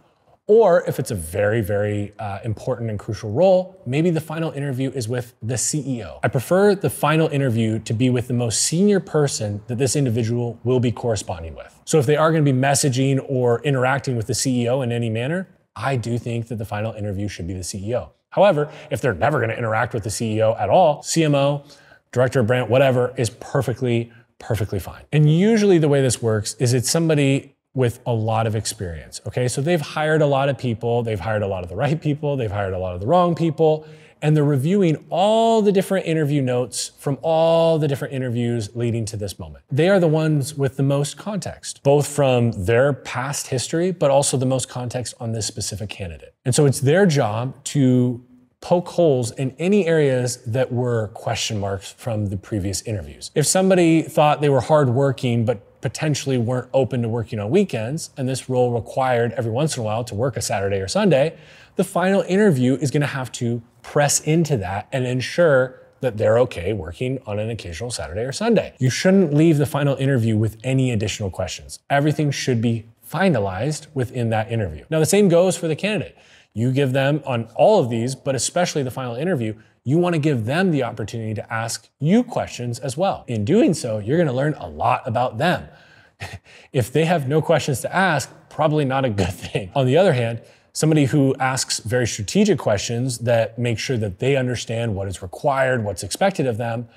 Or if it's a very, very important and crucial role, maybe the final interview is with the CEO. I prefer the final interview to be with the most senior person that this individual will be corresponding with. So if they are going to be messaging or interacting with the CEO in any manner, I do think that the final interview should be the CEO. However, if they're never going to interact with the CEO at all, CMO, director of brand, whatever, is perfectly fine. And usually the way this works is it's somebody with a lot of experience, okay? So they've hired a lot of people, they've hired a lot of the right people, they've hired a lot of the wrong people, and they're reviewing all the different interview notes from all the different interviews leading to this moment. They are the ones with the most context, both from their past history, but also the most context on this specific candidate. And so it's their job to poke holes in any areas that were question marks from the previous interviews. If somebody thought they were hardworking, but potentially weren't open to working on weekends, and this role required every once in a while to work a Saturday or Sunday, the final interview is going to have to press into that and ensure that they're okay working on an occasional Saturday or Sunday. You shouldn't leave the final interview with any additional questions. Everything should be finalized within that interview. Now, the same goes for the candidate. You give them on all of these, but especially the final interview, you want to give them the opportunity to ask you questions as well. In doing so, you're going to learn a lot about them. If they have no questions to ask, probably not a good thing. On the other hand, somebody who asks very strategic questions that make sure that they understand what is required, what's expected of them,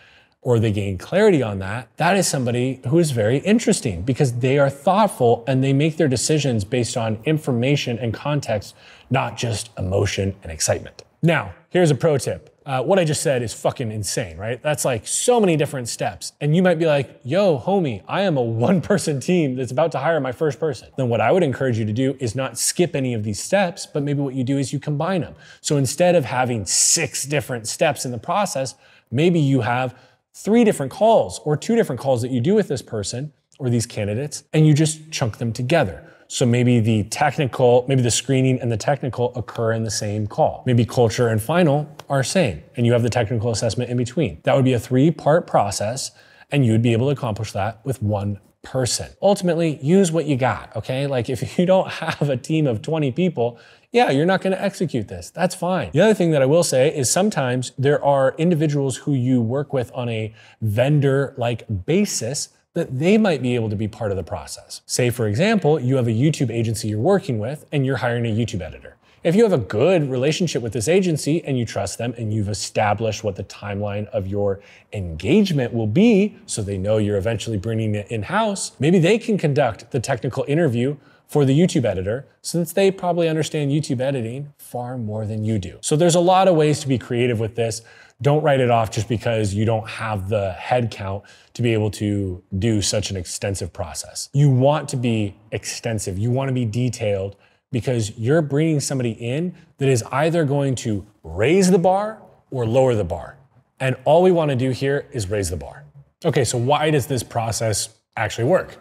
or they gain clarity on that, that is somebody who is very interesting because they are thoughtful and they make their decisions based on information and context, not just emotion and excitement. Now, here's a pro tip. What I just said is fucking insane, right? That's like so many different steps. And you might be like, yo, homie, I am a one-person team that's about to hire my first person. Then what I would encourage you to do is not skip any of these steps, but maybe what you do is you combine them. So instead of having 6 different steps in the process, maybe you have 3 different calls or 2 different calls that you do with this person or these candidates, and you just chunk them together. So maybe the screening and the technical occur in the same call. Maybe culture and final are same, and you have the technical assessment in between. That would be a 3-part process, and you would be able to accomplish that with one person. Ultimately, use what you got, okay? Like if you don't have a team of 20 people, yeah, you're not gonna execute this. That's fine. The other thing that I will say is sometimes there are individuals who you work with on a vendor-like basis that they might be able to be part of the process. Say, for example, you have a YouTube agency you're working with and you're hiring a YouTube editor. If you have a good relationship with this agency and you trust them and you've established what the timeline of your engagement will be, so they know you're eventually bringing it in-house, maybe they can conduct the technical interview for the YouTube editor, since they probably understand YouTube editing far more than you do. So there's a lot of ways to be creative with this. Don't write it off just because you don't have the head count to be able to do such an extensive process. You want to be extensive, you want to be detailed, because you're bringing somebody in that is either going to raise the bar or lower the bar. And all we want to do here is raise the bar. Okay, so why does this process actually work?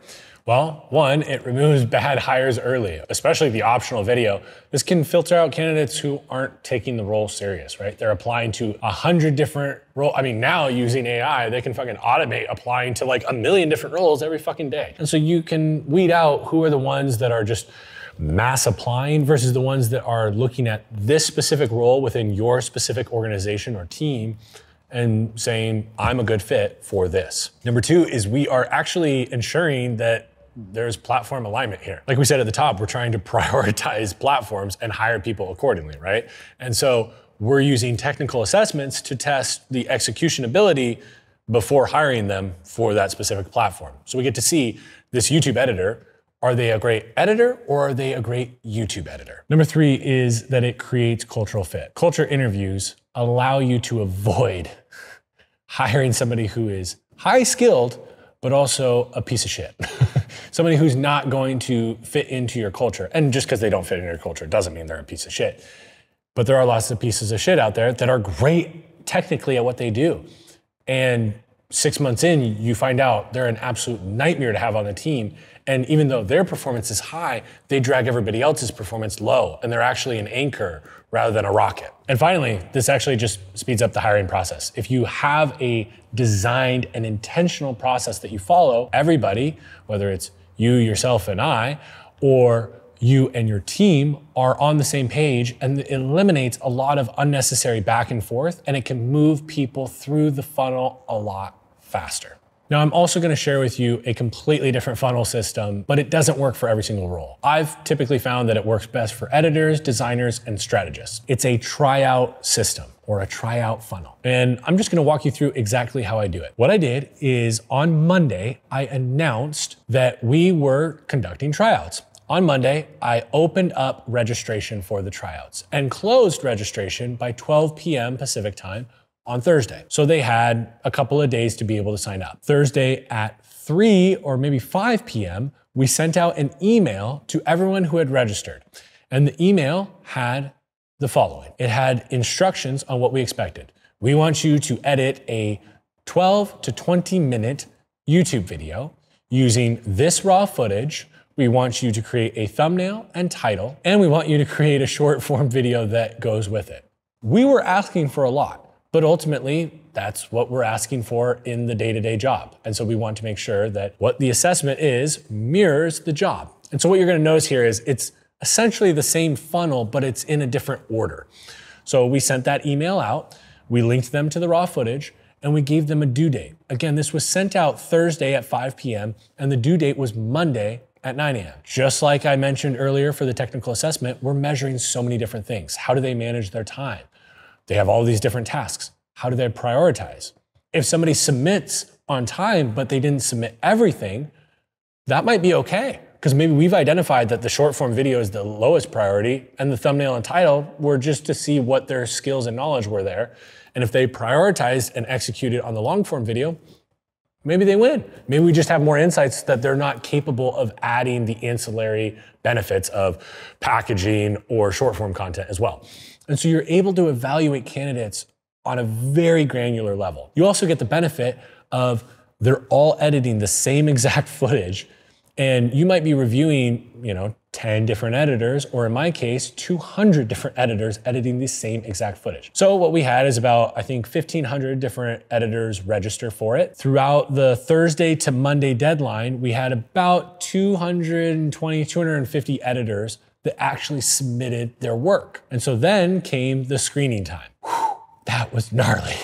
Well, one, it removes bad hires early, especially the optional video. This can filter out candidates who aren't taking the role serious, right? They're applying to 100 different roles. I mean, now using AI, they can fucking automate applying to like 1 million different roles every fucking day. And so you can weed out who are the ones that are just mass applying versus the ones that are looking at this specific role within your specific organization or team and saying, I'm a good fit for this. Number 2 is we are actually ensuring that there's platform alignment here. Like we said at the top, we're trying to prioritize platforms and hire people accordingly, right? And so we're using technical assessments to test the execution ability before hiring them for that specific platform. So we get to see this YouTube editor, are they a great editor or are they a great YouTube editor? Number 3 is that it creates cultural fit. Culture interviews allow you to avoid hiring somebody who is high skilled, but also a piece of shit. somebody who's not going to fit into your culture. And just because they don't fit into your culture doesn't mean they're a piece of shit. But there are lots of pieces of shit out there that are great technically at what they do. And 6 months in, you find out they're an absolute nightmare to have on the team. And even though their performance is high, they drag everybody else's performance low. And they're actually an anchor rather than a rocket. And finally, this actually just speeds up the hiring process. If you have a designed and intentional process that you follow, everybody, whether it's you, yourself, and I, or you and your team are on the same page, and it eliminates a lot of unnecessary back and forth, and it can move people through the funnel a lot faster. Now, I'm also gonna share with you a completely different funnel system, but it doesn't work for every single role. I've typically found that it works best for editors, designers, and strategists. It's a tryout system or a tryout funnel. And I'm just gonna walk you through exactly how I do it. What I did is on Monday, I announced that we were conducting tryouts. On Monday, I opened up registration for the tryouts and closed registration by 12 p.m. Pacific time on Thursday. So they had a couple of days to be able to sign up. Thursday at 3 or maybe 5 p.m., we sent out an email to everyone who had registered. And the email had the following. It had instructions on what we expected. We want you to edit a 12 to 20 minute YouTube video using this raw footage. We want you to create a thumbnail and title, and we want you to create a short form video that goes with it. We were asking for a lot. But ultimately, that's what we're asking for in the day-to-day job. And so we want to make sure that what the assessment is mirrors the job. And so what you're gonna notice here is it's essentially the same funnel, but it's in a different order. So we sent that email out, we linked them to the raw footage, and we gave them a due date. Again, this was sent out Thursday at 5 p.m., and the due date was Monday at 9 a.m. Just like I mentioned earlier for the technical assessment, we're measuring so many different things. How do they manage their time? They have all these different tasks. How do they prioritize? If somebody submits on time, but they didn't submit everything, that might be okay. Because maybe we've identified that the short form video is the lowest priority and the thumbnail and title were just to see what their skills and knowledge were there. And if they prioritized and executed on the long form video, maybe they win. Maybe we just have more insights that they're not capable of adding the ancillary benefits of packaging or short form content as well. And so you're able to evaluate candidates on a very granular level. You also get the benefit of they're all editing the same exact footage, and you might be reviewing, 10 different editors, or in my case, 200 different editors editing the same exact footage. So what we had is about, I think, 1,500 different editors register for it. Throughout the Thursday to Monday deadline, we had about 220, 250 editors that actually submitted their work. And so then came the screening time. Whew, that was gnarly.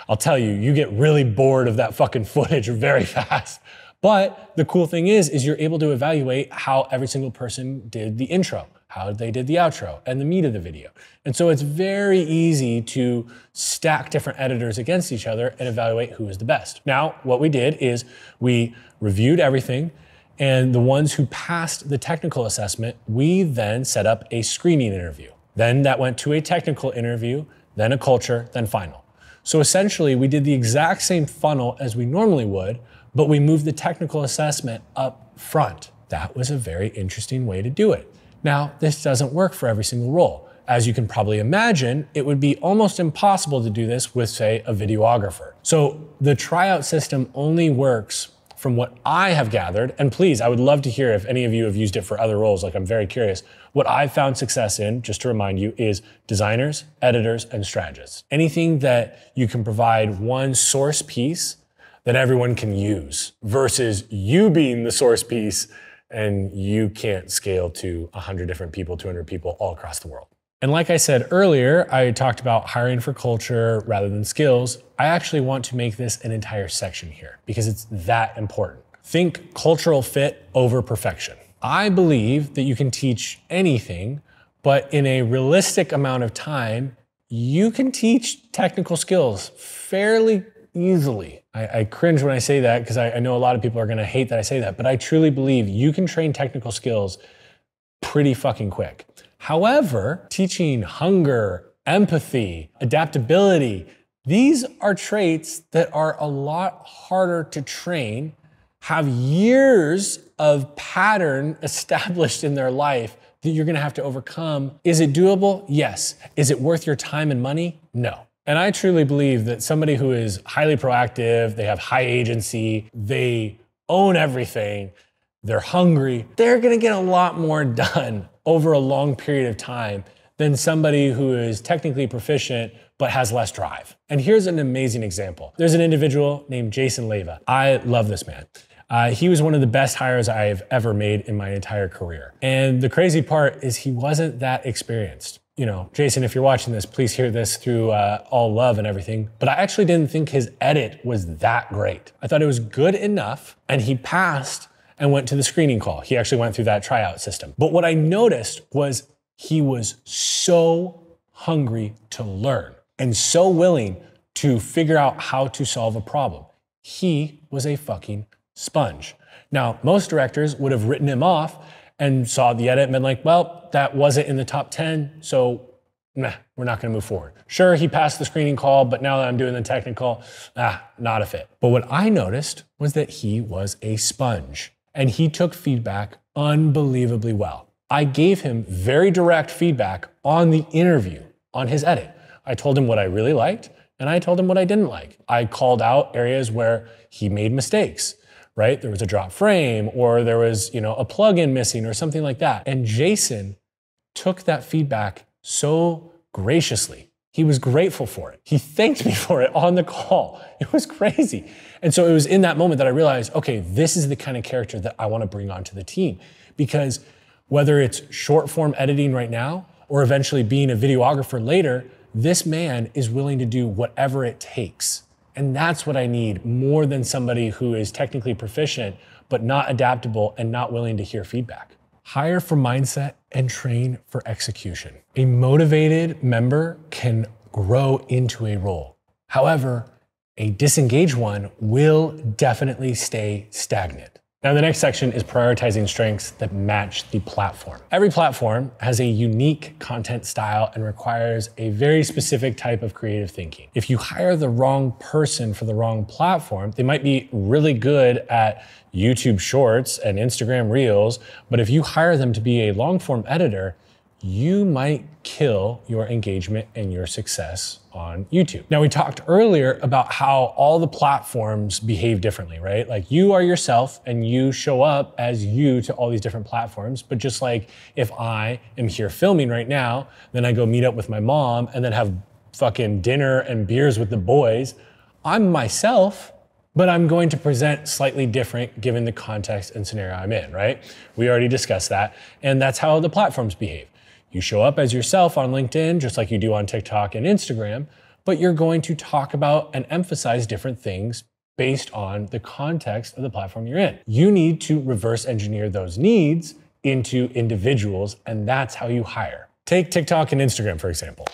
I'll tell you, you get really bored of that fucking footage very fast. But the cool thing is you're able to evaluate how every single person did the intro, how they did the outro, and the meat of the video. And so it's very easy to stack different editors against each other and evaluate who is the best. Now, what we did is we reviewed everything, and the ones who passed the technical assessment, we then set up a screening interview. Then that went to a technical interview, then a culture, then final. So essentially, we did the exact same funnel as we normally would, but we moved the technical assessment up front. That was a very interesting way to do it. Now, this doesn't work for every single role. As you can probably imagine, it would be almost impossible to do this with, say, a videographer. So the tryout system only works from what I have gathered, and please, I would love to hear if any of you have used it for other roles, like I'm very curious. What I've found success in, just to remind you, is designers, editors, and strategists. Anything that you can provide one source piece that everyone can use versus you being the source piece and you can't scale to 100 different people, 200 people all across the world. And like I said earlier, I talked about hiring for culture rather than skills. I actually want to make this an entire section here because it's that important. Think cultural fit over perfection. I believe that you can teach anything, but in a realistic amount of time, you can teach technical skills fairly easily. I cringe when I say that because I know a lot of people are gonna hate that I say that, but I truly believe you can train technical skills pretty fucking quick. However, teaching hunger, empathy, adaptability, these are traits that are a lot harder to train have years of pattern established in their life that you're gonna have to overcome. Is it doable? Yes. Is it worth your time and money? No. And I truly believe that somebody who is highly proactive, they have high agency, they own everything, they're hungry, they're gonna get a lot more done over a long period of time than somebody who is technically proficient but has less drive. And here's an amazing example. There's an individual named Jason Leva. I love this man. He was one of the best hires I've ever made in my entire career. And the crazy part is he wasn't that experienced. You know, Jason, if you're watching this, please hear this through all love and everything. But I actually didn't think his edit was that great. I thought it was good enough, and he passed and went to the screening call. He actually went through that tryout system. But what I noticed was he was so hungry to learn and so willing to figure out how to solve a problem. He was a fucking sponge. Now, most directors would have written him off and saw the edit and been like, well, that wasn't in the top 10, so nah, we're not gonna move forward. Sure, he passed the screening call, but now that I'm doing the technical, not a fit. But what I noticed was that he was a sponge, and he took feedback unbelievably well. I gave him very direct feedback on the interview, on his edit. I told him what I really liked, and I told him what I didn't like. I called out areas where he made mistakes, right? There was a drop frame, or there was, a plugin missing or something like that. And Jason took that feedback so graciously. He was grateful for it. He thanked me for it on the call. It was crazy. And so it was in that moment that I realized, okay, this is the kind of character that I want to bring onto the team. Because whether it's short form editing right now, or eventually being a videographer later, this man is willing to do whatever it takes. And that's what I need more than somebody who is technically proficient, but not adaptable and not willing to hear feedback. Hire for mindset and train for execution. A motivated member can grow into a role. However, a disengaged one will definitely stay stagnant. Now, the next section is prioritizing strengths that match the platform. Every platform has a unique content style and requires a very specific type of creative thinking. If you hire the wrong person for the wrong platform, they might be really good at YouTube Shorts and Instagram Reels, but if you hire them to be a long-form editor, you might kill your engagement and your success on YouTube. Now, we talked earlier about how all the platforms behave differently, right? Like, you are yourself and you show up as you to all these different platforms. But just like if I am here filming right now, then I go meet up with my mom and then have fucking dinner and beers with the boys, I'm myself, but I'm going to present slightly different given the context and scenario I'm in, right? We already discussed that. And that's how the platforms behave. You show up as yourself on LinkedIn, just like you do on TikTok and Instagram, but you're going to talk about and emphasize different things based on the context of the platform you're in. You need to reverse engineer those needs into individuals, and that's how you hire. Take TikTok and Instagram, for example.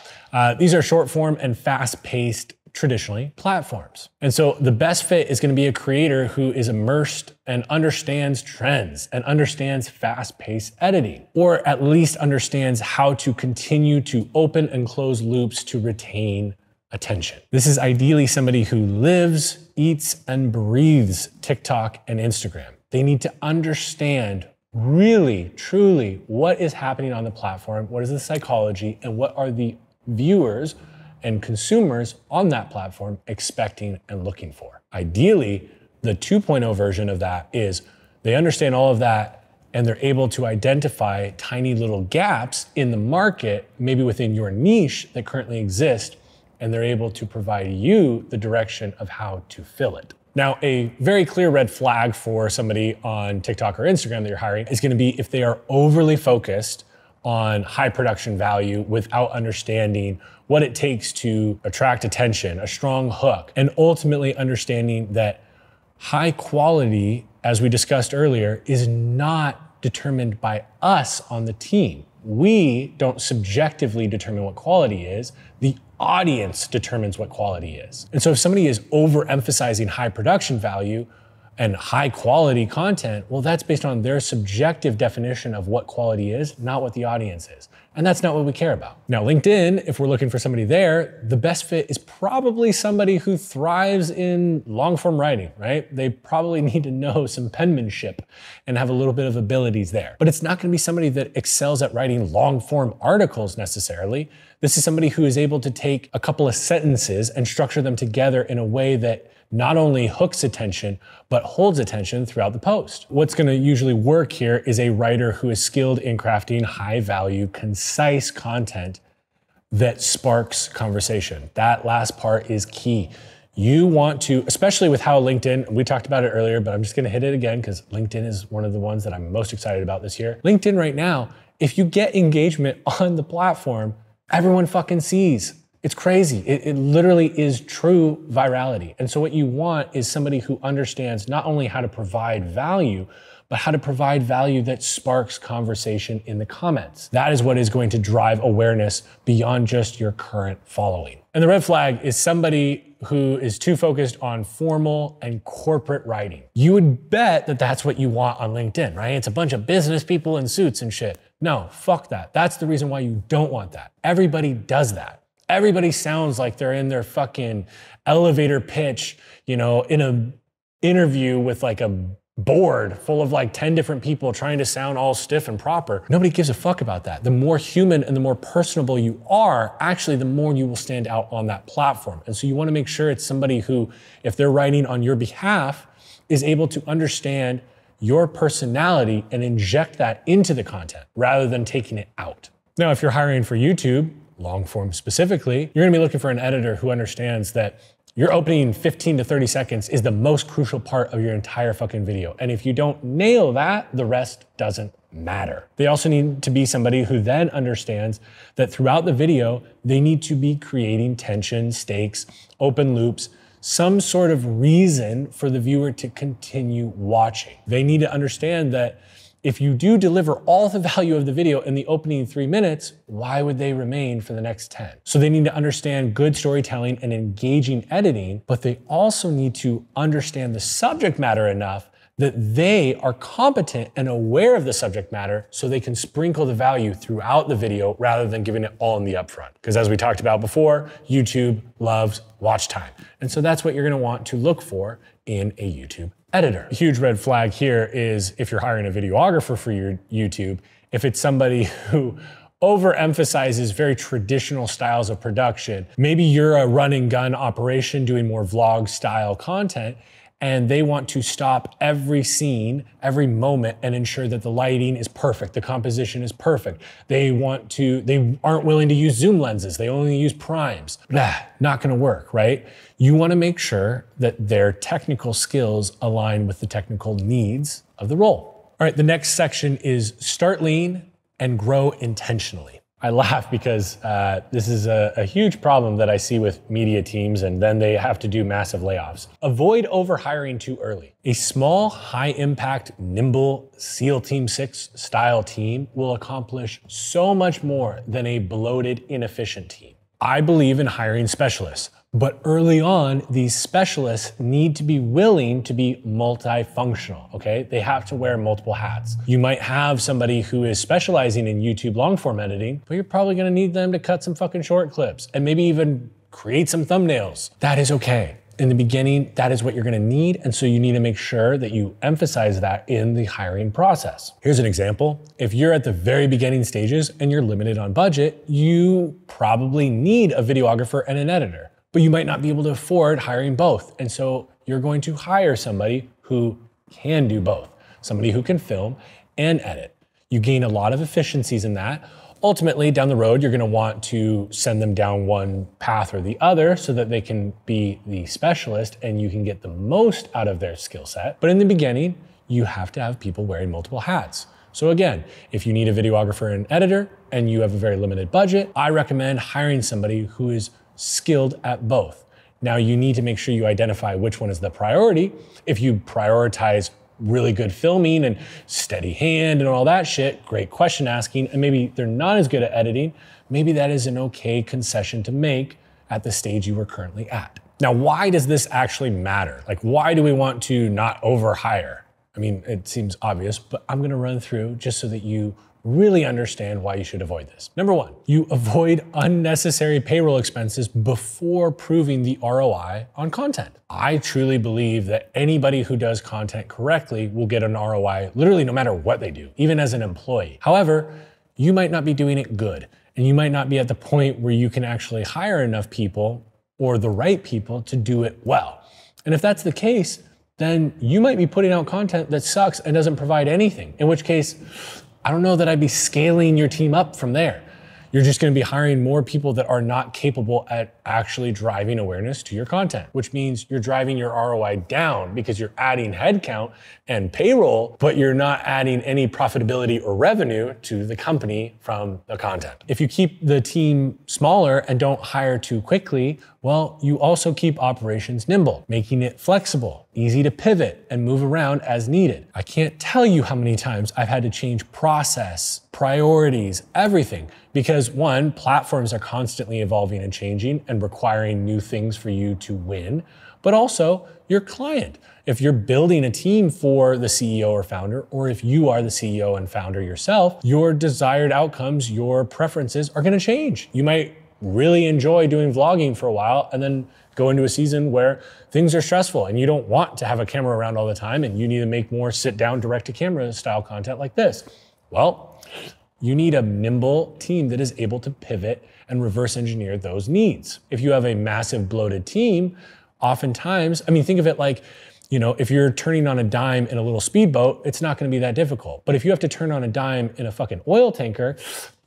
These are short form and fast-paced, traditionally, platforms. And so the best fit is going to be a creator who is immersed and understands trends and understands fast-paced editing, or at least understands how to continue to open and close loops to retain attention. This is ideally somebody who lives, eats, and breathes TikTok and Instagram. They need to understand really, truly what is happening on the platform, what is the psychology, and what are the viewers and consumers on that platform expecting and looking for. Ideally, the 2.0 version of that is they understand all of that and they're able to identify tiny little gaps in the market, maybe within your niche that currently exist, and they're able to provide you the direction of how to fill it. Now, a very clear red flag for somebody on TikTok or Instagram that you're hiring is gonna be if they are overly focused on high production value without understanding what it takes to attract attention, a strong hook, and ultimately understanding that high quality, as we discussed earlier, is not determined by us on the team. We don't subjectively determine what quality is. The audience determines what quality is. And so if somebody is overemphasizing high production value and high quality content, well, that's based on their subjective definition of what quality is, not what the audience is. And that's not what we care about. Now, LinkedIn, if we're looking for somebody there, the best fit is probably somebody who thrives in long form writing, right? They probably need to know some penmanship and have a little bit of abilities there. But it's not gonna be somebody that excels at writing long form articles necessarily. This is somebody who is able to take a couple of sentences and structure them together in a way that not only hooks attention, but holds attention throughout the post. What's gonna usually work here is a writer who is skilled in crafting high value, concise content that sparks conversation. That last part is key. You want to, especially with how LinkedIn, we talked about it earlier, but I'm just gonna hit it again because LinkedIn is one of the ones that I'm most excited about this year. LinkedIn right now, if you get engagement on the platform, everyone fucking sees. It's crazy. It literally is true virality. And so what you want is somebody who understands not only how to provide value, but how to provide value that sparks conversation in the comments. That is what is going to drive awareness beyond just your current following. And the red flag is somebody who is too focused on formal and corporate writing. You would bet that that's what you want on LinkedIn, right? It's a bunch of business people in suits and shit. No, fuck that. That's the reason why you don't want that. Everybody does that. Everybody sounds like they're in their fucking elevator pitch, in an interview with like a board full of like 10 different people trying to sound all stiff and proper. Nobody gives a fuck about that. The more human and the more personable you are, actually, the more you will stand out on that platform. And so you want to make sure it's somebody who, if they're writing on your behalf, is able to understand your personality and inject that into the content rather than taking it out. Now, if you're hiring for YouTube, long form specifically, you're gonna be looking for an editor who understands that your opening 15 to 30 seconds is the most crucial part of your entire fucking video. And if you don't nail that, the rest doesn't matter. They also need to be somebody who then understands that throughout the video, they need to be creating tension, stakes, open loops, some sort of reason for the viewer to continue watching. They need to understand that if you do deliver all the value of the video in the opening 3 minutes, why would they remain for the next 10? So they need to understand good storytelling and engaging editing, but they also need to understand the subject matter enough that they are competent and aware of the subject matter so they can sprinkle the value throughout the video rather than giving it all in the upfront. Because as we talked about before, YouTube loves watch time. And so that's what you're gonna want to look for in a YouTube editor. A huge red flag here is if you're hiring a videographer for your YouTube, if it's somebody who overemphasizes very traditional styles of production, maybe you're a run and gun operation doing more vlog style content, and they want to stop every scene, every moment, and ensure that the lighting is perfect, the composition is perfect. They aren't willing to use zoom lenses, they only use primes. Not gonna work, right? You wanna make sure that their technical skills align with the technical needs of the role. All right, the next section is start lean and grow intentionally. I laugh because this is a huge problem that I see with media teams, and then they have to do massive layoffs. Avoid overhiring too early. A small, high-impact, nimble SEAL Team 6 style team will accomplish so much more than a bloated, inefficient team. I believe in hiring specialists, but early on, these specialists need to be willing to be multifunctional, okay? They have to wear multiple hats. You might have somebody who is specializing in YouTube long form editing, but you're probably gonna need them to cut some fucking short clips and maybe even create some thumbnails. That is okay. In the beginning, that is what you're gonna need, and so you need to make sure that you emphasize that in the hiring process. Here's an example. If you're at the very beginning stages and you're limited on budget, you probably need a videographer and an editor, but you might not be able to afford hiring both. And so you're going to hire somebody who can do both, somebody who can film and edit. You gain a lot of efficiencies in that. Ultimately, down the road, you're gonna want to send them down one path or the other so that they can be the specialist and you can get the most out of their skill set. But in the beginning, you have to have people wearing multiple hats. So again, if you need a videographer and editor and you have a very limited budget, I recommend hiring somebody who is skilled at both. Now you need to make sure you identify which one is the priority. If you prioritize really good filming and steady hand and all that shit, great question asking, and maybe they're not as good at editing, maybe that is an okay concession to make at the stage you are currently at. Now, why does this actually matter? Like, why do we want to not overhire? I mean, it seems obvious, but I'm gonna run through just so that you really understand why you should avoid this. Number one, you avoid unnecessary payroll expenses before proving the ROI on content. I truly believe that anybody who does content correctly will get an ROI literally no matter what they do, even as an employee. However, you might not be doing it good, and you might not be at the point where you can actually hire enough people or the right people to do it well. And if that's the case, then you might be putting out content that sucks and doesn't provide anything, in which case, I don't know that I'd be scaling your team up from there. You're just gonna be hiring more people that are not capable at actually driving awareness to your content, which means you're driving your ROI down because you're adding headcount and payroll, but you're not adding any profitability or revenue to the company from the content. If you keep the team smaller and don't hire too quickly, well, you also keep operations nimble, making it flexible, easy to pivot and move around as needed. I can't tell you how many times I've had to change process, priorities, everything, because one, platforms are constantly evolving and changing and requiring new things for you to win, but also your client. If you're building a team for the CEO or founder, or if you are the CEO and founder yourself, your desired outcomes, your preferences are gonna change. You might really enjoy doing vlogging for a while and then go into a season where things are stressful and you don't want to have a camera around all the time and you need to make more sit down direct to camera style content like this. Well, you need a nimble team that is able to pivot and reverse engineer those needs. If you have a massive bloated team, oftentimes, I mean, think of it like, if you're turning on a dime in a little speedboat, it's not gonna be that difficult. But if you have to turn on a dime in a fucking oil tanker,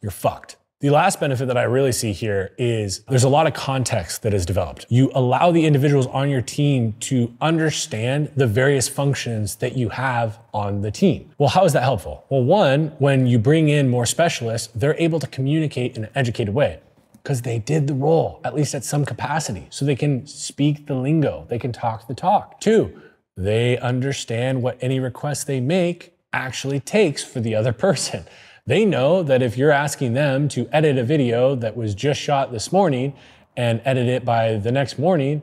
you're fucked. The last benefit that I really see here is there's a lot of context that is developed. You allow the individuals on your team to understand the various functions that you have on the team. Well, how is that helpful? Well, one, when you bring in more specialists, they're able to communicate in an educated way because they did the role, at least at some capacity. So they can speak the lingo, they can talk the talk. Two, they understand what any request they make actually takes for the other person. They know that if you're asking them to edit a video that was just shot this morning and edit it by the next morning,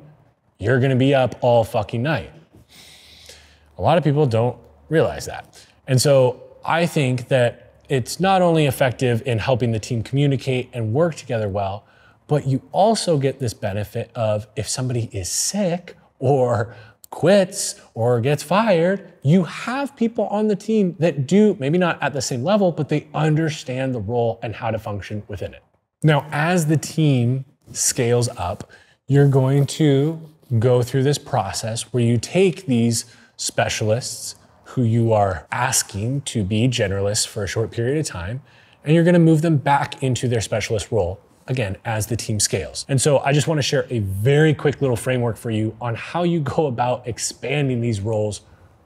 you're gonna be up all fucking night. A lot of people don't realize that. And so I think that it's not only effective in helping the team communicate and work together well, but you also get this benefit of if somebody is sick or quits or gets fired, you have people on the team that do, maybe not at the same level, but they understand the role and how to function within it. Now, as the team scales up, you're going to go through this process where you take these specialists who you are asking to be generalists for a short period of time, and you're gonna move them back into their specialist role, again, as the team scales. And so I just wanna share a very quick little framework for you on how you go about expanding these roles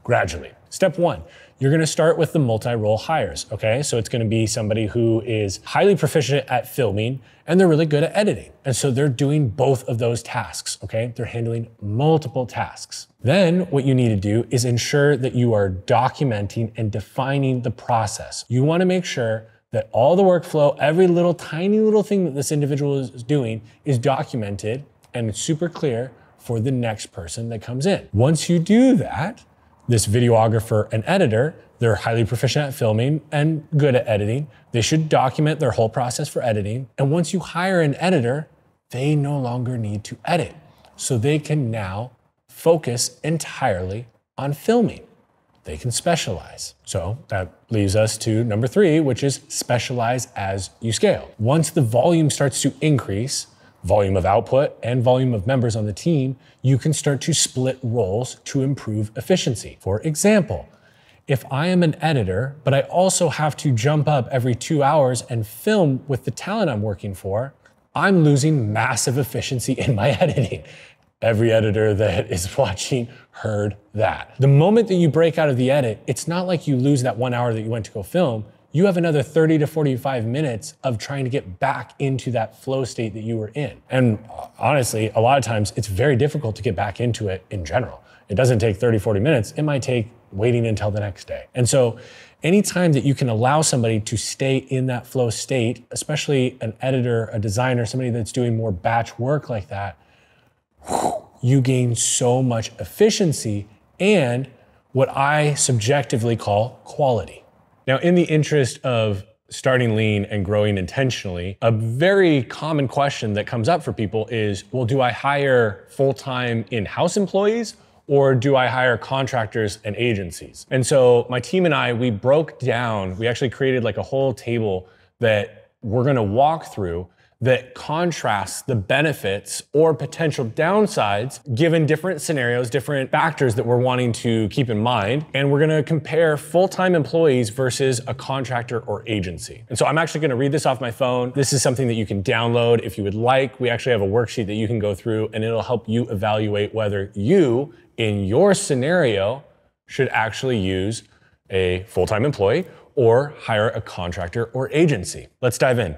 gradually. Step one, you're gonna start with the multi-role hires, okay? So it's gonna be somebody who is highly proficient at filming and they're really good at editing. And so they're doing both of those tasks, okay? They're handling multiple tasks. Then what you need to do is ensure that you are documenting and defining the process. You wanna make sure that all the workflow, every little tiny little thing that this individual is doing is documented and it's super clear for the next person that comes in. Once you do that, this videographer and editor, they're highly proficient at filming and good at editing. They should document their whole process for editing. And once you hire an editor, they no longer need to edit. So they can now focus entirely on filming. They can specialize. So that leaves us to number three, which is specialize as you scale. Once the volume starts to increase, volume of output and volume of members on the team, you can start to split roles to improve efficiency. For example, if I am an editor, but I also have to jump up every 2 hours and film with the talent I'm working for, I'm losing massive efficiency in my editing. Every editor that is watching heard that. The moment that you break out of the edit, it's not like you lose that 1 hour that you went to go film. You have another 30 to 45 minutes of trying to get back into that flow state that you were in. And honestly, a lot of times it's very difficult to get back into it in general. It doesn't take 30, 40 minutes. It might take waiting until the next day. And so anytime that you can allow somebody to stay in that flow state, especially an editor, a designer, somebody that's doing more batch work like that, you gain so much efficiency and what I subjectively call quality. Now, in the interest of starting lean and growing intentionally, a very common question that comes up for people is, well, do I hire full-time in-house employees or do I hire contractors and agencies? And so my team and I, we actually created like a whole table that we're gonna walk through that contrasts the benefits or potential downsides given different scenarios, different factors that we're wanting to keep in mind. And we're gonna compare full-time employees versus a contractor or agency. And so I'm actually gonna read this off my phone. This is something that you can download if you would like. We actually have a worksheet that you can go through and it'll help you evaluate whether you, in your scenario, should actually use a full-time employee or hire a contractor or agency. Let's dive in.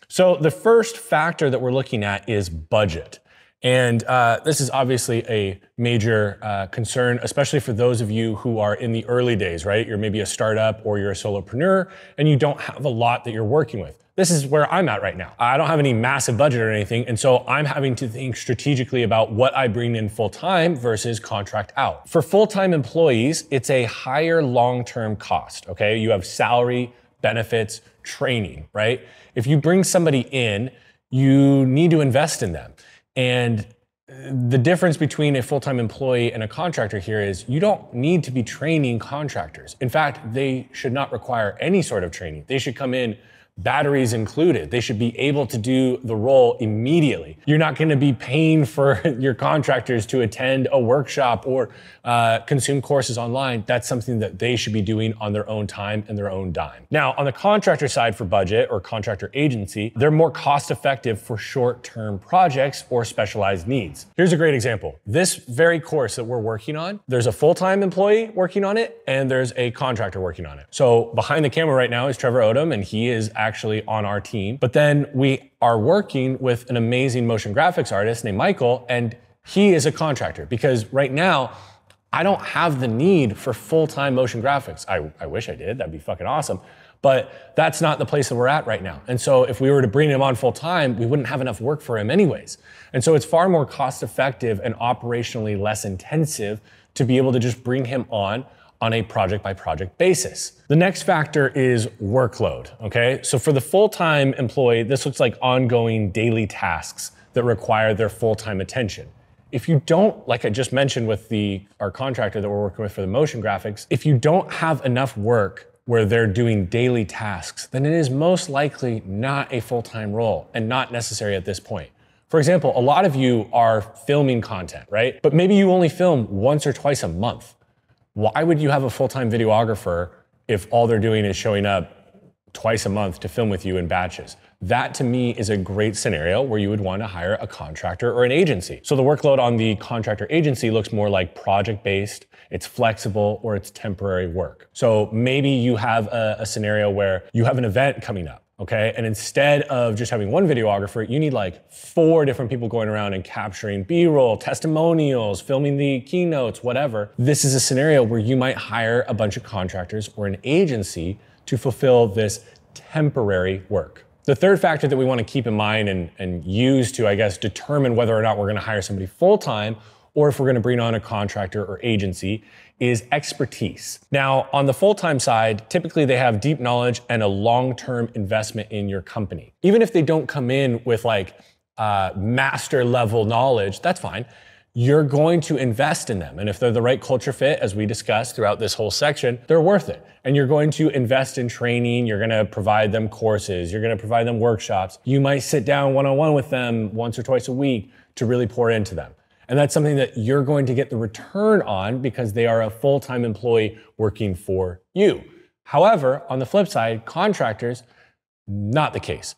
So the first factor that we're looking at is budget. And this is obviously a major concern, especially for those of you who are in the early days, right? You're maybe a startup or you're a solopreneur and you don't have a lot that you're working with. This is where I'm at right now. I don't have any massive budget or anything. And so I'm having to think strategically about what I bring in full-time versus contract out. For full-time employees, it's a higher long-term cost, okay? You have salary, benefits, training, right? If you bring somebody in, you need to invest in them. And the difference between a full-time employee and a contractor here is you don't need to be training contractors. In fact, they should not require any sort of training. They should come in batteries included. They should be able to do the role immediately. You're not going to be paying for your contractors to attend a workshop or consume courses online. That's something that they should be doing on their own time and their own dime. Now, on the contractor side for budget or contractor agency, they're more cost effective for short-term projects or specialized needs. Here's a great example. This very course that we're working on, there's a full-time employee working on it and there's a contractor working on it. So behind the camera right now is Trevor Odom and he is actually on our team. But then we are working with an amazing motion graphics artist named Michael, and he is a contractor because right now I don't have the need for full-time motion graphics. I wish I did, that'd be fucking awesome. But that's not the place that we're at right now. And so if we were to bring him on full-time, we wouldn't have enough work for him anyways. And so it's far more cost-effective and operationally less intensive to be able to just bring him on a project-by-project basis. The next factor is workload, okay? So for the full-time employee, this looks like ongoing daily tasks that require their full-time attention. If you don't, like I just mentioned with our contractor that we're working with for the motion graphics, if you don't have enough work where they're doing daily tasks, then it is most likely not a full-time role and not necessary at this point. For example, a lot of you are filming content, right? But maybe you only film once or twice a month. Why would you have a full-time videographer if all they're doing is showing up twice a month to film with you in batches? That to me is a great scenario where you would want to hire a contractor or an agency. So the workload on the contractor agency looks more like project-based, it's flexible, or it's temporary work. So maybe you have a scenario where you have an event coming up. Okay, and instead of just having one videographer, you need like 4 different people going around and capturing B-roll, testimonials, filming the keynotes, whatever. This is a scenario where you might hire a bunch of contractors or an agency to fulfill this temporary work. The third factor that we want to keep in mind and use to, I guess, determine whether or not we're going to hire somebody full-time or if we're going to bring on a contractor or agency is expertise. Now, on the full-time side, typically they have deep knowledge and a long-term investment in your company. Even if they don't come in with like master level knowledge, that's fine. You're going to invest in them. And if they're the right culture fit, as we discussed throughout this whole section, they're worth it. And you're going to invest in training. You're going to provide them courses. You're going to provide them workshops. You might sit down one-on-one with them once or twice a week to really pour into them. And that's something that you're going to get the return on because they are a full-time employee working for you. However, on the flip side, contractors, not the case.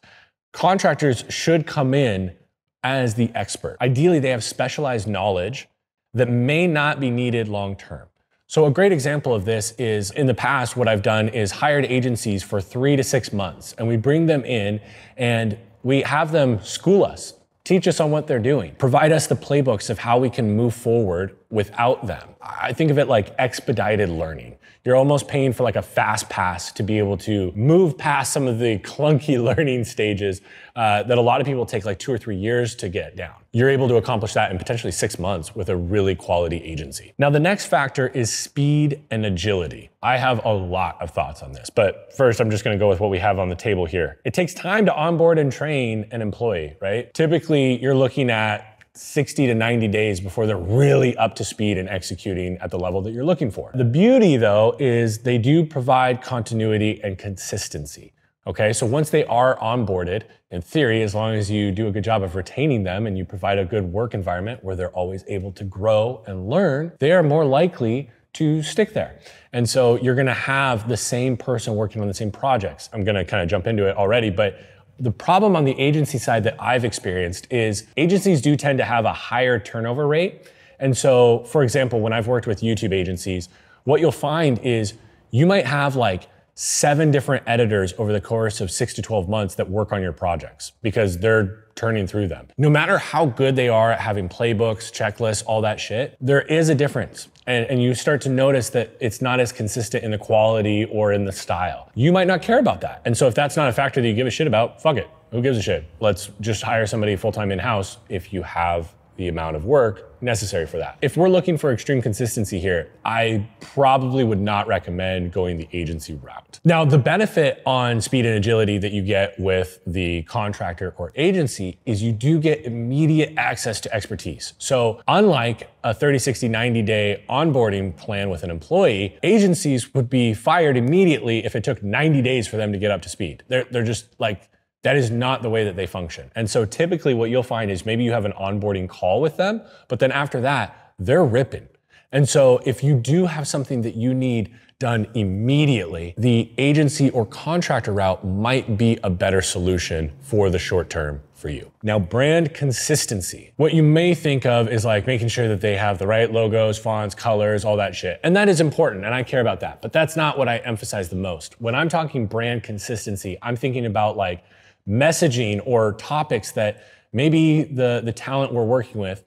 Contractors should come in as the expert. Ideally, they have specialized knowledge that may not be needed long-term. So a great example of this is in the past, what I've done is hired agencies for 3 to 6 months, and we bring them in and we have them school us. Teach us on what they're doing. Provide us the playbooks of how we can move forward without them. I think of it like expedited learning. You're almost paying for like a fast pass to be able to move past some of the clunky learning stages that a lot of people take like 2 or 3 years to get down. You're able to accomplish that in potentially 6 months with a really quality agency. Now, the next factor is speed and agility. I have a lot of thoughts on this, but first I'm just gonna go with what we have on the table here. It takes time to onboard and train an employee, right? Typically, you're looking at 60 to 90 days before they're really up to speed and executing at the level that you're looking for. The beauty though is they do provide continuity and consistency. Okay, so once they are onboarded, in theory, as long as you do a good job of retaining them and you provide a good work environment where they're always able to grow and learn, they are more likely to stick there. And so you're gonna have the same person working on the same projects. I'm gonna kind of jump into it already, but the problem on the agency side that I've experienced is agencies do tend to have a higher turnover rate. And so, for example, when I've worked with YouTube agencies, what you'll find is you might have like 7 different editors over the course of 6 to 12 months that work on your projects because they're turning through them. No matter how good they are at having playbooks, checklists, all that shit, there is a difference. And you start to notice that it's not as consistent in the quality or in the style. You might not care about that. And so if that's not a factor that you give a shit about, fuck it. Who gives a shit? Let's just hire somebody full-time in-house if you have the amount of work necessary for that. If we're looking for extreme consistency here, I probably would not recommend going the agency route. Now, the benefit on speed and agility that you get with the contractor or agency is you do get immediate access to expertise. So unlike a 30, 60, 90-day onboarding plan with an employee, agencies would be fired immediately if it took 90 days for them to get up to speed. They're just like, that is not the way that they function. And so typically what you'll find is maybe you have an onboarding call with them, but then after that, they're ripping. And so if you do have something that you need done immediately, the agency or contractor route might be a better solution for the short term for you. Now, brand consistency. What you may think of is like making sure that they have the right logos, fonts, colors, all that shit. And that is important, and I care about that, but that's not what I emphasize the most. When I'm talking brand consistency, I'm thinking about like messaging or topics that maybe the talent we're working with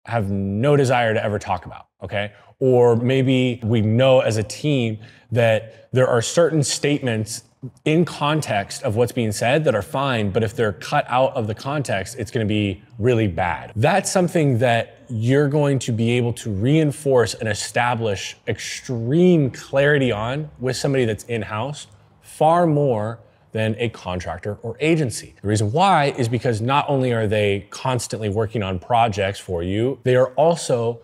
have no desire to ever talk about, okay? Or maybe we know as a team that there are certain statements in context of what's being said that are fine, but if they're cut out of the context, it's gonna be really bad. That's something that you're going to be able to reinforce and establish extreme clarity on with somebody that's in-house far more than a contractor or agency. The reason why is because not only are they constantly working on projects for you, they are also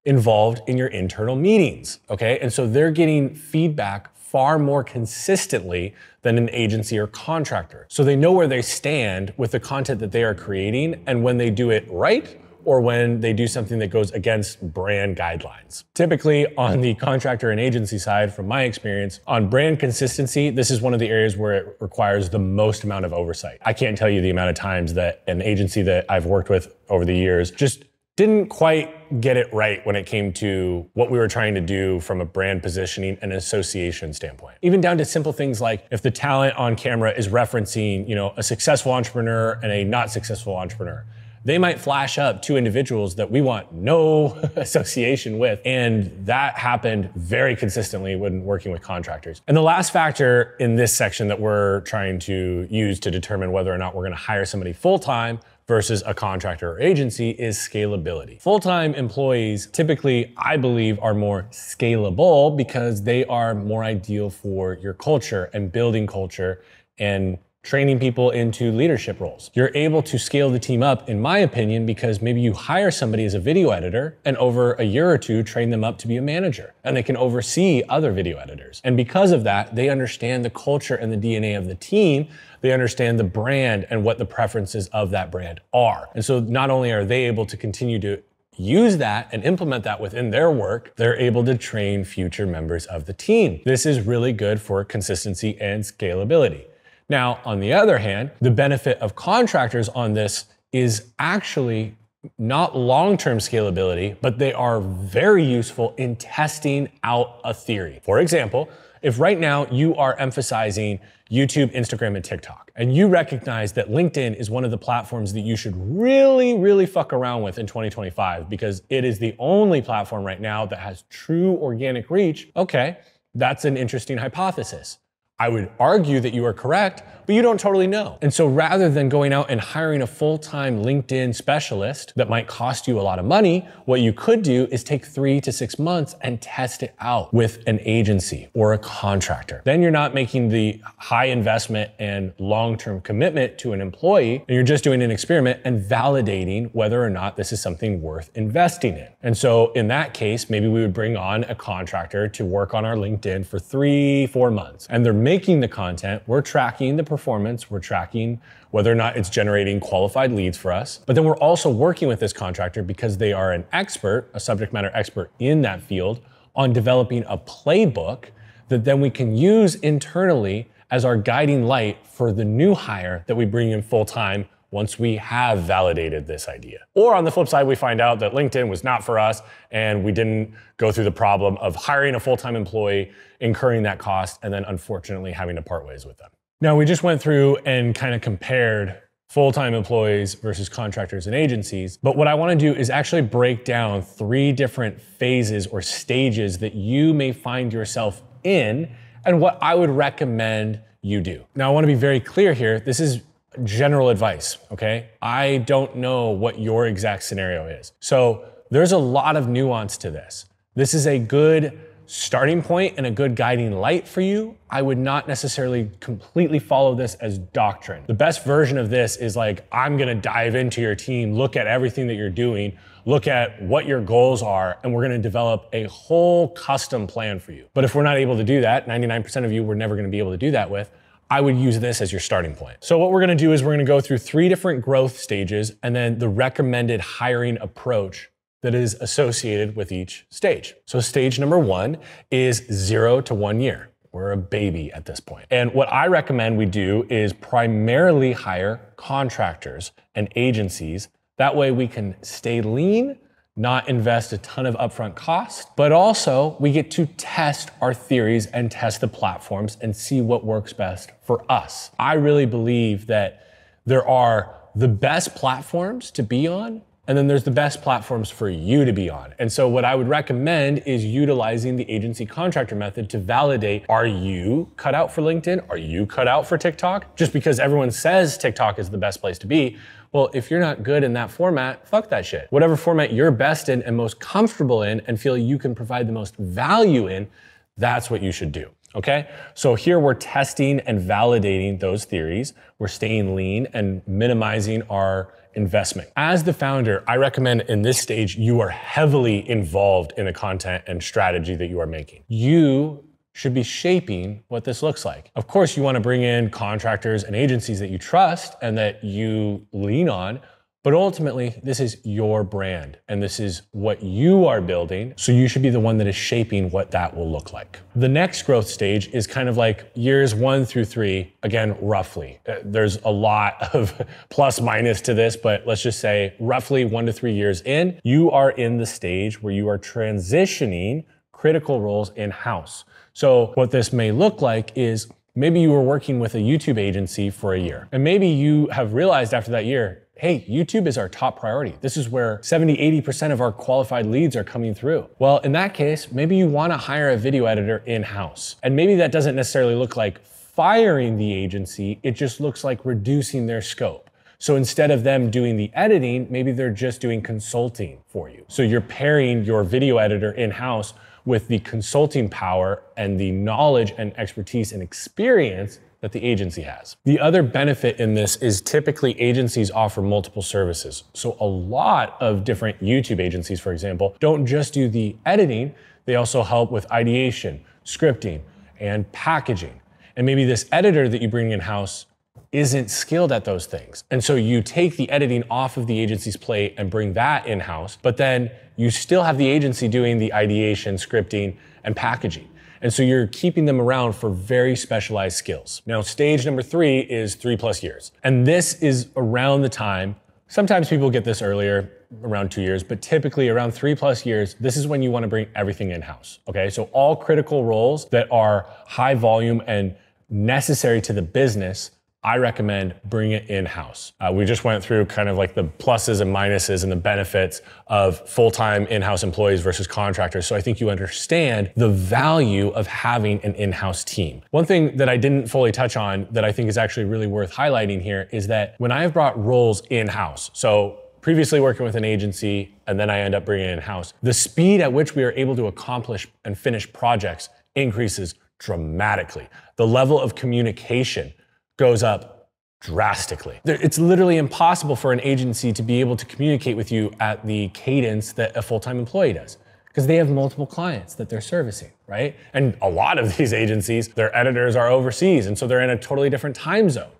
involved in your internal meetings, okay? And so they're getting feedback far more consistently than an agency or contractor. So they know where they stand with the content that they are creating and when they do it right or when they do something that goes against brand guidelines. Typically on the contractor and agency side, from my experience, on brand consistency, this is one of the areas where it requires the most amount of oversight. I can't tell you the amount of times that an agency that I've worked with over the years just didn't quite get it right when it came to what we were trying to do from a brand positioning and association standpoint. Even down to simple things like if the talent on camera is referencing, a successful entrepreneur and a not successful entrepreneur, they might flash up 2 individuals that we want no association with. And that happened very consistently when working with contractors. And the last factor in this section that we're trying to use to determine whether or not we're gonna hire somebody full-time versus a contractor or agency is scalability. Full-time employees typically, I believe, are more scalable because they are more ideal for your culture and building culture and training people into leadership roles. You're able to scale the team up, in my opinion, because maybe you hire somebody as a video editor and over a year or 2 train them up to be a manager and they can oversee other video editors. And because of that, they understand the culture and the DNA of the team. They understand the brand and what the preferences of that brand are. And so not only are they able to continue to use that and implement that within their work, they're able to train future members of the team. This is really good for consistency and scalability. Now, on the other hand, the benefit of contractors on this is actually not long-term scalability, but they are very useful in testing out a theory. For example, if right now you are emphasizing YouTube, Instagram, and TikTok, and you recognize that LinkedIn is one of the platforms that you should really, really fuck around with in 2025 because it is the only platform right now that has true organic reach, okay, that's an interesting hypothesis. I would argue that you are correct, but you don't totally know. And so rather than going out and hiring a full-time LinkedIn specialist that might cost you a lot of money, what you could do is take 3 to 6 months and test it out with an agency or a contractor. Then you're not making the high investment and long-term commitment to an employee, and you're just doing an experiment and validating whether or not this is something worth investing in. And so in that case, maybe we would bring on a contractor to work on our LinkedIn for 3-4 months. And they're making the content, we're tracking the performance, we're tracking whether or not it's generating qualified leads for us. But then we're also working with this contractor because they are an expert, a subject matter expert in that field, on developing a playbook that then we can use internally as our guiding light for the new hire that we bring in full time once we have validated this idea. Or on the flip side, we find out that LinkedIn was not for us and we didn't go through the problem of hiring a full-time employee, incurring that cost, and then unfortunately having to part ways with them. Now, we just went through and kind of compared full-time employees versus contractors and agencies. But what I want to do is actually break down 3 different phases or stages that you may find yourself in and what I would recommend you do. Now, I want to be very clear here. This is general advice, okay? I don't know what your exact scenario is. So there's a lot of nuance to this. This is a good starting point and a good guiding light for you. I would not necessarily completely follow this as doctrine. The best version of this is like, I'm gonna dive into your team, look at everything that you're doing, look at what your goals are, and we're gonna develop a whole custom plan for you. But if we're not able to do that, 99% of you we're never gonna be able to do that with, I would use this as your starting point. So what we're gonna do is we're gonna go through 3 different growth stages and then the recommended hiring approach that is associated with each stage. So stage number 1 is 0 to 1 year. We're a baby at this point. And what I recommend we do is primarily hire contractors and agencies. That way we can stay lean, not invest a ton of upfront cost, but also we get to test our theories and test the platforms and see what works best for us. I really believe that there are the best platforms to be on, and then there's the best platforms for you to be on. And so what I would recommend is utilizing the agency contractor method to validate, are you cut out for LinkedIn? Are you cut out for TikTok? Just because everyone says TikTok is the best place to be, well, if you're not good in that format, fuck that shit. Whatever format you're best in and most comfortable in and feel you can provide the most value in, that's what you should do. Okay, so here we're testing and validating those theories. We're staying lean and minimizing our investment. As the founder, I recommend in this stage, you are heavily involved in the content and strategy that you are making. You should be shaping what this looks like. Of course, you want to bring in contractors and agencies that you trust and that you lean on, but ultimately, this is your brand and this is what you are building. So you should be the one that is shaping what that will look like. The next growth stage is kind of like years 1 through 3, again, roughly. There's a lot of plus minus to this, but let's just say roughly 1 to 3 years in, you are in the stage where you are transitioning critical roles in-house. So what this may look like is maybe you were working with a YouTube agency for a year, and maybe you have realized after that year, hey, YouTube is our top priority. This is where 70–80% of our qualified leads are coming through. Well, in that case, maybe you wanna hire a video editor in-house. And maybe that doesn't necessarily look like firing the agency, it just looks like reducing their scope. So instead of them doing the editing, maybe they're just doing consulting for you. So you're pairing your video editor in-house with the consulting power and the knowledge and expertise and experience that the agency has. The other benefit in this is typically agencies offer multiple services. So a lot of different YouTube agencies, for example, don't just do the editing, they also help with ideation, scripting, and packaging. And maybe this editor that you bring in-house isn't skilled at those things. And so you take the editing off of the agency's plate and bring that in-house, but then you still have the agency doing the ideation, scripting, and packaging. And so you're keeping them around for very specialized skills. Now, stage number 3 is 3+ years. And this is around the time, sometimes people get this earlier, around 2 years, but typically around 3+ years, this is when you want to bring everything in-house, okay? So all critical roles that are high volume and necessary to the business I recommend bring it in-house. We just went through kind of like the pluses and minuses and the benefits of full-time in-house employees versus contractors. So I think you understand the value of having an in-house team. One thing that I didn't fully touch on that I think is actually really worth highlighting here is that when I have brought roles in-house, so previously working with an agency and then I end up bringing it in-house, the speed at which we are able to accomplish and finish projects increases dramatically. The level of communication goes up drastically. It's literally impossible for an agency to be able to communicate with you at the cadence that a full-time employee does, because they have multiple clients that they're servicing, right? And a lot of these agencies, their editors are overseas, and so they're in a totally different time zone.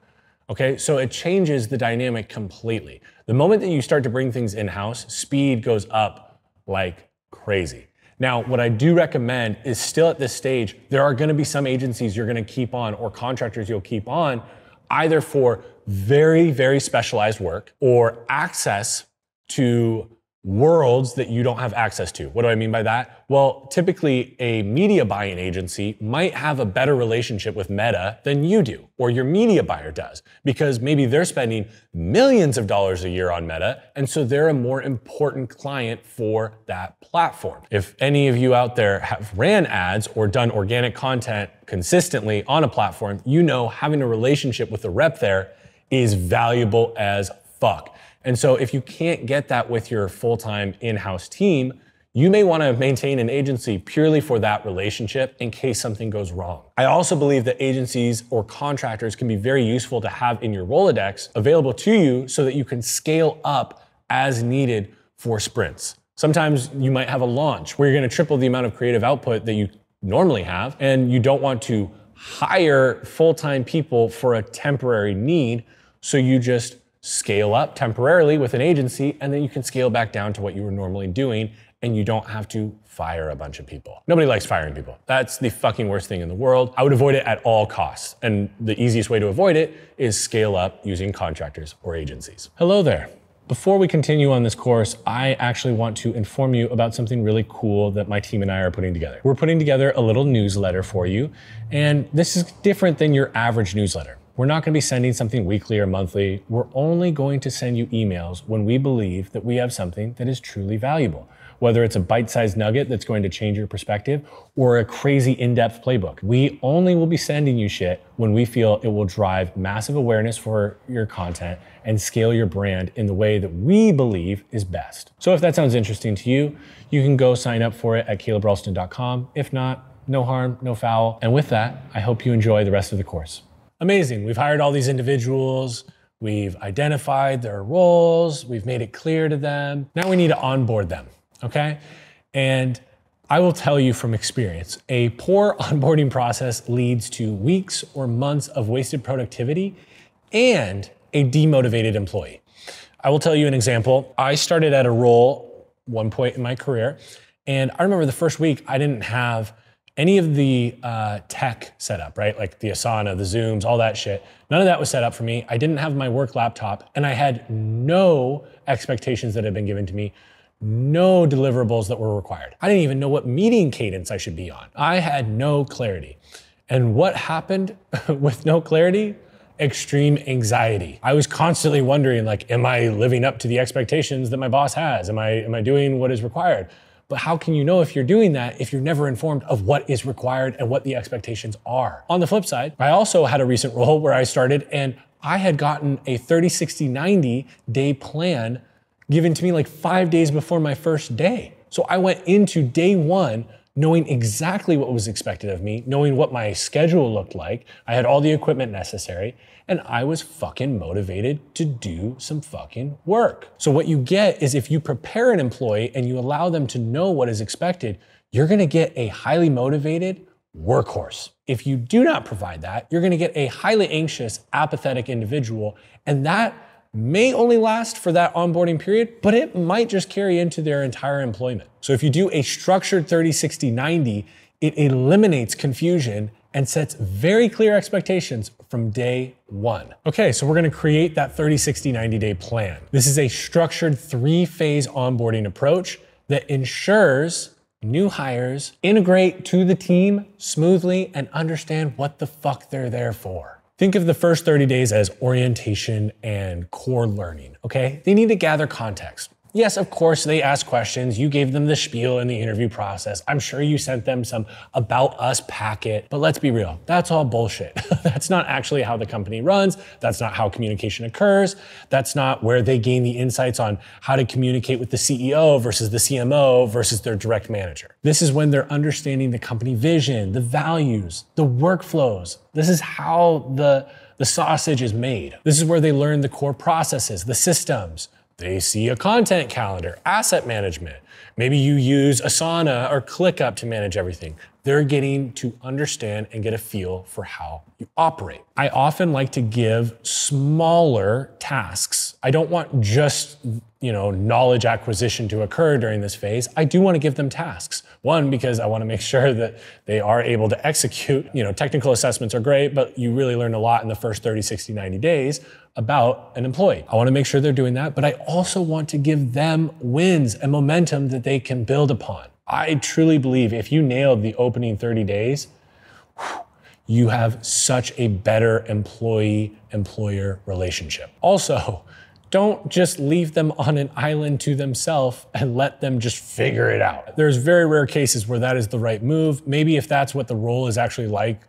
Okay, so it changes the dynamic completely. The moment that you start to bring things in-house, speed goes up like crazy. Now, what I do recommend is still at this stage, there are gonna be some agencies you're gonna keep on or contractors you'll keep on either for very, very specialized work or access to worlds that you don't have access to. What do I mean by that? Well, typically a media buying agency might have a better relationship with Meta than you do, or your media buyer does, because maybe they're spending millions of dollars a year on Meta, and so they're a more important client for that platform. If any of you out there have ran ads or done organic content consistently on a platform, you know having a relationship with the rep there is valuable as fuck. And so if you can't get that with your full-time in-house team, you may want to maintain an agency purely for that relationship in case something goes wrong. I also believe that agencies or contractors can be very useful to have in your Rolodex available to you so that you can scale up as needed for sprints. Sometimes you might have a launch where you're going to triple the amount of creative output that you normally have, and you don't want to hire full-time people for a temporary need, so you just scale up temporarily with an agency, and then you can scale back down to what you were normally doing, and you don't have to fire a bunch of people. Nobody likes firing people. That's the fucking worst thing in the world. I would avoid it at all costs. And the easiest way to avoid it is scale up using contractors or agencies. Hello there. Before we continue on this course, I actually want to inform you about something really cool that my team and I are putting together. We're putting together a little newsletter for you, and this is different than your average newsletter. We're not going to be sending something weekly or monthly. We're only going to send you emails when we believe that we have something that is truly valuable, whether it's a bite-sized nugget that's going to change your perspective or a crazy in-depth playbook. We only will be sending you shit when we feel it will drive massive awareness for your content and scale your brand in the way that we believe is best. So if that sounds interesting to you, you can go sign up for it at CalebRalston.com. If not, no harm, no foul. And with that, I hope you enjoy the rest of the course. Amazing. We've hired all these individuals. We've identified their roles. We've made it clear to them. Now we need to onboard them, okay? And I will tell you from experience, a poor onboarding process leads to weeks or months of wasted productivity and a demotivated employee. I will tell you an example. I started at a role one point in my career, and I remember the first week I didn't have any of the tech set up, right? Like the Asana, the Zooms, all that shit. None of that was set up for me. I didn't have my work laptop, and I had no expectations that had been given to me, no deliverables that were required. I didn't even know what meeting cadence I should be on. I had no clarity. And what happened with no clarity? Extreme anxiety. I was constantly wondering, like, am I living up to the expectations that my boss has? Am I doing what is required? But how can you know if you're doing that if you're never informed of what is required and what the expectations are? On the flip side, I also had a recent role where I started and I had gotten a 30, 60, 90 day plan given to me like 5 days before my first day. So I went into day one knowing exactly what was expected of me, knowing what my schedule looked like. I had all the equipment necessary, and I was fucking motivated to do some fucking work. So what you get is if you prepare an employee and you allow them to know what is expected, you're gonna get a highly motivated workhorse. If you do not provide that, you're gonna get a highly anxious, apathetic individual, and that may only last for that onboarding period, but it might just carry into their entire employment. So if you do a structured 30, 60, 90, it eliminates confusion and sets very clear expectations from day one. Okay, so we're gonna create that 30, 60, 90 day plan. This is a structured 3-phase onboarding approach that ensures new hires integrate to the team smoothly and understand what the fuck they're there for. Think of the first 30 days as orientation and core learning, okay? They need to gather context. Yes, of course, they ask questions. You gave them the spiel in the interview process. I'm sure you sent them some about us packet, but let's be real, that's all bullshit. That's not actually how the company runs. That's not how communication occurs. That's not where they gain the insights on how to communicate with the CEO versus the CMO versus their direct manager. This is when they're understanding the company vision, the values, the workflows. This is how the sausage is made. This is where they learn the core processes, the systems. They see a content calendar, asset management. Maybe you use Asana or ClickUp to manage everything. They're getting to understand and get a feel for how you operate. I often like to give smaller tasks. I don't want just, knowledge acquisition to occur during this phase. I do want to give them tasks. One, because I want to make sure that they are able to execute. Technical assessments are great, but you really learn a lot in the first 30, 60, 90 days about an employee. I want to make sure they're doing that, but I also want to give them wins and momentum that they can build upon. I truly believe if you nailed the opening 30 days, you have such a better employee-employer relationship. Also, don't just leave them on an island to themselves and let them just figure it out. There's very rare cases where that is the right move. Maybe if that's what the role is actually like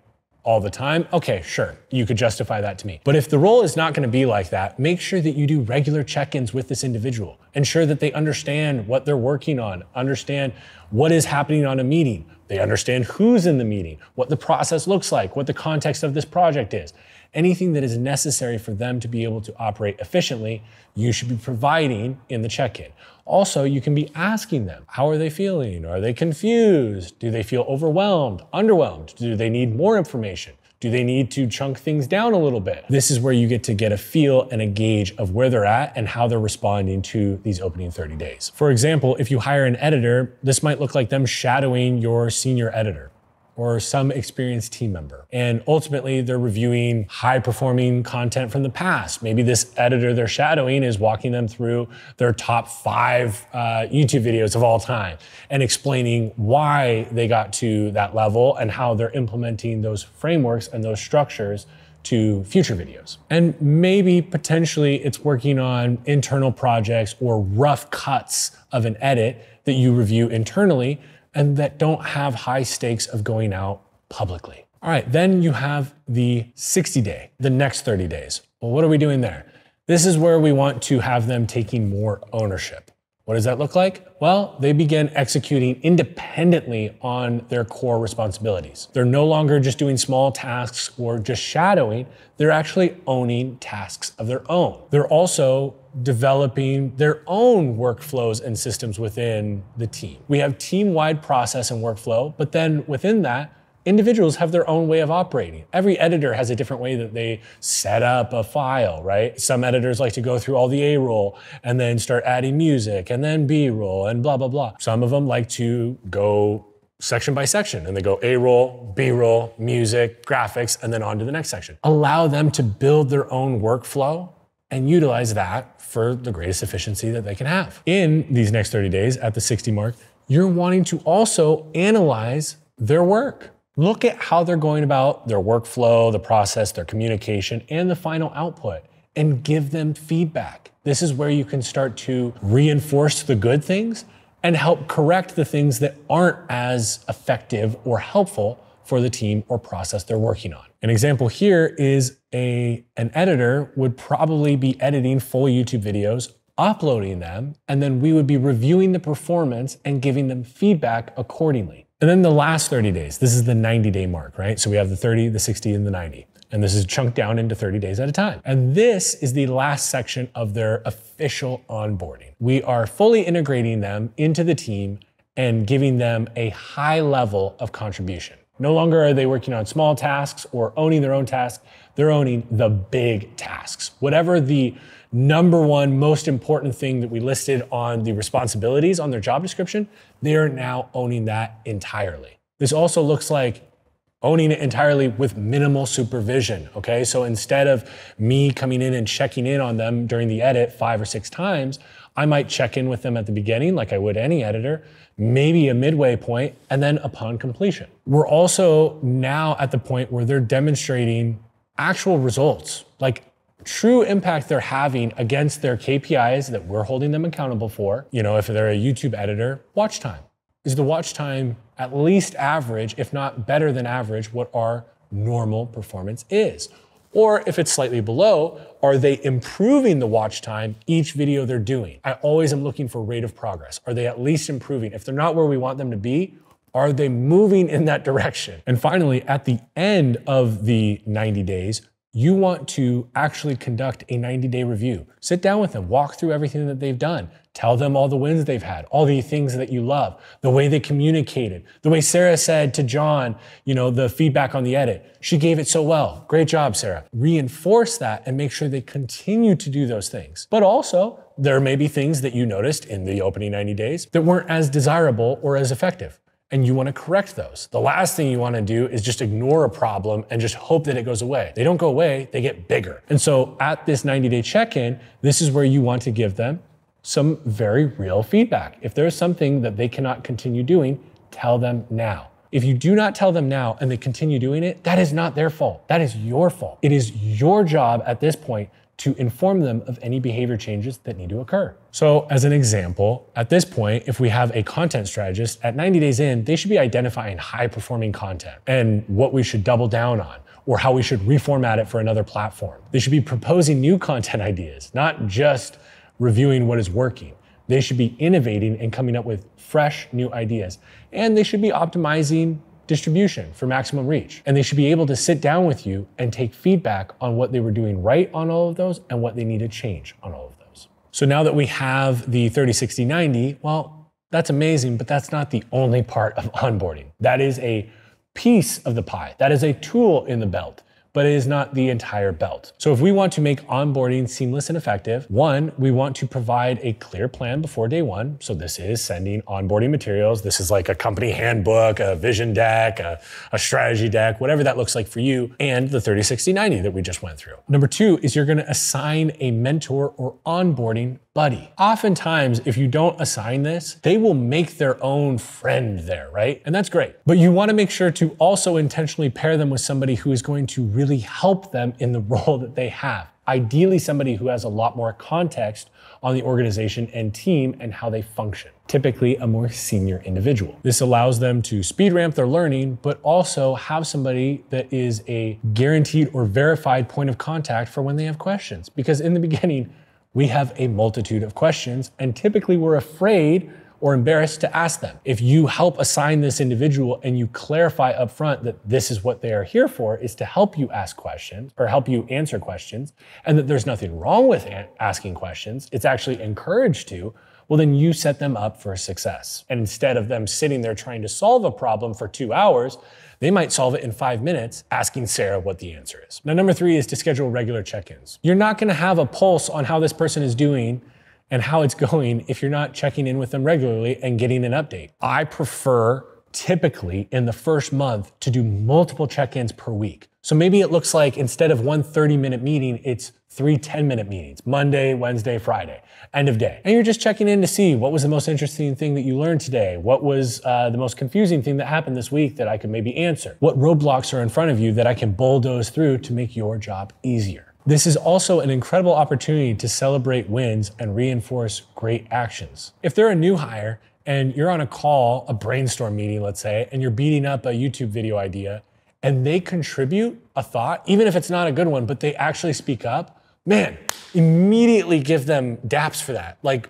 all the time, okay, sure, you could justify that to me. But if the role is not going to be like that, make sure that you do regular check-ins with this individual. Ensure that they understand what they're working on, understand what is happening on a meeting. They understand who's in the meeting, what the process looks like, what the context of this project is. Anything that is necessary for them to be able to operate efficiently, you should be providing in the check-in. Also, you can be asking them, how are they feeling? Are they confused? Do they feel overwhelmed, underwhelmed? Do they need more information? Do they need to chunk things down a little bit? This is where you get to get a feel and a gauge of where they're at and how they're responding to these opening 30 days. For example, if you hire an editor, this might look like them shadowing your senior editor or some experienced team member. And ultimately, they're reviewing high-performing content from the past. Maybe this editor they're shadowing is walking them through their top 5 YouTube videos of all time and explaining why they got to that level and how they're implementing those frameworks and those structures to future videos. And maybe potentially it's working on internal projects or rough cuts of an edit that you review internally and that don't have high stakes of going out publicly. All right, then you have the 60-day, the next 30 days. Well, what are we doing there? This is where we want to have them taking more ownership. What does that look like? Well, they begin executing independently on their core responsibilities. They're no longer just doing small tasks or just shadowing. They're actually owning tasks of their own. They're also developing their own workflows and systems within the team. We have team-wide process and workflow, but then within that, individuals have their own way of operating. Every editor has a different way that they set up a file, right? Some editors like to go through all the A-roll and then start adding music and then B-roll and blah, blah, blah. Some of them like to go section by section and they go A-roll, B-roll, music, graphics, and then on to the next section. Allow them to build their own workflow and utilize that for the greatest efficiency that they can have. In these next 30 days at the 60 mark, you're wanting to also analyze their work. Look at how they're going about their workflow, the process, their communication, and the final output, and give them feedback. This is where you can start to reinforce the good things and help correct the things that aren't as effective or helpful for the team or process they're working on. An example here is an editor would probably be editing full YouTube videos, uploading them, and then we would be reviewing the performance and giving them feedback accordingly. And then the last 30 days, this is the 90-day mark, right? So we have the 30, the 60, and the 90. And this is chunked down into 30 days at a time. And this is the last section of their official onboarding. We are fully integrating them into the team and giving them a high level of contribution. No longer are they working on small tasks or owning their own tasks, they're owning the big tasks. Whatever the number one most important thing that we listed on the responsibilities on their job description, they are now owning that entirely. This also looks like owning it entirely with minimal supervision, okay? So instead of me coming in and checking in on them during the edit 5 or 6 times, I might check in with them at the beginning like I would any editor, maybe a midway point, and then upon completion. We're also now at the point where they're demonstrating actual results, like true impact they're having against their KPIs that we're holding them accountable for. You know, if they're a YouTube editor, watch time. Is the watch time at least average, if not better than average, what our normal performance is? Or if it's slightly below, are they improving the watch time each video they're doing? I always am looking for rate of progress. Are they at least improving? If they're not where we want them to be, are they moving in that direction? And finally, at the end of the 90 days, you want to actually conduct a 90-day review. Sit down with them, walk through everything that they've done. Tell them all the wins they've had, all the things that you love, the way they communicated, the way Sarah said to John, you know, the feedback on the edit. She gave it so well. Great job, Sarah. Reinforce that and make sure they continue to do those things. But also, there may be things that you noticed in the opening 90 days that weren't as desirable or as effective, and you want to correct those. The last thing you want to do is just ignore a problem and just hope that it goes away. They don't go away, they get bigger. And so at this 90-day check-in, this is where you want to give them some very real feedback. If there's something that they cannot continue doing, tell them now. If you do not tell them now and they continue doing it, that is not their fault. That is your fault. It is your job at this point to inform them of any behavior changes that need to occur. So as an example, at this point, if we have a content strategist, at 90 days in, they should be identifying high-performing content and what we should double down on, or how we should reformat it for another platform. They should be proposing new content ideas, not just reviewing what is working. They should be innovating and coming up with fresh new ideas. And they should be optimizing distribution for maximum reach. And they should be able to sit down with you and take feedback on what they were doing right on all of those and what they need to change on all of those. So now that we have the 30, 60, 90, well, that's amazing, but that's not the only part of onboarding. That is a piece of the pie. That is a tool in the belt, but it is not the entire belt. So if we want to make onboarding seamless and effective, one, we want to provide a clear plan before day one. So this is sending onboarding materials. This is like a company handbook, a vision deck, a strategy deck, whatever that looks like for you, and the 30, 60, 90 that we just went through. Number two is you're gonna assign a mentor or onboarding buddy. Oftentimes, if you don't assign this, they will make their own friend there, right? And that's great. But you wanna make sure to also intentionally pair them with somebody who is going to really help them in the role that they have. Ideally, somebody who has a lot more context on the organization and team and how they function. Typically, a more senior individual. This allows them to speed ramp their learning, but also have somebody that is a guaranteed or verified point of contact for when they have questions. Because in the beginning, we have a multitude of questions, and typically we're afraid or embarrassed to ask them. If you help assign this individual and you clarify up front that this is what they are here for, is to help you ask questions or help you answer questions, and that there's nothing wrong with asking questions, it's actually encouraged to, well, then you set them up for success. And instead of them sitting there trying to solve a problem for 2 hours, they might solve it in 5 minutes, asking Sarah what the answer is. Now, number three is to schedule regular check-ins. You're not gonna have a pulse on how this person is doing and how it's going if you're not checking in with them regularly and getting an update. I prefer typically in the first month to do multiple check-ins per week. So maybe it looks like instead of one 30-minute meeting, it's 3 10-minute meetings, Monday, Wednesday, Friday, end of day. And you're just checking in to see what was the most interesting thing that you learned today? What was the most confusing thing that happened this week that I could maybe answer? What roadblocks are in front of you that I can bulldoze through to make your job easier? This is also an incredible opportunity to celebrate wins and reinforce great actions. If they're a new hire and you're on a call, a brainstorm meeting, let's say, and you're beating up a YouTube video idea, and they contribute a thought, even if it's not a good one, but they actually speak up, man, immediately give them daps for that. Like,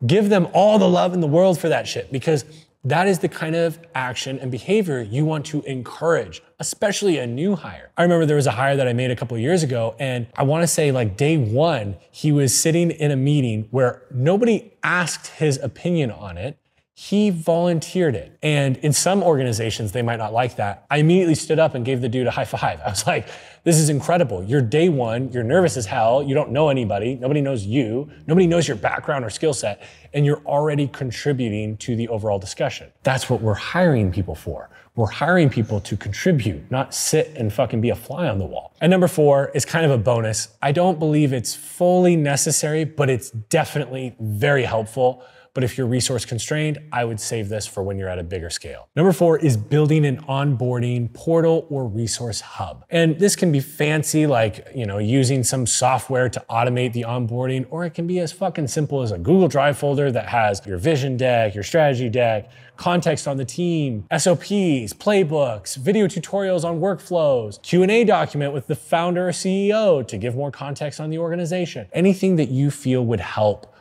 give them all the love in the world for that shit, because that is the kind of action and behavior you want to encourage, especially a new hire. I remember there was a hire that I made a couple of years ago, and I wanna say like day one, he was sitting in a meeting where nobody asked his opinion on it. He volunteered it. And in some organizations, they might not like that. I immediately stood up and gave the dude a high five. I was like, this is incredible. You're day one, you're nervous as hell, you don't know anybody, nobody knows you, nobody knows your background or skill set, and you're already contributing to the overall discussion. That's what we're hiring people for. We're hiring people to contribute, not sit and fucking be a fly on the wall. And number four is kind of a bonus. I don't believe it's fully necessary, but it's definitely very helpful. but if you're resource constrained, I would save this for when you're at a bigger scale. Number 4 is building an onboarding portal or resource hub. And this can be fancy, like, using some software to automate the onboarding, or it can be as fucking simple as a Google Drive folder that has your vision deck, your strategy deck, context on the team, SOPs, playbooks, video tutorials on workflows, Q&A document with the founder or CEO to give more context on the organization. Anything that you feel would help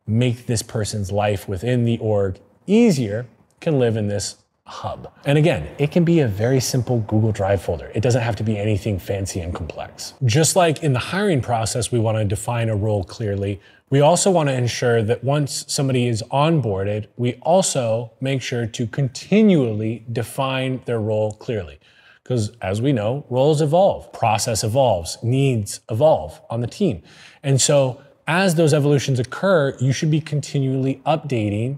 make this person's life within the org easier can live in this hub. And again, it can be a very simple Google Drive folder. It doesn't have to be anything fancy and complex. Just like in the hiring process, we want to define a role clearly. We also want to ensure that once somebody is onboarded, we also make sure to continually define their role clearly. Because as we know, roles evolve, process evolves, needs evolve on the team. And so as those evolutions occur, you should be continually updating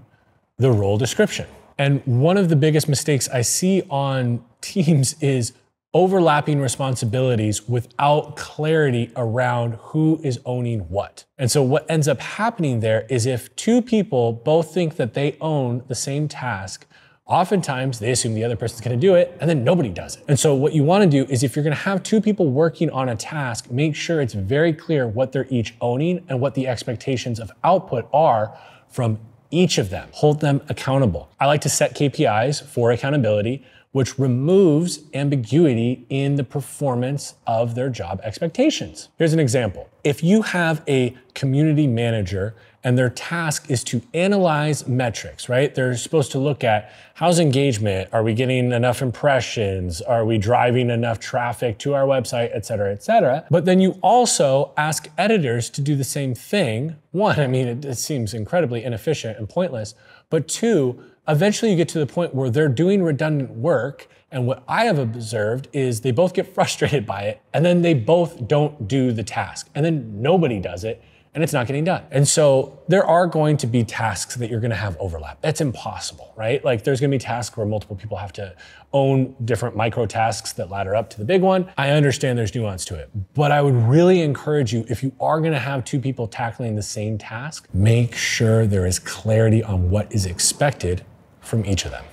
the role description. And one of the biggest mistakes I see on teams is overlapping responsibilities without clarity around who is owning what. And so what ends up happening there is if two people both think that they own the same task, oftentimes they assume the other person's gonna do it and then nobody does it. And so what you wanna do is if you're gonna have two people working on a task, make sure it's very clear what they're each owning and what the expectations of output are from each of them. Hold them accountable. I like to set KPIs for accountability, which removes ambiguity in the performance of their job expectations. Here's an example. If you have a community manager and their task is to analyze metrics, right? They're supposed to look at how's engagement, are we getting enough impressions, are we driving enough traffic to our website, et cetera, et cetera. But then you also ask editors to do the same thing. One, I mean, it seems incredibly inefficient and pointless, but two, eventually you get to the point where they're doing redundant work, and what I have observed is they both get frustrated by it, and then they both don't do the task, and then nobody does it, and it's not getting done. And so there are going to be tasks that you're gonna have overlap. That's impossible, right? Like there's gonna be tasks where multiple people have to own different micro tasks that ladder up to the big one. I understand there's nuance to it, but I would really encourage you, if you are gonna have two people tackling the same task, make sure there is clarity on what is expected from each of them.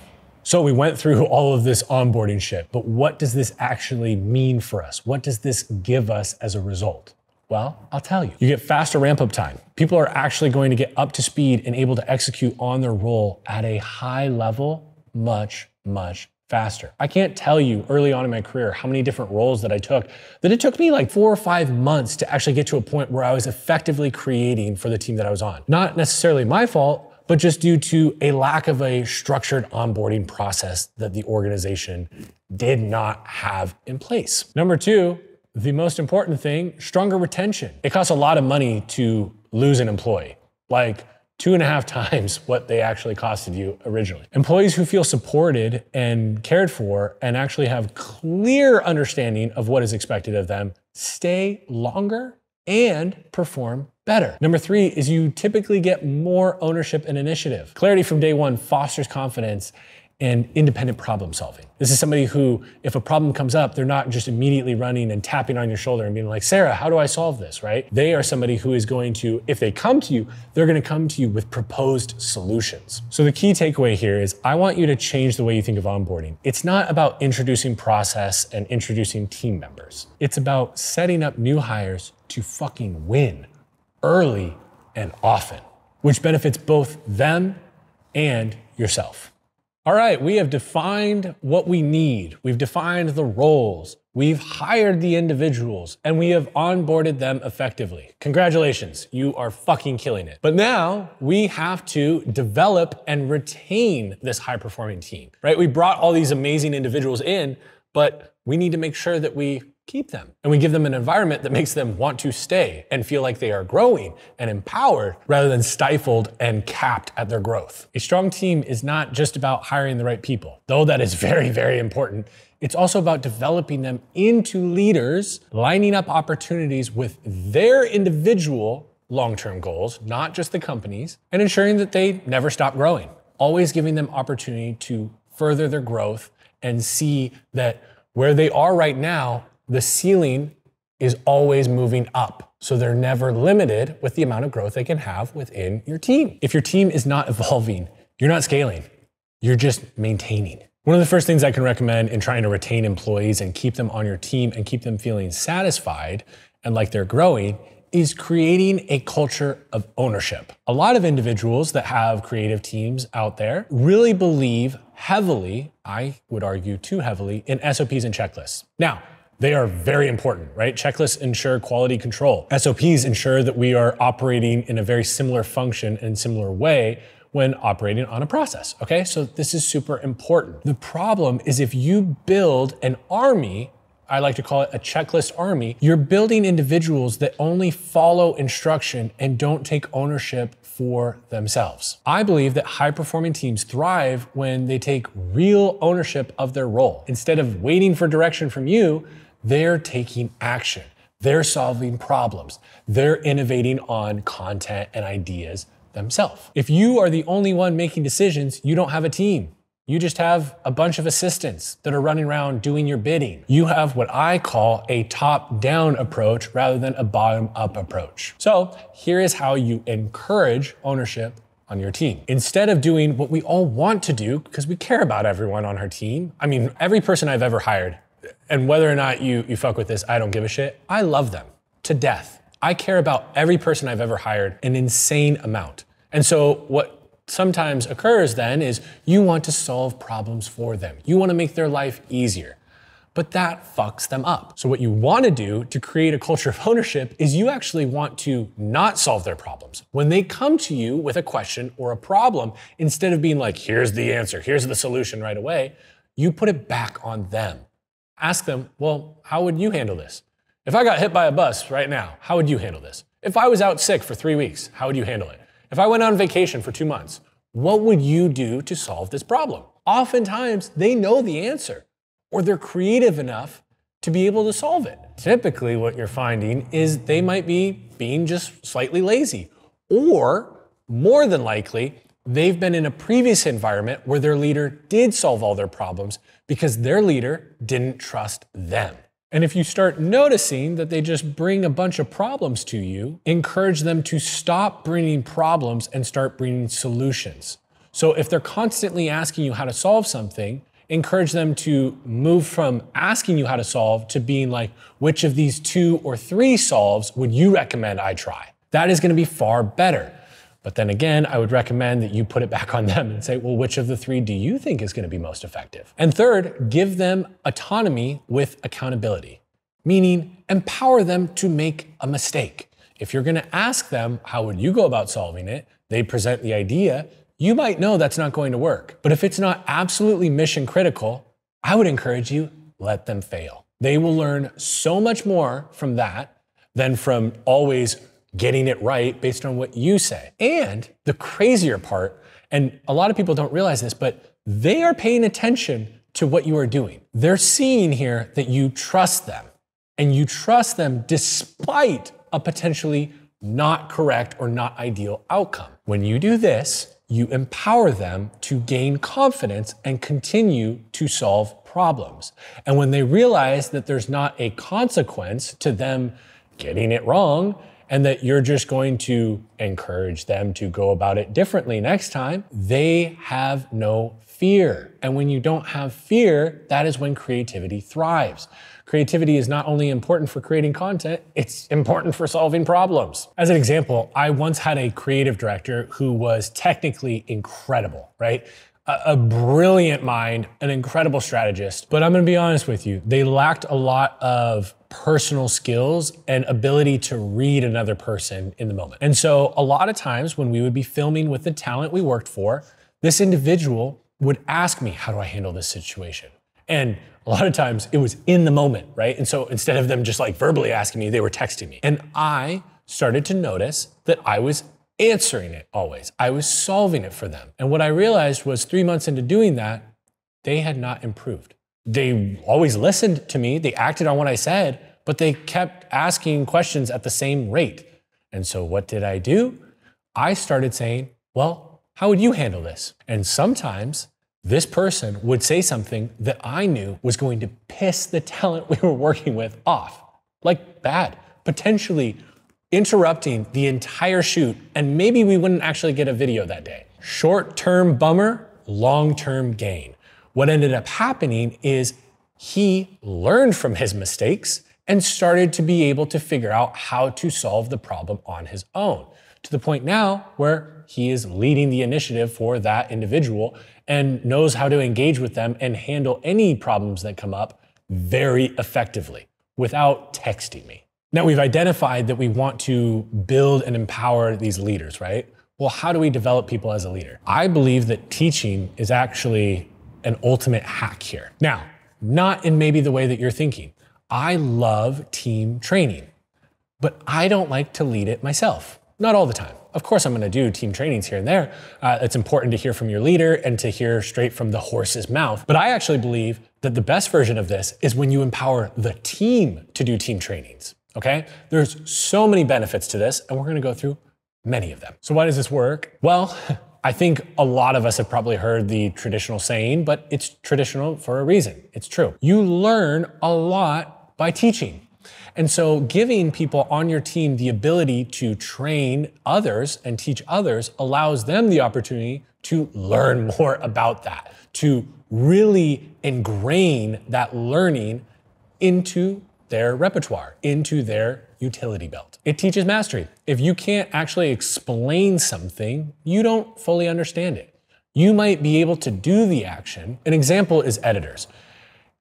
So we went through all of this onboarding shit, but what does this actually mean for us? What does this give us as a result? Well, I'll tell you. You get faster ramp up time. People are actually going to get up to speed and able to execute on their role at a high level much, much faster. I can't tell you early on in my career how many different roles that I took, that it took me like 4 or 5 months to actually get to a point where I was effectively creating for the team that I was on. Not necessarily my fault, but just due to a lack of a structured onboarding process that the organization did not have in place. Number 2, the most important thing, stronger retention. It costs a lot of money to lose an employee, like 2.5 times what they actually costed you originally. Employees who feel supported and cared for and actually have clear understanding of what is expected of them stay longer and perform better. Number 3 is you typically get more ownership and initiative. Clarity from day one fosters confidence and independent problem solving. This is somebody who, if a problem comes up, they're not just immediately running and tapping on your shoulder and being like, Sarah, how do I solve this, right? They are somebody who is going to, if they come to you, they're gonna come to you with proposed solutions. So the key takeaway here is I want you to change the way you think of onboarding. It's not about introducing process and introducing team members. It's about setting up new hires to fucking win early and often, which benefits both them and yourself. All right, we have defined what we need. We've defined the roles. We've hired the individuals and we have onboarded them effectively. Congratulations, you are fucking killing it. But now we have to develop and retain this high-performing team, right? We brought all these amazing individuals in, but we need to make sure that we keep them. And we give them an environment that makes them want to stay and feel like they are growing and empowered rather than stifled and capped at their growth. A strong team is not just about hiring the right people, though that is very, very important. It's also about developing them into leaders, lining up opportunities with their individual long-term goals, not just the company's, and ensuring that they never stop growing. Always giving them opportunity to further their growth and see that where they are right now, the ceiling is always moving up. So they're never limited with the amount of growth they can have within your team. If your team is not evolving, you're not scaling, you're just maintaining. One of the first things I can recommend in trying to retain employees and keep them on your team and keep them feeling satisfied and like they're growing is creating a culture of ownership. A lot of individuals that have creative teams out there really believe heavily, I would argue too heavily, in SOPs and checklists. Now, they are very important, right? Checklists ensure quality control. SOPs ensure that we are operating in a very similar function and similar way when operating on a process, okay? So this is super important. The problem is if you build an army, I like to call it a checklist army, you're building individuals that only follow instruction and don't take ownership for themselves. I believe that high-performing teams thrive when they take real ownership of their role. Instead of waiting for direction from you, they're taking action. They're solving problems. They're innovating on content and ideas themselves. If you are the only one making decisions, you don't have a team. You just have a bunch of assistants that are running around doing your bidding. You have what I call a top-down approach rather than a bottom-up approach. So here is how you encourage ownership on your team. Instead of doing what we all want to do, because we care about everyone on our team. I mean, every person I've ever hired, and whether or not you fuck with this, I don't give a shit. I love them to death. I care about every person I've ever hired an insane amount. And so what sometimes occurs then is you want to solve problems for them. You want to make their life easier, but that fucks them up. So what you want to do to create a culture of ownership is you actually want to not solve their problems. When they come to you with a question or a problem, instead of being like, here's the answer, here's the solution right away, you put it back on them. Ask them, well, how would you handle this? If I got hit by a bus right now, how would you handle this? If I was out sick for 3 weeks, how would you handle it? If I went on vacation for 2 months, what would you do to solve this problem? Oftentimes, they know the answer, or they're creative enough to be able to solve it. Typically, what you're finding is they might be being just slightly lazy, or more than likely, they've been in a previous environment where their leader did solve all their problems because their leader didn't trust them. And if you start noticing that they just bring a bunch of problems to you, encourage them to stop bringing problems and start bringing solutions. So if they're constantly asking you how to solve something, encourage them to move from asking you how to solve to being like, which of these 2 or 3 solves would you recommend I try? That is going to be far better. But then again, I would recommend that you put it back on them and say, well, which of the 3 do you think is going to be most effective? And third, give them autonomy with accountability, meaning empower them to make a mistake. If you're going to ask them, how would you go about solving it? They present the idea. You might know that's not going to work. But if it's not absolutely mission critical, I would encourage you, let them fail. They will learn so much more from that than from always getting it right based on what you say. And the crazier part, and a lot of people don't realize this, but they are paying attention to what you are doing. They're seeing here that you trust them, and you trust them despite a potentially not correct or not ideal outcome. When you do this, you empower them to gain confidence and continue to solve problems. And when they realize that there's not a consequence to them getting it wrong, and that you're just going to encourage them to go about it differently next time, they have no fear. And when you don't have fear, that is when creativity thrives. Creativity is not only important for creating content, it's important for solving problems. As an example, I once had a creative director who was technically incredible, right? A brilliant mind, an incredible strategist. But I'm gonna be honest with you, they lacked a lot of personal skills and ability to read another person in the moment. And so a lot of times when we would be filming with the talent we worked for, this individual would ask me, how do I handle this situation? And a lot of times it was in the moment, right? And so instead of them just like verbally asking me, they were texting me. And I started to notice that I was answering it always. I was solving it for them. And what I realized was 3 months into doing that, they had not improved. They always listened to me, they acted on what I said, but they kept asking questions at the same rate. And so what did I do? I started saying, well, how would you handle this? And sometimes this person would say something that I knew was going to piss the talent we were working with off. like bad, potentially interrupting the entire shoot, and maybe we wouldn't actually get a video that day. Short-term bummer, long-term gain. What ended up happening is he learned from his mistakes and started to be able to figure out how to solve the problem on his own, to the point now where he is leading the initiative for that individual and knows how to engage with them and handle any problems that come up very effectively without texting me. Now, we've identified that we want to build and empower these leaders, right? Well, how do we develop people as a leader? I believe that teaching is actually an ultimate hack here. Now, not in maybe the way that you're thinking. I love team training, but I don't like to lead it myself. Not all the time. Of course, I'm gonna do team trainings here and there. It's important to hear from your leader and to hear straight from the horse's mouth. But I actually believe that the best version of this is when you empower the team to do team trainings. Okay? There's so many benefits to this, and we're gonna go through many of them. So why does this work? Well, I think a lot of us have probably heard the traditional saying, but it's traditional for a reason. It's true. You learn a lot by teaching. And so giving people on your team the ability to train others and teach others allows them the opportunity to learn more about that, to really ingrain that learning into their repertoire, into their utility belt. It teaches mastery. If you can't actually explain something, you don't fully understand it. You might be able to do the action. An example is editors.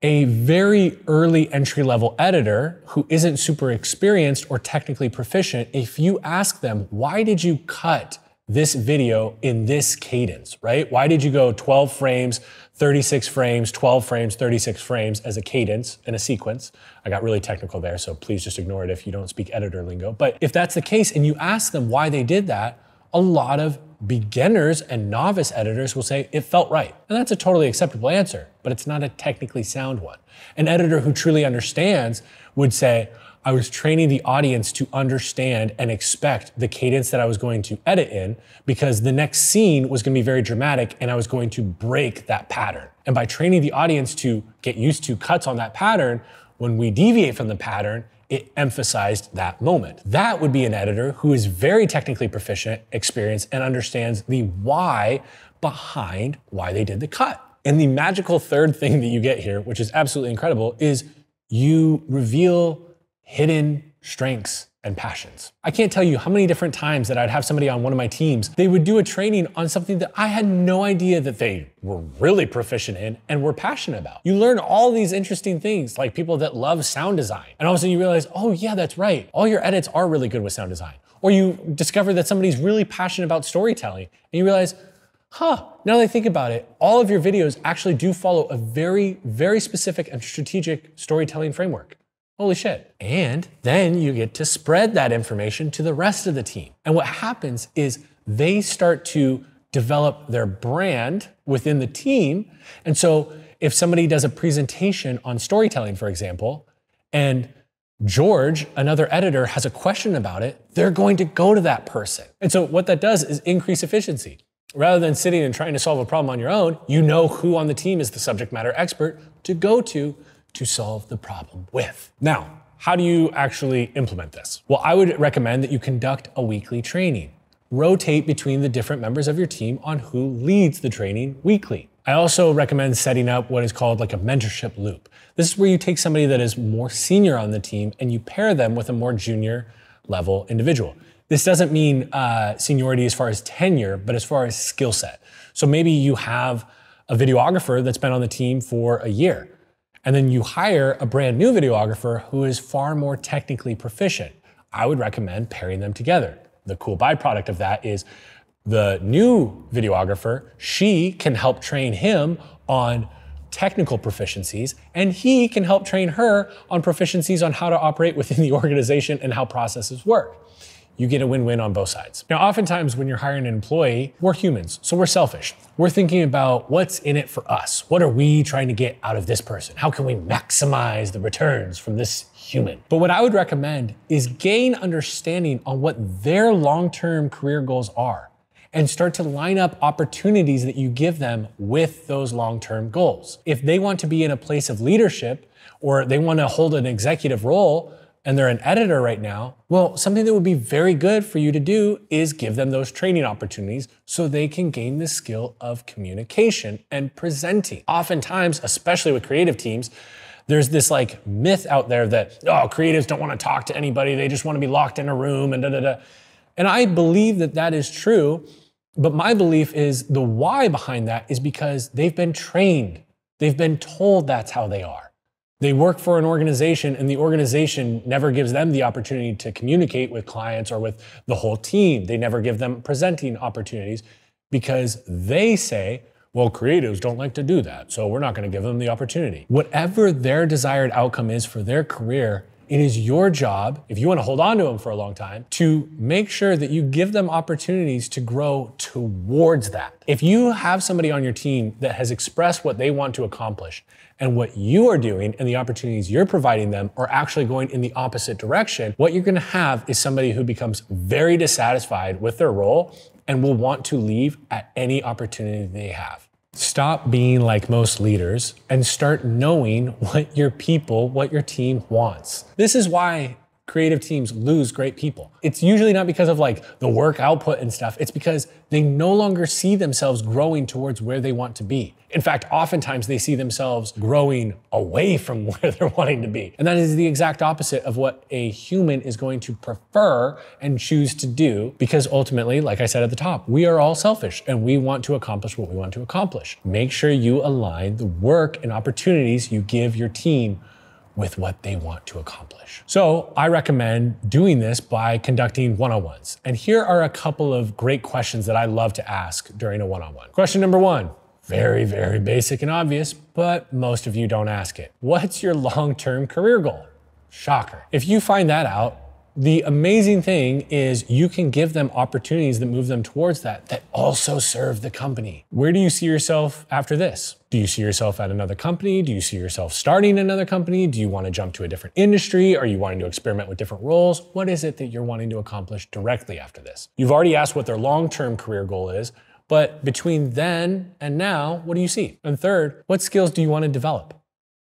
A very early entry-level editor who isn't super experienced or technically proficient, if you ask them, why did you cut this video in this cadence, right? Why did you go 12 frames, 36 frames, 12 frames, 36 frames as a cadence in a sequence? I got really technical there, so please just ignore it if you don't speak editor lingo. But if that's the case and you ask them why they did that, a lot of beginners and novice editors will say it felt right. And that's a totally acceptable answer, but it's not a technically sound one. An editor who truly understands would say, I was training the audience to understand and expect the cadence that I was going to edit in, because the next scene was going to be very dramatic and I was going to break that pattern. And by training the audience to get used to cuts on that pattern, when we deviate from the pattern, it emphasized that moment. That would be an editor who is very technically proficient, experienced, and understands the why behind why they did the cut. And the magical third thing that you get here, which is absolutely incredible, is you reveal hidden strengths and passions. I can't tell you how many different times that I'd have somebody on one of my teams, they would do a training on something that I had no idea that they were really proficient in and were passionate about. You learn all these interesting things, like people that love sound design. And all of a sudden you realize, oh yeah, that's right. All your edits are really good with sound design. Or you discover that somebody's really passionate about storytelling and you realize, now that I think about it, all of your videos actually do follow a very, very specific and strategic storytelling framework. Holy shit. And then you get to spread that information to the rest of the team. And what happens is they start to develop their brand within the team. And so if somebody does a presentation on storytelling, for example, and George, another editor, has a question about it, they're going to go to that person. And so what that does is increase efficiency. Rather than sitting and trying to solve a problem on your own, you know who on the team is the subject matter expert to go to solve the problem with. Now, how do you actually implement this? Well, I would recommend that you conduct a weekly training. Rotate between the different members of your team on who leads the training weekly. I also recommend setting up what is called like a mentorship loop. This is where you take somebody that is more senior on the team and you pair them with a more junior level individual. This doesn't mean seniority as far as tenure, but as far as skill set. So maybe you have a videographer that's been on the team for a year, and then you hire a brand new videographer who is far more technically proficient. I would recommend pairing them together. The cool byproduct of that is the new videographer, she can help train him on technical proficiencies, and he can help train her on proficiencies on how to operate within the organization and how processes work. You get a win-win on both sides. Now, oftentimes when you're hiring an employee, we're humans, so we're selfish. We're thinking about what's in it for us. What are we trying to get out of this person? How can we maximize the returns from this human? But what I would recommend is gain understanding on what their long-term career goals are and start to line up opportunities that you give them with those long-term goals. If they want to be in a place of leadership or they want to hold an executive role, and they're an editor right now, well, something that would be very good for you to do is give them those training opportunities so they can gain the skill of communication and presenting. Oftentimes, especially with creative teams, there's this like myth out there that, oh, creatives don't want to talk to anybody. They just want to be locked in a room and da-da-da. And I believe that that is true, but my belief is the why behind that is because they've been trained. They've been told that's how they are. They work for an organization and the organization never gives them the opportunity to communicate with clients or with the whole team. They never give them presenting opportunities because they say, well, creatives don't like to do that, so we're not going to give them the opportunity. Whatever their desired outcome is for their career, it is your job, if you want to hold on to them for a long time, to make sure that you give them opportunities to grow towards that. If you have somebody on your team that has expressed what they want to accomplish and what you are doing and the opportunities you're providing them are actually going in the opposite direction, what you're going to have is somebody who becomes very dissatisfied with their role and will want to leave at any opportunity they have. Stop being like most leaders and start knowing what your people, what your team wants. This is why creative teams lose great people. It's usually not because of like the work output and stuff. It's because they no longer see themselves growing towards where they want to be. In fact, oftentimes they see themselves growing away from where they're wanting to be. And that is the exact opposite of what a human is going to prefer and choose to do, because ultimately, like I said at the top, we are all selfish and we want to accomplish what we want to accomplish. Make sure you align the work and opportunities you give your team with what they want to accomplish. So I recommend doing this by conducting one-on-ones. And here are a couple of great questions that I love to ask during a one-on-one. Question number one, very, very basic and obvious, but most of you don't ask it. What's your long-term career goal? Shocker. If you find that out, the amazing thing is you can give them opportunities that move them towards that also serve the company. Where do you see yourself after this? Do you see yourself at another company? Do you see yourself starting another company? Do you want to jump to a different industry? Are you wanting to experiment with different roles? What is it that you're wanting to accomplish directly after this? You've already asked what their long-term career goal is, but between then and now, what do you see? And third, what skills do you want to develop?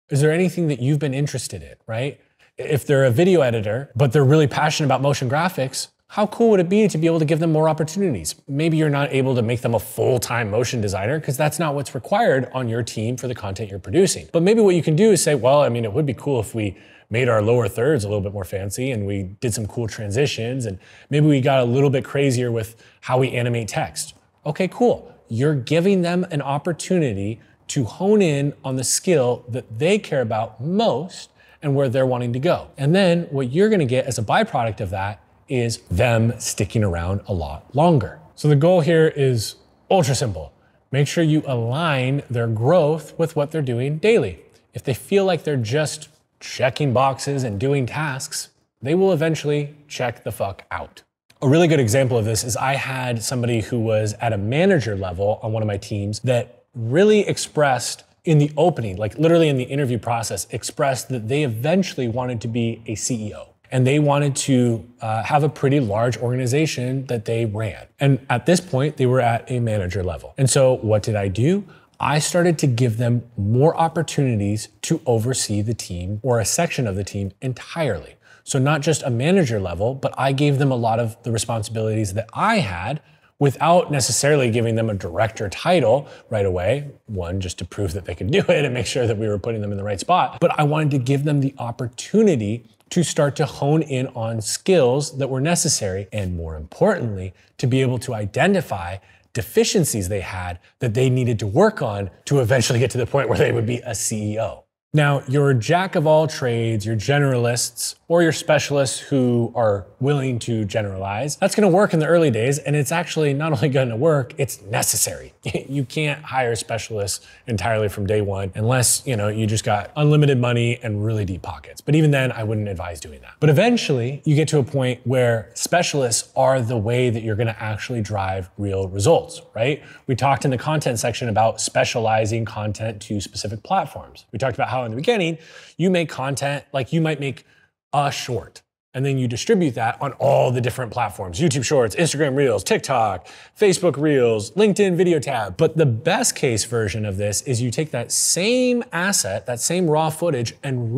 Is there anything that you've been interested in, right? If they're a video editor, but they're really passionate about motion graphics, how cool would it be to be able to give them more opportunities? Maybe you're not able to make them a full-time motion designer because that's not what's required on your team for the content you're producing. But maybe what you can do is say, well, I mean, it would be cool if we made our lower thirds a little bit more fancy and we did some cool transitions and maybe we got a little bit crazier with how we animate text. Okay, cool. You're giving them an opportunity to hone in on the skill that they care about most and where they're wanting to go. And then what you're gonna get as a byproduct of that is them sticking around a lot longer. So the goal here is ultra simple. Make sure you align their growth with what they're doing daily. If they feel like they're just checking boxes and doing tasks, they will eventually check the fuck out. A really good example of this is I had somebody who was at a manager level on one of my teams that really expressed in the opening, like literally in the interview process, expressed that they eventually wanted to be a CEO. And they wanted to have a pretty large organization that they ran. And at this point, they were at a manager level. And so what did I do? I started to give them more opportunities to oversee the team or a section of the team entirely. So not just a manager level, but I gave them a lot of the responsibilities that I had without necessarily giving them a director title right away. One, just to prove that they could do it and make sure that we were putting them in the right spot. But I wanted to give them the opportunity to start to hone in on skills that were necessary, and more importantly, to be able to identify deficiencies they had that they needed to work on to eventually get to the point where they would be a CEO. Now, your jack of all trades, your generalists, or your specialists who are willing to generalize, that's gonna work in the early days, and it's actually not only gonna work, it's necessary. You can't hire specialists entirely from day one unless, you just got unlimited money and really deep pockets. But even then, I wouldn't advise doing that. But eventually, you get to a point where specialists are the way that you're gonna actually drive real results, right? We talked in the content section about specializing content to specific platforms. We talked about how in the beginning, you make content, like you might make a short, and then you distribute that on all the different platforms, YouTube Shorts, Instagram Reels, TikTok, Facebook Reels, LinkedIn Video tab. But the best case version of this is you take that same asset, that same raw footage, and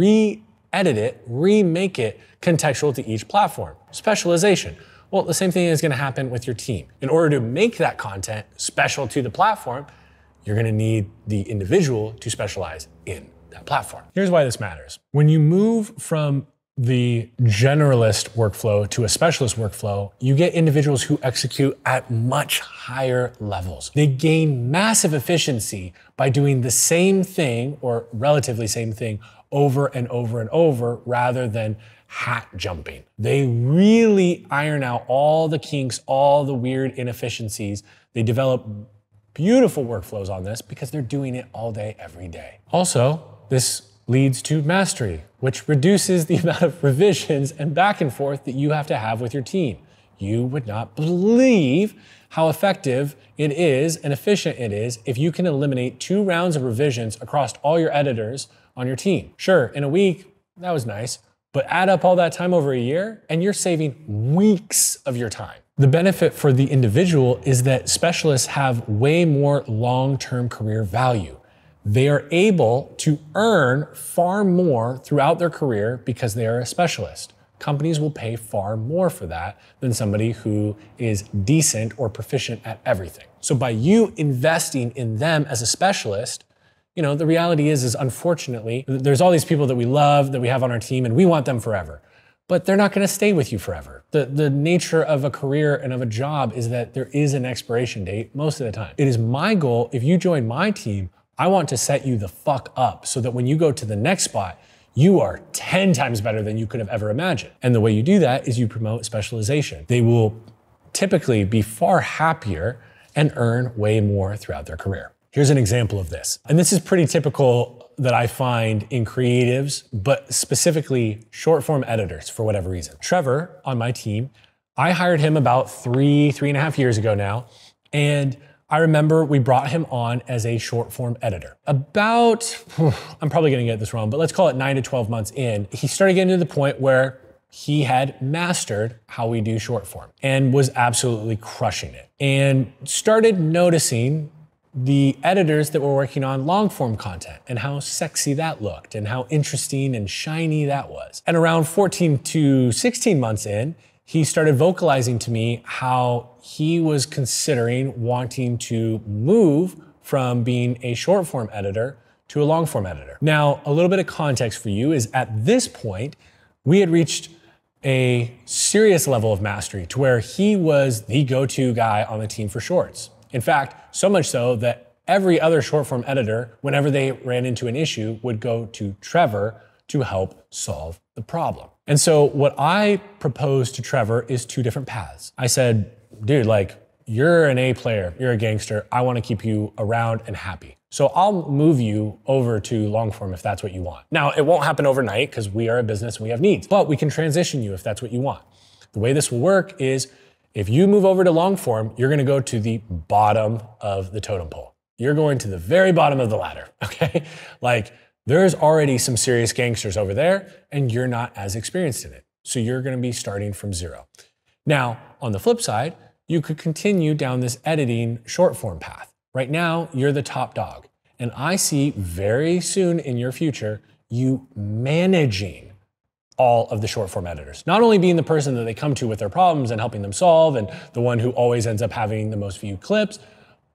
edit it, remake it contextual to each platform. Specialization. Well, the same thing is going to happen with your team. In order to make that content special to the platform, you're going to need the individual to specialize in that platform. Here's why this matters. When you move from the generalist workflow to a specialist workflow, you get individuals who execute at much higher levels. They gain massive efficiency by doing the same thing, or relatively same thing, over and over and over, rather than hat jumping. They really iron out all the kinks, all the weird inefficiencies. They develop beautiful workflows on this because they're doing it all day, every day. Also, this leads to mastery, which reduces the amount of revisions and back and forth that you have to have with your team. You would not believe how effective it is and efficient it is if you can eliminate 2 rounds of revisions across all your editors on your team. Sure, in a week, that was nice, but add up all that time over a year and you're saving weeks of your time. The benefit for the individual is that specialists have way more long-term career value. They are able to earn far more throughout their career because they are a specialist. Companies will pay far more for that than somebody who is decent or proficient at everything. So by you investing in them as a specialist, you know, the reality is unfortunately, there's all these people that we love, that we have on our team, and we want them forever. But they're not going to stay with you forever. The nature of a career and of a job is that there is an expiration date most of the time. It is my goal, if you join my team, I want to set you the fuck up so that when you go to the next spot, you are 10 times better than you could have ever imagined. And the way you do that is you promote specialization. They will typically be far happier and earn way more throughout their career. Here's an example of this. And this is pretty typical that I find in creatives, but specifically short form editors for whatever reason. Trevor on my team, I hired him about 3.5 years ago now. And I remember we brought him on as a short form editor. About, I'm probably gonna get this wrong, but let's call it 9 to 12 months in, he started getting to the point where he had mastered how we do short form and was absolutely crushing it. And started noticing the editors that were working on long form content and how sexy that looked and how interesting and shiny that was. And around 14 to 16 months in, he started vocalizing to me how he was considering wanting to move from being a short form editor to a long form editor. Now, a little bit of context for you is at this point, we had reached a serious level of mastery to where he was the go-to guy on the team for shorts. In fact, so much so that every other short form editor, whenever they ran into an issue, would go to Trevor to help solve the problem. And so what I proposed to Trevor is 2 different paths. I said, dude, like, you're an A player, you're a gangster, I wanna keep you around and happy. So I'll move you over to long form if that's what you want. Now, it won't happen overnight because we are a business and we have needs, but we can transition you if that's what you want. The way this will work is if you move over to long form, you're gonna go to the bottom of the totem pole. You're going to the very bottom of the ladder, okay? Like, there's already some serious gangsters over there and you're not as experienced in it. So you're gonna be starting from 0. Now, on the flip side, you could continue down this editing short form path. Right now, you're the top dog. And I see very soon in your future, you managing all of the short form editors. Not only being the person that they come to with their problems and helping them solve and the one who always ends up having the most viewed clips,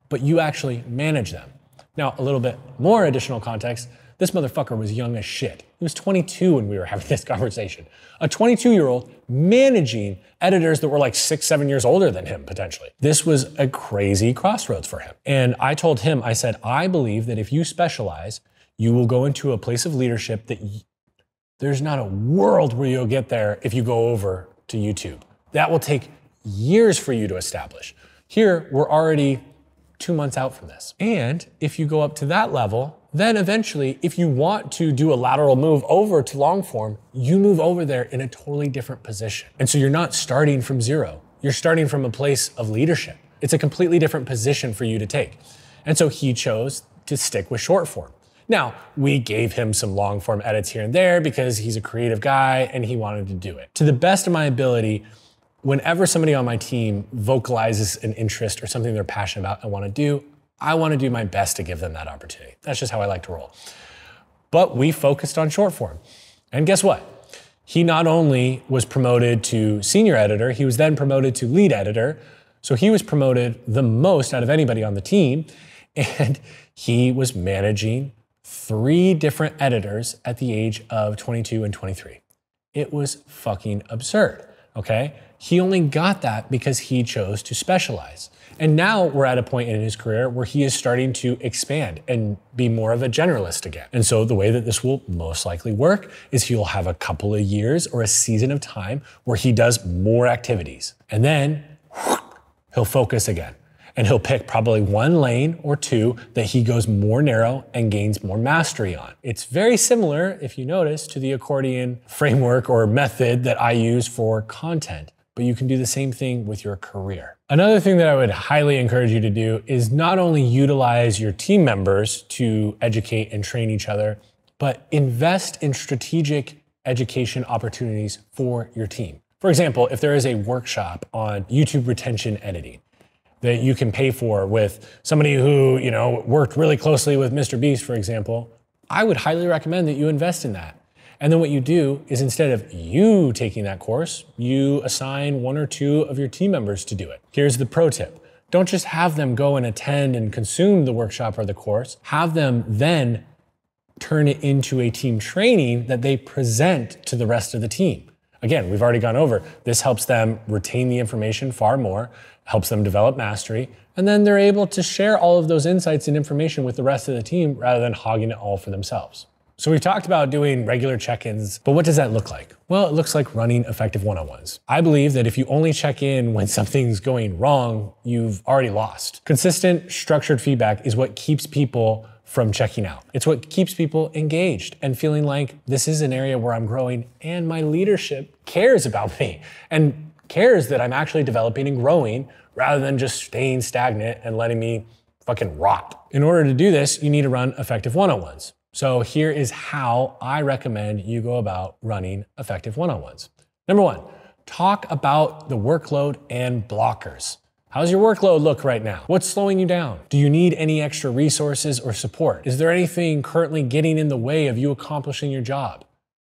but you actually manage them. Now, a little bit more additional context, this motherfucker was young as shit. He was 22 when we were having this conversation. A 22-year-old managing editors that were like 6, 7 years older than him, potentially. This was a crazy crossroads for him. And I told him, I said, I believe that if you specialize, you will go into a place of leadership that there's not a world where you'll get there if you go over to YouTube. That will take years for you to establish. Here, we're already 2 months out from this. And if you go up to that level, then eventually, if you want to do a lateral move over to long form, you move over there in a totally different position. And so you're not starting from 0. You're starting from a place of leadership. It's a completely different position for you to take. And so he chose to stick with short form. Now, we gave him some long form edits here and there because he's a creative guy and he wanted to do it. To the best of my ability, whenever somebody on my team vocalizes an interest or something they're passionate about and want to do, I want to do my best to give them that opportunity. That's just how I like to roll. But we focused on short form. And guess what? He not only was promoted to senior editor, he was then promoted to lead editor. So he was promoted the most out of anybody on the team. And he was managing 3 different editors at the age of 22 and 23. It was fucking absurd, okay? He only got that because he chose to specialize. And now we're at a point in his career where he is starting to expand and be more of a generalist again. And so the way that this will most likely work is he'll have a couple of years or a season of time where he does more activities. And then he'll focus again. And he'll pick probably 1 lane or 2 that he goes more narrow and gains more mastery on. It's very similar, if you notice, to the accordion framework or method that I use for content. But you can do the same thing with your career. Another thing that I would highly encourage you to do is not only utilize your team members to educate and train each other, but invest in strategic education opportunities for your team. For example, if there is a workshop on YouTube retention editing that you can pay for with somebody who, worked really closely with Mr. Beast, for example, I would highly recommend that you invest in that. And then what you do is instead of you taking that course, you assign 1 or 2 of your team members to do it. Here's the pro tip. Don't just have them go and attend and consume the workshop or the course. Have them then turn it into a team training that they present to the rest of the team. Again, we've already gone over. This helps them retain the information far more, helps them develop mastery, and then they're able to share all of those insights and information with the rest of the team rather than hogging it all for themselves. So we talked about doing regular check-ins, but what does that look like? Well, it looks like running effective one-on-ones. I believe that if you only check in when something's going wrong, you've already lost. Consistent, structured feedback is what keeps people from checking out. It's what keeps people engaged and feeling like this is an area where I'm growing and my leadership cares about me and cares that I'm actually developing and growing rather than just staying stagnant and letting me fucking rot. In order to do this, you need to run effective one-on-ones. So here is how I recommend you go about running effective one-on-ones. Number 1, talk about the workload and blockers. How's your workload look right now? What's slowing you down? Do you need any extra resources or support? Is there anything currently getting in the way of you accomplishing your job?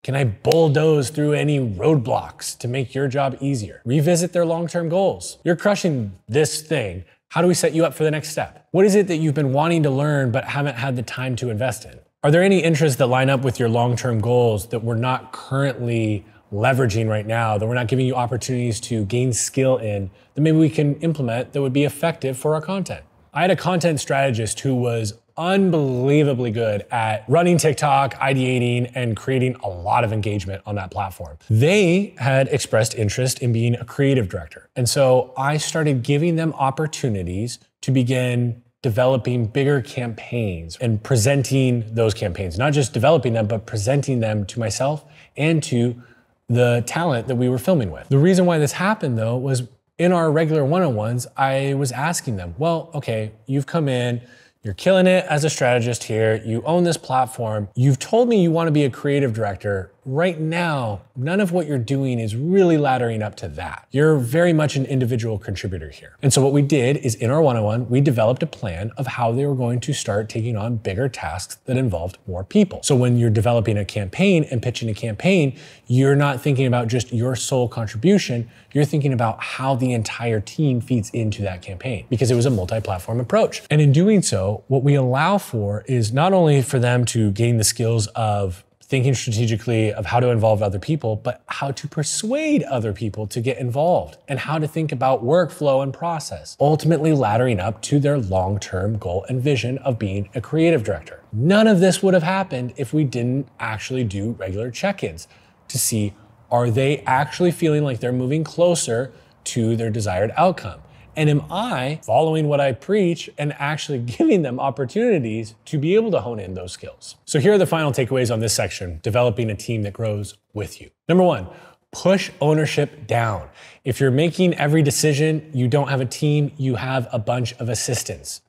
Can I bulldoze through any roadblocks to make your job easier? Revisit their long-term goals. You're crushing this thing. How do we set you up for the next step? What is it that you've been wanting to learn but haven't had the time to invest in? Are there any interests that line up with your long-term goals that we're not currently leveraging right now, that we're not giving you opportunities to gain skill in, that maybe we can implement that would be effective for our content? I had a content strategist who was unbelievably good at running TikTok, ideating, and creating a lot of engagement on that platform. They had expressed interest in being a creative director. And so I started giving them opportunities to begin developing bigger campaigns and presenting those campaigns, not just developing them, but presenting them to myself and to the talent that we were filming with. The reason why this happened though was in our regular one-on-ones, I was asking them, well, okay, you've come in, you're killing it as a strategist here, you own this platform, you've told me you want to be a creative director. Right now, none of what you're doing is really laddering up to that. You're very much an individual contributor here. And so what we did is in our one-on-one, we developed a plan of how they were going to start taking on bigger tasks that involved more people. So when you're developing a campaign and pitching a campaign, you're not thinking about just your sole contribution, you're thinking about how the entire team feeds into that campaign because it was a multi-platform approach. And in doing so, what we allow for is not only for them to gain the skills of thinking strategically of how to involve other people, but how to persuade other people to get involved and how to think about workflow and process, ultimately laddering up to their long-term goal and vision of being a creative director. None of this would have happened if we didn't actually do regular check-ins to see, are they actually feeling like they're moving closer to their desired outcome? And am I following what I preach and actually giving them opportunities to be able to hone in those skills? So here are the final takeaways on this section, developing a team that grows with you. Number 1, push ownership down. If you're making every decision, you don't have a team, you have a bunch of assistants.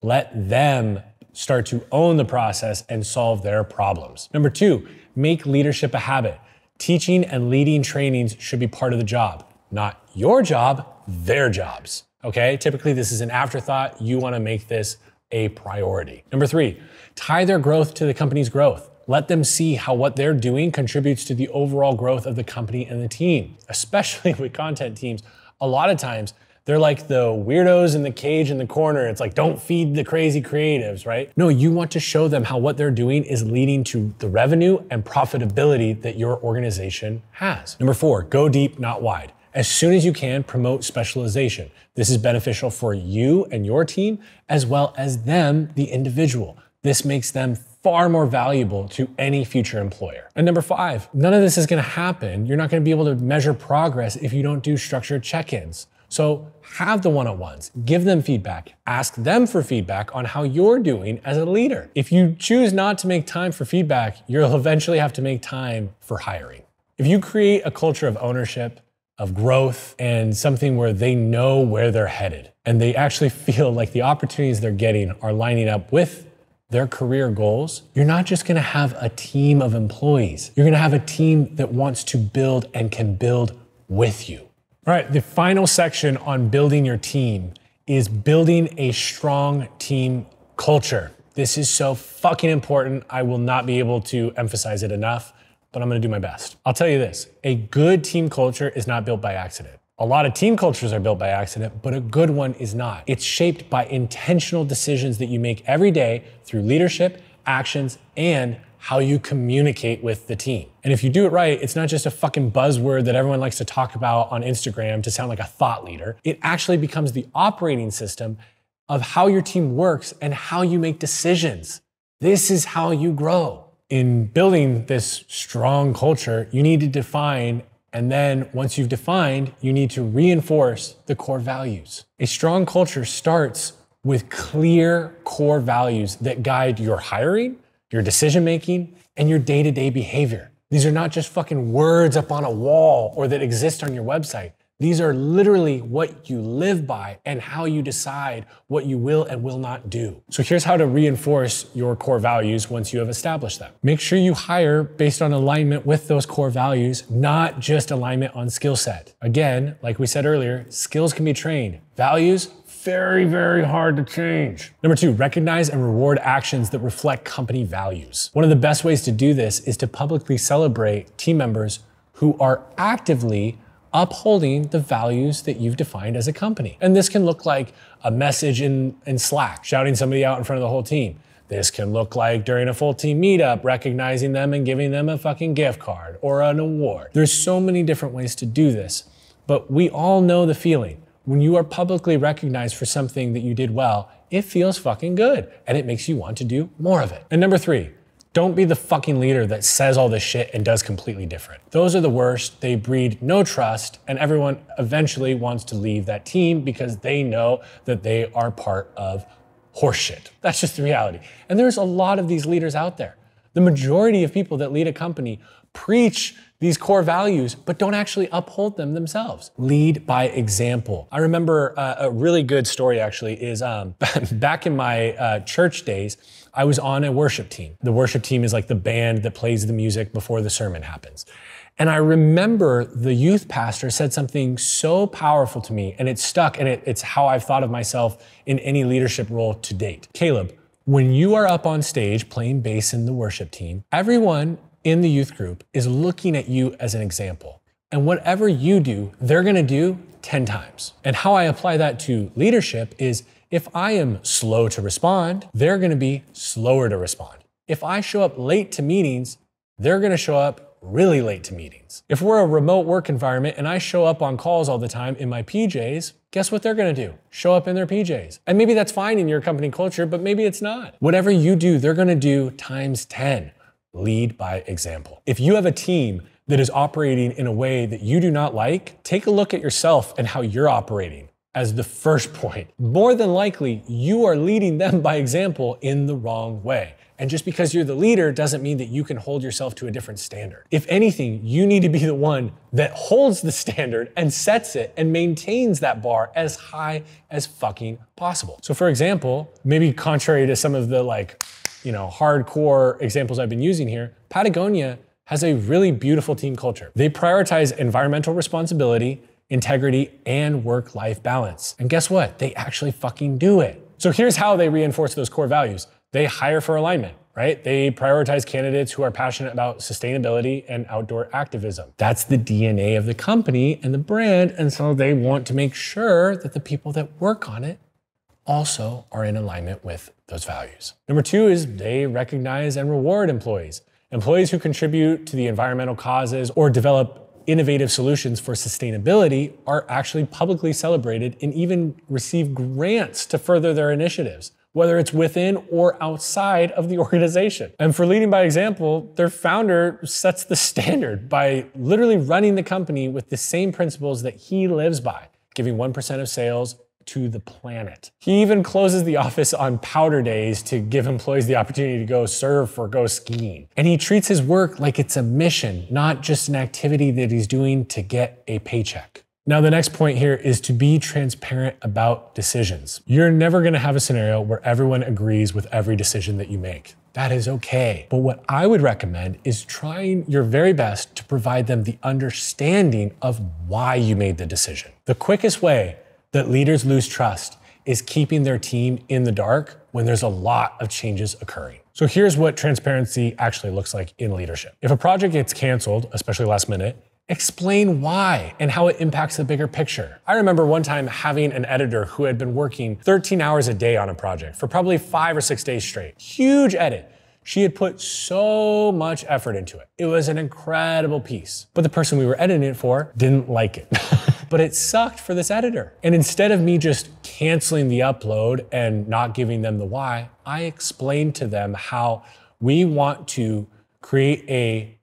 Let them start to own the process and solve their problems. Number 2, make leadership a habit. Teaching and leading trainings should be part of the job, not your job, their jobs. Okay, typically this is an afterthought. You want to make this a priority. Number 3, tie their growth to the company's growth. Let them see how what they're doing contributes to the overall growth of the company and the team. Especially with content teams, a lot of times they're like the weirdos in the cage in the corner. It's like, don't feed the crazy creatives, right? No, you want to show them how what they're doing is leading to the revenue and profitability that your organization has. Number 4, go deep, not wide. As soon as you can, promote specialization. This is beneficial for you and your team, as well as them, the individual. This makes them far more valuable to any future employer. And number 5, none of this is gonna happen. You're not gonna be able to measure progress if you don't do structured check-ins. So have the one-on-ones, give them feedback, ask them for feedback on how you're doing as a leader. If you choose not to make time for feedback, you'll eventually have to make time for hiring. If you create a culture of ownership, of growth, and something where they know where they're headed, and they actually feel like the opportunities they're getting are lining up with their career goals, you're not just gonna have a team of employees. You're gonna have a team that wants to build and can build with you. All right, the final section on building your team is building a strong team culture. This is so fucking important. I will not be able to emphasize it enough, but I'm gonna do my best. I'll tell you this, a good team culture is not built by accident. A lot of team cultures are built by accident, but a good one is not. It's shaped by intentional decisions that you make every day through leadership, actions, and how you communicate with the team. And if you do it right, it's not just a fucking buzzword that everyone likes to talk about on Instagram to sound like a thought leader. It actually becomes the operating system of how your team works and how you make decisions. This is how you grow. In building this strong culture, you need to define, and then once you've defined, you need to reinforce the core values. A strong culture starts with clear core values that guide your hiring, your decision-making, and your day-to-day behavior. These are not just fucking words up on a wall or that exist on your website. These are literally what you live by and how you decide what you will and will not do. So here's how to reinforce your core values once you have established them. Make sure you hire based on alignment with those core values, not just alignment on skill set. Again, like we said earlier, skills can be trained. Values, very, very hard to change. Number 2, recognize and reward actions that reflect company values. One of the best ways to do this is to publicly celebrate team members who are actively upholding the values that you've defined as a company. And this can look like a message in Slack, shouting somebody out in front of the whole team. This can look like during a full team meetup, recognizing them and giving them a fucking gift card or an award. There's so many different ways to do this, but we all know the feeling. When you are publicly recognized for something that you did well, it feels fucking good and it makes you want to do more of it. And number 3, don't be the fucking leader that says all this shit and does completely different. Those are the worst. They breed no trust, and everyone eventually wants to leave that team because they know that they are part of horseshit. That's just the reality. And there's a lot of these leaders out there. The majority of people that lead a company preach these core values, but don't actually uphold them themselves. Lead by example. I remember a really good story actually is back in my church days, I was on a worship team. The worship team is like the band that plays the music before the sermon happens. And I remember the youth pastor said something so powerful to me, and it stuck, and it's how I've thought of myself in any leadership role to date. Caleb, when you are up on stage playing bass in the worship team, everyone in the youth group is looking at you as an example. And whatever you do, they're gonna do 10 times. And how I apply that to leadership is if I am slow to respond, they're gonna be slower to respond. If I show up late to meetings, they're gonna show up really late to meetings. If we're a remote work environment and I show up on calls all the time in my PJs, guess what they're gonna do? Show up in their PJs. And maybe that's fine in your company culture, but maybe it's not. Whatever you do, they're gonna do times 10. Lead by example. If you have a team that is operating in a way that you do not like, take a look at yourself and how you're operating as the first point. More than likely, you are leading them by example in the wrong way. And just because you're the leader doesn't mean that you can hold yourself to a different standard. If anything, you need to be the one that holds the standard and sets it and maintains that bar as high as fucking possible. So for example, maybe contrary to some of the hardcore examples I've been using here, Patagonia has a really beautiful team culture. They prioritize environmental responsibility, integrity, and work-life balance. And guess what? They actually fucking do it. So here's how they reinforce those core values. They hire for alignment, right? They prioritize candidates who are passionate about sustainability and outdoor activism. That's the DNA of the company and the brand, and so they want to make sure that the people that work on it also are in alignment with those values. Number 2 is they recognize and reward employees. Employees who contribute to the environmental causes or develop innovative solutions for sustainability are actually publicly celebrated and even receive grants to further their initiatives, whether it's within or outside of the organization. And for leading by example, their founder sets the standard by literally running the company with the same principles that he lives by, giving 1% of sales to the planet. He even closes the office on powder days to give employees the opportunity to go surf or go skiing. And he treats his work like it's a mission, not just an activity that he's doing to get a paycheck. Now, the next point here is to be transparent about decisions. You're never gonna have a scenario where everyone agrees with every decision that you make. That is okay. But what I would recommend is trying your very best to provide them the understanding of why you made the decision. The quickest way that leaders lose trust is keeping their team in the dark when there's a lot of changes occurring. So here's what transparency actually looks like in leadership. If a project gets canceled, especially last minute, explain why and how it impacts the bigger picture. I remember one time having an editor who had been working 13 hours a day on a project for probably 5 or 6 days straight. Huge edit. She had put so much effort into it. It was an incredible piece. But the person we were editing it for didn't like it. But it sucked for this editor. And instead of me just canceling the upload and not giving them the why, I explained to them how we want to create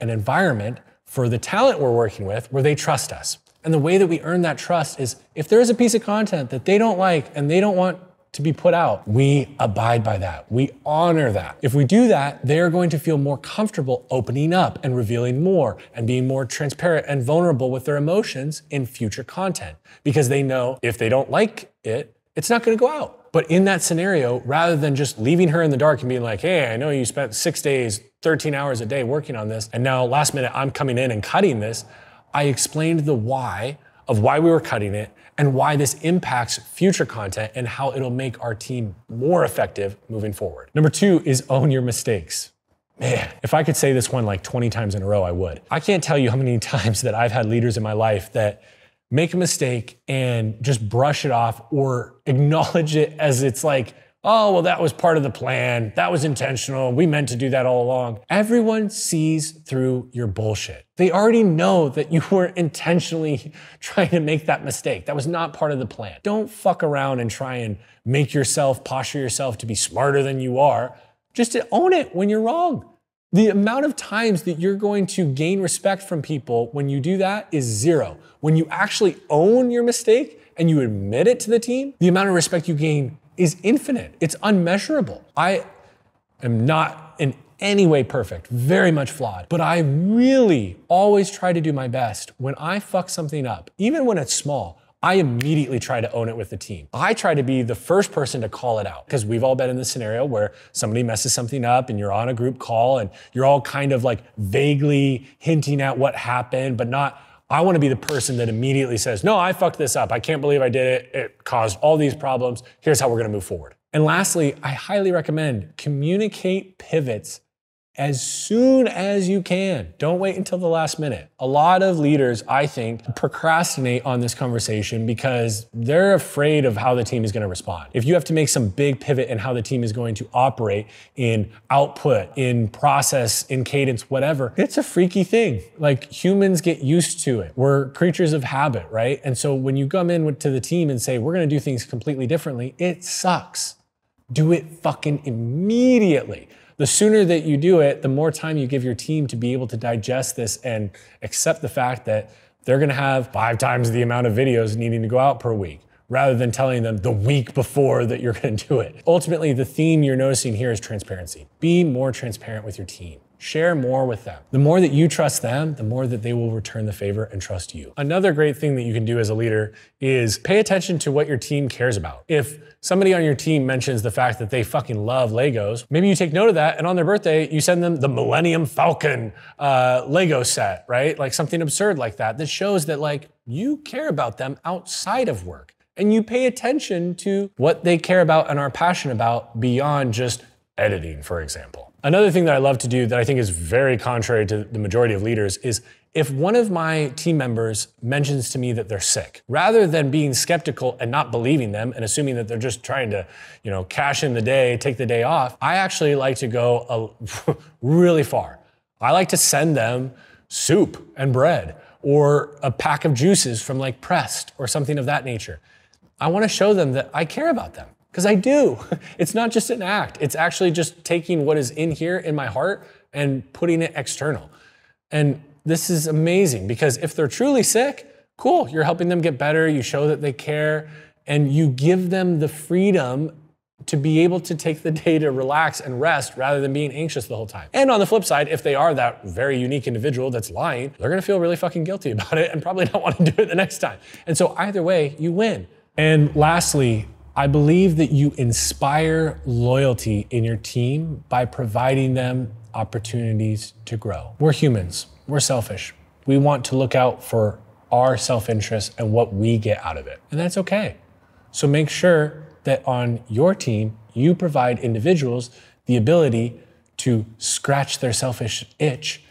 an environment for the talent we're working with where they trust us. And the way that we earn that trust is if there is a piece of content that they don't like and they don't want to be put out, we abide by that. We honor that. If we do that, they're going to feel more comfortable opening up and revealing more and being more transparent and vulnerable with their emotions in future content because they know if they don't like it, it's not going to go out. But in that scenario, rather than just leaving her in the dark and being like, hey, I know you spent 6 days, 13 hours a day working on this, and now last minute I'm coming in and cutting this, I explained the why of why we were cutting it and why this impacts future content and how it'll make our team more effective moving forward. Number 2 is own your mistakes. Man, if I could say this one like 20 times in a row, I would. I can't tell you how many times that I've had leaders in my life that make a mistake and just brush it off or acknowledge it as it's like, oh, well, that was part of the plan. That was intentional. We meant to do that all along. Everyone sees through your bullshit. They already know that you weren't intentionally trying to make that mistake. That was not part of the plan. Don't fuck around and try and posture yourself to be smarter than you are. Just to own it when you're wrong. The amount of times that you're going to gain respect from people when you do that is 0. When you actually own your mistake and you admit it to the team, the amount of respect you gain is infinite. It's unmeasurable. I am not in any way perfect, very much flawed, but I really always try to do my best. When I fuck something up, even when it's small, I immediately try to own it with the team. I try to be the first person to call it out because we've all been in this scenario where somebody messes something up and you're on a group call and you're all kind of like vaguely hinting at what happened, but not, I want to be the person that immediately says, no, I fucked this up. I can't believe I did it. It caused all these problems. Here's how we're going to move forward. And lastly, I highly recommend communicate pivots as soon as you can. Don't wait until the last minute. A lot of leaders, I think, procrastinate on this conversation because they're afraid of how the team is going to respond. If you have to make some big pivot in how the team is going to operate in output, in process, in cadence, whatever, it's a freaky thing. Like humans get used to it. We're creatures of habit, right? And so when you come in to the team and say, we're going to do things completely differently, it sucks. Do it fucking immediately. The sooner that you do it, the more time you give your team to be able to digest this and accept the fact that they're gonna have 5 times the amount of videos needing to go out per week, rather than telling them the week before that you're gonna do it. Ultimately, the theme you're noticing here is transparency. Be more transparent with your team. Share more with them. The more that you trust them, the more that they will return the favor and trust you. Another great thing that you can do as a leader is pay attention to what your team cares about. If somebody on your team mentions the fact that they fucking love Legos, maybe you take note of that and on their birthday, you send them the Millennium Falcon Lego set, right? Like something absurd like that, that shows that like you care about them outside of work and you pay attention to what they care about and are passionate about beyond just editing, for example. Another thing that I love to do that I think is very contrary to the majority of leaders is if one of my team members mentions to me that they're sick, rather than being skeptical and not believing them and assuming that they're just trying to, cash in the day, take the day off, I actually like to go really far. I like to send them soup and bread or a pack of juices from like Pressed or something of that nature. I want to show them that I care about them. Because I do. It's not just an act. It's actually just taking what is in here in my heart and putting it external. And this is amazing because if they're truly sick, cool, you're helping them get better, you show that they care, and you give them the freedom to be able to take the day to relax and rest rather than being anxious the whole time. And on the flip side, if they are that very unique individual that's lying, they're gonna feel really fucking guilty about it and probably not want to do it the next time. And so either way, you win. And lastly, I believe that you inspire loyalty in your team by providing them opportunities to grow. We're humans, we're selfish. We want to look out for our self-interest and what we get out of it, and that's okay. So make sure that on your team, you provide individuals the ability to scratch their selfish itch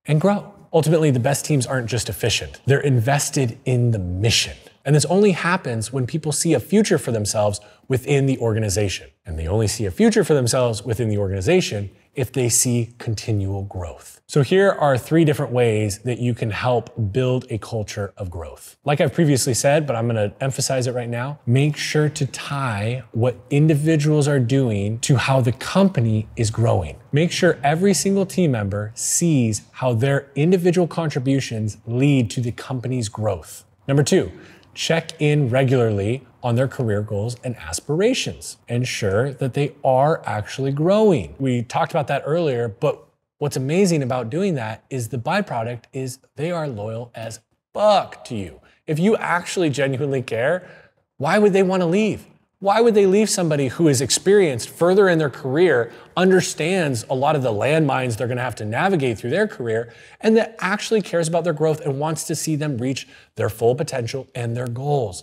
and grow. Ultimately, the best teams aren't just efficient, they're invested in the mission. And this only happens when people see a future for themselves within the organization. And they only see a future for themselves within the organization if they see continual growth. So here are 3 different ways that you can help build a culture of growth. Like I've previously said, but I'm gonna emphasize it right now, make sure to tie what individuals are doing to how the company is growing. Make sure every single team member sees how their individual contributions lead to the company's growth. Number 2, check in regularly on their career goals and aspirations. Ensure that they are actually growing. We talked about that earlier, but what's amazing about doing that is the byproduct is they are loyal as fuck to you. If you actually genuinely care, why would they want to leave? Why would they leave somebody who is experienced further in their career, understands a lot of the landmines they're gonna have to navigate through their career, and that actually cares about their growth and wants to see them reach their full potential and their goals?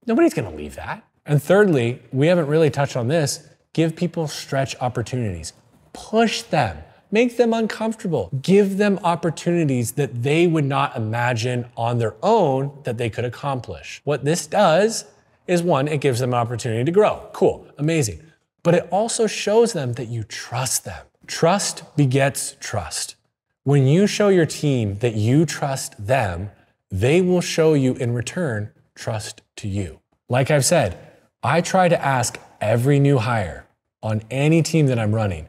Nobody's gonna leave that. And thirdly, we haven't really touched on this, give people stretch opportunities. Push them, make them uncomfortable. Give them opportunities that they would not imagine on their own that they could accomplish. What this does is 1, it gives them an opportunity to grow. Cool, amazing. But it also shows them that you trust them. Trust begets trust. When you show your team that you trust them, they will show you in return trust to you. Like I've said, I try to ask every new hire on any team that I'm running,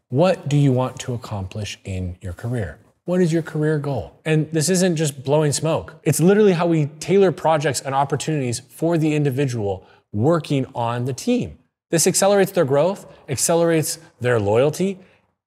what do you want to accomplish in your career? What is your career goal? And this isn't just blowing smoke. It's literally how we tailor projects and opportunities for the individual working on the team. This accelerates their growth, accelerates their loyalty,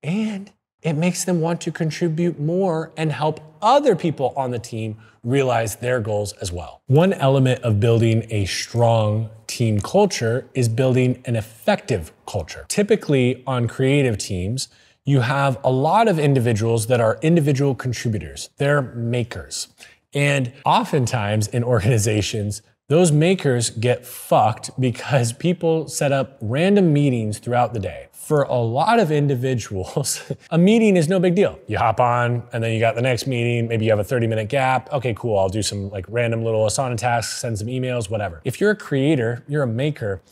and it makes them want to contribute more and help other people on the team realize their goals as well. One element of building a strong team culture is building an effective culture. Typically on creative teams, you have a lot of individuals that are individual contributors. They're makers. And oftentimes in organizations, those makers get fucked because people set up random meetings throughout the day. For a lot of individuals, a meeting is no big deal. You hop on and then you got the next meeting, maybe you have a 30-minute gap. Okay, cool, I'll do some like random little Asana tasks, send some emails, whatever. If you're a creator, you're a maker,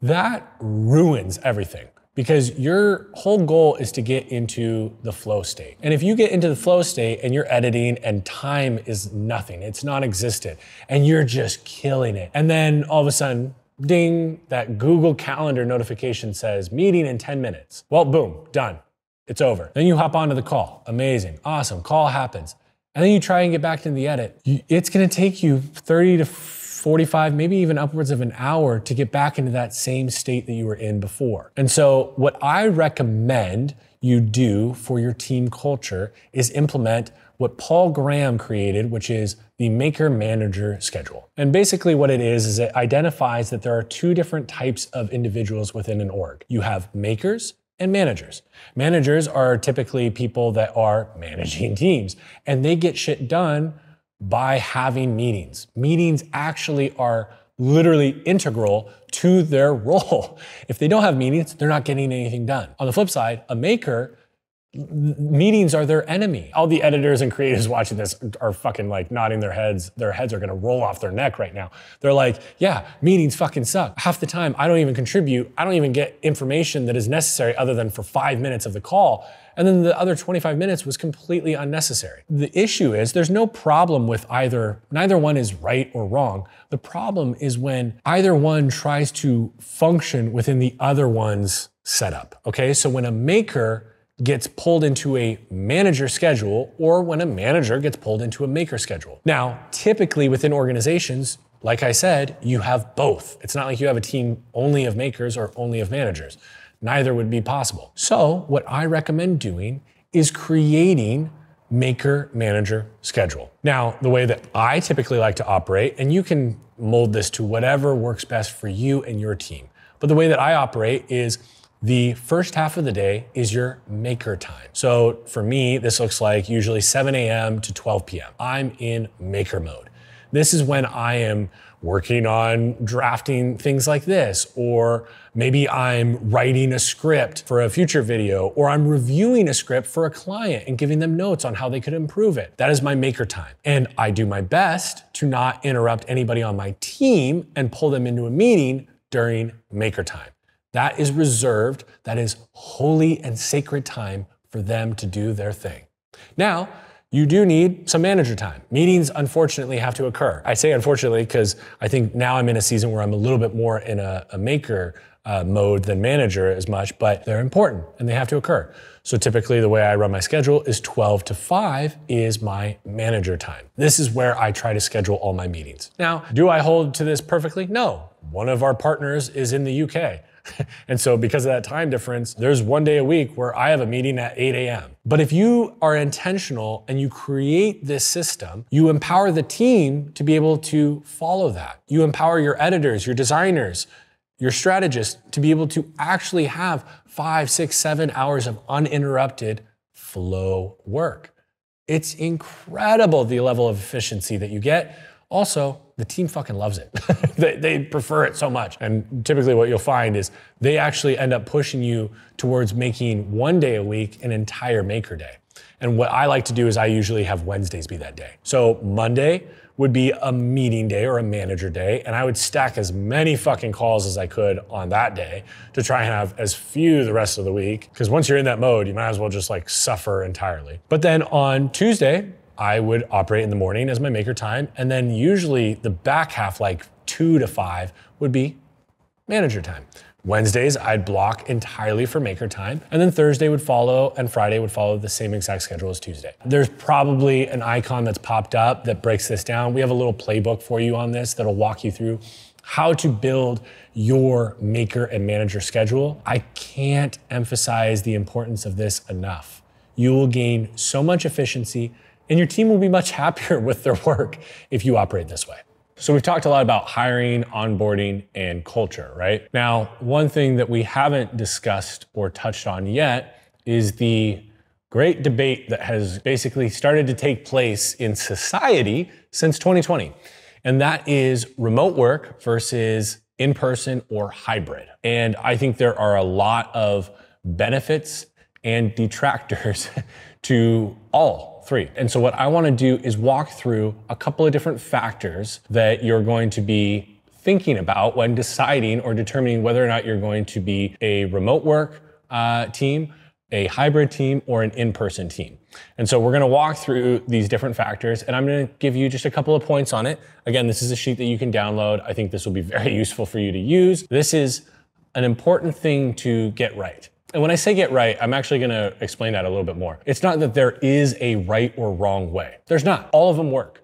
that ruins everything. Because your whole goal is to get into the flow state. And if you get into the flow state and you're editing and time is nothing, it's non-existent, and you're just killing it. And then all of a sudden, ding, that Google Calendar notification says, meeting in 10 minutes. Well, boom, done, it's over. Then you hop onto the call, amazing, awesome, call happens. And then you try and get back into the edit. It's gonna take you 30 to 45, maybe even upwards of an hour to get back into that same state that you were in before. And so what I recommend you do for your team culture is implement what Paul Graham created, which is the maker-manager schedule. And basically what it is it identifies that there are 2 different types of individuals within an org. You have makers and managers. Managers are typically people that are managing teams, and they get shit done by having meetings. Meetings actually are literally integral to their role. If they don't have meetings, they're not getting anything done. On the flip side, a maker, meetings are their enemy. All the editors and creatives watching this are fucking like nodding their heads. Their heads are gonna roll off their neck right now. They're like, yeah, meetings fucking suck. Half the time, I don't even contribute. I don't even get information that is necessary other than for 5 minutes of the call. And then the other 25 minutes was completely unnecessary. The issue is there's no problem with neither one is right or wrong. The problem is when either one tries to function within the other one's setup, okay? So when a maker gets pulled into a manager schedule or when a manager gets pulled into a maker schedule. Now, typically within organizations, like I said, you have both. It's not like you have a team only of makers or only of managers. Neither would be possible. So what I recommend doing is creating maker-manager schedule. Now, the way that I typically like to operate, and you can mold this to whatever works best for you and your team, but the way that I operate is the first half of the day is your maker time. So for me, this looks like usually 7 a.m. to 12 p.m. I'm in maker mode. This is when I am working on drafting things like this, or maybe I'm writing a script for a future video, or I'm reviewing a script for a client and giving them notes on how they could improve it. That is my maker time. And I do my best to not interrupt anybody on my team and pull them into a meeting during maker time. That is reserved, that is holy and sacred time for them to do their thing. Now, you do need some manager time. Meetings, unfortunately, have to occur. I say unfortunately because I think now I'm in a season where I'm a little bit more in a maker mode than manager as much, but they're important and they have to occur. So typically the way I run my schedule is 12 to 5 is my manager time. This is where I try to schedule all my meetings. Now, do I hold to this perfectly? No. One of our partners is in the UK. And so because of that time difference, there's one day a week where I have a meeting at 8 a.m. But if you are intentional and you create this system, you empower the team to be able to follow that. You empower your editors, your designers, your strategists to be able to actually have 5, 6, 7 hours of uninterrupted flow work. It's incredible the level of efficiency that you get. Also, the team fucking loves it. They prefer it so much. And typically what you'll find is they actually end up pushing you towards making one day a week an entire maker day. And what I like to do is I usually have Wednesdays be that day. So Monday would be a meeting day or a manager day, and I would stack as many fucking calls as I could on that day to try and have as few the rest of the week. Because once you're in that mode, you might as well just like suffer entirely. But then on Tuesday, I would operate in the morning as my maker time, and then usually the back half, like 2 to 5, would be manager time. Wednesdays, I'd block entirely for maker time, and then Thursday would follow, and Friday would follow the same exact schedule as Tuesday. There's probably an icon that's popped up that breaks this down. We have a little playbook for you on this that'll walk you through how to build your maker and manager schedule. I can't emphasize the importance of this enough. You will gain so much efficiency, and your team will be much happier with their work if you operate this way. So we've talked a lot about hiring, onboarding, and culture, right? Now, one thing that we haven't discussed or touched on yet is the great debate that has basically started to take place in society since 2020. And that is remote work versus in-person or hybrid. And I think there are a lot of benefits and detractors to all three. And so what I want to do is walk through a couple of different factors that you're going to be thinking about when deciding or determining whether or not you're going to be a remote work team, a hybrid team, or an in-person team. And so we're going to walk through these different factors, and I'm going to give you just a couple of points on it. Again, this is a sheet that you can download. I think this will be very useful for you to use. This is an important thing to get right. And when I say get right, I'm actually gonna explain that a little bit more. It's not that there is a right or wrong way. There's not. All of them work.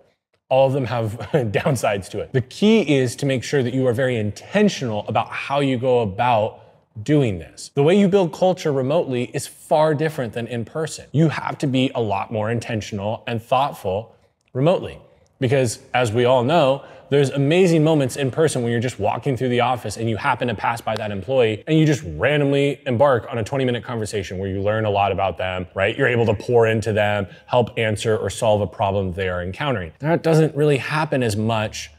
All of them have downsides to it. The key is to make sure that you are very intentional about how you go about doing this. The way you build culture remotely is far different than in person. You have to be a lot more intentional and thoughtful remotely. Because as we all know, there's amazing moments in person when you're just walking through the office and you happen to pass by that employee and you just randomly embark on a 20-minute conversation where you learn a lot about them, right? You're able to pour into them, help answer or solve a problem they are encountering. That doesn't really happen as much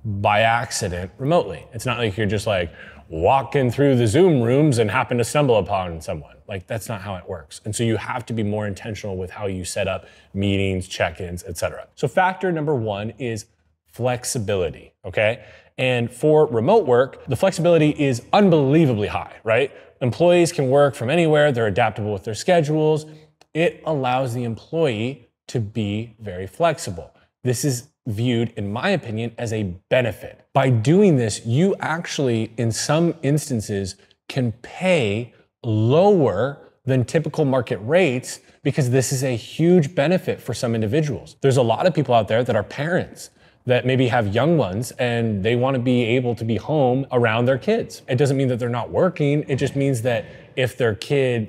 by accident remotely. It's not like you're just like walking through the Zoom rooms and happen to stumble upon someone. Like, that's not how it works. And so you have to be more intentional with how you set up meetings, check-ins, etc. So factor number one is flexibility, okay? And for remote work, the flexibility is unbelievably high, right? Employees can work from anywhere, they're adaptable with their schedules. It allows the employee to be very flexible. This is viewed, in my opinion, as a benefit. By doing this, you actually, in some instances, can pay lower than typical market rates because this is a huge benefit for some individuals. There's a lot of people out there that are parents that maybe have young ones and they want to be able to be home around their kids. It doesn't mean that they're not working. It just means that if their kid,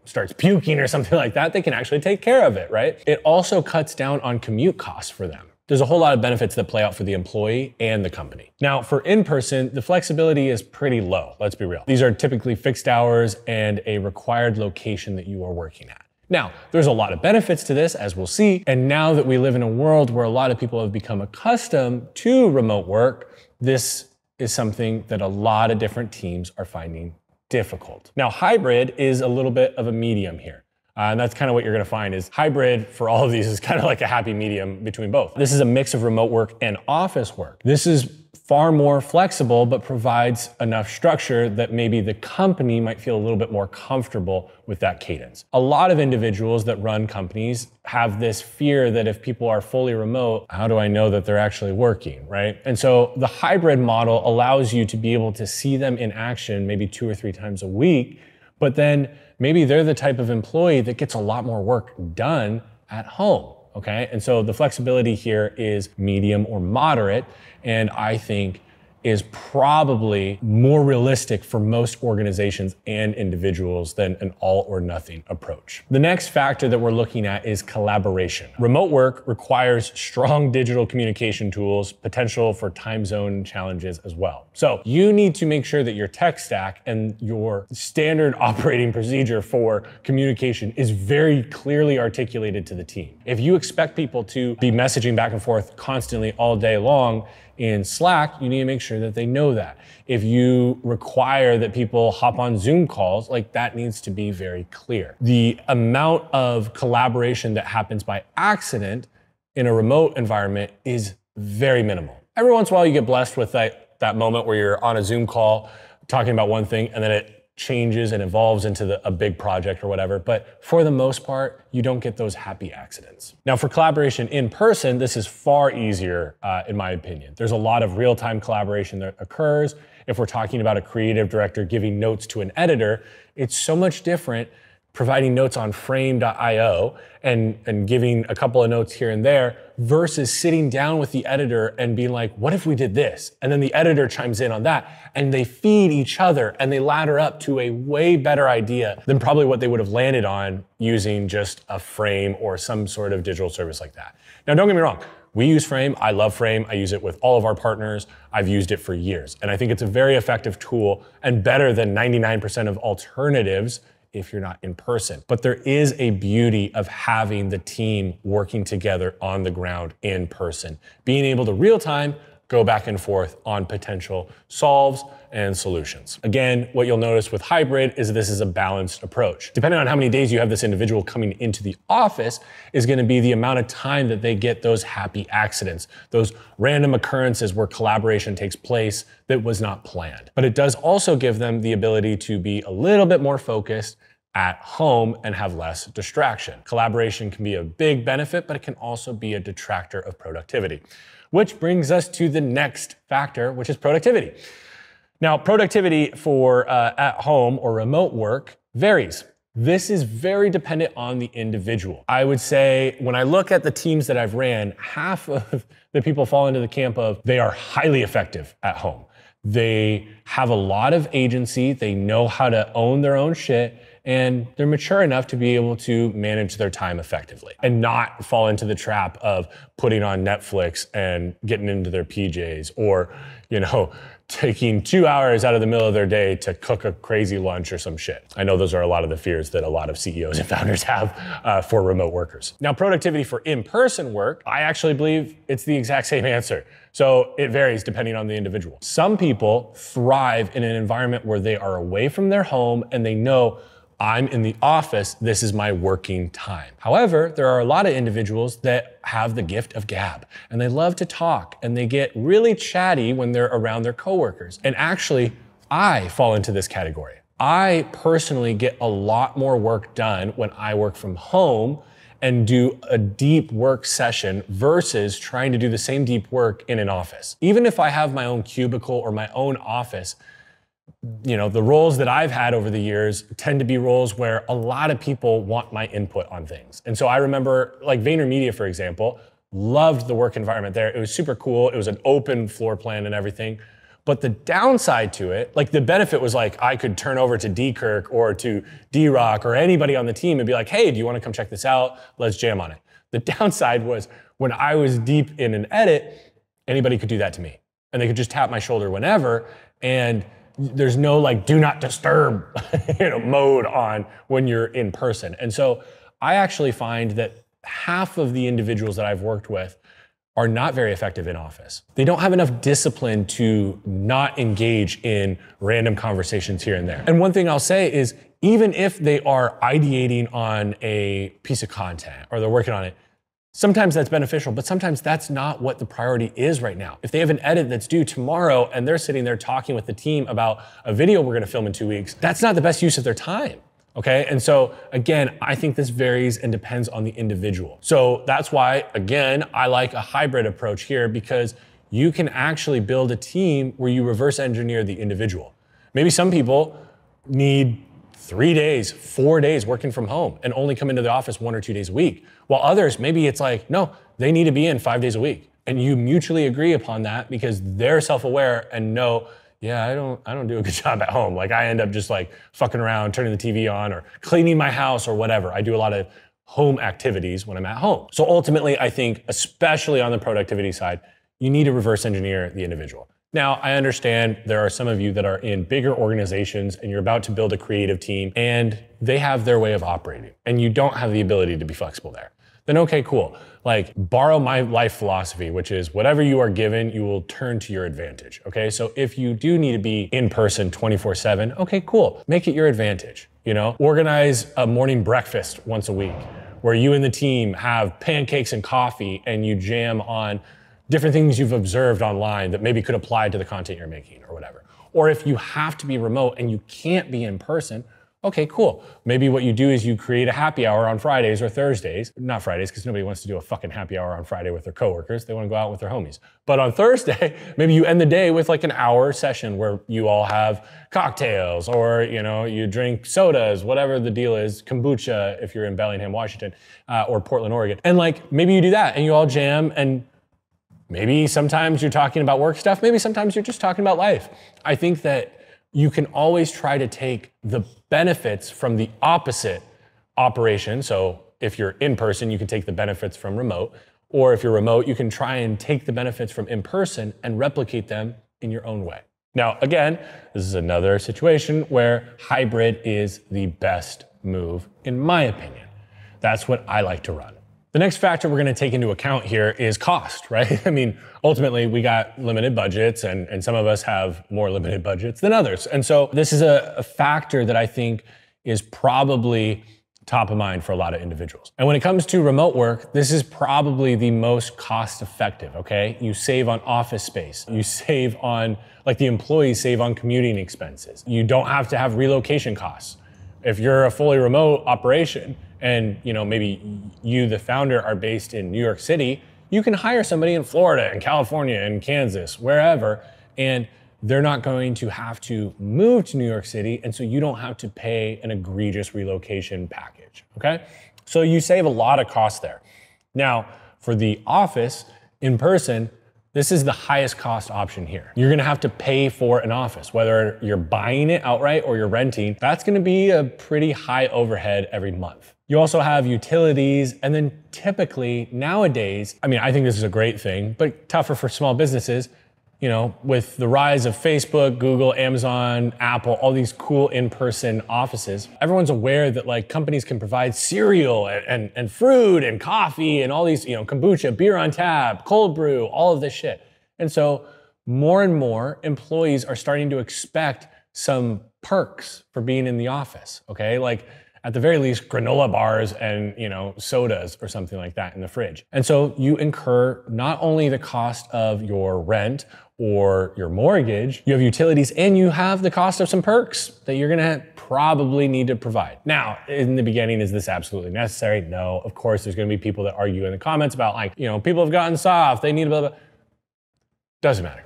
starts puking or something like that, they can actually take care of it, right? It also cuts down on commute costs for them. There's a whole lot of benefits that play out for the employee and the company. Now, for in-person, the flexibility is pretty low, let's be real. These are typically fixed hours and a required location that you are working at. Now, there's a lot of benefits to this, as we'll see, and now that we live in a world where a lot of people have become accustomed to remote work, this is something that a lot of different teams are finding difficult. Now, hybrid is a little bit of a medium here. And that's kind of what you're gonna find is hybrid for all of these is kind of like a happy medium between both. This is a mix of remote work and office work. This is far more flexible, but provides enough structure that maybe the company might feel a little bit more comfortable with that cadence. A lot of individuals that run companies have this fear that if people are fully remote, how do I know that they're actually working, right? And so the hybrid model allows you to be able to see them in action maybe 2 or 3 times a week, but then maybe they're the type of employee that gets a lot more work done at home, okay? And so the flexibility here is medium or moderate, and I think is probably more realistic for most organizations and individuals than an all or nothing approach. The next factor that we're looking at is collaboration. Remote work requires strong digital communication tools, potential for time zone challenges as well. So you need to make sure that your tech stack and your standard operating procedure for communication is very clearly articulated to the team. If you expect people to be messaging back and forth constantly all day long, in Slack, you need to make sure that they know that. If you require that people hop on Zoom calls, like that needs to be very clear. The amount of collaboration that happens by accident in a remote environment is very minimal. Every once in a while you get blessed with that moment where you're on a Zoom call talking about one thing and then it changes and evolves into a big project or whatever. But for the most part, you don't get those happy accidents. Now for collaboration in person, this is far easier in my opinion. There's a lot of real-time collaboration that occurs. If we're talking about a creative director giving notes to an editor, it's so much different providing notes on frame.io and giving a couple of notes here and there versus sitting down with the editor and being like, what if we did this? And then the editor chimes in on that and they feed each other and they ladder up to a way better idea than probably what they would have landed on using just a frame or some sort of digital service like that. Now, don't get me wrong. We use Frame. I love Frame. I use it with all of our partners. I've used it for years. And I think it's a very effective tool and better than 99% of alternatives if you're not in person. But there is a beauty of having the team working together on the ground in person, being able to real time go back and forth on potential solves and solutions. Again, what you'll notice with hybrid is this is a balanced approach. Depending on how many days you have this individual coming into the office is gonna be the amount of time that they get those happy accidents, those random occurrences where collaboration takes place that was not planned. But it does also give them the ability to be a little bit more focused at home and have less distraction. Collaboration can be a big benefit, but it can also be a detractor of productivity. Which brings us to the next factor, which is productivity. Now, productivity for at home or remote work varies. This is very dependent on the individual. I would say when I look at the teams that I've ran, half of the people fall into the camp of they are highly effective at home. They have a lot of agency, they know how to own their own shit, and they're mature enough to be able to manage their time effectively and not fall into the trap of putting on Netflix and getting into their PJs, or, taking 2 hours out of the middle of their day to cook a crazy lunch or some shit. I know those are a lot of the fears that a lot of CEOs and founders have for remote workers. Now, productivity for in-person work, I actually believe it's the exact same answer. So it varies depending on the individual. Some people thrive in an environment where they are away from their home and they know, I'm in the office, this is my working time. However, there are a lot of individuals that have the gift of gab, and they love to talk, and they get really chatty when they're around their coworkers. And actually, I fall into this category. I personally get a lot more work done when I work from home and do a deep work session versus trying to do the same deep work in an office. Even if I have my own cubicle or my own office, the roles that I've had over the years tend to be roles where a lot of people want my input on things. And so I remember, like VaynerMedia, for example, loved the work environment there. It was super cool. It was an open floor plan and everything. But the downside to it, like the benefit was like I could turn over to D-Kirk or to D-Rock or anybody on the team and be like, hey, do you want to come check this out? Let's jam on it. The downside was when I was deep in an edit, anybody could do that to me. And they could just tap my shoulder whenever. And there's no like do not disturb mode on when you're in person. And so I actually find that half of the individuals that I've worked with are not very effective in office. They don't have enough discipline to not engage in random conversations here and there. And one thing I'll say is, even if they are ideating on a piece of content or they're working on it, sometimes that's beneficial, but sometimes that's not what the priority is right now. If they have an edit that's due tomorrow and they're sitting there talking with the team about a video we're gonna film in 2 weeks, that's not the best use of their time, okay? And so again, I think this varies and depends on the individual. So that's why, again, I like a hybrid approach here, because you can actually build a team where you reverse engineer the individual. Maybe some people need 3 days, 4 days working from home and only come into the office 1 or 2 days a week. While others, maybe it's like, no, they need to be in 5 days a week. And you mutually agree upon that because they're self-aware and know, yeah, I don't do a good job at home. Like I end up just like fucking around, turning the TV on or cleaning my house or whatever. I do a lot of home activities when I'm at home. So ultimately, I think, especially on the productivity side, you need to reverse engineer the individual. Now, I understand there are some of you that are in bigger organizations and you're about to build a creative team and they have their way of operating and you don't have the ability to be flexible there. Then okay, cool. Like borrow my life philosophy, which is whatever you are given, you will turn to your advantage, okay? So if you do need to be in person 24/7, okay, cool. Make it your advantage, Organize a morning breakfast once a week where you and the team have pancakes and coffee and you jam on different things you've observed online that maybe could apply to the content you're making or whatever. Or if you have to be remote and you can't be in person, okay, cool. Maybe what you do is you create a happy hour on Fridays or Thursdays. Not Fridays, because nobody wants to do a fucking happy hour on Friday with their coworkers. They want to go out with their homies. But on Thursday, maybe you end the day with like an hour session where you all have cocktails or, you drink sodas, whatever the deal is, kombucha if you're in Bellingham, Washington, or Portland, Oregon. And like, maybe you do that and you all jam, and maybe sometimes you're talking about work stuff. Maybe sometimes you're just talking about life. I think that you can always try to take the benefits from the opposite operation. So if you're in person, you can take the benefits from remote. Or if you're remote, you can try and take the benefits from in person and replicate them in your own way. Now, again, this is another situation where hybrid is the best move, in my opinion. That's what I like to run. The next factor we're gonna take into account here is cost, right? I mean, ultimately we got limited budgets and some of us have more limited budgets than others. And so this is a factor that I think is probably top of mind for a lot of individuals. And when it comes to remote work, this is probably the most cost effective, okay? You save on office space. You save on, like the employees save on commuting expenses. You don't have to have relocation costs. If you're a fully remote operation, and maybe you, the founder, are based in New York City, you can hire somebody in Florida and California and Kansas, wherever, and they're not going to have to move to New York City, and so you don't have to pay an egregious relocation package, okay? So you save a lot of costs there. Now, for the office, in person, This is the highest cost option here. You're gonna have to pay for an office, whether you're buying it outright or you're renting. That's gonna be a pretty high overhead every month. You also have utilities, and then typically nowadays, I mean, I think this is a great thing, but tougher for small businesses, you know, with the rise of Facebook, Google, Amazon, Apple, all these cool in-person offices, everyone's aware that like companies can provide cereal and fruit and coffee and all these, you know, kombucha, beer on tap, cold brew, all of this shit. And so more and more employees are starting to expect some perks for being in the office, okay? Like at the very least, granola bars and, you know, sodas or something like that in the fridge. And so you incur not only the cost of your rent or your mortgage, you have utilities, and you have the cost of some perks that you're gonna probably need to provide. Now, in the beginning, is this absolutely necessary? No, of course, there's gonna be people that argue in the comments about like, you know, people have gotten soft, they need blah, blah, blah. Doesn't matter.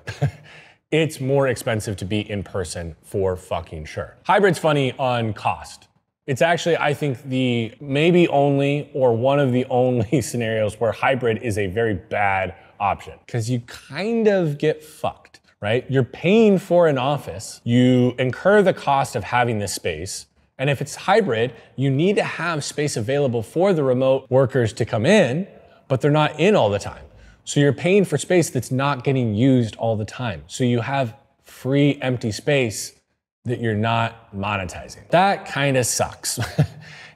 It's more expensive to be in person for fucking sure. Hybrid's funny on cost. It's actually, I think, the maybe only or one of the only scenarios where hybrid is a very bad option, because you kind of get fucked, right? You're paying for an office, you incur the cost of having this space, and if it's hybrid, you need to have space available for the remote workers to come in, but they're not in all the time. So you're paying for space that's not getting used all the time. So you have free empty space that you're not monetizing. That kind of sucks.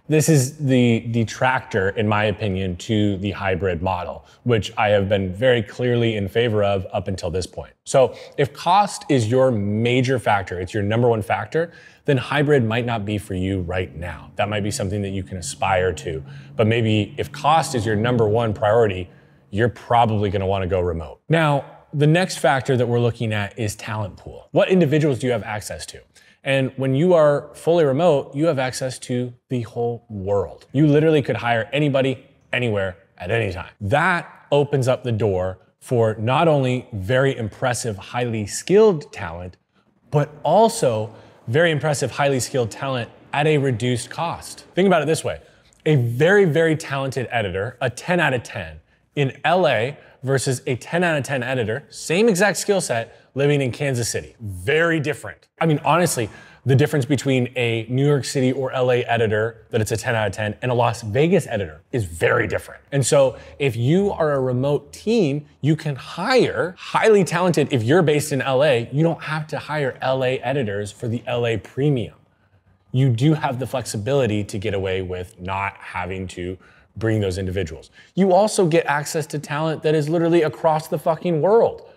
This is the detractor, in my opinion, to the hybrid model, which I have been very clearly in favor of up until this point. So if cost is your major factor, it's your number one factor, then hybrid might not be for you right now. That might be something that you can aspire to. But maybe if cost is your number one priority, you're probably gonna wanna go remote. Now, the next factor that we're looking at is talent pool. What individuals do you have access to? And when you are fully remote, you have access to the whole world. You literally could hire anybody, anywhere, at any time. That opens up the door for not only very impressive, highly skilled talent, but also very impressive, highly skilled talent at a reduced cost. Think about it this way. A very, very talented editor, a 10 out of 10, in LA versus a 10 out of 10 editor, same exact skill set, living in Kansas City. Very different. I mean, honestly, the difference between a New York City or LA editor that it's a 10 out of 10 and a Las Vegas editor is very different. And so if you are a remote team, you can hire highly talented, if you're based in LA, you don't have to hire LA editors for the LA premium. You do have the flexibility to get away with not having to bring those individuals. You also get access to talent that is literally across the fucking world.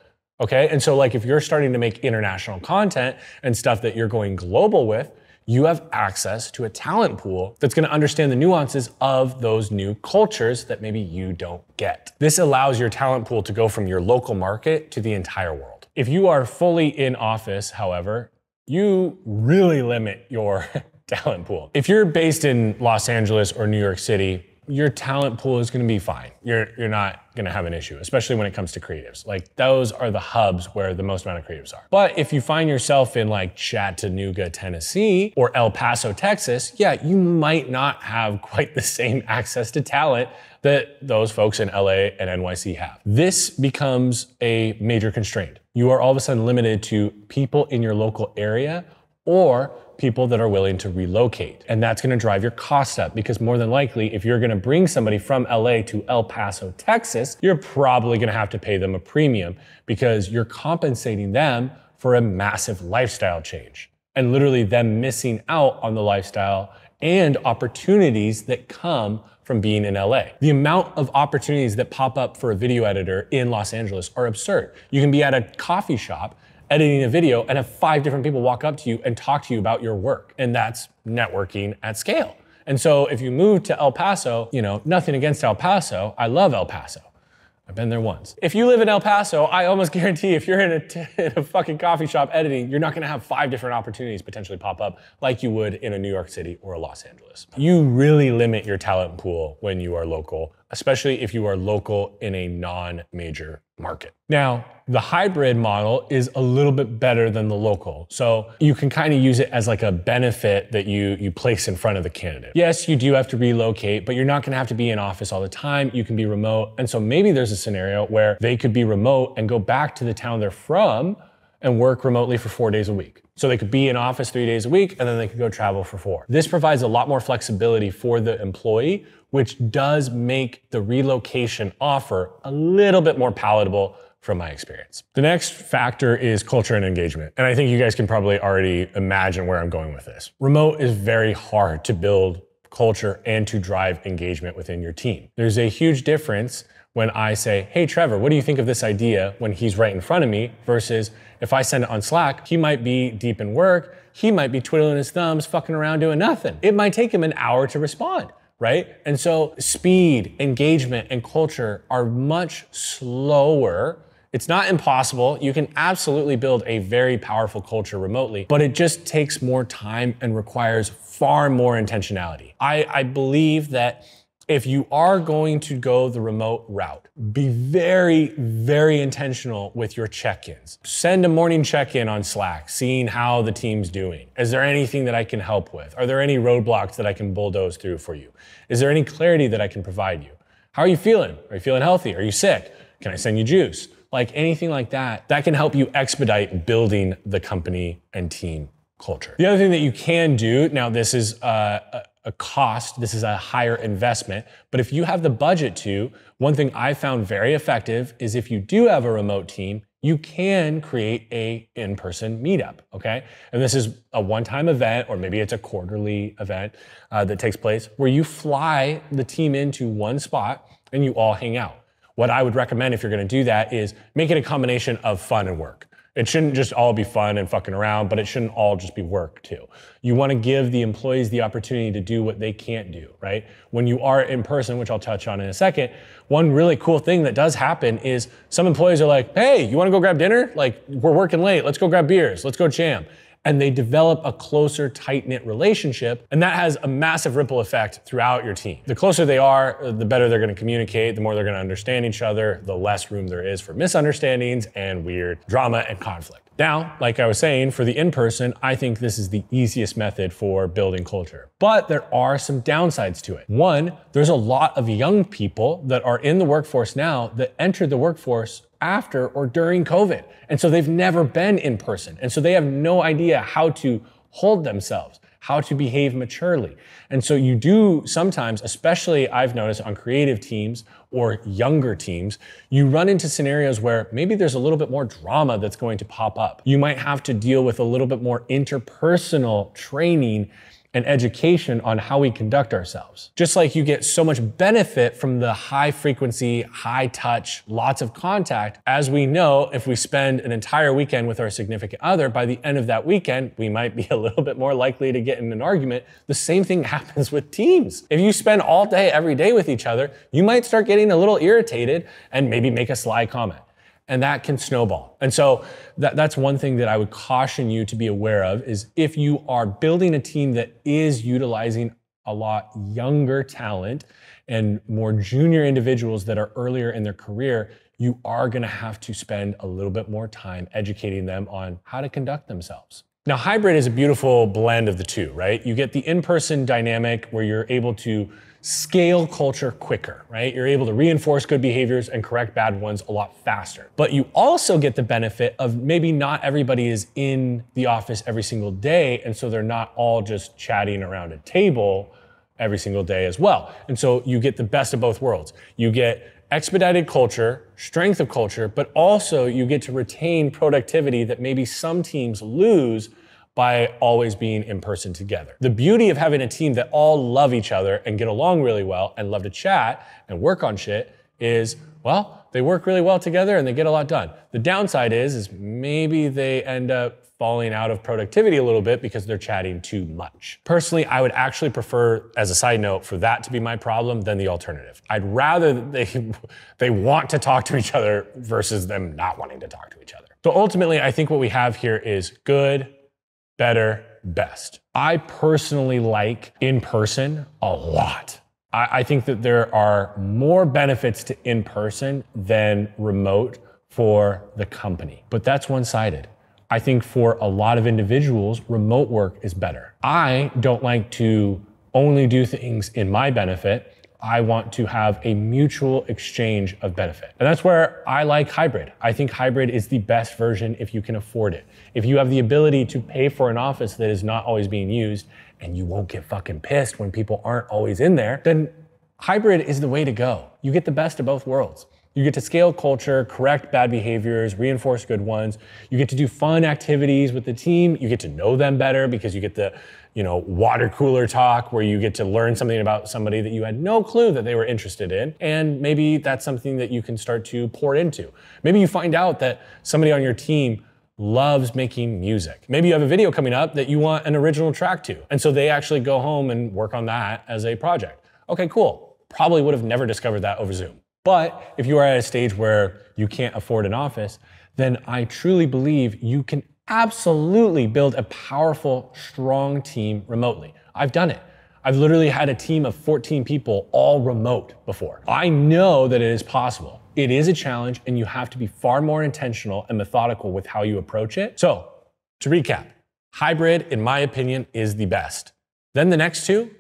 Okay, and so like if you're starting to make international content and stuff that you're going global with, you have access to a talent pool that's gonna understand the nuances of those new cultures that maybe you don't get. This allows your talent pool to go from your local market to the entire world. If you are fully in office, however, you really limit your talent pool. If you're based in Los Angeles or New York City, your talent pool is gonna be fine. You're not gonna have an issue, especially when it comes to creatives. Like those are the hubs where the most amount of creatives are. But if you find yourself in like Chattanooga, Tennessee, or El Paso, Texas, yeah, you might not have quite the same access to talent that those folks in LA and NYC have. This becomes a major constraint. You are all of a sudden limited to people in your local area or people that are willing to relocate. And that's gonna drive your costs up, because more than likely, if you're gonna bring somebody from LA to El Paso, Texas, you're probably gonna have to pay them a premium because you're compensating them for a massive lifestyle change and literally them missing out on the lifestyle and opportunities that come from being in LA. The amount of opportunities that pop up for a video editor in Los Angeles are absurd. You can be at a coffee shop editing a video and have 5 different people walk up to you and talk to you about your work. And that's networking at scale. And so if you move to El Paso, you know, nothing against El Paso, I love El Paso. I've been there once. If you live in El Paso, I almost guarantee if you're in a fucking coffee shop editing, you're not gonna have 5 different opportunities potentially pop up like you would in a New York City or a Los Angeles. You really limit your talent pool when you are local, especially if you are local in a non-major market. Now, the hybrid model is a little bit better than the local. So you can kind of use it as like a benefit that you place in front of the candidate. Yes, you do have to relocate, but you're not gonna have to be in office all the time. You can be remote. And so maybe there's a scenario where they could be remote and go back to the town they're from and work remotely for 4 days a week. So they could be in office 3 days a week and then they could go travel for 4. This provides a lot more flexibility for the employee, which does make the relocation offer a little bit more palatable from my experience. The next factor is culture and engagement. And I think you guys can probably already imagine where I'm going with this. Remote is very hard to build culture and to drive engagement within your team. There's a huge difference when I say, hey, Trevor, what do you think of this idea when he's right in front of me versus if I send it on Slack, he might be deep in work, he might be twiddling his thumbs, fucking around doing nothing. It might take him an hour to respond, right? And so speed, engagement, and culture are much slower. It's not impossible. You can absolutely build a very powerful culture remotely, but it just takes more time and requires far more intentionality. I believe that if you are going to go the remote route, be very, very intentional with your check-ins. Send a morning check-in on Slack, seeing how the team's doing. Is there anything that I can help with? Are there any roadblocks that I can bulldoze through for you? Is there any clarity that I can provide you? How are you feeling? Are you feeling healthy? Are you sick? Can I send you juice? Like anything like that, that can help you expedite building the company and team culture. The other thing that you can do, now this is a cost, this is a higher investment, but if you have the budget to, one thing I found very effective is if you do have a remote team, you can create a in-person meetup, okay? And this is a one-time event, or maybe it's a quarterly event that takes place where you fly the team into one spot and you all hang out. What I would recommend if you're gonna do that is make it a combination of fun and work. It shouldn't just all be fun and fucking around, but it shouldn't all just be work too. You wanna give the employees the opportunity to do what they can't do, right? When you are in person, which I'll touch on in a second, one really cool thing that does happen is some employees are like, hey, you wanna go grab dinner? Like, we're working late, let's go grab beers, let's go jam. And they develop a closer, tight-knit relationship, and that has a massive ripple effect throughout your team. The closer they are, the better they're gonna communicate, the more they're gonna understand each other, the less room there is for misunderstandings and weird drama and conflict. Now, like I was saying, for the in-person, I think this is the easiest method for building culture. But there are some downsides to it. One, there's a lot of young people that are in the workforce now that entered the workforce after or during COVID. And so they've never been in person. And so they have no idea how to hold themselves, how to behave maturely. And so you do sometimes, especially I've noticed on creative teams or younger teams, you run into scenarios where maybe there's a little bit more drama that's going to pop up. You might have to deal with a little bit more interpersonal training and education on how we conduct ourselves. Just like you get so much benefit from the high frequency, high touch, lots of contact, as we know, if we spend an entire weekend with our significant other, by the end of that weekend, we might be a little bit more likely to get in an argument. The same thing happens with teams. If you spend all day, every day with each other, you might start getting a little irritated and maybe make a sly comment. And that can snowball. And so that's one thing that I would caution you to be aware of is if you are building a team that is utilizing a lot younger talent and more junior individuals that are earlier in their career, you are gonna have to spend a little bit more time educating them on how to conduct themselves. Now, hybrid is a beautiful blend of the two, right? You get the in-person dynamic where you're able to scale culture quicker, right? You're able to reinforce good behaviors and correct bad ones a lot faster. But you also get the benefit of maybe not everybody is in the office every single day, and so they're not all just chatting around a table every single day as well. And so you get the best of both worlds. You get expedited culture, strength of culture, but also you get to retain productivity that maybe some teams lose by always being in person together. The beauty of having a team that all love each other and get along really well and love to chat and work on shit is, well, they work really well together and they get a lot done. The downside is maybe they end up falling out of productivity a little bit because they're chatting too much. Personally, I would actually prefer, as a side note, for that to be my problem than the alternative. I'd rather that they want to talk to each other versus them not wanting to talk to each other. So ultimately, I think what we have here is good, better, best. I personally like in person a lot. I think that there are more benefits to in-person than remote for the company, but that's one-sided. I think for a lot of individuals, remote work is better. I don't like to only do things in my benefit. I want to have a mutual exchange of benefit. And that's where I like hybrid. I think hybrid is the best version if you can afford it. If you have the ability to pay for an office that is not always being used and you won't get fucking pissed when people aren't always in there, then hybrid is the way to go. You get the best of both worlds. You get to scale culture, correct bad behaviors, reinforce good ones. You get to do fun activities with the team. You get to know them better because you get the, water cooler talk where you get to learn something about somebody that you had no clue that they were interested in. And maybe that's something that you can start to pour into. Maybe you find out that somebody on your team loves making music. Maybe you have a video coming up that you want an original track to. And so they actually go home and work on that as a project. Okay, cool. Probably would have never discovered that over Zoom. But if you are at a stage where you can't afford an office, then I truly believe you can absolutely build a powerful, strong team remotely. I've done it. I've literally had a team of 14 people all remote before. I know that it is possible. It is a challenge and you have to be far more intentional and methodical with how you approach it. So to recap, hybrid, in my opinion, is the best. Then the next two,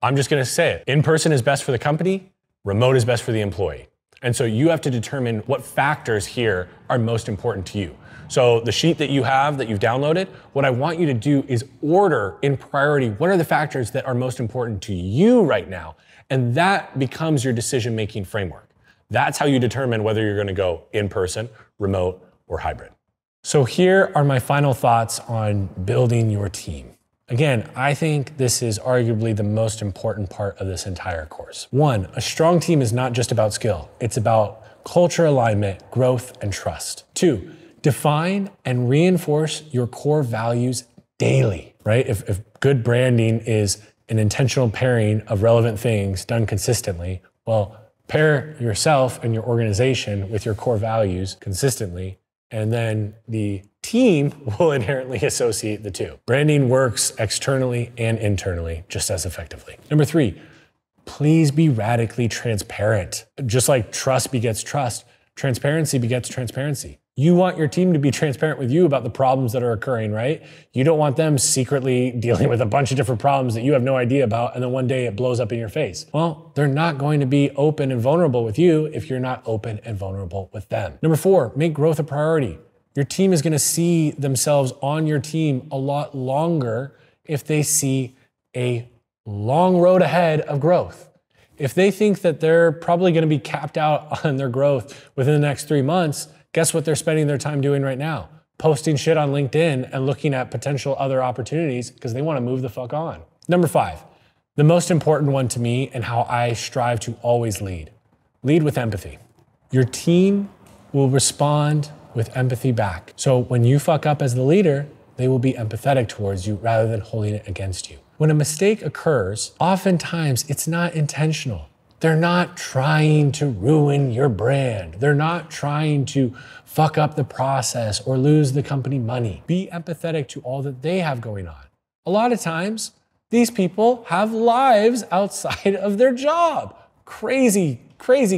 I'm just gonna say it. In-person is best for the company, remote is best for the employee. And so you have to determine what factors here are most important to you. So the sheet that you have, that you've downloaded, what I want you to do is order in priority, what are the factors that are most important to you right now? And that becomes your decision-making framework. That's how you determine whether you're gonna go in-person, remote, or hybrid. So here are my final thoughts on building your team. Again, I think this is arguably the most important part of this entire course. One, a strong team is not just about skill. It's about culture alignment, growth, and trust. Two, define and reinforce your core values daily, right? If good branding is an intentional pairing of relevant things done consistently, well, pair yourself and your organization with your core values consistently, and then the team will inherently associate the two. Branding works externally and internally just as effectively. Number three, please be radically transparent. Just like trust begets trust, transparency begets transparency. You want your team to be transparent with you about the problems that are occurring, right? You don't want them secretly dealing with a bunch of different problems that you have no idea about, and then one day it blows up in your face. Well, they're not going to be open and vulnerable with you if you're not open and vulnerable with them. Number four, make growth a priority. Your team is going to see themselves on your team a lot longer if they see a long road ahead of growth. If they think that they're probably going to be capped out on their growth within the next 3 months, guess what they're spending their time doing right now? Posting shit on LinkedIn and looking at potential other opportunities because they want to move the fuck on. Number five, the most important one to me and how I strive to always lead. Lead with empathy. Your team will respond with empathy back. So when you fuck up as the leader, they will be empathetic towards you rather than holding it against you. When a mistake occurs, oftentimes it's not intentional. They're not trying to ruin your brand. They're not trying to fuck up the process or lose the company money. Be empathetic to all that they have going on. A lot of times, these people have lives outside of their job. Crazy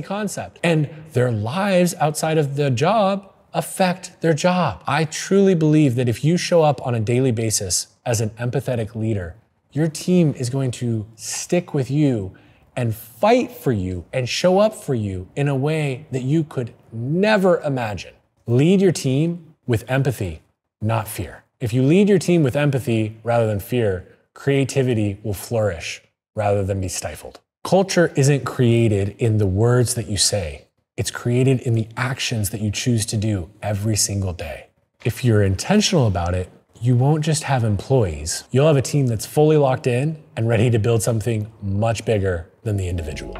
concept. And their lives outside of the job affect their job. I truly believe that if you show up on a daily basis as an empathetic leader, your team is going to stick with you and fight for you and show up for you in a way that you could never imagine. Lead your team with empathy, not fear. If you lead your team with empathy rather than fear, creativity will flourish rather than be stifled. Culture isn't created in the words that you say. It's created in the actions that you choose to do every single day. If you're intentional about it, you won't just have employees. You'll have a team that's fully locked in and ready to build something much bigger than the individual.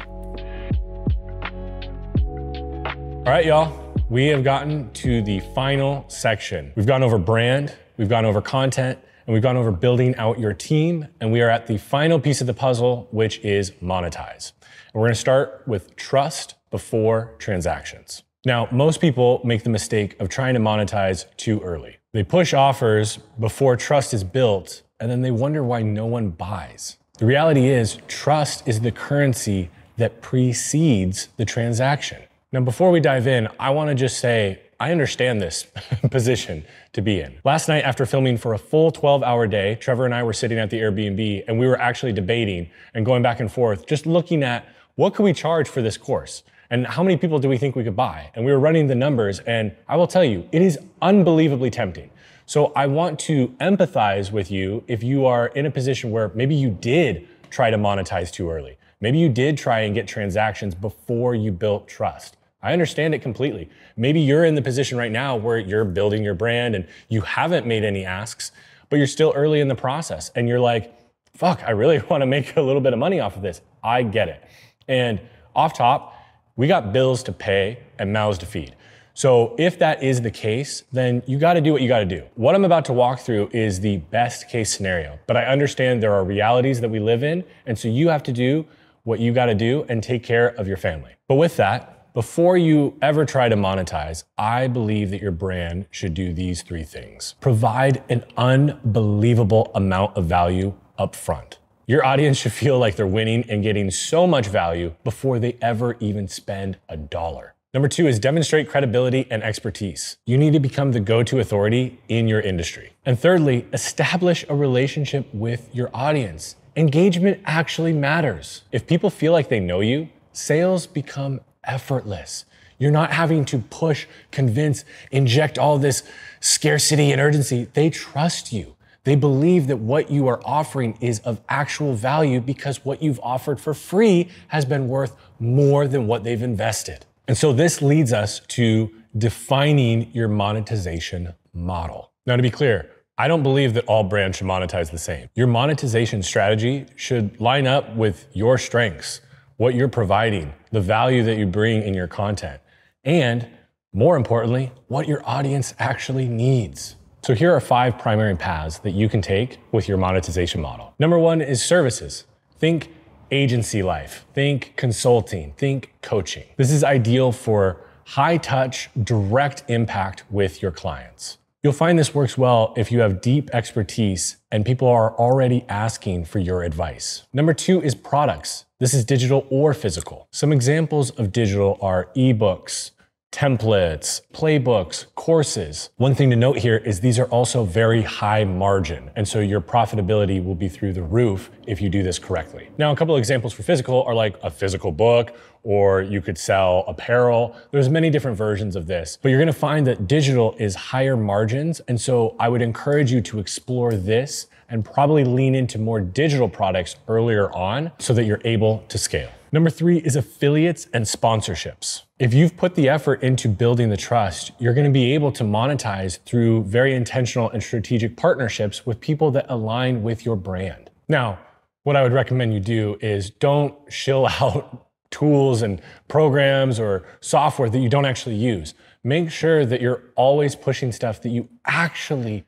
All right, y'all. We have gotten to the final section. We've gone over brand, we've gone over content, and we've gone over building out your team. And we are at the final piece of the puzzle, which is monetize. And we're gonna start with trust before transactions. Now, most people make the mistake of trying to monetize too early. They push offers before trust is built, and then they wonder why no one buys. The reality is, trust is the currency that precedes the transaction. Now, before we dive in, I want to just say, I understand this position to be in. Last night, after filming for a full 12-hour day, Trevor and I were sitting at the Airbnb and we were actually debating and going back and forth, just looking at what could we charge for this course and how many people do we think we could buy? And we were running the numbers, and I will tell you, it is unbelievably tempting. So I want to empathize with you if you are in a position where maybe you did try to monetize too early. Maybe you did try and get transactions before you built trust. I understand it completely. Maybe you're in the position right now where you're building your brand and you haven't made any asks, but you're still early in the process and you're like, fuck, I really want to make a little bit of money off of this. I get it. And off top, we got bills to pay and mouths to feed. So if that is the case, then you got to do what you got to do. What I'm about to walk through is the best case scenario, but I understand there are realities that we live in. And so you have to do what you got to do and take care of your family. But with that, before you ever try to monetize, I believe that your brand should do these three things. Provide an unbelievable amount of value up front. Your audience should feel like they're winning and getting so much value before they ever even spend a dollar. Number two is demonstrate credibility and expertise. You need to become the go-to authority in your industry. And thirdly, establish a relationship with your audience. Engagement actually matters. If people feel like they know you, sales become effortless. You're not having to push, convince, inject all this scarcity and urgency. They trust you. They believe that what you are offering is of actual value because what you've offered for free has been worth more than what they've invested. And so this leads us to defining your monetization model. Now, to be clear, I don't believe that all brands should monetize the same. Your monetization strategy should line up with your strengths, what you're providing, the value that you bring in your content, and more importantly, what your audience actually needs. So here are 5 primary paths that you can take with your monetization model. Number 1 is services. Think agency life, think consulting, think coaching. This is ideal for high touch, direct impact with your clients. You'll find this works well if you have deep expertise and people are already asking for your advice. Number 2 is products. This is digital or physical. Some examples of digital are ebooks, templates, playbooks, courses. One thing to note here is these are also very high margin, and so your profitability will be through the roof if you do this correctly. Now, a couple of examples for physical are like a physical book, or you could sell apparel. There's many different versions of this, but you're gonna find that digital is higher margins, and so I would encourage you to explore this and probably lean into more digital products earlier on so that you're able to scale. Number 3 is affiliates and sponsorships. If you've put the effort into building the trust, you're gonna be able to monetize through very intentional and strategic partnerships with people that align with your brand. Now, what I would recommend you do is don't shill out tools and programs or software that you don't actually use. Make sure that you're always pushing stuff that you actually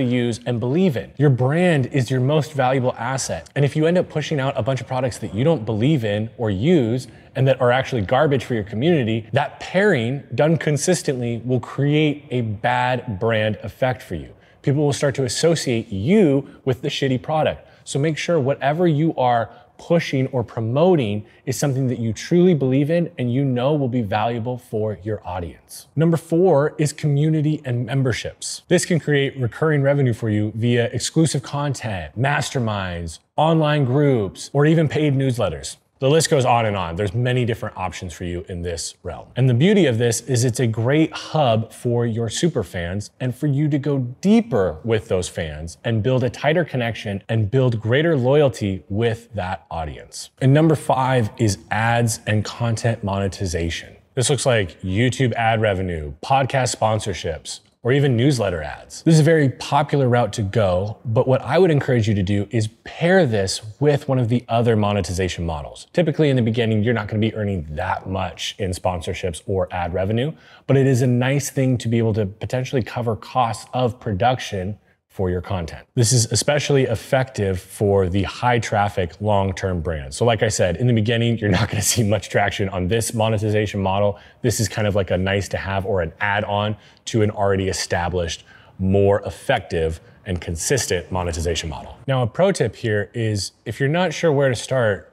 use and believe in. Your brand is your most valuable asset. And if you end up pushing out a bunch of products that you don't believe in or use and that are actually garbage for your community, that pairing done consistently will create a bad brand effect for you. People will start to associate you with the shitty product. So make sure whatever you are pushing or promoting is something that you truly believe in and you know will be valuable for your audience. Number 4 is community and memberships. This can create recurring revenue for you via exclusive content, masterminds, online groups, or even paid newsletters. The list goes on and on. There's many different options for you in this realm. And the beauty of this is it's a great hub for your super fans and for you to go deeper with those fans and build a tighter connection and build greater loyalty with that audience. And number 5 is ads and content monetization. This looks like YouTube ad revenue, podcast sponsorships, or even newsletter ads. This is a very popular route to go, but what I would encourage you to do is pair this with one of the other monetization models. Typically in the beginning, you're not gonna be earning that much in sponsorships or ad revenue, but it is a nice thing to be able to potentially cover costs of production for your content. This is especially effective for the high traffic long-term brands. So like I said, in the beginning, you're not gonna see much traction on this monetization model. This is kind of like a nice to have or an add-on to an already established, more effective and consistent monetization model. Now, a pro tip here is if you're not sure where to start,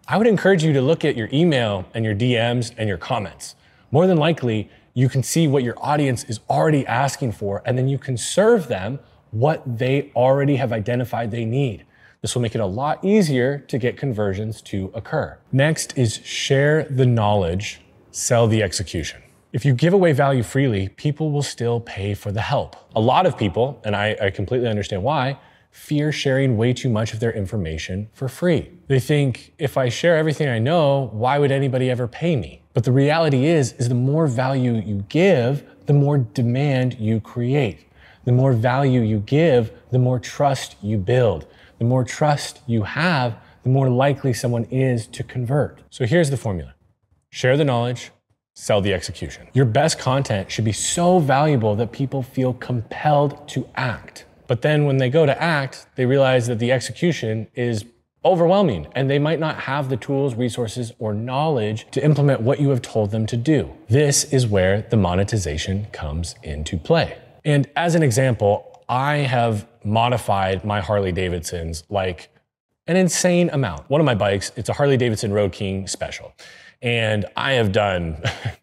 I would encourage you to look at your email and your DMs and your comments. More than likely, you can see what your audience is already asking for, and then you can serve them what they already have identified they need. This will make it a lot easier to get conversions to occur. Next is share the knowledge, sell the execution. If you give away value freely, people will still pay for the help. A lot of people, and I completely understand why, fear sharing way too much of their information for free. They think, if I share everything I know, why would anybody ever pay me? But the reality is the more value you give, the more demand you create. The more value you give, the more trust you build. The more trust you have, the more likely someone is to convert. So here's the formula. Share the knowledge, sell the execution. Your best content should be so valuable that people feel compelled to act. But then when they go to act, they realize that the execution is overwhelming and they might not have the tools, resources, or knowledge to implement what you have told them to do. This is where the monetization comes into play. And as an example, I have modified my Harley Davidsons like an insane amount. One of my bikes, it's a Harley Davidson Road King Special. And I have done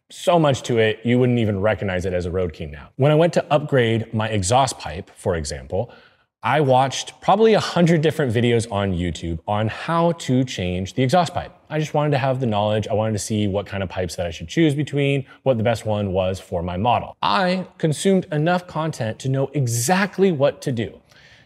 so much to it, you wouldn't even recognize it as a Road King now. When I went to upgrade my exhaust pipe, for example, I watched probably 100 different videos on YouTube on how to change the exhaust pipe. I just wanted to have the knowledge. I wanted to see what kind of pipes that I should choose between, what the best one was for my model. I consumed enough content to know exactly what to do.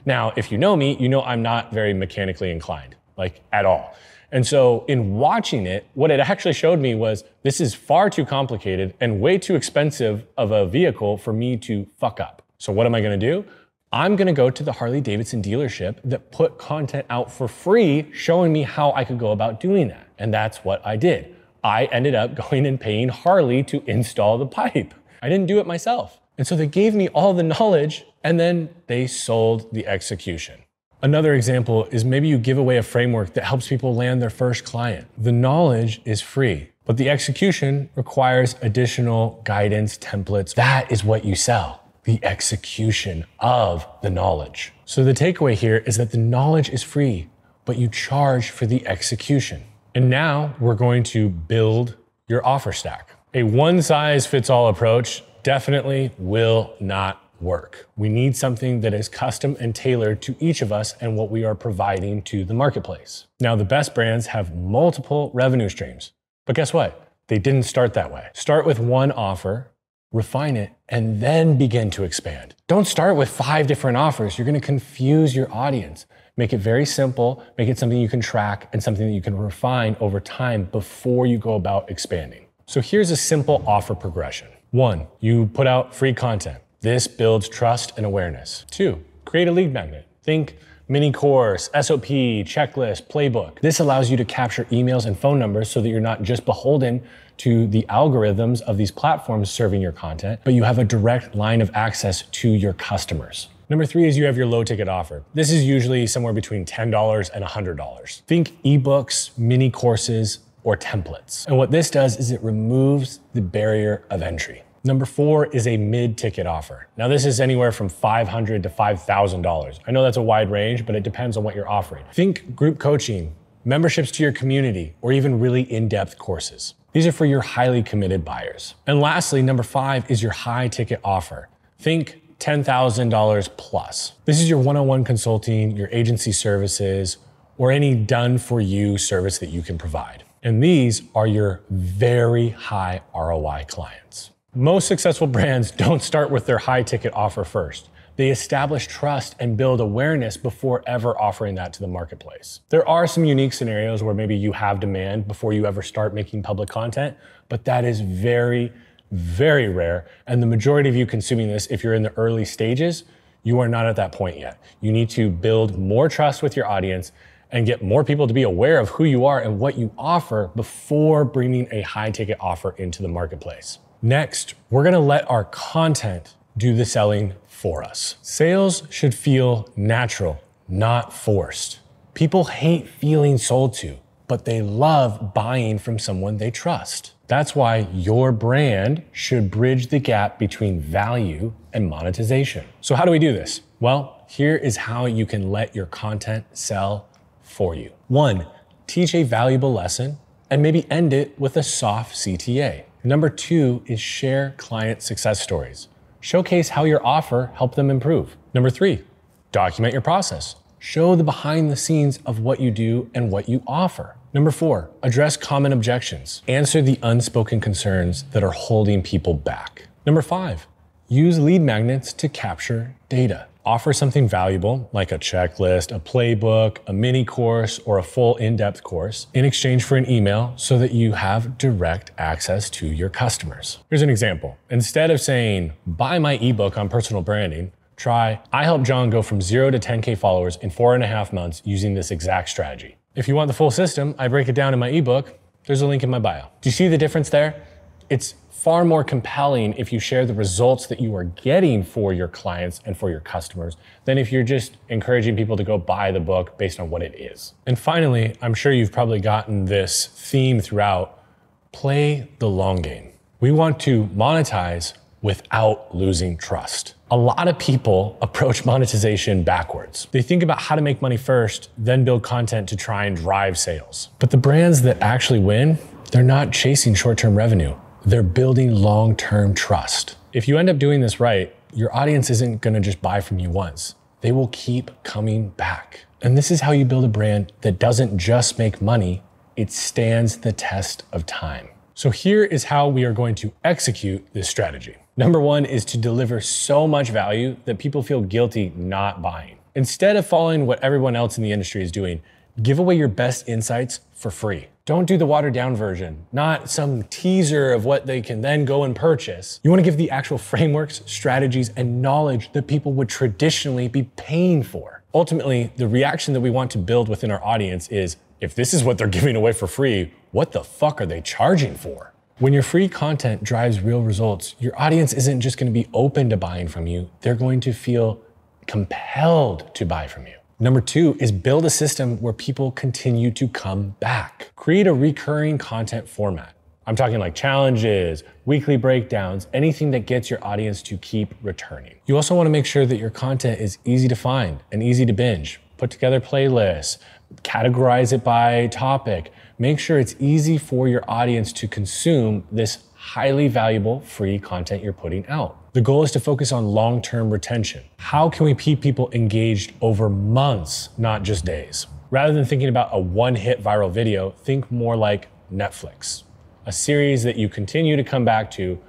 Now, if you know me, you know I'm not very mechanically inclined, like at all. And so in watching it, what it actually showed me was this is far too complicated and way too expensive of a vehicle for me to fuck up. So what am I gonna do? I'm gonna go to the Harley Davidson dealership that put content out for free showing me how I could go about doing that. And that's what I did. I ended up going and paying Harley to install the pipe. I didn't do it myself. And so they gave me all the knowledge and then they sold the execution. Another example is maybe you give away a framework that helps people land their first client. The knowledge is free, but the execution requires additional guidance, templates. That is what you sell. The execution of the knowledge. So the takeaway here is that the knowledge is free, but you charge for the execution. And now we're going to build your offer stack. A one-size-fits-all approach definitely will not work. We need something that is custom and tailored to each of us and what we are providing to the marketplace. Now, the best brands have multiple revenue streams, but guess what? They didn't start that way. Start with one offer, refine it, and then begin to expand. Don't start with 5 different offers. You're gonna confuse your audience. Make it very simple, make it something you can track and something that you can refine over time before you go about expanding. So here's a simple offer progression. 1, you put out free content. This builds trust and awareness. 2, create a lead magnet. Think mini course, SOP, checklist, playbook. This allows you to capture emails and phone numbers so that you're not just beholden to the algorithms of these platforms serving your content, but you have a direct line of access to your customers. Number 3 is you have your low ticket offer. This is usually somewhere between $10 and $100. Think ebooks, mini courses, or templates. And what this does is it removes the barrier of entry. Number 4 is a mid-ticket offer. Now this is anywhere from $500 to $5,000. I know that's a wide range, but it depends on what you're offering. Think group coaching, memberships to your community, or even really in-depth courses. These are for your highly committed buyers. And lastly, number 5 is your high-ticket offer. Think $10,000 plus. This is your one-on-one consulting, your agency services, or any done-for-you service that you can provide. And these are your very high ROI clients. Most successful brands don't start with their high ticket offer first. They establish trust and build awareness before ever offering that to the marketplace. There are some unique scenarios where maybe you have demand before you ever start making public content, but that is very, very rare. And the majority of you consuming this, if you're in the early stages, you are not at that point yet. You need to build more trust with your audience and get more people to be aware of who you are and what you offer before bringing a high ticket offer into the marketplace. Next, we're gonna let our content do the selling for us. Sales should feel natural, not forced. People hate feeling sold to, but they love buying from someone they trust. That's why your brand should bridge the gap between value and monetization. So how do we do this? Well, here is how you can let your content sell for you. 1, teach a valuable lesson and maybe end it with a soft CTA. Number 2 is share client success stories. Showcase how your offer helped them improve. Number 3, document your process. Show the behind the scenes of what you do and what you offer. Number 4, address common objections. Answer the unspoken concerns that are holding people back. Number 5, use lead magnets to capture data. Offer something valuable like a checklist, a playbook, a mini course, or a full in-depth course in exchange for an email so that you have direct access to your customers. Here's an example. Instead of saying, buy my ebook on personal branding, try, I helped John go from 0 to 10K followers in 4.5 months using this exact strategy. If you want the full system, I break it down in my ebook. There's a link in my bio. Do you see the difference there? It's far more compelling if you share the results that you are getting for your clients and for your customers than if you're just encouraging people to go buy the book based on what it is. And finally, I'm sure you've probably gotten this theme throughout, play the long game. We want to monetize without losing trust. A lot of people approach monetization backwards. They think about how to make money first, then build content to try and drive sales. But the brands that actually win, they're not chasing short-term revenue. They're building long-term trust. If you end up doing this right, your audience isn't gonna just buy from you once. They will keep coming back. And this is how you build a brand that doesn't just make money, it stands the test of time. So here is how we are going to execute this strategy. Number 1 is to deliver so much value that people feel guilty not buying. Instead of following what everyone else in the industry is doing, give away your best insights for free. Don't do the watered down version, not some teaser of what they can then go and purchase. You want to give the actual frameworks, strategies, and knowledge that people would traditionally be paying for. Ultimately, the reaction that we want to build within our audience is, if this is what they're giving away for free, what the fuck are they charging for? When your free content drives real results, your audience isn't just going to be open to buying from you, they're going to feel compelled to buy from you. Number 2 is build a system where people continue to come back. Create a recurring content format. I'm talking like challenges, weekly breakdowns, anything that gets your audience to keep returning. You also want to make sure that your content is easy to find and easy to binge. Put together playlists, categorize it by topic. Make sure it's easy for your audience to consume this highly valuable free content you're putting out. The goal is to focus on long-term retention. How can we keep people engaged over months, not just days? Rather than thinking about a one-hit viral video, think more like Netflix, a series that you continue to come back to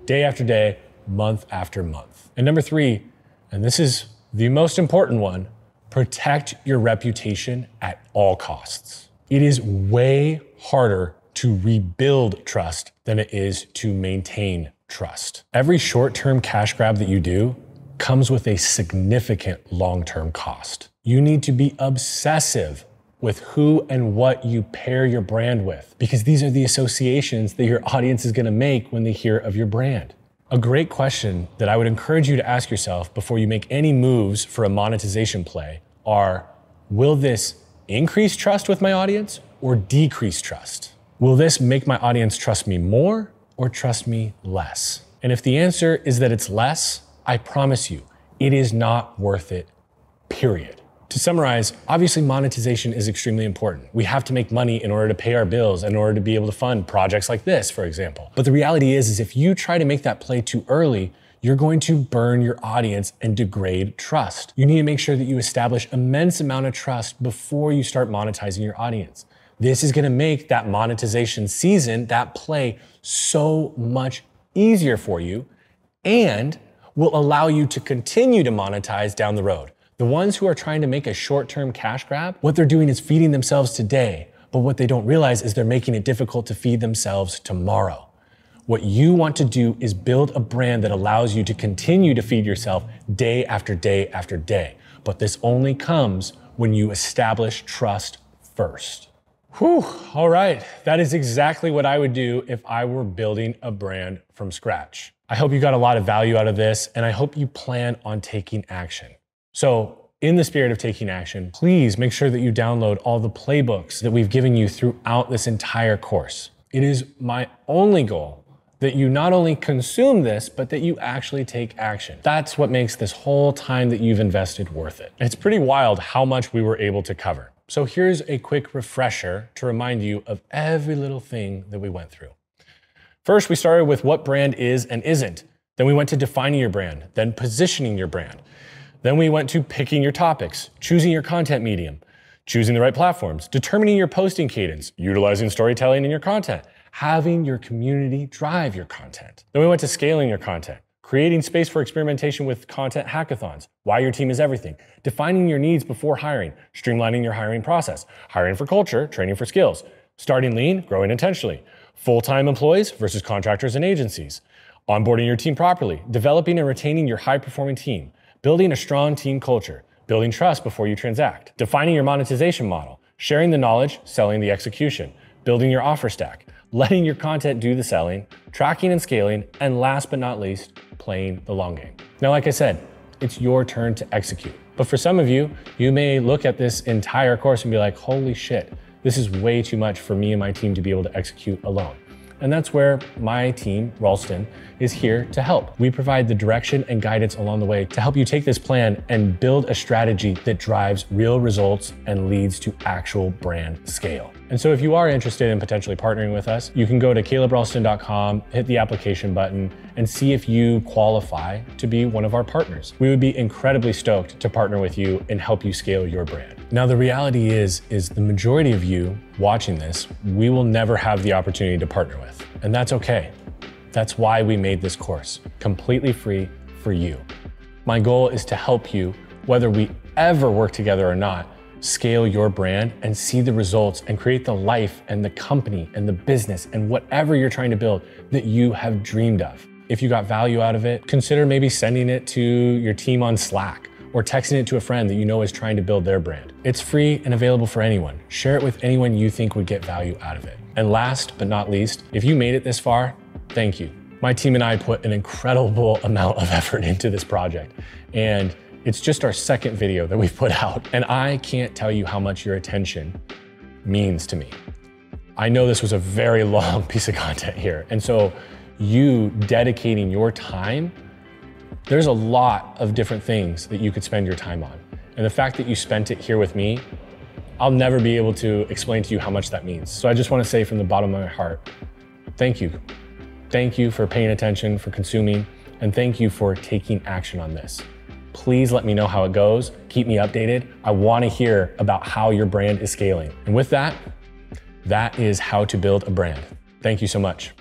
day after day, month after month. And number 3, and this is the most important one, protect your reputation at all costs. It is way harder to rebuild trust than it is to maintain trust. Every short-term cash grab that you do comes with a significant long-term cost. You need to be obsessive with who and what you pair your brand with, because these are the associations that your audience is going to make when they hear of your brand. A great question that I would encourage you to ask yourself before you make any moves for a monetization play are, will this increase trust with my audience or decrease trust? Will this make my audience trust me more or trust me less? And if the answer is that it's less, I promise you, it is not worth it, period. To summarize, obviously monetization is extremely important. We have to make money in order to pay our bills, in order to be able to fund projects like this, for example. But the reality is if you try to make that play too early, you're going to burn your audience and degrade trust. You need to make sure that you establish immense amount of trust before you start monetizing your audience. This is gonna make that monetization season, that play, so much easier for you and will allow you to continue to monetize down the road. The ones who are trying to make a short-term cash grab, what they're doing is feeding themselves today, but what they don't realize is they're making it difficult to feed themselves tomorrow. What you want to do is build a brand that allows you to continue to feed yourself day after day after day. But this only comes when you establish trust first. Whew, all right. That is exactly what I would do if I were building a brand from scratch. I hope you got a lot of value out of this, and I hope you plan on taking action. So in the spirit of taking action, please make sure that you download all the playbooks that we've given you throughout this entire course. It is my only goal that you not only consume this, but that you actually take action. That's what makes this whole time that you've invested worth it. It's pretty wild how much we were able to cover. So here's a quick refresher to remind you of every little thing that we went through. First, we started with what brand is and isn't. Then we went to defining your brand, then positioning your brand. Then we went to picking your topics, choosing your content medium, choosing the right platforms, determining your posting cadence, utilizing storytelling in your content, having your community drive your content. Then we went to scaling your content, creating space for experimentation with content hackathons, why your team is everything, defining your needs before hiring, streamlining your hiring process, hiring for culture, training for skills, starting lean, growing intentionally, full-time employees versus contractors and agencies, onboarding your team properly, developing and retaining your high-performing team, building a strong team culture, building trust before you transact, defining your monetization model, sharing the knowledge, selling the execution, building your offer stack, letting your content do the selling, tracking and scaling, and last but not least, playing the long game. Now, like I said, it's your turn to execute. But for some of you, you may look at this entire course and be like, holy shit, this is way too much for me and my team to be able to execute alone. And that's where my team, Ralston, is here to help. We provide the direction and guidance along the way to help you take this plan and build a strategy that drives real results and leads to actual brand scale. And so if you are interested in potentially partnering with us, you can go to calebralston.com, hit the application button, and see if you qualify to be one of our partners. We would be incredibly stoked to partner with you and help you scale your brand. Now, the reality is the majority of you watching this, we will never have the opportunity to partner with, and that's okay. That's why we made this course, completely free for you. My goal is to help you, whether we ever work together or not, scale your brand and see the results and create the life and the company and the business and whatever you're trying to build that you have dreamed of. If you got value out of it, consider maybe sending it to your team on Slack or texting it to a friend that you know is trying to build their brand. It's free and available for anyone. Share it with anyone you think would get value out of it. And last but not least, if you made it this far, thank you. My team and I put an incredible amount of effort into this project, and it's just our second video that we've put out, and I can't tell you how much your attention means to me. I know this was a very long piece of content here, and so you dedicating your time, there's a lot of different things that you could spend your time on. And the fact that you spent it here with me, I'll never be able to explain to you how much that means. So I just want to say from the bottom of my heart, thank you. Thank you for paying attention, for consuming, and thank you for taking action on this. Please let me know how it goes. Keep me updated. I want to hear about how your brand is scaling. And with that, that is how to build a brand. Thank you so much.